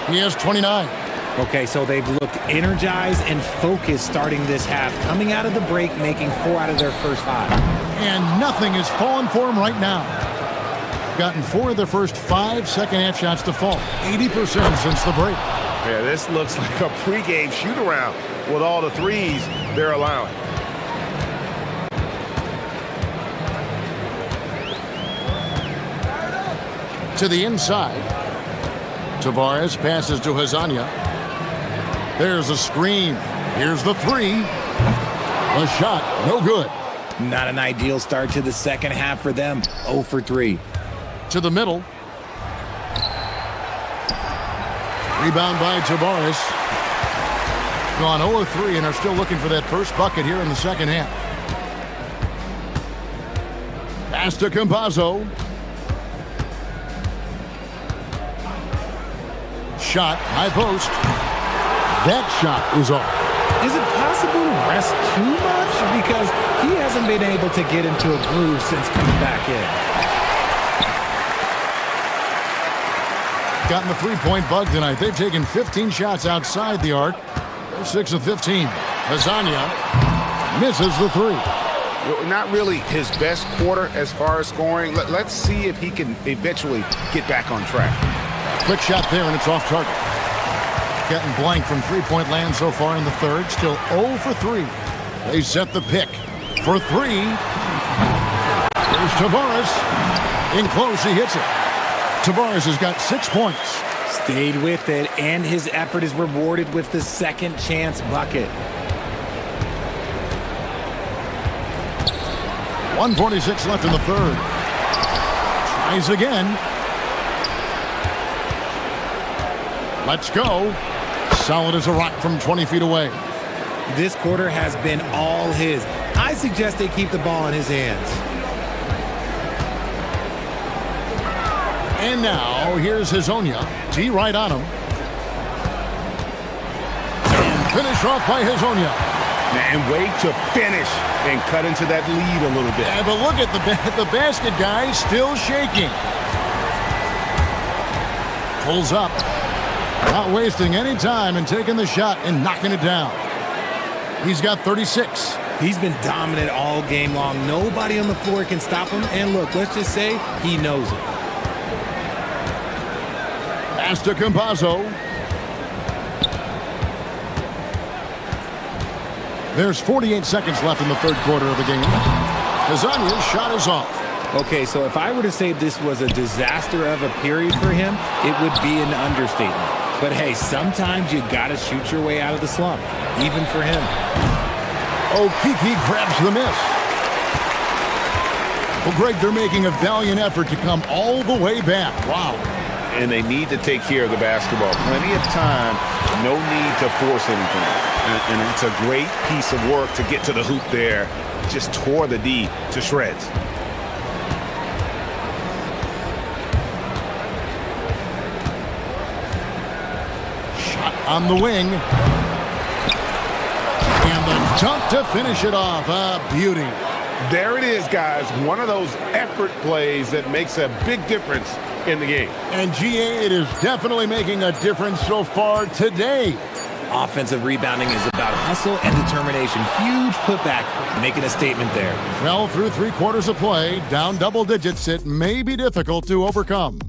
He has 29. Okay, so they've looked energized and focused starting this half, coming out of the break, making 4 out of their first 5. And nothing is falling for him right now. Gotten 4 of their first 5 second-half shots to fall. 80% since the break. Yeah, this looks like a pregame shoot-around with all the threes they're allowing. To the inside. Tavares passes to Hazania. There's a screen. Here's the three. The shot, no good. Not an ideal start to the second half for them. 0 for 3. To the middle. Rebound by Tavares. Gone 0-3 and are still looking for that first bucket here in the second half. Pass to Campazzo. Shot, high post. That shot is off. Is it possible to rest too much? Because he hasn't been able to get into a groove since coming back in. Gotten the three-point bug tonight. They've taken 15 shots outside the arc. They're 6 of 15. Hazania misses the three. Not really his best quarter as far as scoring. Let's see if he can eventually get back on track. Quick shot there, and it's off target. Getting blank from three-point land so far in the third. Still 0 for 3. They set the pick for 3. There's Tavares. In close, he hits it. Tavares has got 6 points. Stayed with it, and his effort is rewarded with the second chance bucket. 1:46 left in the third. Tries again. Let's go. Solid as a rock from 20 feet away. This quarter has been all his. I suggest they keep the ball in his hands. And now, here's Hazonia. T right on him. And finish off by Hazonia. And wait to finish and cut into that lead a little bit. Yeah, but look at the basket guy still shaking. Pulls up. Not wasting any time and taking the shot and knocking it down. He's got 36. He's been dominant all game long. Nobody on the floor can stop him. And look, let's just say he knows it. Pass to Campazzo. There's 48 seconds left in the third quarter of the game. Hazania's shot is off. Okay, so if I were to say this was a disaster of a period for him, it would be an understatement. But hey, sometimes you gotta shoot your way out of the slump, even for him. Okeke grabs the miss. Well, Greg, they're making a valiant effort to come all the way back. Wow. And they need to take care of the basketball. Plenty of time, no need to force anything. And it's a great piece of work to get to the hoop there. Just tore the D to shreds. Shot on the wing. And the dunk to finish it off. A beauty. There it is, guys. One of those effort plays that makes a big difference in the game. And GA, it is definitely making a difference so far today. Offensive rebounding is about hustle and determination. Huge putback, making a statement there. Well, through 3 quarters of play, down double digits, it may be difficult to overcome.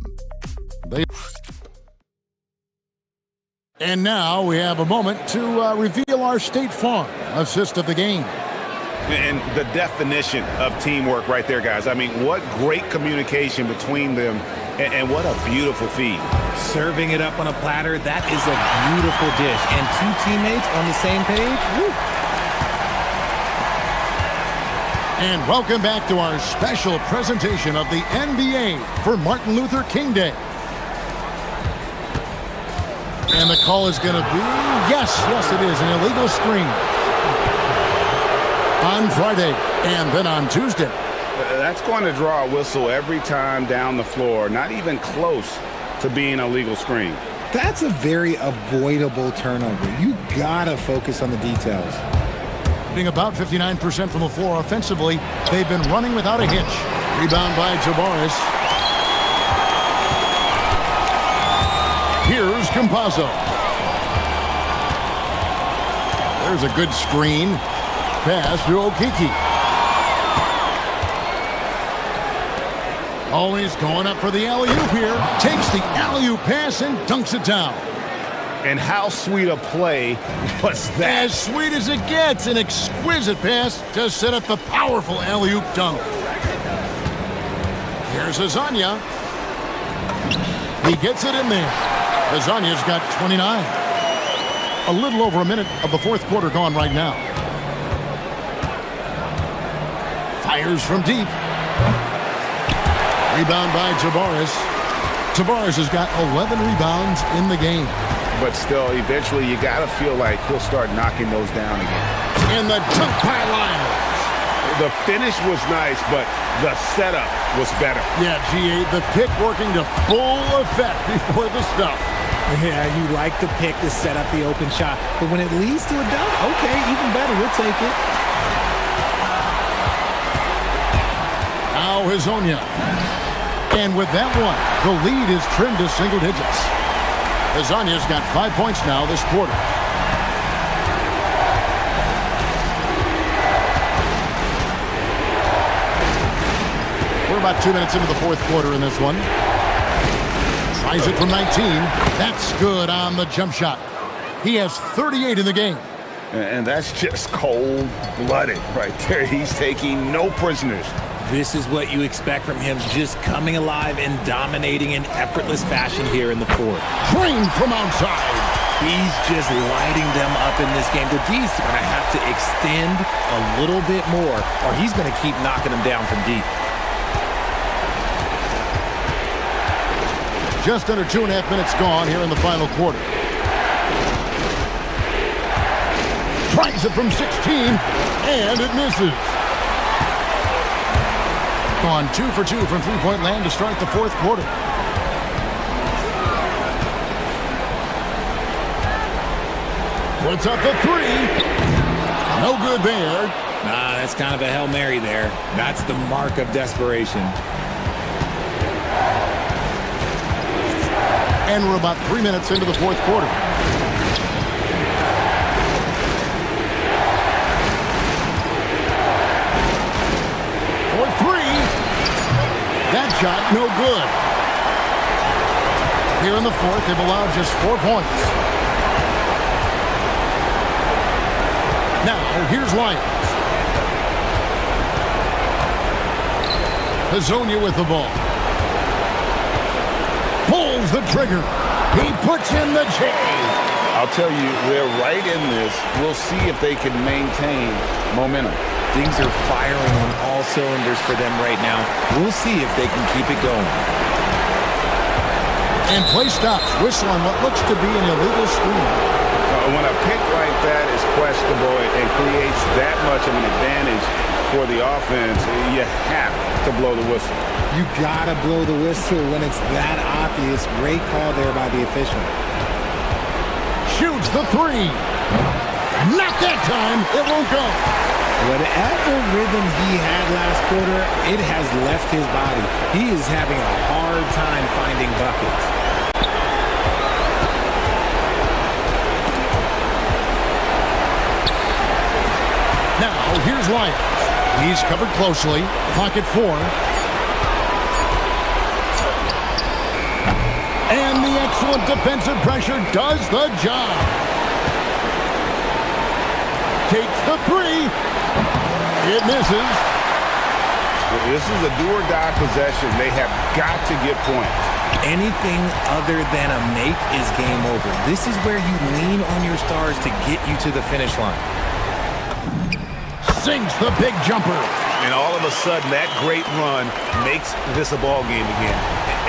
And now we have a moment to reveal our State Farm assist of the game. And the definition of teamwork right there, guys. I mean, what great communication between them, and what a beautiful feed. Serving it up on a platter, that is a beautiful dish. And 2 teammates on the same page, woo. And welcome back to our special presentation of the NBA for Martin Luther King Day. And the call is going to be, yes, it is, an illegal screen. On Friday, and then on Tuesday. That's going to draw a whistle every time down the floor. Not even close to being a legal screen. That's a very avoidable turnover. You gotta focus on the details. Being about 59% from the floor offensively, they've been running without a hitch. Rebound by Tavares. Here's Campazzo. There's a good screen. Pass to Okeke. Always going up for the alley-oop here. Takes the alley-oop pass and dunks it down. And how sweet a play was that? As sweet as it gets. An exquisite pass to set up the powerful alley-oop dunk. Here's Hazania. He gets it in there. Lasagna's got 29. A little over a minute of the fourth quarter gone right now. Fires from deep. Rebound by Tavares. Tavares has got 11 rebounds in the game. But still, eventually, you got to feel like he'll start knocking those down again. And the jump by Lyles. The finish was nice, but the setup was better. Yeah, GA, the pick working to full effect before the stuff. Yeah, you like the pick to set up the open shot. But when it leads to a dunk, okay, even better. We'll take it. Now Hazonia. And with that one, the lead is trimmed to single digits. Lasagna's got 5 points now this quarter. We're about 2 minutes into the fourth quarter in this one. Tries it from 19. That's good on the jump shot. He has 38 in the game. And that's just cold-blooded right there. He's taking no prisoners. This is what you expect from him, just coming alive and dominating in effortless fashion here in the fourth. Drained from outside. He's just lighting them up in this game. The D's are going to have to extend a little bit more, or he's going to keep knocking them down from deep. Just under 2.5 minutes gone here in the final quarter. Tries it from 16, and it misses. Gone 2 for 2 from three-point land to start the fourth quarter. Puts up the three. No good there. That's kind of a Hail Mary there. That's the mark of desperation. And we're about 3 minutes into the fourth quarter. For three. That shot, no good. Here in the fourth, they've allowed just 4 points. Now, here's Lyons. Hazonia with the ball. Pulls the trigger. He puts in the J. I'll tell you, they're right in this. We'll see if they can maintain momentum. Things are firing on all cylinders for them right now. We'll see if they can keep it going. And play stops. Whistle on what looks to be an illegal screen. When a pick like that is questionable and creates that much of an advantage for the offense, you have to blow the whistle. You gotta blow the whistle when it's that obvious. Great call there by the official. Shoots the three. Not that time. It won't go. Whatever rhythm he had last quarter, it has left his body. He is having a hard time finding buckets. Now, here's Lyons. He's covered closely. Pocket 4. And the excellent defensive pressure does the job. Takes the three. It misses. This is a do-or-die possession. They have got to get points. Anything other than a make is game over. This is where you lean on your stars to get you to the finish line. Sinks the big jumper. And all of a sudden, that great run makes this a ball game again.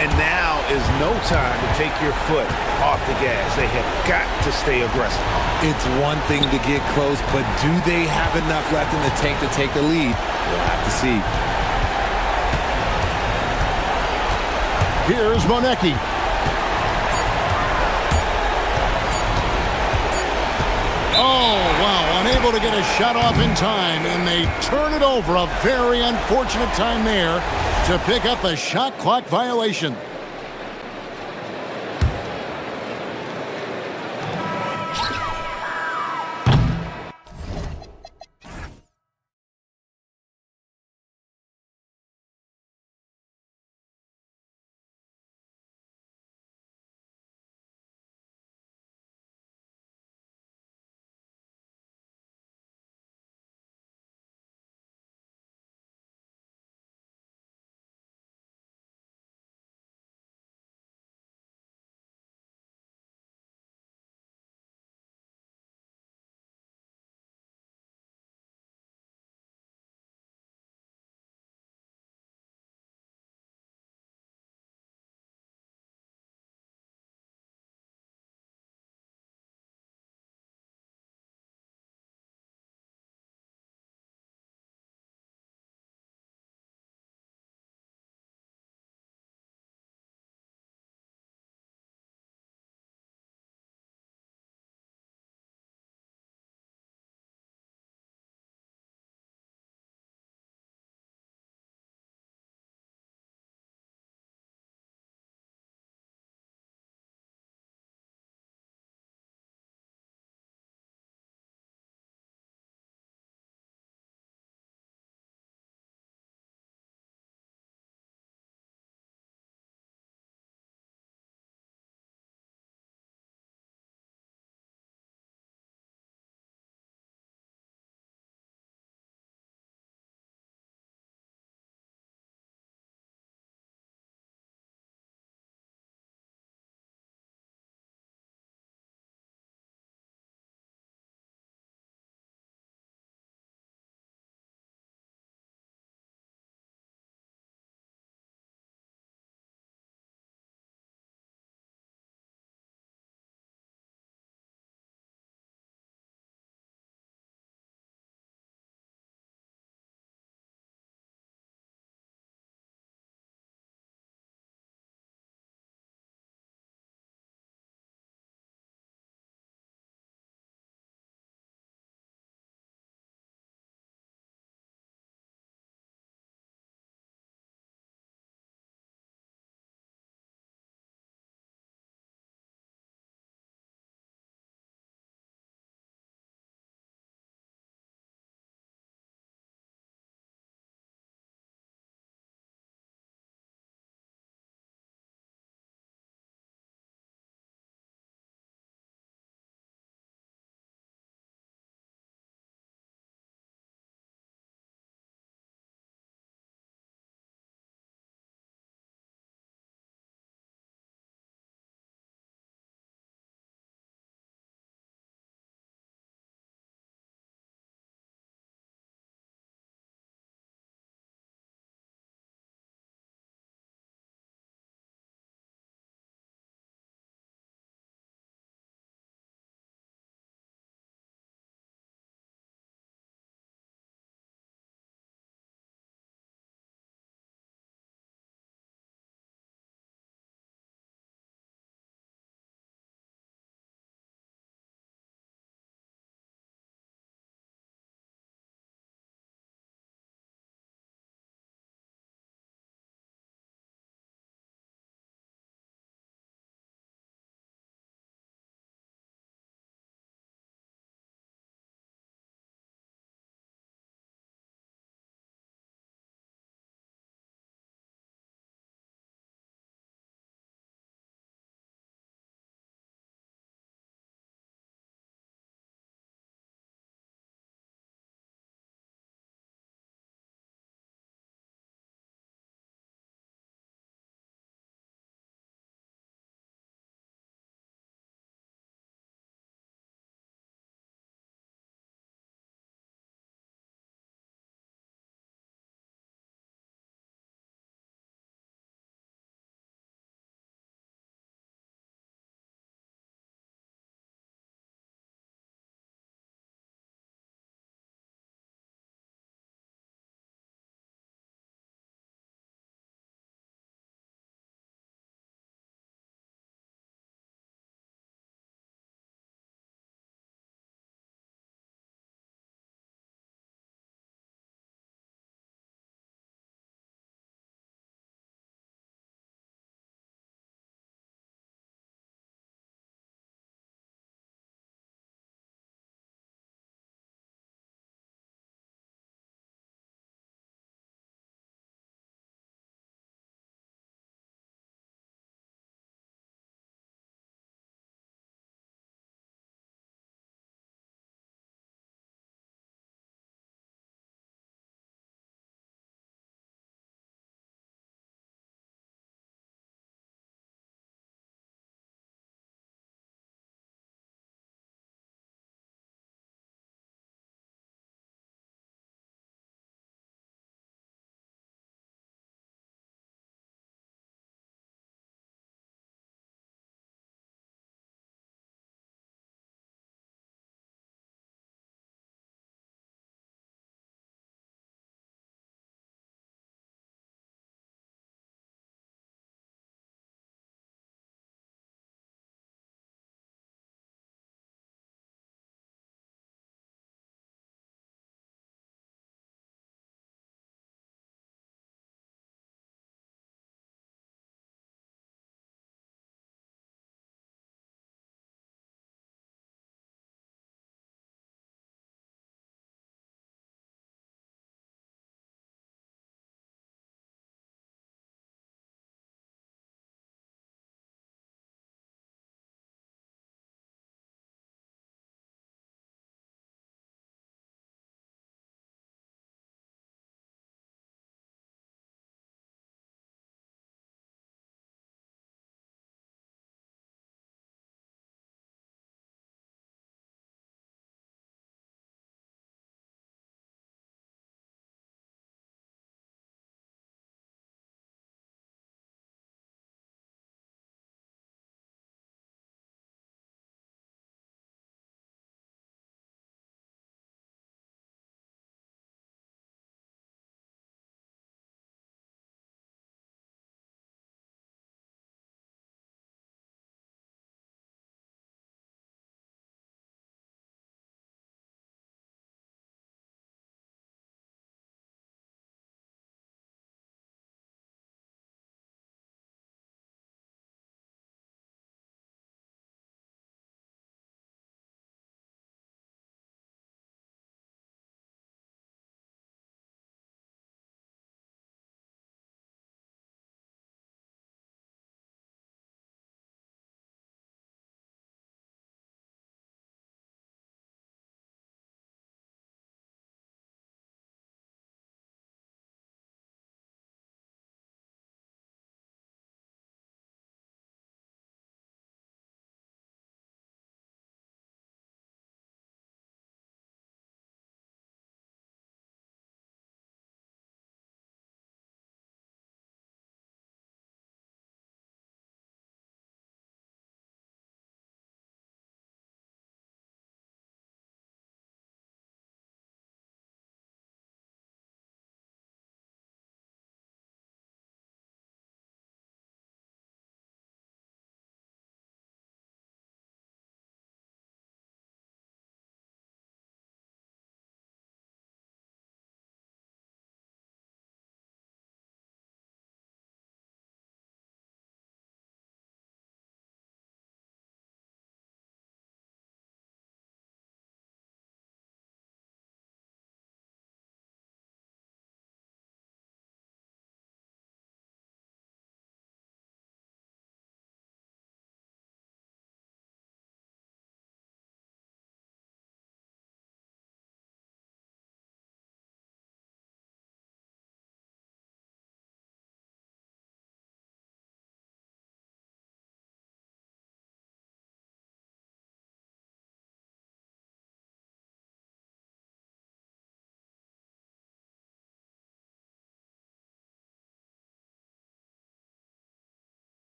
And now is no time to take your foot off the gas. They have got to stay aggressive. It's one thing to get close, but do they have enough left in the tank to take the lead? We'll have to see. Here's Monecki. Oh, wow, unable to get a shot off in time, and they turn it over. A very unfortunate time there to pick up a shot clock violation.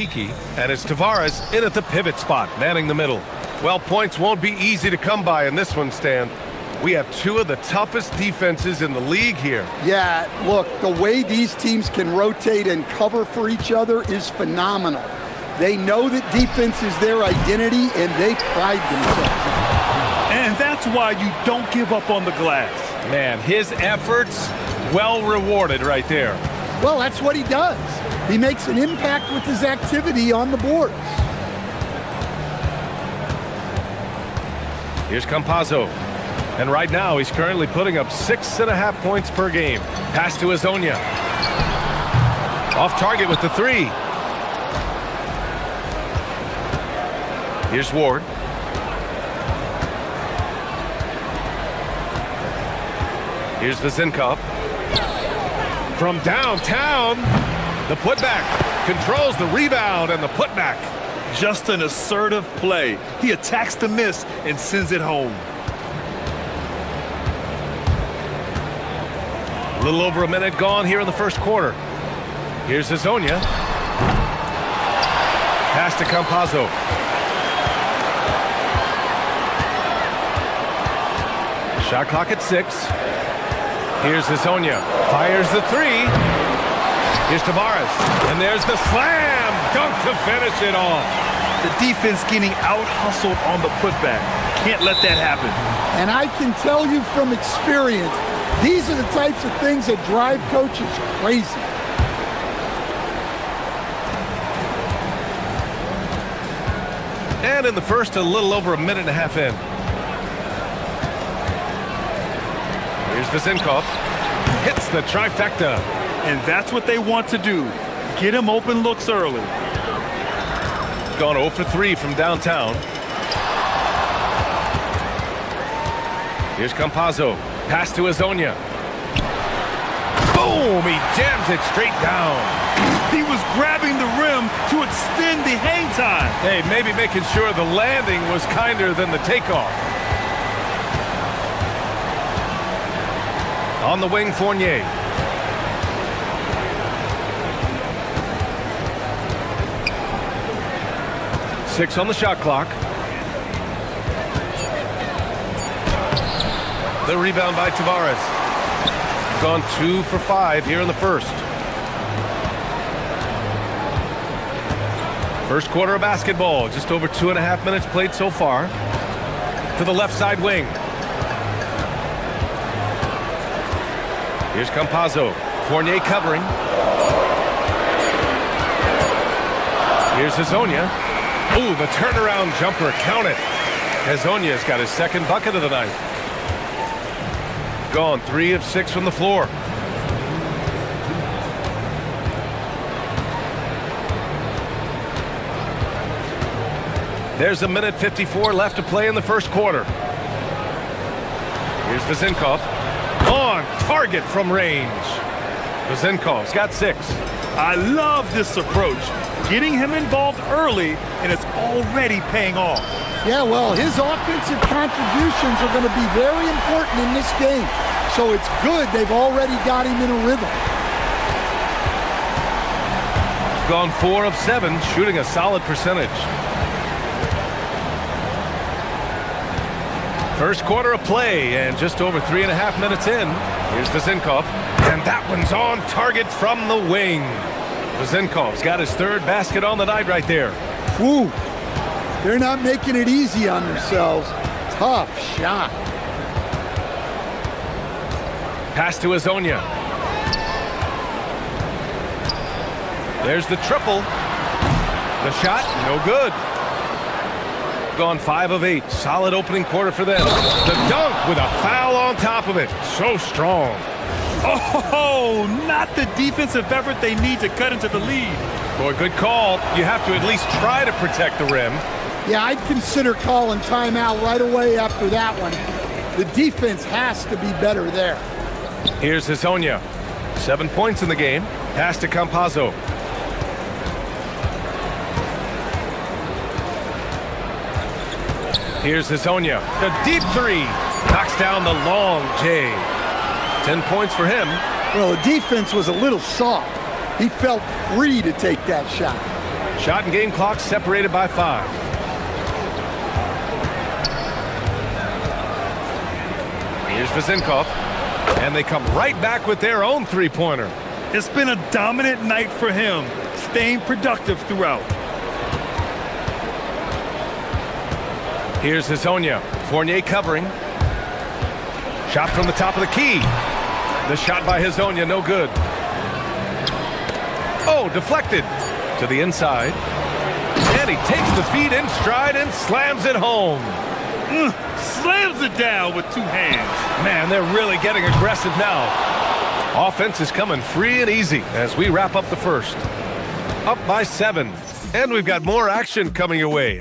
Kiki, and it's Tavares in at the pivot spot, manning the middle. Well, points won't be easy to come by in this one, Stan. We have two of the toughest defenses in the league here. Yeah, look, the way these teams can rotate and cover for each other is phenomenal. They know that defense is their identity, and they pride themselves on it. And that's why you don't give up on the glass. Man, his efforts, well rewarded right there. Well, that's what he does. He makes an impact with his activity on the boards. Here's Campazzo. And right now, he's currently putting up 6.5 points per game. Pass to Azonia. Off target with the three. Here's Ward. Here's Vezinkov. From downtown, the putback. Controls the rebound and the putback. Just an assertive play. He attacks the miss and sends it home. A little over a minute gone here in the first quarter. Here's Azonia. Pass to Campazzo. Shot clock at 6. Here's Azonia. Fires the three. Here's Tavares. And there's the slam dunk to finish it off. The defense getting out-hustled on the putback. Can't let that happen. And I can tell you from experience, these are the types of things that drive coaches crazy. And in the first, a little over a minute and a half in. Here's Vezinkov. Hits the trifecta. And that's what they want to do. Get him open looks early. Gone 0 for 3 from downtown. Here's Campazzo. Pass to Azonia. Boom! He jams it straight down. He was grabbing the rim to extend the hang time. Hey, maybe making sure the landing was kinder than the takeoff. On the wing, Fournier. Six on the shot clock. The rebound by Tavares. Gone 2 for 5 here in the first. First quarter of basketball. Just over 2.5 minutes played so far. To the left side wing. Here's Campazzo. Fournier covering. Here's Azonia. Ooh, the turnaround jumper, count it. Azonia's got his second bucket of the night. Gone 3 of 6 from the floor. There's a minute 54 left to play in the first quarter. Here's Vezinkov. On target from range. Vezinkov's got 6. I love this approach. Getting him involved early, and it's already paying off. Yeah, well, his offensive contributions are going to be very important in this game. So it's good they've already got him in a rhythm. Gone 4 of 7, shooting a solid percentage. First quarter of play, and just over 3.5 minutes in. Here's Vezinkov, and that one's on target from the wing. Vezinkov's got his third basket on the night right there. Whew. They're not making it easy on themselves. Tough shot. Pass to Azonia. There's the triple. The shot, no good. Gone 5 of 8. Solid opening quarter for them. The dunk with a foul on top of it. So strong. Oh, not the defensive effort they need to cut into the lead. Boy, good call. You have to at least try to protect the rim. Yeah, I'd consider calling timeout right away after that one. The defense has to be better there. Here's Azonia. 7 points in the game. Pass to Campazzo. Here's Azonia. The deep three. Knocks down the long J. 10 points for him. Well, the defense was a little soft. He felt free to take that shot. Shot and game clock separated by 5. Here's Vezenkov, and they come right back with their own three-pointer. It's been a dominant night for him, staying productive throughout. Here's Hazonia. Fournier covering. Shot from the top of the key. The shot by Hazonia, no good. Oh, deflected to the inside. And he takes the feed in stride and slams it home. Slams it down with 2 hands. Man, they're really getting aggressive now. Offense is coming free and easy as we wrap up the first. Up by 7. And we've got more action coming your way.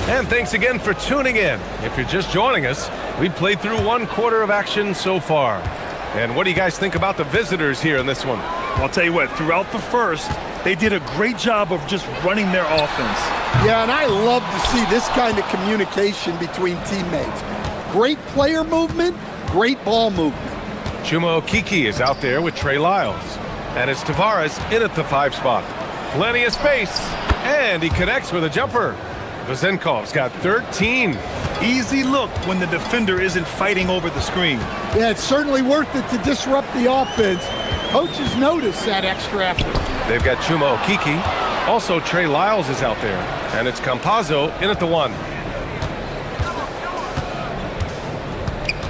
And thanks again for tuning in. If you're just joining us, we played through 1 quarter of action so far. And what do you guys think about the visitors here in this one? I'll tell you what, throughout the first, they did a great job of just running their offense. Yeah, and I love to see this kind of communication between teammates. Great player movement, great ball movement. Chuma Okeke is out there with Trey Lyles. And it's Tavares in at the 5 spot. Plenty of space. And he connects with a jumper. Vezenkov's got 13. Easy look when the defender isn't fighting over the screen. Yeah, it's certainly worth it to disrupt the offense. Coaches notice that extra effort. They've got Chuma Okeke. Also, Trey Lyles is out there. And it's Campazzo in at the 1.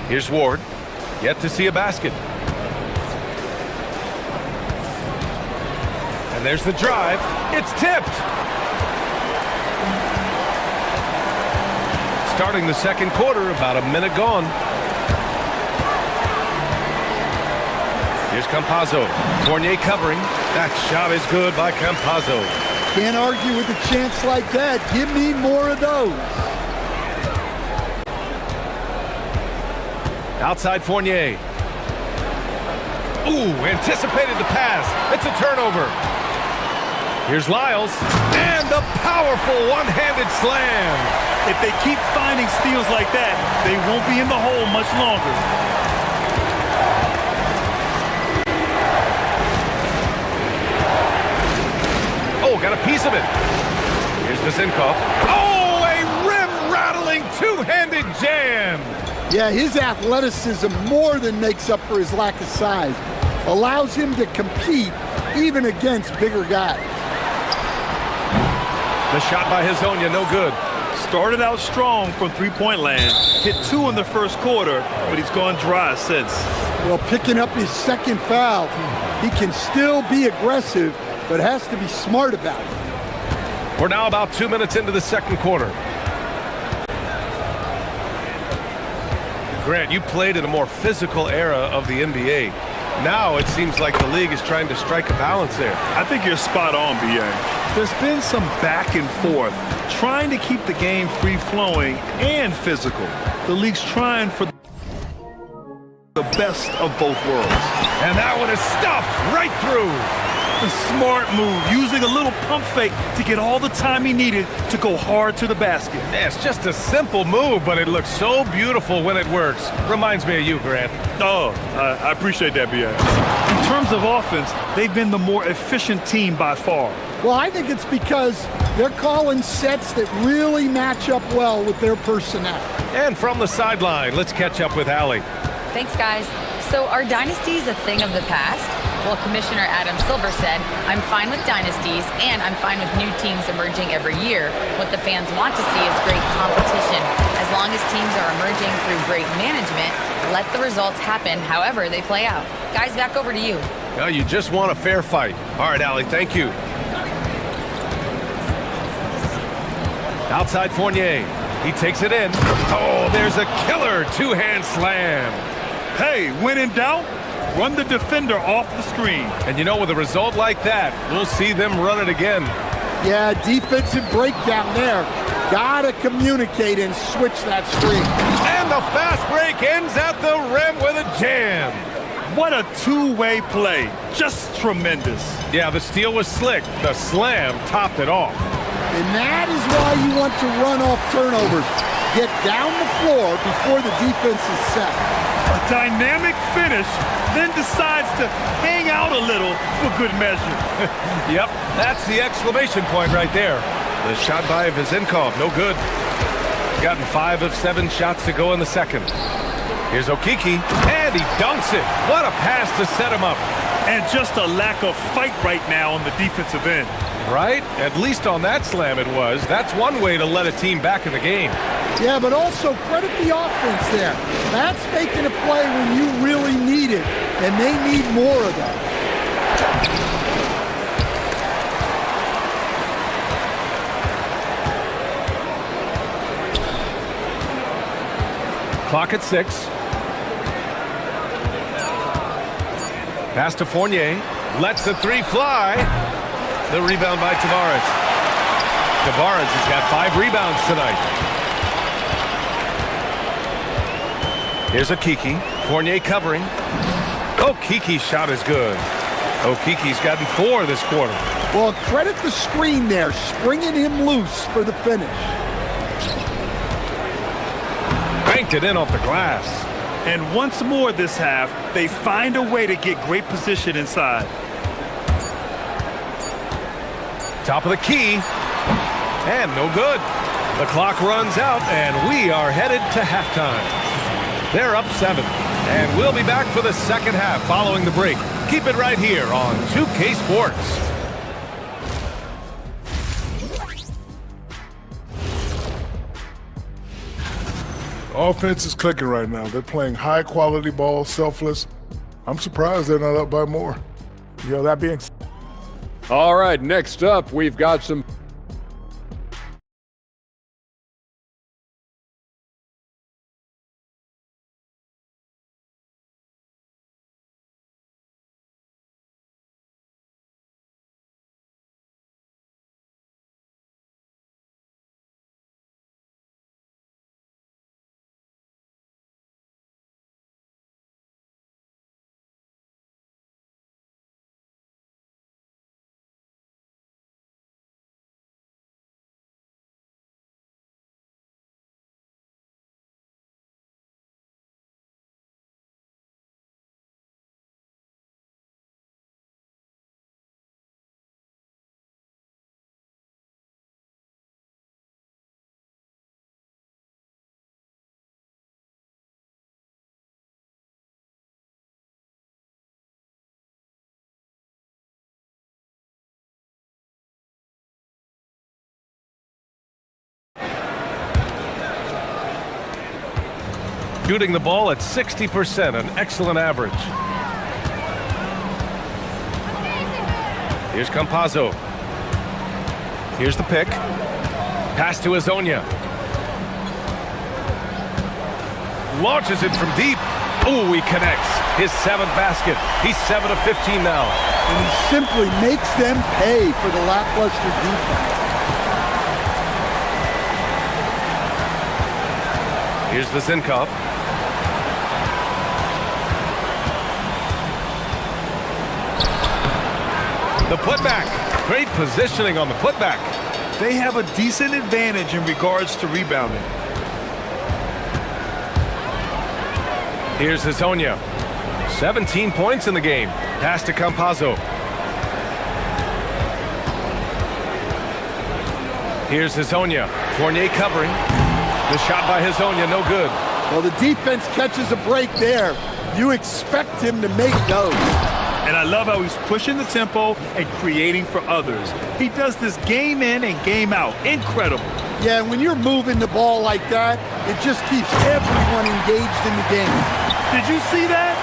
Here's Ward. Yet to see a basket. And there's the drive. It's tipped. Starting the second quarter, about a minute gone. Here's Campazzo. Fournier covering. That shot is good by Campazzo. Can't argue with a chance like that. Give me more of those. Outside Fournier. Ooh, anticipated the pass. It's a turnover. Here's Lyles. And the powerful one-handed slam. If they keep finding steals like that, they won't be in the hole much longer. Oh, got a piece of it. Here's Vezenkov. Oh, a rim-rattling two-handed jam. Yeah, his athleticism more than makes up for his lack of size. Allows him to compete even against bigger guys. The shot by Hazonia, no good. Started out strong from three-point land. Hit 2 in the first quarter, but he's gone dry since. Well, picking up his second foul, he can still be aggressive, but has to be smart about it. We're now about 2 minutes into the second quarter. Grant, you played in a more physical era of the NBA. Now it seems like the league is trying to strike a balance there. I think you're spot on, B.A. There's been some back and forth, trying to keep the game free-flowing and physical. The league's trying for the best of both worlds. And that one is stuffed right through. A smart move, using a little pump fake to get all the time he needed to go hard to the basket. Yeah, it's just a simple move, but it looks so beautiful when it works. Reminds me of you, Grant. Oh, I appreciate that, B.A. In terms of offense, they've been the more efficient team by far. Well, I think it's because they're calling sets that really match up well with their personnel. And from the sideline, let's catch up with Allie. Thanks, guys. So are dynasties a thing of the past? Well, Commissioner Adam Silver said, I'm fine with dynasties, and I'm fine with new teams emerging every year. What the fans want to see is great competition. As long as teams are emerging through great management, let the results happen however they play out. Guys, back over to you. No, you just want a fair fight. All right, Allie, thank you. Outside Fournier. He takes it in. Oh, there's a killer two-hand slam. Hey, when in doubt, run the defender off the screen. And you know, with a result like that, we'll see them run it again. Yeah, defensive breakdown there. Gotta communicate and switch that screen. And the fast break ends at the rim with a jam. What a two-way play. Just tremendous. Yeah, the steal was slick. The slam topped it off. And that is why you want to run off turnovers. Get down the floor before the defense is set. A dynamic finish, then decides to hang out a little for good measure. Yep, that's the exclamation point right there. The shot by Vezenkov, no good. Gotten 5 of 7 shots to go in the second. Here's Okiki, and he dunks it. What a pass to set him up. And just a lack of fight right now on the defensive end. Right? At least on that slam it was. That's one way to let a team back in the game. Yeah, but also credit the offense there. That's making a play when you really need it, and they need more of that. Clock at 6. Pass to Fournier. Lets the 3 fly. The rebound by Tavares. Tavares has got 5 rebounds tonight. Here's Okiki. Fournier covering. Okiki's shot is good. Okiki's gotten 4 this quarter. Well, credit the screen there, springing him loose for the finish. Banked it in off the glass. And once more this half, they find a way to get great position inside. Top of the key. And no good. The clock runs out, and we are headed to halftime. They're up 7. And we'll be back for the second half following the break. Keep it right here on 2K Sports. Offense is clicking right now. They're playing high-quality ball, selfless. I'm surprised they're not up by more. Yo, that being... All right, next up, we've got some... Shooting the ball at 60%, an excellent average. Here's Campazzo. Here's the pick. Pass to Azonia. Launches it from deep. Oh, he connects. His 7th basket. He's 7 of 15 now. And he simply makes them pay for the lackluster defense. Here's Vezenkov. The putback. Great positioning on the putback. They have a decent advantage in regards to rebounding. Here's Azonia. 17 points in the game. Pass to Campazzo. Here's Azonia. Fournier covering. The shot by Azonia, no good. Well, the defense catches a break there. You expect him to make those. And I love how he's pushing the tempo and creating for others. He does this game in and game out. Incredible. Yeah, and when you're moving the ball like that, it just keeps everyone engaged in the game. Did you see that?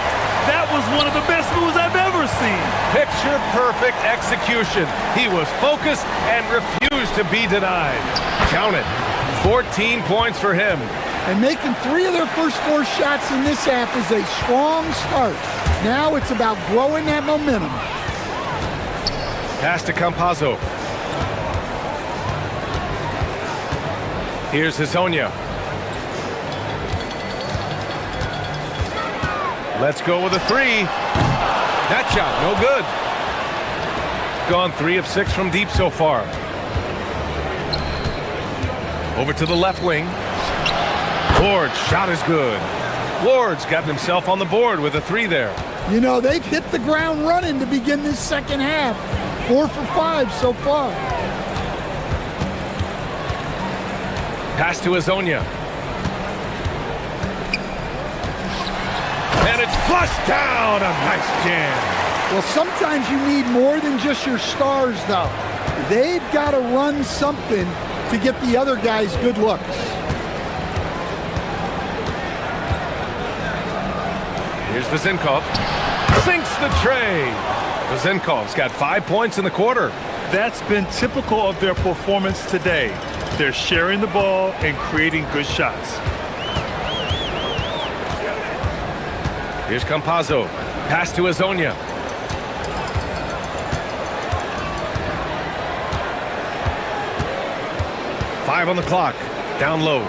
That was one of the best moves I've ever seen. Picture perfect execution. He was focused and refused to be denied. Count it. 14 points for him. And making 3 of their first 4 shots in this half is a strong start. Now it's about growing that momentum. Pass to Campazzo. Here's Azonia. Let's go with a 3. That shot, no good. Gone 3 of 6 from deep so far. Over to the left wing. Ford's shot is good. Ward's gotten himself on the board with a 3 there. You know, they've hit the ground running to begin this second half. 4 for 5 so far. Pass to Azonia. And it's flushed down. A nice jam. Well, sometimes you need more than just your stars, though. They've got to run something to get the other guys good looks. Here's Vezinkov. Sinks the tray. Vezinkov's got 5 points in the quarter. That's been typical of their performance today. They're sharing the ball and creating good shots. Here's Campazzo. Pass to Azonia. Five on the clock. Down low.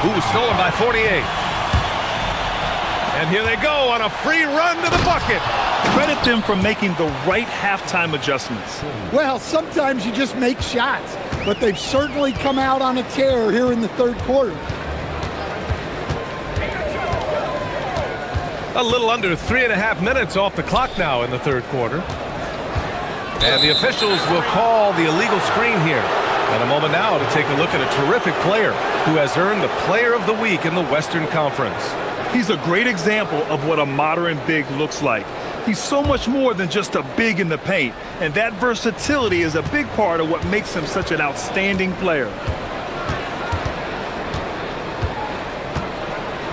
Ooh, stolen by 48. And here they go on a free run to the bucket. Credit them for making the right halftime adjustments. Well, sometimes you just make shots, but they've certainly come out on a tear here in the third quarter. A little under 3.5 minutes off the clock now in the third quarter. And the officials will call the illegal screen here. And a moment now to take a look at a terrific player who has earned the Player of the Week in the Western Conference. He's a great example of what a modern big looks like. He's so much more than just a big in the paint, and that versatility is a big part of what makes him such an outstanding player.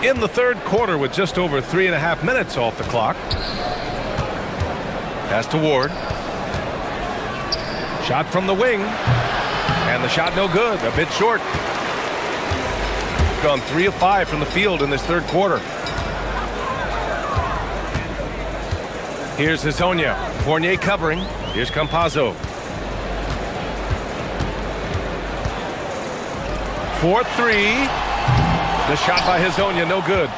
In the third quarter with just over 3.5 minutes off the clock. Pass to Ward. Shot from the wing. And the shot no good, a bit short. Gone 3 of 5 from the field in this third quarter. Here's Hezonja. Fournier covering. Here's Campazzo. 4-3. The shot by Hezonja, no good.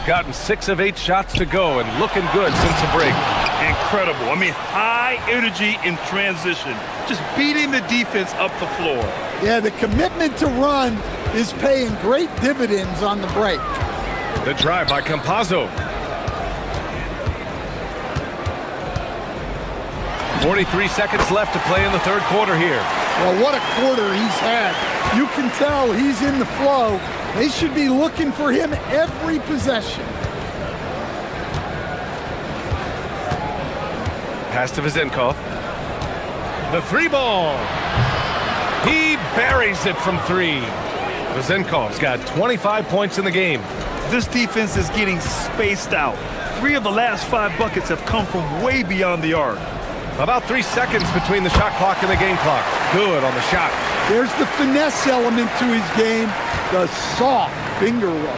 Gotten 6 of 8 shots to go and looking good since the break. Incredible. I mean, high energy in transition. Just beating the defense up the floor. Yeah, the commitment to run is paying great dividends on the break. The drive by Campazzo. 43 seconds left to play in the third quarter here. Well, what a quarter he's had. You can tell he's in the flow. They should be looking for him every possession. Pass to Vezinkov. The 3 ball. He buries it from 3. Vezinkov's got 25 points in the game. This defense is getting spaced out. 3 of the last 5 buckets have come from way beyond the arc. About 3 seconds between the shot clock and the game clock. Good on the shot. There's the finesse element to his game, the soft finger roll.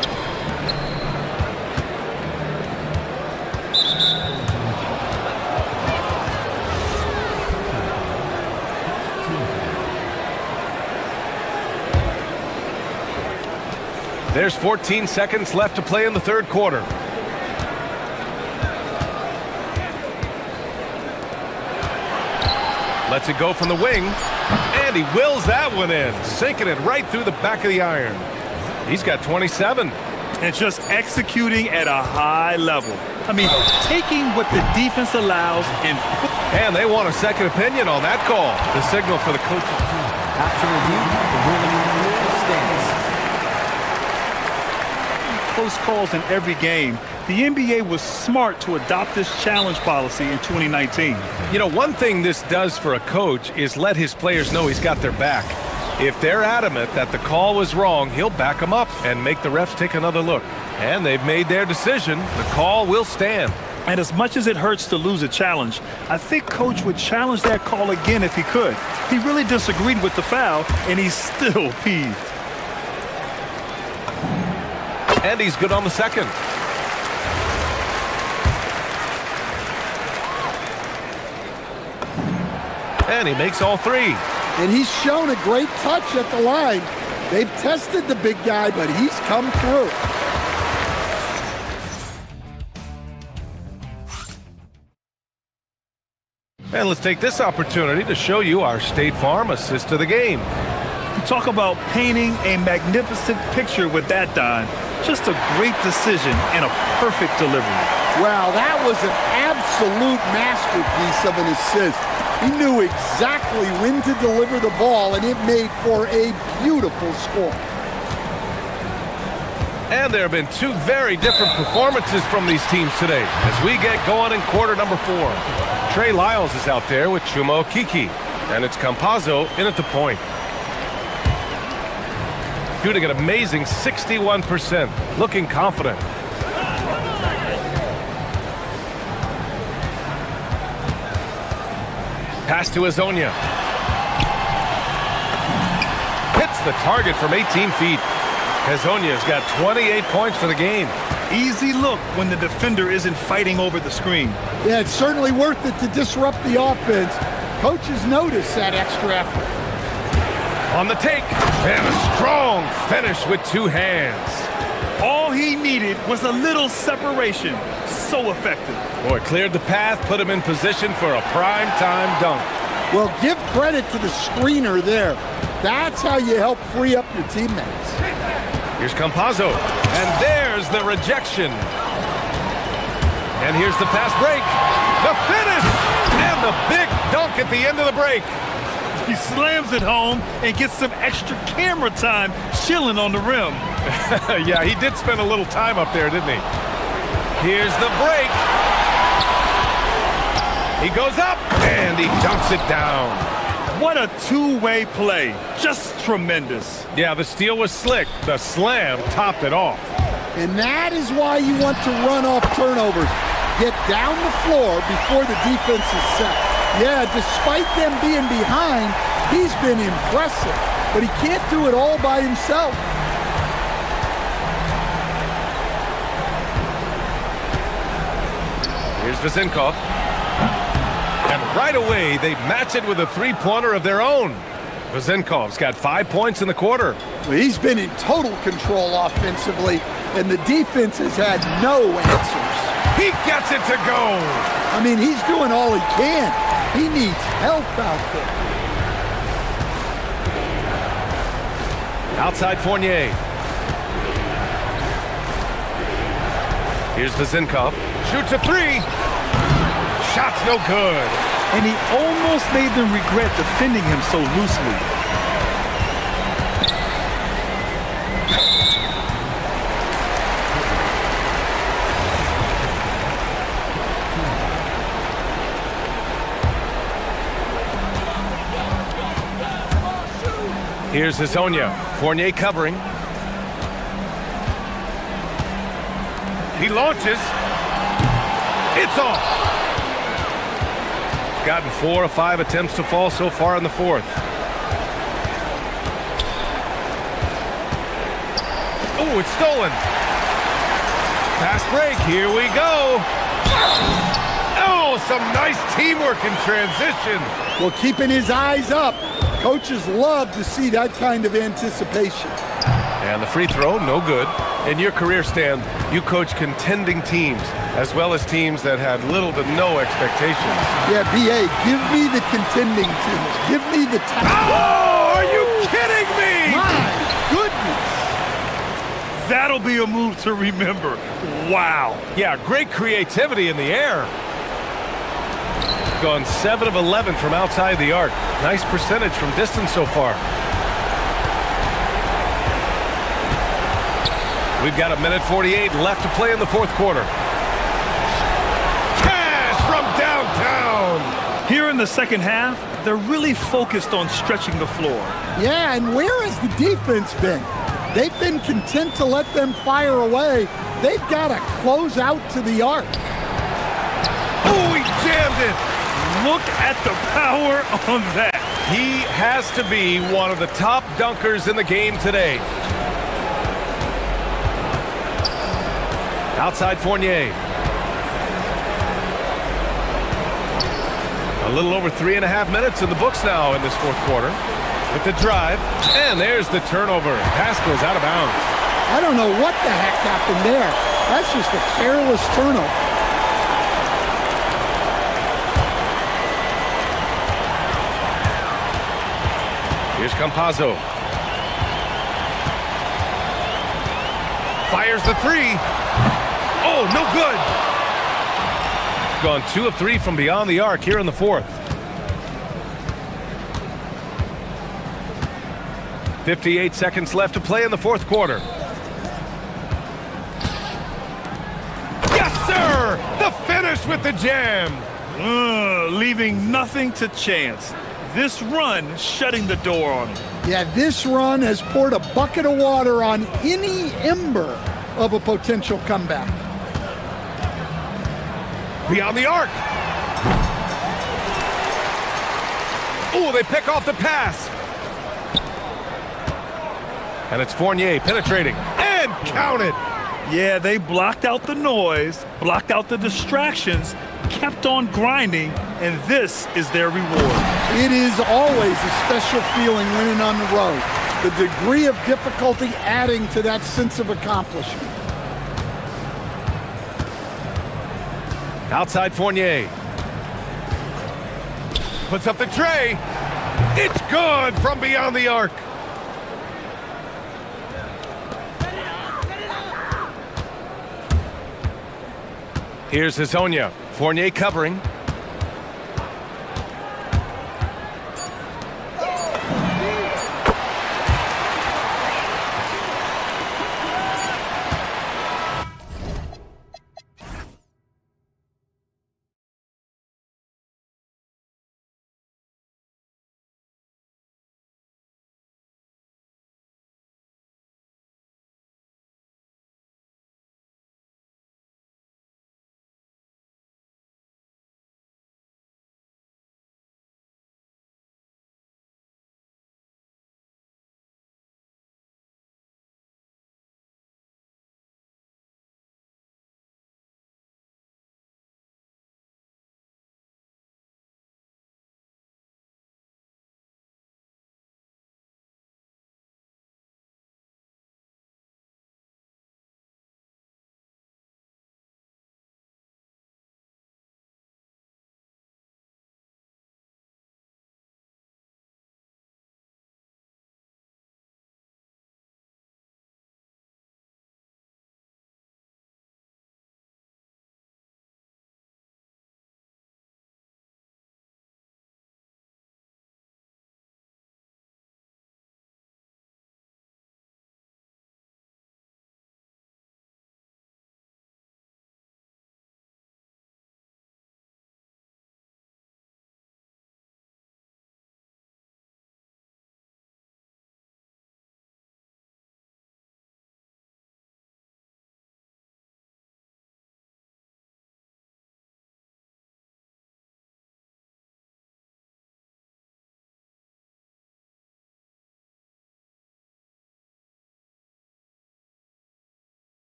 There's 14 seconds left to play in the third quarter. Lets it go from the wing, and he wills that one in, sinking it right through the back of the iron. He's got 27. And just executing at a high level. I mean, taking what the defense allows and... And they want a second opinion on that call. The signal for the coach. After review, the ruling stands. Close calls in every game. The NBA was smart to adopt this challenge policy in 2019. You know, one thing this does for a coach is let his players know he's got their back. If they're adamant that the call was wrong, he'll back them up and make the refs take another look. And they've made their decision. The call will stand. And as much as it hurts to lose a challenge, I think Coach would challenge that call again if he could. He really disagreed with the foul, and he's still peeved. And he's good on the second. And he makes all 3. And he's shown a great touch at the line. They've tested the big guy, but he's come through. And let's take this opportunity to show you our State Farm assist to the game. Talk about painting a magnificent picture with that dime. Just a great decision and a perfect delivery. Wow, that was an absolute masterpiece of an assist. He knew exactly when to deliver the ball, and it made for a beautiful score. And there have been two very different performances from these teams today as we get going in quarter number 4. Trey Lyles is out there with Chuma Okiki, and it's Campazzo in at the point. Shooting an amazing 61%, looking confident. Pass to Azonia. Hits the target from 18 feet. Azonia's got 28 points for the game. Easy look when the defender isn't fighting over the screen. Yeah, it's certainly worth it to disrupt the offense. Coaches notice that extra effort. On the take, and a strong finish with 2 hands. All he needed was a little separation. So effective. Boy, cleared the path, put him in position for a prime-time dunk. Well, give credit to the screener there. That's how you help free up your teammates. Here's Campazzo, and there's the rejection. And here's the fast break, the finish, and the big dunk at the end of the break. He slams it home and gets some extra camera time chilling on the rim. Yeah, he did spend a little time up there, didn't he? Here's the break. He goes up, and he dunks it down. What a two-way play. Just tremendous. Yeah, the steal was slick. The slam topped it off. And that is why you want to run off turnovers. Get down the floor before the defense is set. Yeah, despite them being behind, he's been impressive. But he can't do it all by himself. Here's Vezenkov. And right away, they match it with a three-pointer of their own. Vezenkov's got 5 points in the quarter. Well, he's been in total control offensively, and the defense has had no answers. He gets it to go. I mean, he's doing all he can. He needs help out there. Outside Fournier. Here's Vezenkov. Shoots a 3. Shot's no good. And he almost made them regret defending him so loosely. Here's Azonia. Fournier covering. He launches. It's off. Gotten 4 of 5 attempts to fall so far in the fourth. Oh, it's stolen. Fast break. Here we go. Oh, some nice teamwork in transition. Well, keeping his eyes up. Coaches love to see that kind of anticipation. And the free throw, no good. In your career, Stan, you coach contending teams, as well as teams that had little to no expectations. Yeah, B.A., give me the contending teams. Give me the talent. Oh, are you kidding me? My goodness. That'll be a move to remember. Wow. Yeah, great creativity in the air. Gone 7 of 11 from outside the arc. Nice percentage from distance so far. We've got 1:48 left to play in the fourth quarter. Cash from downtown. Here in the second half, they're really focused on stretching the floor. Yeah, and where has the defense been? They've been content to let them fire away. They've got to close out to the arc. Oh, he jammed it. Look at the power on that. He has to be one of the top dunkers in the game today. Outside Fournier. A little over 3.5 minutes in the books now in this fourth quarter. With the drive, and there's the turnover. Pass goes out of bounds. I don't know what the heck happened there. That's just a careless turnover. Here's Campazzo. Fires the three. Oh, no good. Gone 2 of 3 from beyond the arc here in the fourth. 58 seconds left to play in the fourth quarter. Yes, sir! The finish with the jam. Leaving nothing to chance. This run shutting the door on him. Yeah, this run has poured a bucket of water on any ember of a potential comeback. Beyond the arc. Oh, they pick off the pass. And it's Fournier penetrating and counted. Yeah, they blocked out the noise, blocked out the distractions, kept on grinding, and this is their reward. It is always a special feeling winning on the road. The degree of difficulty adding to that sense of accomplishment. Outside Fournier. Puts up the tray. It's good from beyond the arc. Here's Hezonja. Fournier covering.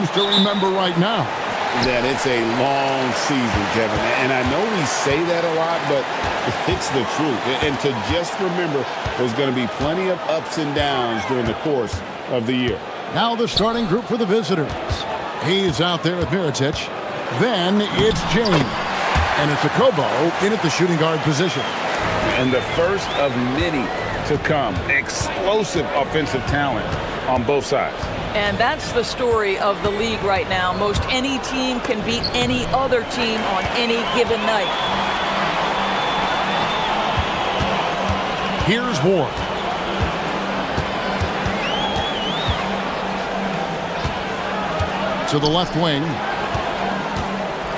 things to remember right now. That it's a long season, Kevin. And I know we say that a lot, but it's the truth. And to just remember, there's going to be plenty of ups and downs during the course of the year. Now the starting group for the visitors. He's out there at Miritich. Then it's James. And it's Akobo in at the shooting guard position. And the first of many to come. Explosive offensive talent on both sides. And that's the story of the league right now. Most any team can beat any other team on any given night. Here's Ward. To the left wing.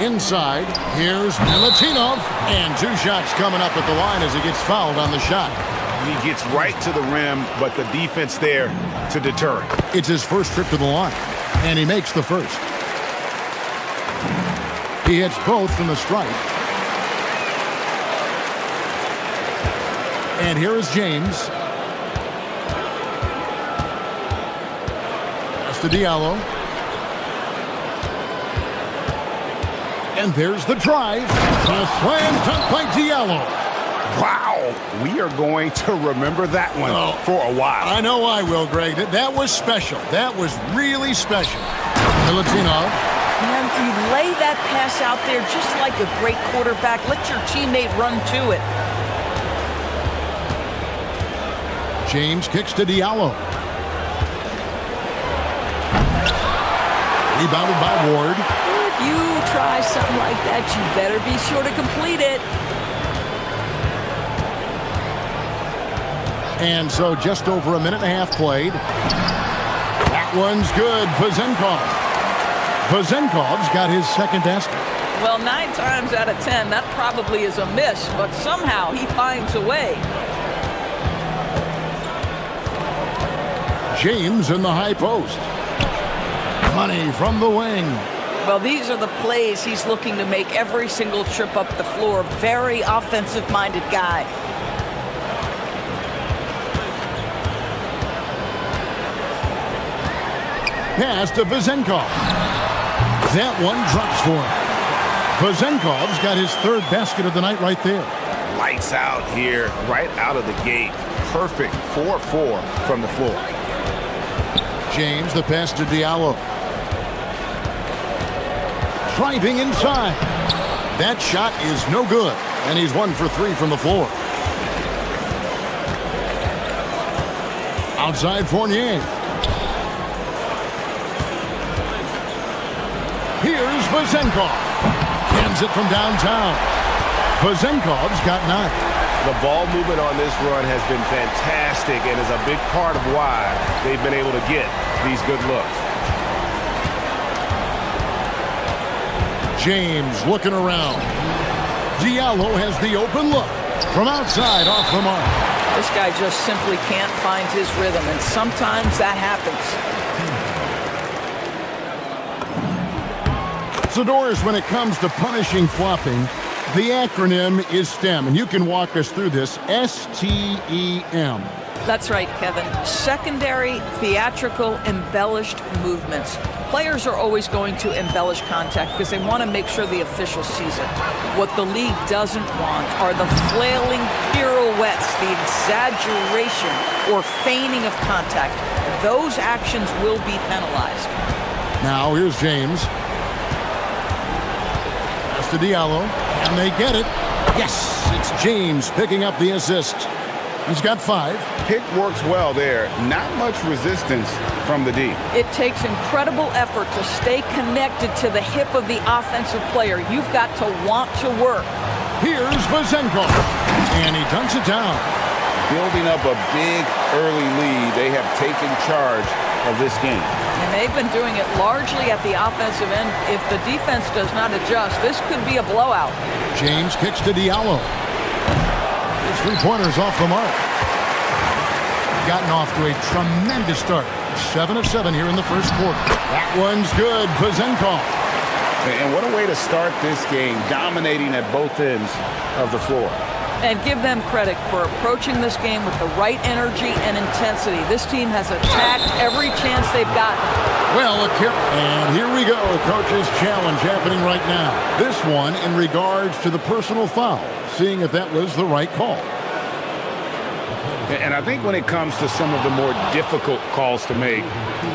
Inside, here's Milutinov. And 2 shots coming up at the line as he gets fouled on the shot. He gets right to the rim, but the defense there to deter him. It's his first trip to the line, and he makes the first. He hits both from the stripe. And here is James. Pass to Diallo. And there's the drive. A slam dunk by Diallo. Wow, we are going to remember that one for a while. I know I will, Greg. That was special. That was really special. Milutinov. And you lay that pass out there just like a great quarterback. Let your teammate run to it. James kicks to Diallo. Rebounded by Ward. If you try something like that, you better be sure to complete it. And so just over a minute and a half played. That one's good. Vazenkov. Vazenkov's got his second basket. Well, 9 times out of 10, that probably is a miss, but somehow he finds a way. James in the high post. Money from the wing. Well, these are the plays he's looking to make every single trip up the floor. Very offensive-minded guy. Pass to Vazenkov. That one drops for him. Vazenkov's got his 3rd basket of the night right there. Lights out here, right out of the gate. Perfect 4-4 from the floor. James, the pass to Diallo. Driving inside. That shot is no good, and he's 1 for 3 from the floor. Outside Fournier. Here's Vazenkov. Cans it from downtown. Vazenkov's got 9. The ball movement on this run has been fantastic and is a big part of why they've been able to get these good looks. James looking around. Diallo has the open look. From outside, off the mark. This guy just simply can't find his rhythm, and sometimes that happens. So, Doris, when it comes to punishing flopping, the acronym is STEM, and you can walk us through this. STEM. That's right, Kevin. Secondary, theatrical, embellished movements. Players are always going to embellish contact because they want to make sure the official sees it. What the league doesn't want are the flailing pirouettes, the exaggeration or feigning of contact. Those actions will be penalized. Now, here's James. Pass to Diallo, and they get it. Yes, it's James picking up the assist. He's got 5. Pick works well there. Not much resistance from the D. It takes incredible effort to stay connected to the hip of the offensive player. You've got to want to work. Here's Vazenkov, and he dunks it down. Building up a big early lead, they have taken charge of this game. And they've been doing it largely at the offensive end. If the defense does not adjust, this could be a blowout. James kicks to Diallo. His 3-pointers off the mark. Gotten off to a tremendous start. 7 of 7 here in the first quarter. That one's good. Vazenkov. And what a way to start this game, dominating at both ends of the floor. And give them credit for approaching this game with the right energy and intensity. This team has attacked every chance they've gotten. Well, and here we go, a coach's challenge happening right now. This one in regards to the personal foul, seeing if that was the right call. And I think when it comes to some of the more difficult calls to make,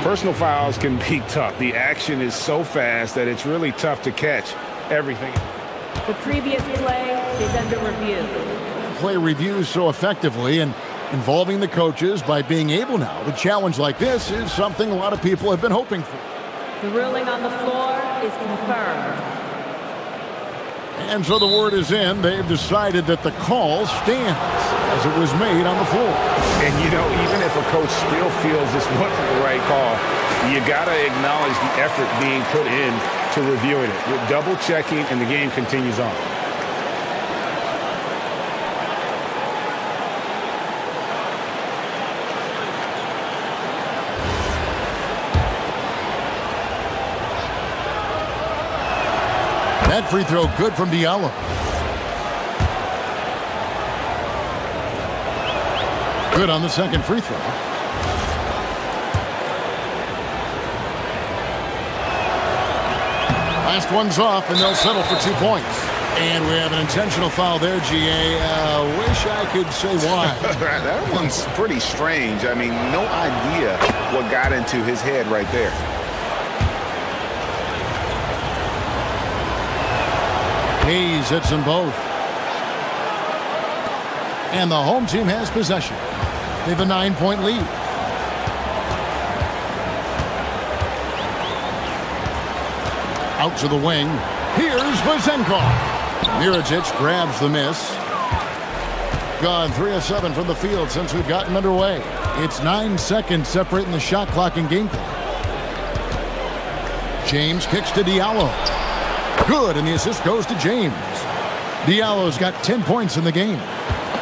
personal fouls can be tough. The action is so fast that it's really tough to catch everything. The previous play is under review. Play reviews so effectively and involving the coaches by being able now to challenge like this is something a lot of people have been hoping for. The ruling on the floor is confirmed. And so the word is in. They've decided that the call stands as it was made on the floor. And, you know, even if a coach still feels this wasn't the right call, you got to acknowledge the effort being put in to reviewing it. With double checking, and the game continues on. That free throw good from Diallo. Good on the second free throw. Last one's off, and they'll settle for 2 points. And we have an intentional foul there, GA. Wish I could say why. That one's pretty strange. I mean, no idea what got into his head right there. Hayes hits them both. And the home team has possession. They have a 9-point lead. Out to the wing. Here's Vazenkov. Miričić grabs the miss. Gone 3 of 7 from the field since we've gotten underway. It's 9 seconds separating the shot clock and game clock. James kicks to Diallo. Good, and the assist goes to James. Diallo's got 10 points in the game.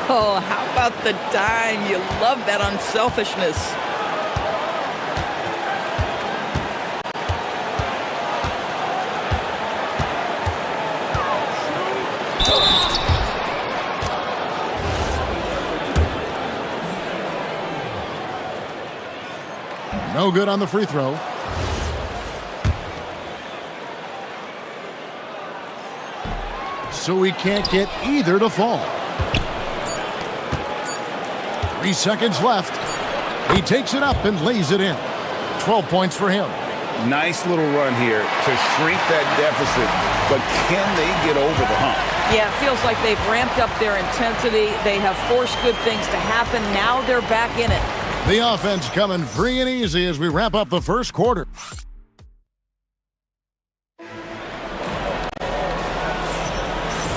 Oh, how about the dime? You love that unselfishness. No good on the free throw. So we can't get either to fall. 3 seconds left. He takes it up and lays it in. 12 points for him. Nice little run here to shrink that deficit, but can they get over the hump? Yeah, it feels like they've ramped up their intensity. They have forced good things to happen. Now they're back in it. The offense coming free and easy as we wrap up the first quarter.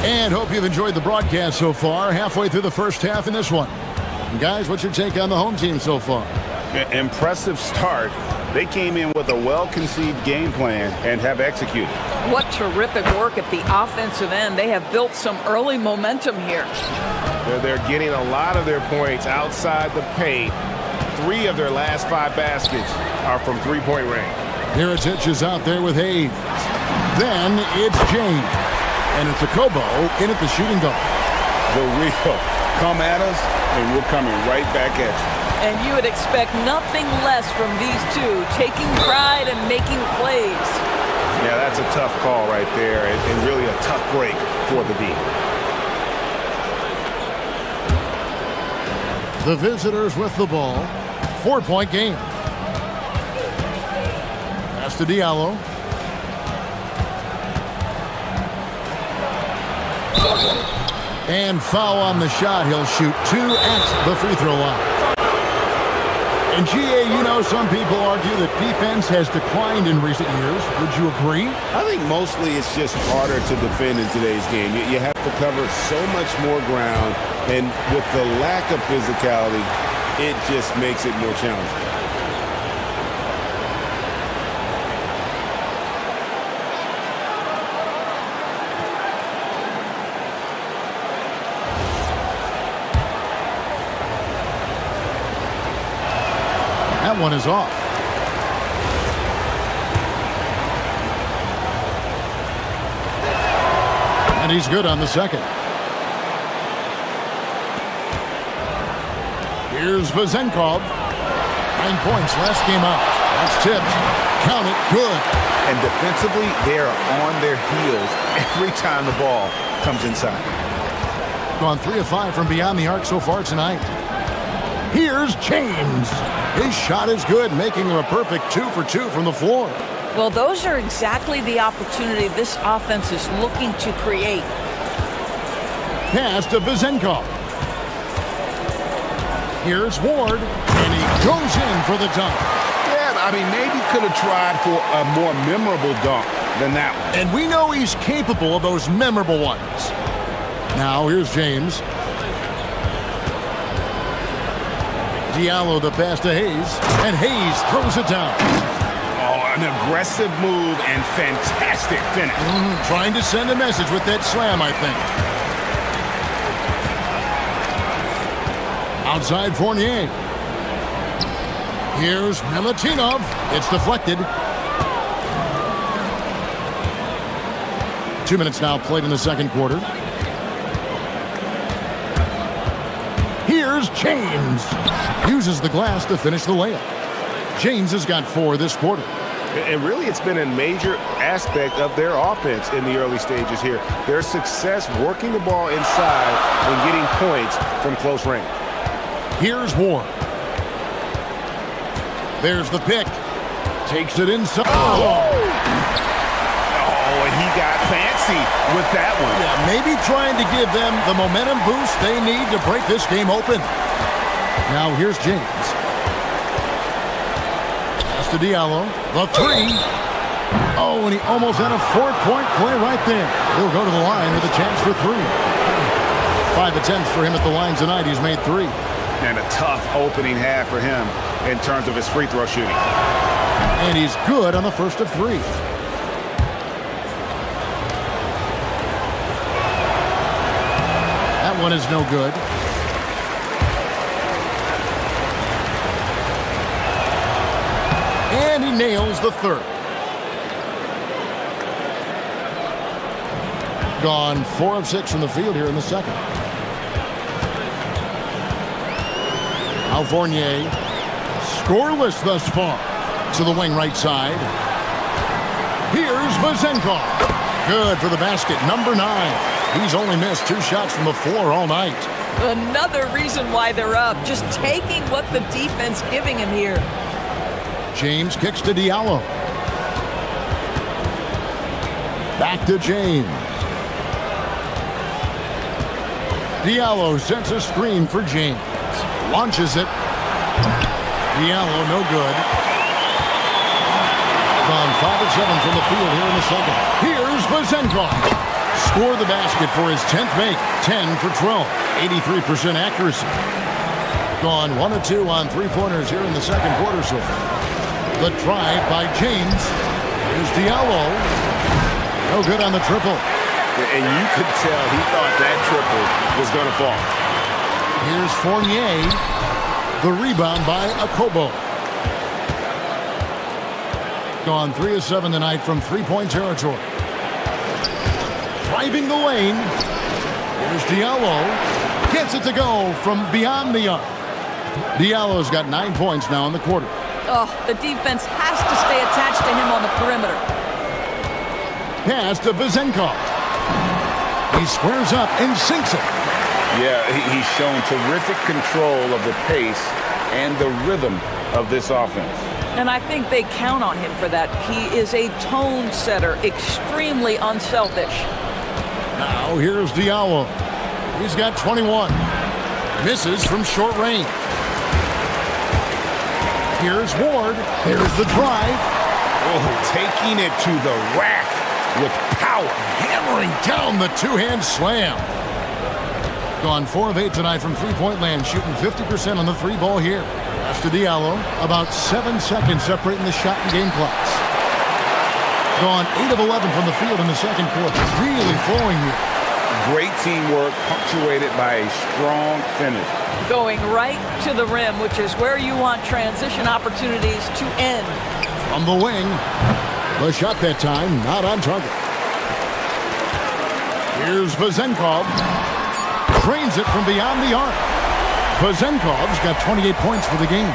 And hope you've enjoyed the broadcast so far. Halfway through the first half in this one. And guys, what's your take on the home team so far? Impressive start. They came in with a well-conceived game plan and have executed. What terrific work at the offensive end. They have built some early momentum here. They're getting a lot of their points outside the paint. 3 of their last 5 baskets are from three-point range. Miričić is out there with Hayes. Then it's James. And it's a Kobo in at the shooting guard. The real come at us, and we're coming right back at you. And you would expect nothing less from these two, taking pride and making plays. Yeah, that's a tough call right there, and really a tough break for the D. The visitors with the ball. 4-point game. Pass to Diallo. And foul on the shot. He'll shoot 2 at the free throw line. And GA, you know, some people argue that defense has declined in recent years. Would you agree? I think mostly it's just harder to defend in today's game. You have to cover so much more ground, and with the lack of physicality, it just makes it more challenging. That one is off. And he's good on the second. Here's Vezenkov. 9 points last game out. That's tipped. Count it. Good. And defensively, they are on their heels every time the ball comes inside. Gone 3 of 5 from beyond the arc so far tonight. Here's James. His shot is good, making him a perfect 2 for 2 from the floor. Well, those are exactly the opportunity this offense is looking to create. Pass to Vezenkov. Here's Ward, and he goes in for the dunk. Yeah, I mean, maybe could have tried for a more memorable dunk than that one. And we know he's capable of those memorable ones. Now, here's James. Diallo the pass to Hayes, and Hayes throws it down. Oh, an aggressive move and fantastic finish. Trying to send a message with that slam, I think. Outside Fournier. Here's Milutinov. It's deflected. 2 minutes now played in the second quarter. Here's James. Uses the glass to finish the layup. James has got 4 this quarter. And really, it's been a major aspect of their offense in the early stages here. Their success working the ball inside and getting points from close range. Here's Ward. There's the pick. Takes it inside. Oh, and he got fancy with that one. Yeah, maybe trying to give them the momentum boost they need to break this game open. Now here's James. Pass to Diallo. The 3. Oh, and he almost had a 4-point play right there. He'll go to the line with a chance for 3. 5 attempts for him at the line tonight. He's made 3. And a tough opening half for him in terms of his free throw shooting. And he's good on the first of 3. That one is no good. And he nails the 3rd. Gone 4 of 6 from the field here in the second. Now Fournier, scoreless thus far. To the wing right side. Here's Vezenkov. Good for the basket, number 9. He's only missed 2 shots from the floor all night. Another reason why they're up. Just taking what the defense giving him here. James kicks to Diallo. Back to James. Diallo sets a screen for James. Launches it. Diallo, no good. Gone 5 of 7 from the field here in the second. Here's Vezenkov. Score the basket for his 10th make. 10 for 12. 83% accuracy. Gone 1 of 2 on 3-pointers here in the second quarter so far. The drive by James. Here's Diallo. No good on the triple. And you could tell he thought that triple was going to fall. Here's Fournier. The rebound by Akobo. Gone 3 of 7 tonight from 3-point territory. Driving the lane. Here's Diallo. Gets it to go from beyond the arc. Diallo's got 9 points now in the quarter. Oh, the defense has to stay attached to him on the perimeter. Pass to Vezenkov. He squares up and sinks it. Yeah, he's shown terrific control of the pace and the rhythm of this offense. And I think they count on him for that. He is a tone setter, extremely unselfish. Now here's Diallo. He's got 21. Misses from short range. Here's Ward. Here's the drive. Oh, taking it to the rack with power. Hammering down the 2-hand slam. Gone 4 of 8 tonight from 3-point land, shooting 50% on the 3 ball here. Pass to Diallo. About 7 seconds separating the shot and game clocks. Gone 8 of 11 from the field in the second quarter. Really flowing here. Great teamwork, punctuated by a strong finish. Going right to the rim, which is where you want transition opportunities to end. From the wing. The shot that time, not on target. Here's Vezenkov. Drains it from beyond the arc. Vazenkov's got 28 points for the game.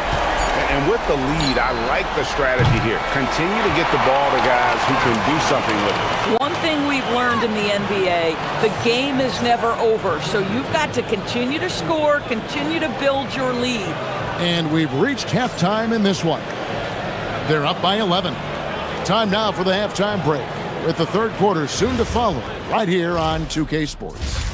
And with the lead, I like the strategy here. Continue to get the ball to guys who can do something with it. One thing we've learned in the NBA, the game is never over. So you've got to continue to score, continue to build your lead. And we've reached halftime in this one. They're up by 11. Time now for the halftime break, with the third quarter soon to follow, right here on 2K Sports.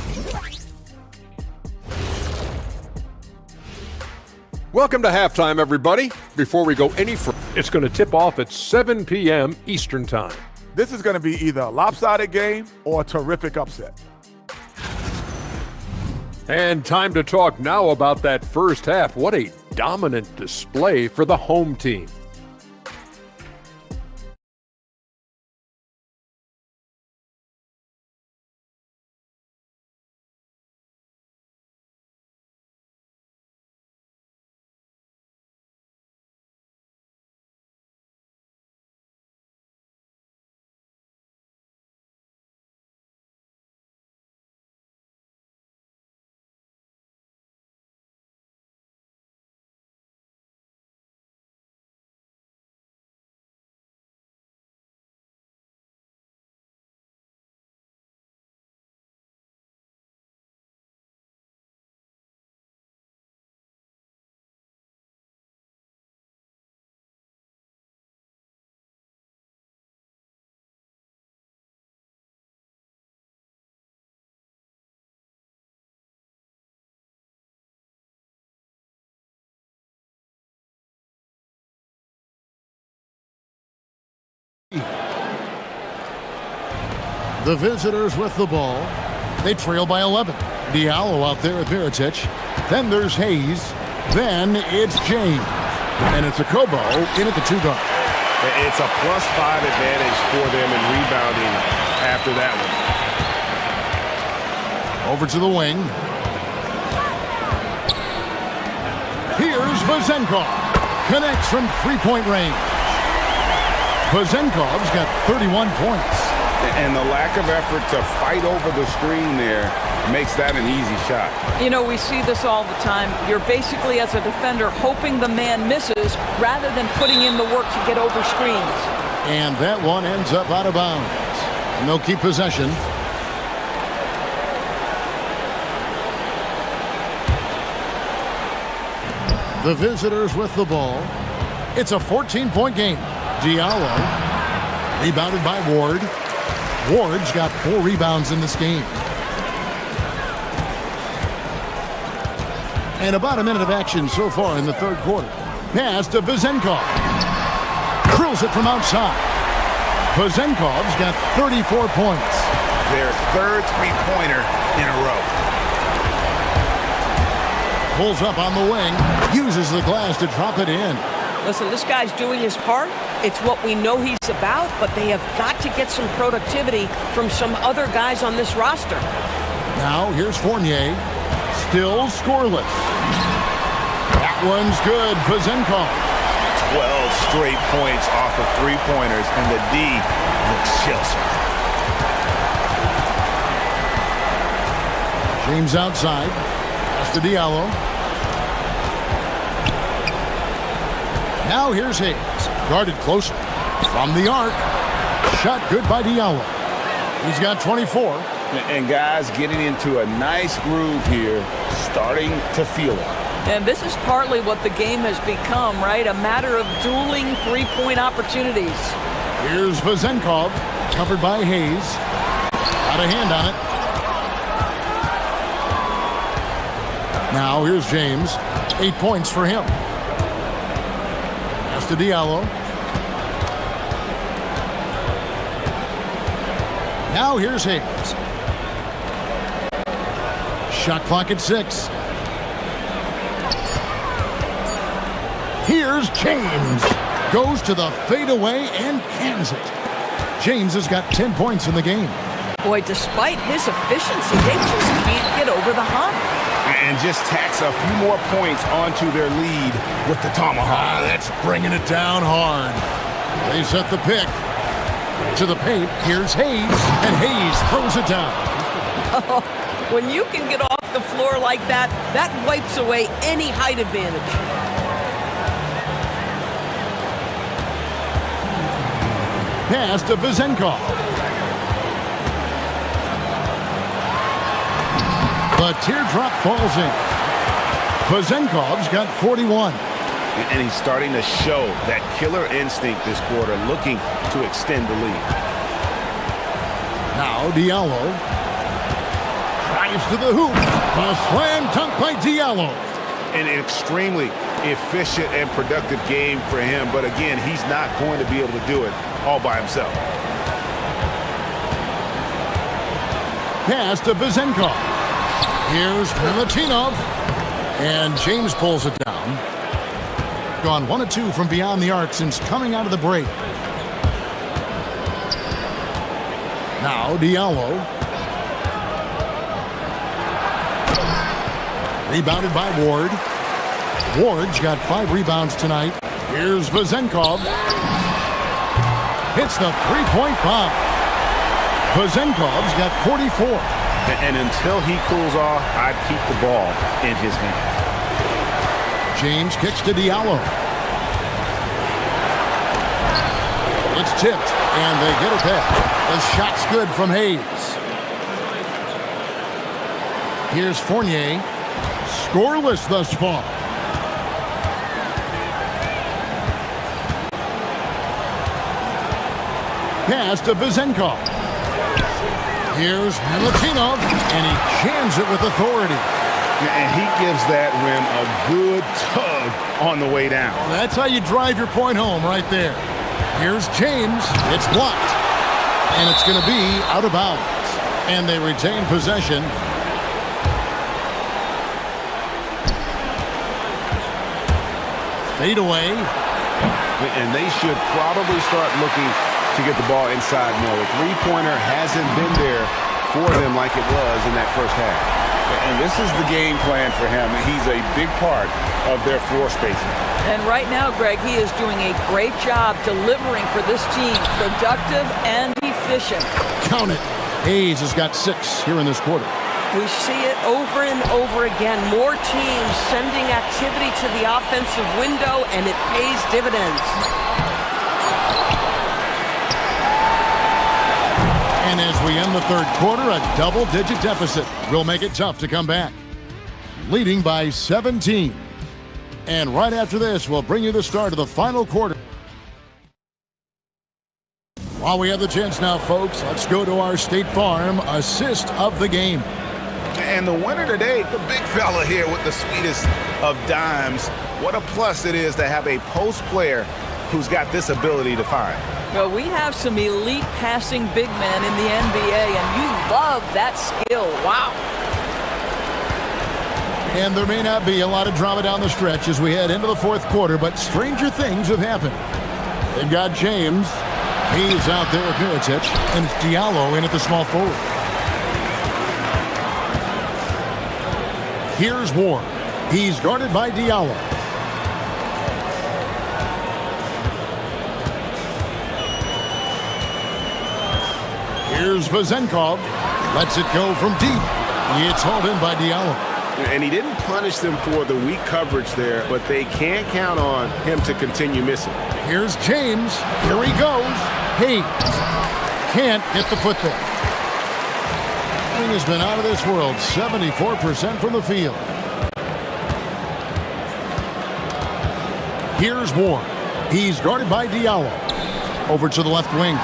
Welcome to halftime, everybody. Before we go any further, It's going to tip off at 7 p.m. Eastern Time. This is going to be either a lopsided game or a terrific upset. and time to talk now about that first half. What a dominant display for the home team. The visitors with the ball. They trail by 11. Diallo out there at Baritic. Then there's Hayes. Then it's James. And it's a Kobo in at the 2-guard. It's a +5 advantage for them in rebounding after that one. Over to the wing. Here's Vazenkov. Connects from three-point range. Vazenkov's got 31 points. And the lack of effort to fight over the screen there makes that an easy shot. You know, we see this all the time. You're basically, as a defender, hoping the man misses rather than putting in the work to get over screens. And that one ends up out of bounds. And they'll keep possession. The visitors with the ball. It's a 14-point game. Diallo rebounded by Ward. Ward's got 4 rebounds in this game. And about a minute of action so far in the third quarter. Pass to Vazenkov. Drills it from outside. Vazenkov's got 34 points. Their third three-pointer in a row. Pulls up on the wing. Uses the glass to drop it in. Listen, this guy's doing his part. It's what we know he's about, but they have got to get some productivity from some other guys on this roster. Now, here's Fournier. Still scoreless. That one's good. Vazenkov. 12 straight points off of three-pointers, and the D looks chill. James outside. Pass to Diallo. Now here's Hayes. Guarded closer. From the arc. Shot good by Diallo. He's got 24. And guys getting into a nice groove here, starting to feel it. And this is partly what the game has become, right? A matter of dueling three-point opportunities. Here's Vazenkov. Covered by Hayes. Got a hand on it. Now here's James. 8 points for him. Pass to Diallo. Now here's Hayes. Shot clock at 6. Here's James. Goes to the fadeaway and cans it. James has got 10 points in the game. Boy, despite his efficiency, they just can't get over the hump. And just tacks a few more points onto their lead with the tomahawk. That's bringing it down hard. They set the pick. To the paint, here's Hayes, and Hayes throws it down. When you can get off the floor like that, that wipes away any height advantage. Pass to Vezenkov. The teardrop falls in. Vezenkov's got 41. And he's starting to show that killer instinct this quarter, looking to extend the lead. Now Diallo drives to the hoop. A slam dunk by Diallo. An extremely efficient and productive game for him, but again, he's not going to be able to do it all by himself. Pass to Vezenkov. Here's Milutinov. And James pulls it down. Gone 1 of 2 from beyond the arc since coming out of the break. Now Diallo. Rebounded by Ward. Ward's got 5 rebounds tonight. Here's Vezenkov. Hits the three-point bomb. Vezenkov's got 44. And until he cools off, I'd keep the ball in his hand. James kicks to Diallo. It's tipped, and they get it back. The shot's good from Hayes. Here's Fournier. Scoreless thus far. Pass to Vezenkov. Here's Milutinov, and he jams it with authority. And he gives that rim a good tug on the way down. That's how you drive your point home right there. Here's James. It's blocked. And it's going to be out of bounds. And they retain possession. Fade away. And they should probably start looking to get the ball inside more. The three-pointer hasn't been there for them like it was in that first half. And this is the game plan for him. He's a big part of their floor spacing. And right now, Greg, he is doing a great job delivering for this team. Productive and efficient. Count it. Hayes has got 6 here in this quarter. We see it over and over again. More teams sending activity to the offensive window, and it pays dividends. And as we end the third quarter, a double-digit deficit will make it tough to come back. Leading by 17. And right after this, we'll bring you the start of the final quarter. While we have the chance now, folks, let's go to our State Farm assist of the game. And the winner today, the big fella here with the sweetest of dimes. What a plus it is to have a post player who's got this ability to find. Well, we have some elite passing big men in the NBA, and you love that skill. Wow. And there may not be a lot of drama down the stretch as we head into the fourth quarter, but stranger things have happened. They've got James. He's out there with Mirotic, and it's Diallo in at the small forward. Here's Ward. He's guarded by Diallo. Here's Vezenkov. Lets it go from deep. It's hauled in by Diallo. And he didn't punish them for the weak coverage there, but they can't count on him to continue missing. Here's James. Here he goes. Hayes can't get the foot there. He has been out of this world, 74% from the field. Here's Ward. He's guarded by Diallo. Over to the left wing.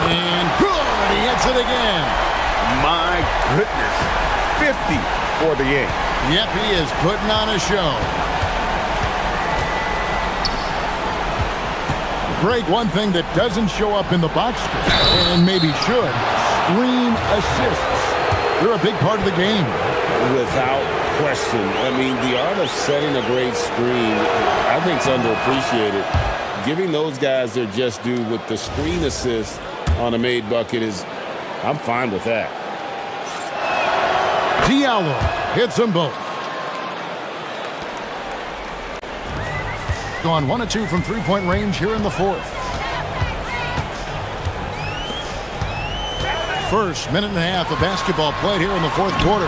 And good! He hits it again. My goodness. 50 for the game. Yep, he is putting on a show. Greg, one thing that doesn't show up in the box score, and maybe should, screen assists. They're a big part of the game. Without question. I mean, the art of setting a great screen, I think, is underappreciated. Giving those guys their just due with the screen assist on a made bucket is, I'm fine with that. Diallo hits them both. Gone 1 of 2 from three-point range here in the fourth. First minute and a half of basketball played here in the fourth quarter.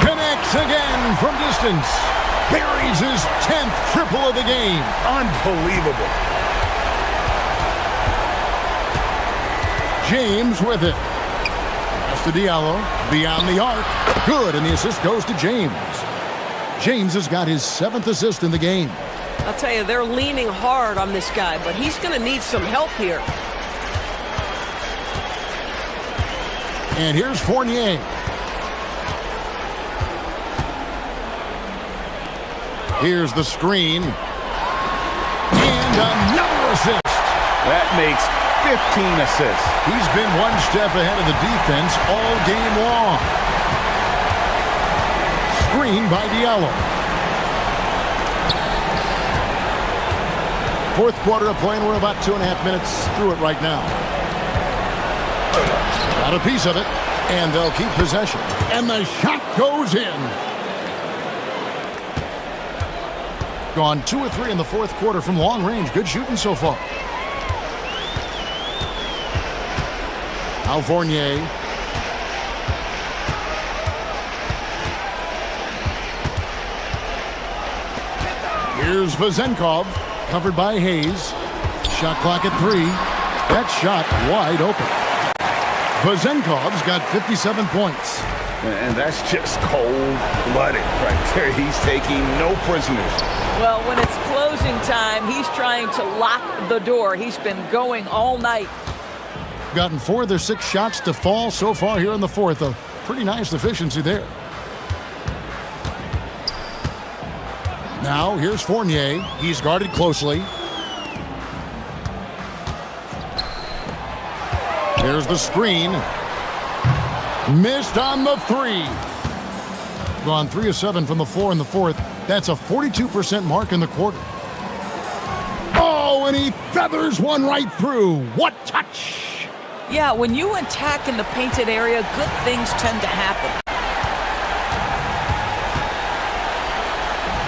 Connects again from distance. Buries his 10th triple of the game. Unbelievable. James with it. Pass to Diallo. Beyond the arc. Good, and the assist goes to James. James has got his 7th assist in the game. I'll tell you, they're leaning hard on this guy, but he's going to need some help here. And here's Fournier. Here's the screen. And another assist. That makes 15 assists. He's been one step ahead of the defense all game long. Screen by Diallo. Fourth quarter of play, and we're about 2.5 minutes through it right now. Got a piece of it, and they'll keep possession. And the shot goes in. Gone 2 or 3 in the fourth quarter from long range. Good shooting so far. Now Fournier. Here's Vezenkov, covered by Hayes. Shot clock at 3. That shot wide open. Vezenkov's got 57 points. And that's just cold-blooded right there. He's taking no prisoners. Well, when it's closing time, he's trying to lock the door. He's been going all night. Gotten 4 of their 6 shots to fall so far here in the fourth. A pretty nice efficiency there. Now, here's Fournier. He's guarded closely. Here's the screen. Missed on the 3. Gone 3 of 7 from the floor in the fourth. That's a 42% mark in the quarter. Oh, and he feathers one right through. What touch! Yeah, when you attack in the painted area, good things tend to happen.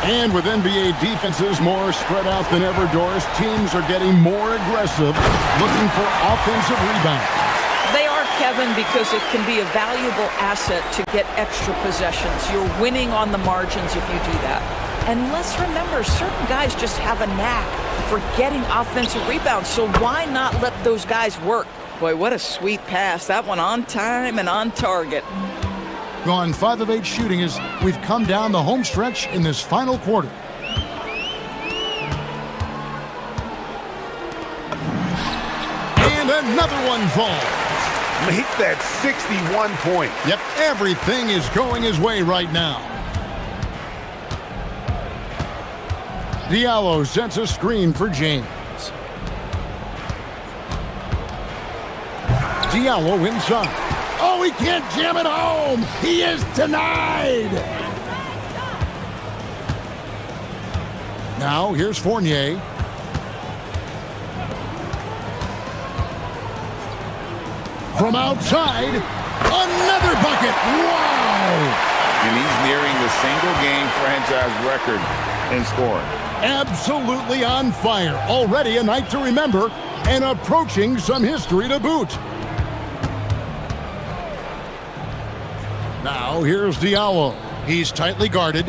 And with NBA defenses more spread out than ever, Doris, teams are getting more aggressive, looking for offensive rebounds. They are, Kevin, because it can be a valuable asset to get extra possessions. You're winning on the margins if you do that. And let's remember, certain guys just have a knack for getting offensive rebounds, so why not let those guys work? Boy, what a sweet pass. That one on time and on target. Gone 5 of 8 shooting as we've come down the home stretch in this final quarter. And another one falls. Make that 61 points. Yep, everything is going his way right now. Diallo sets a screen for James. Diallo inside. Oh, he can't jam it home. He is denied. Now, here's Fournier. From outside, another bucket. Wow. And he's nearing the single-game franchise record in scoring. Absolutely on fire. Already a night to remember and approaching some history to boot. Now, here's Diallo. He's tightly guarded.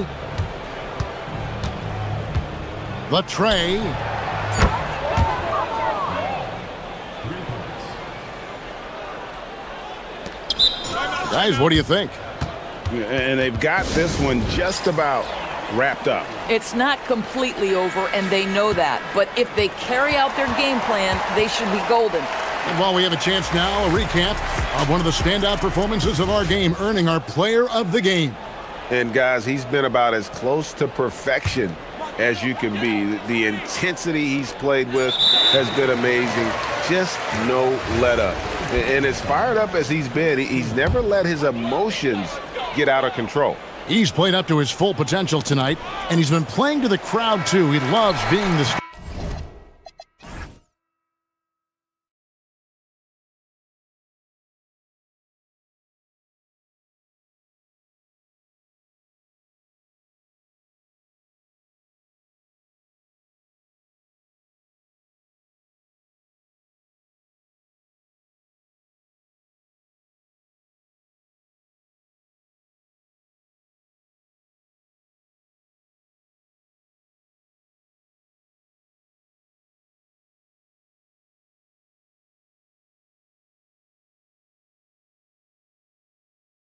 The tray. Guys, what do you think? And they've got this one just about wrapped up. It's not completely over, and they know that. But if they carry out their game plan, they should be golden. And while we have a chance now, a recap of one of the standout performances of our game, earning our player of the game. And guys, he's been about as close to perfection as you can be. The intensity he's played with has been amazing. Just no let up. And as fired up as he's been, he's never let his emotions get out of control. He's played up to his full potential tonight, and he's been playing to the crowd too. He loves being the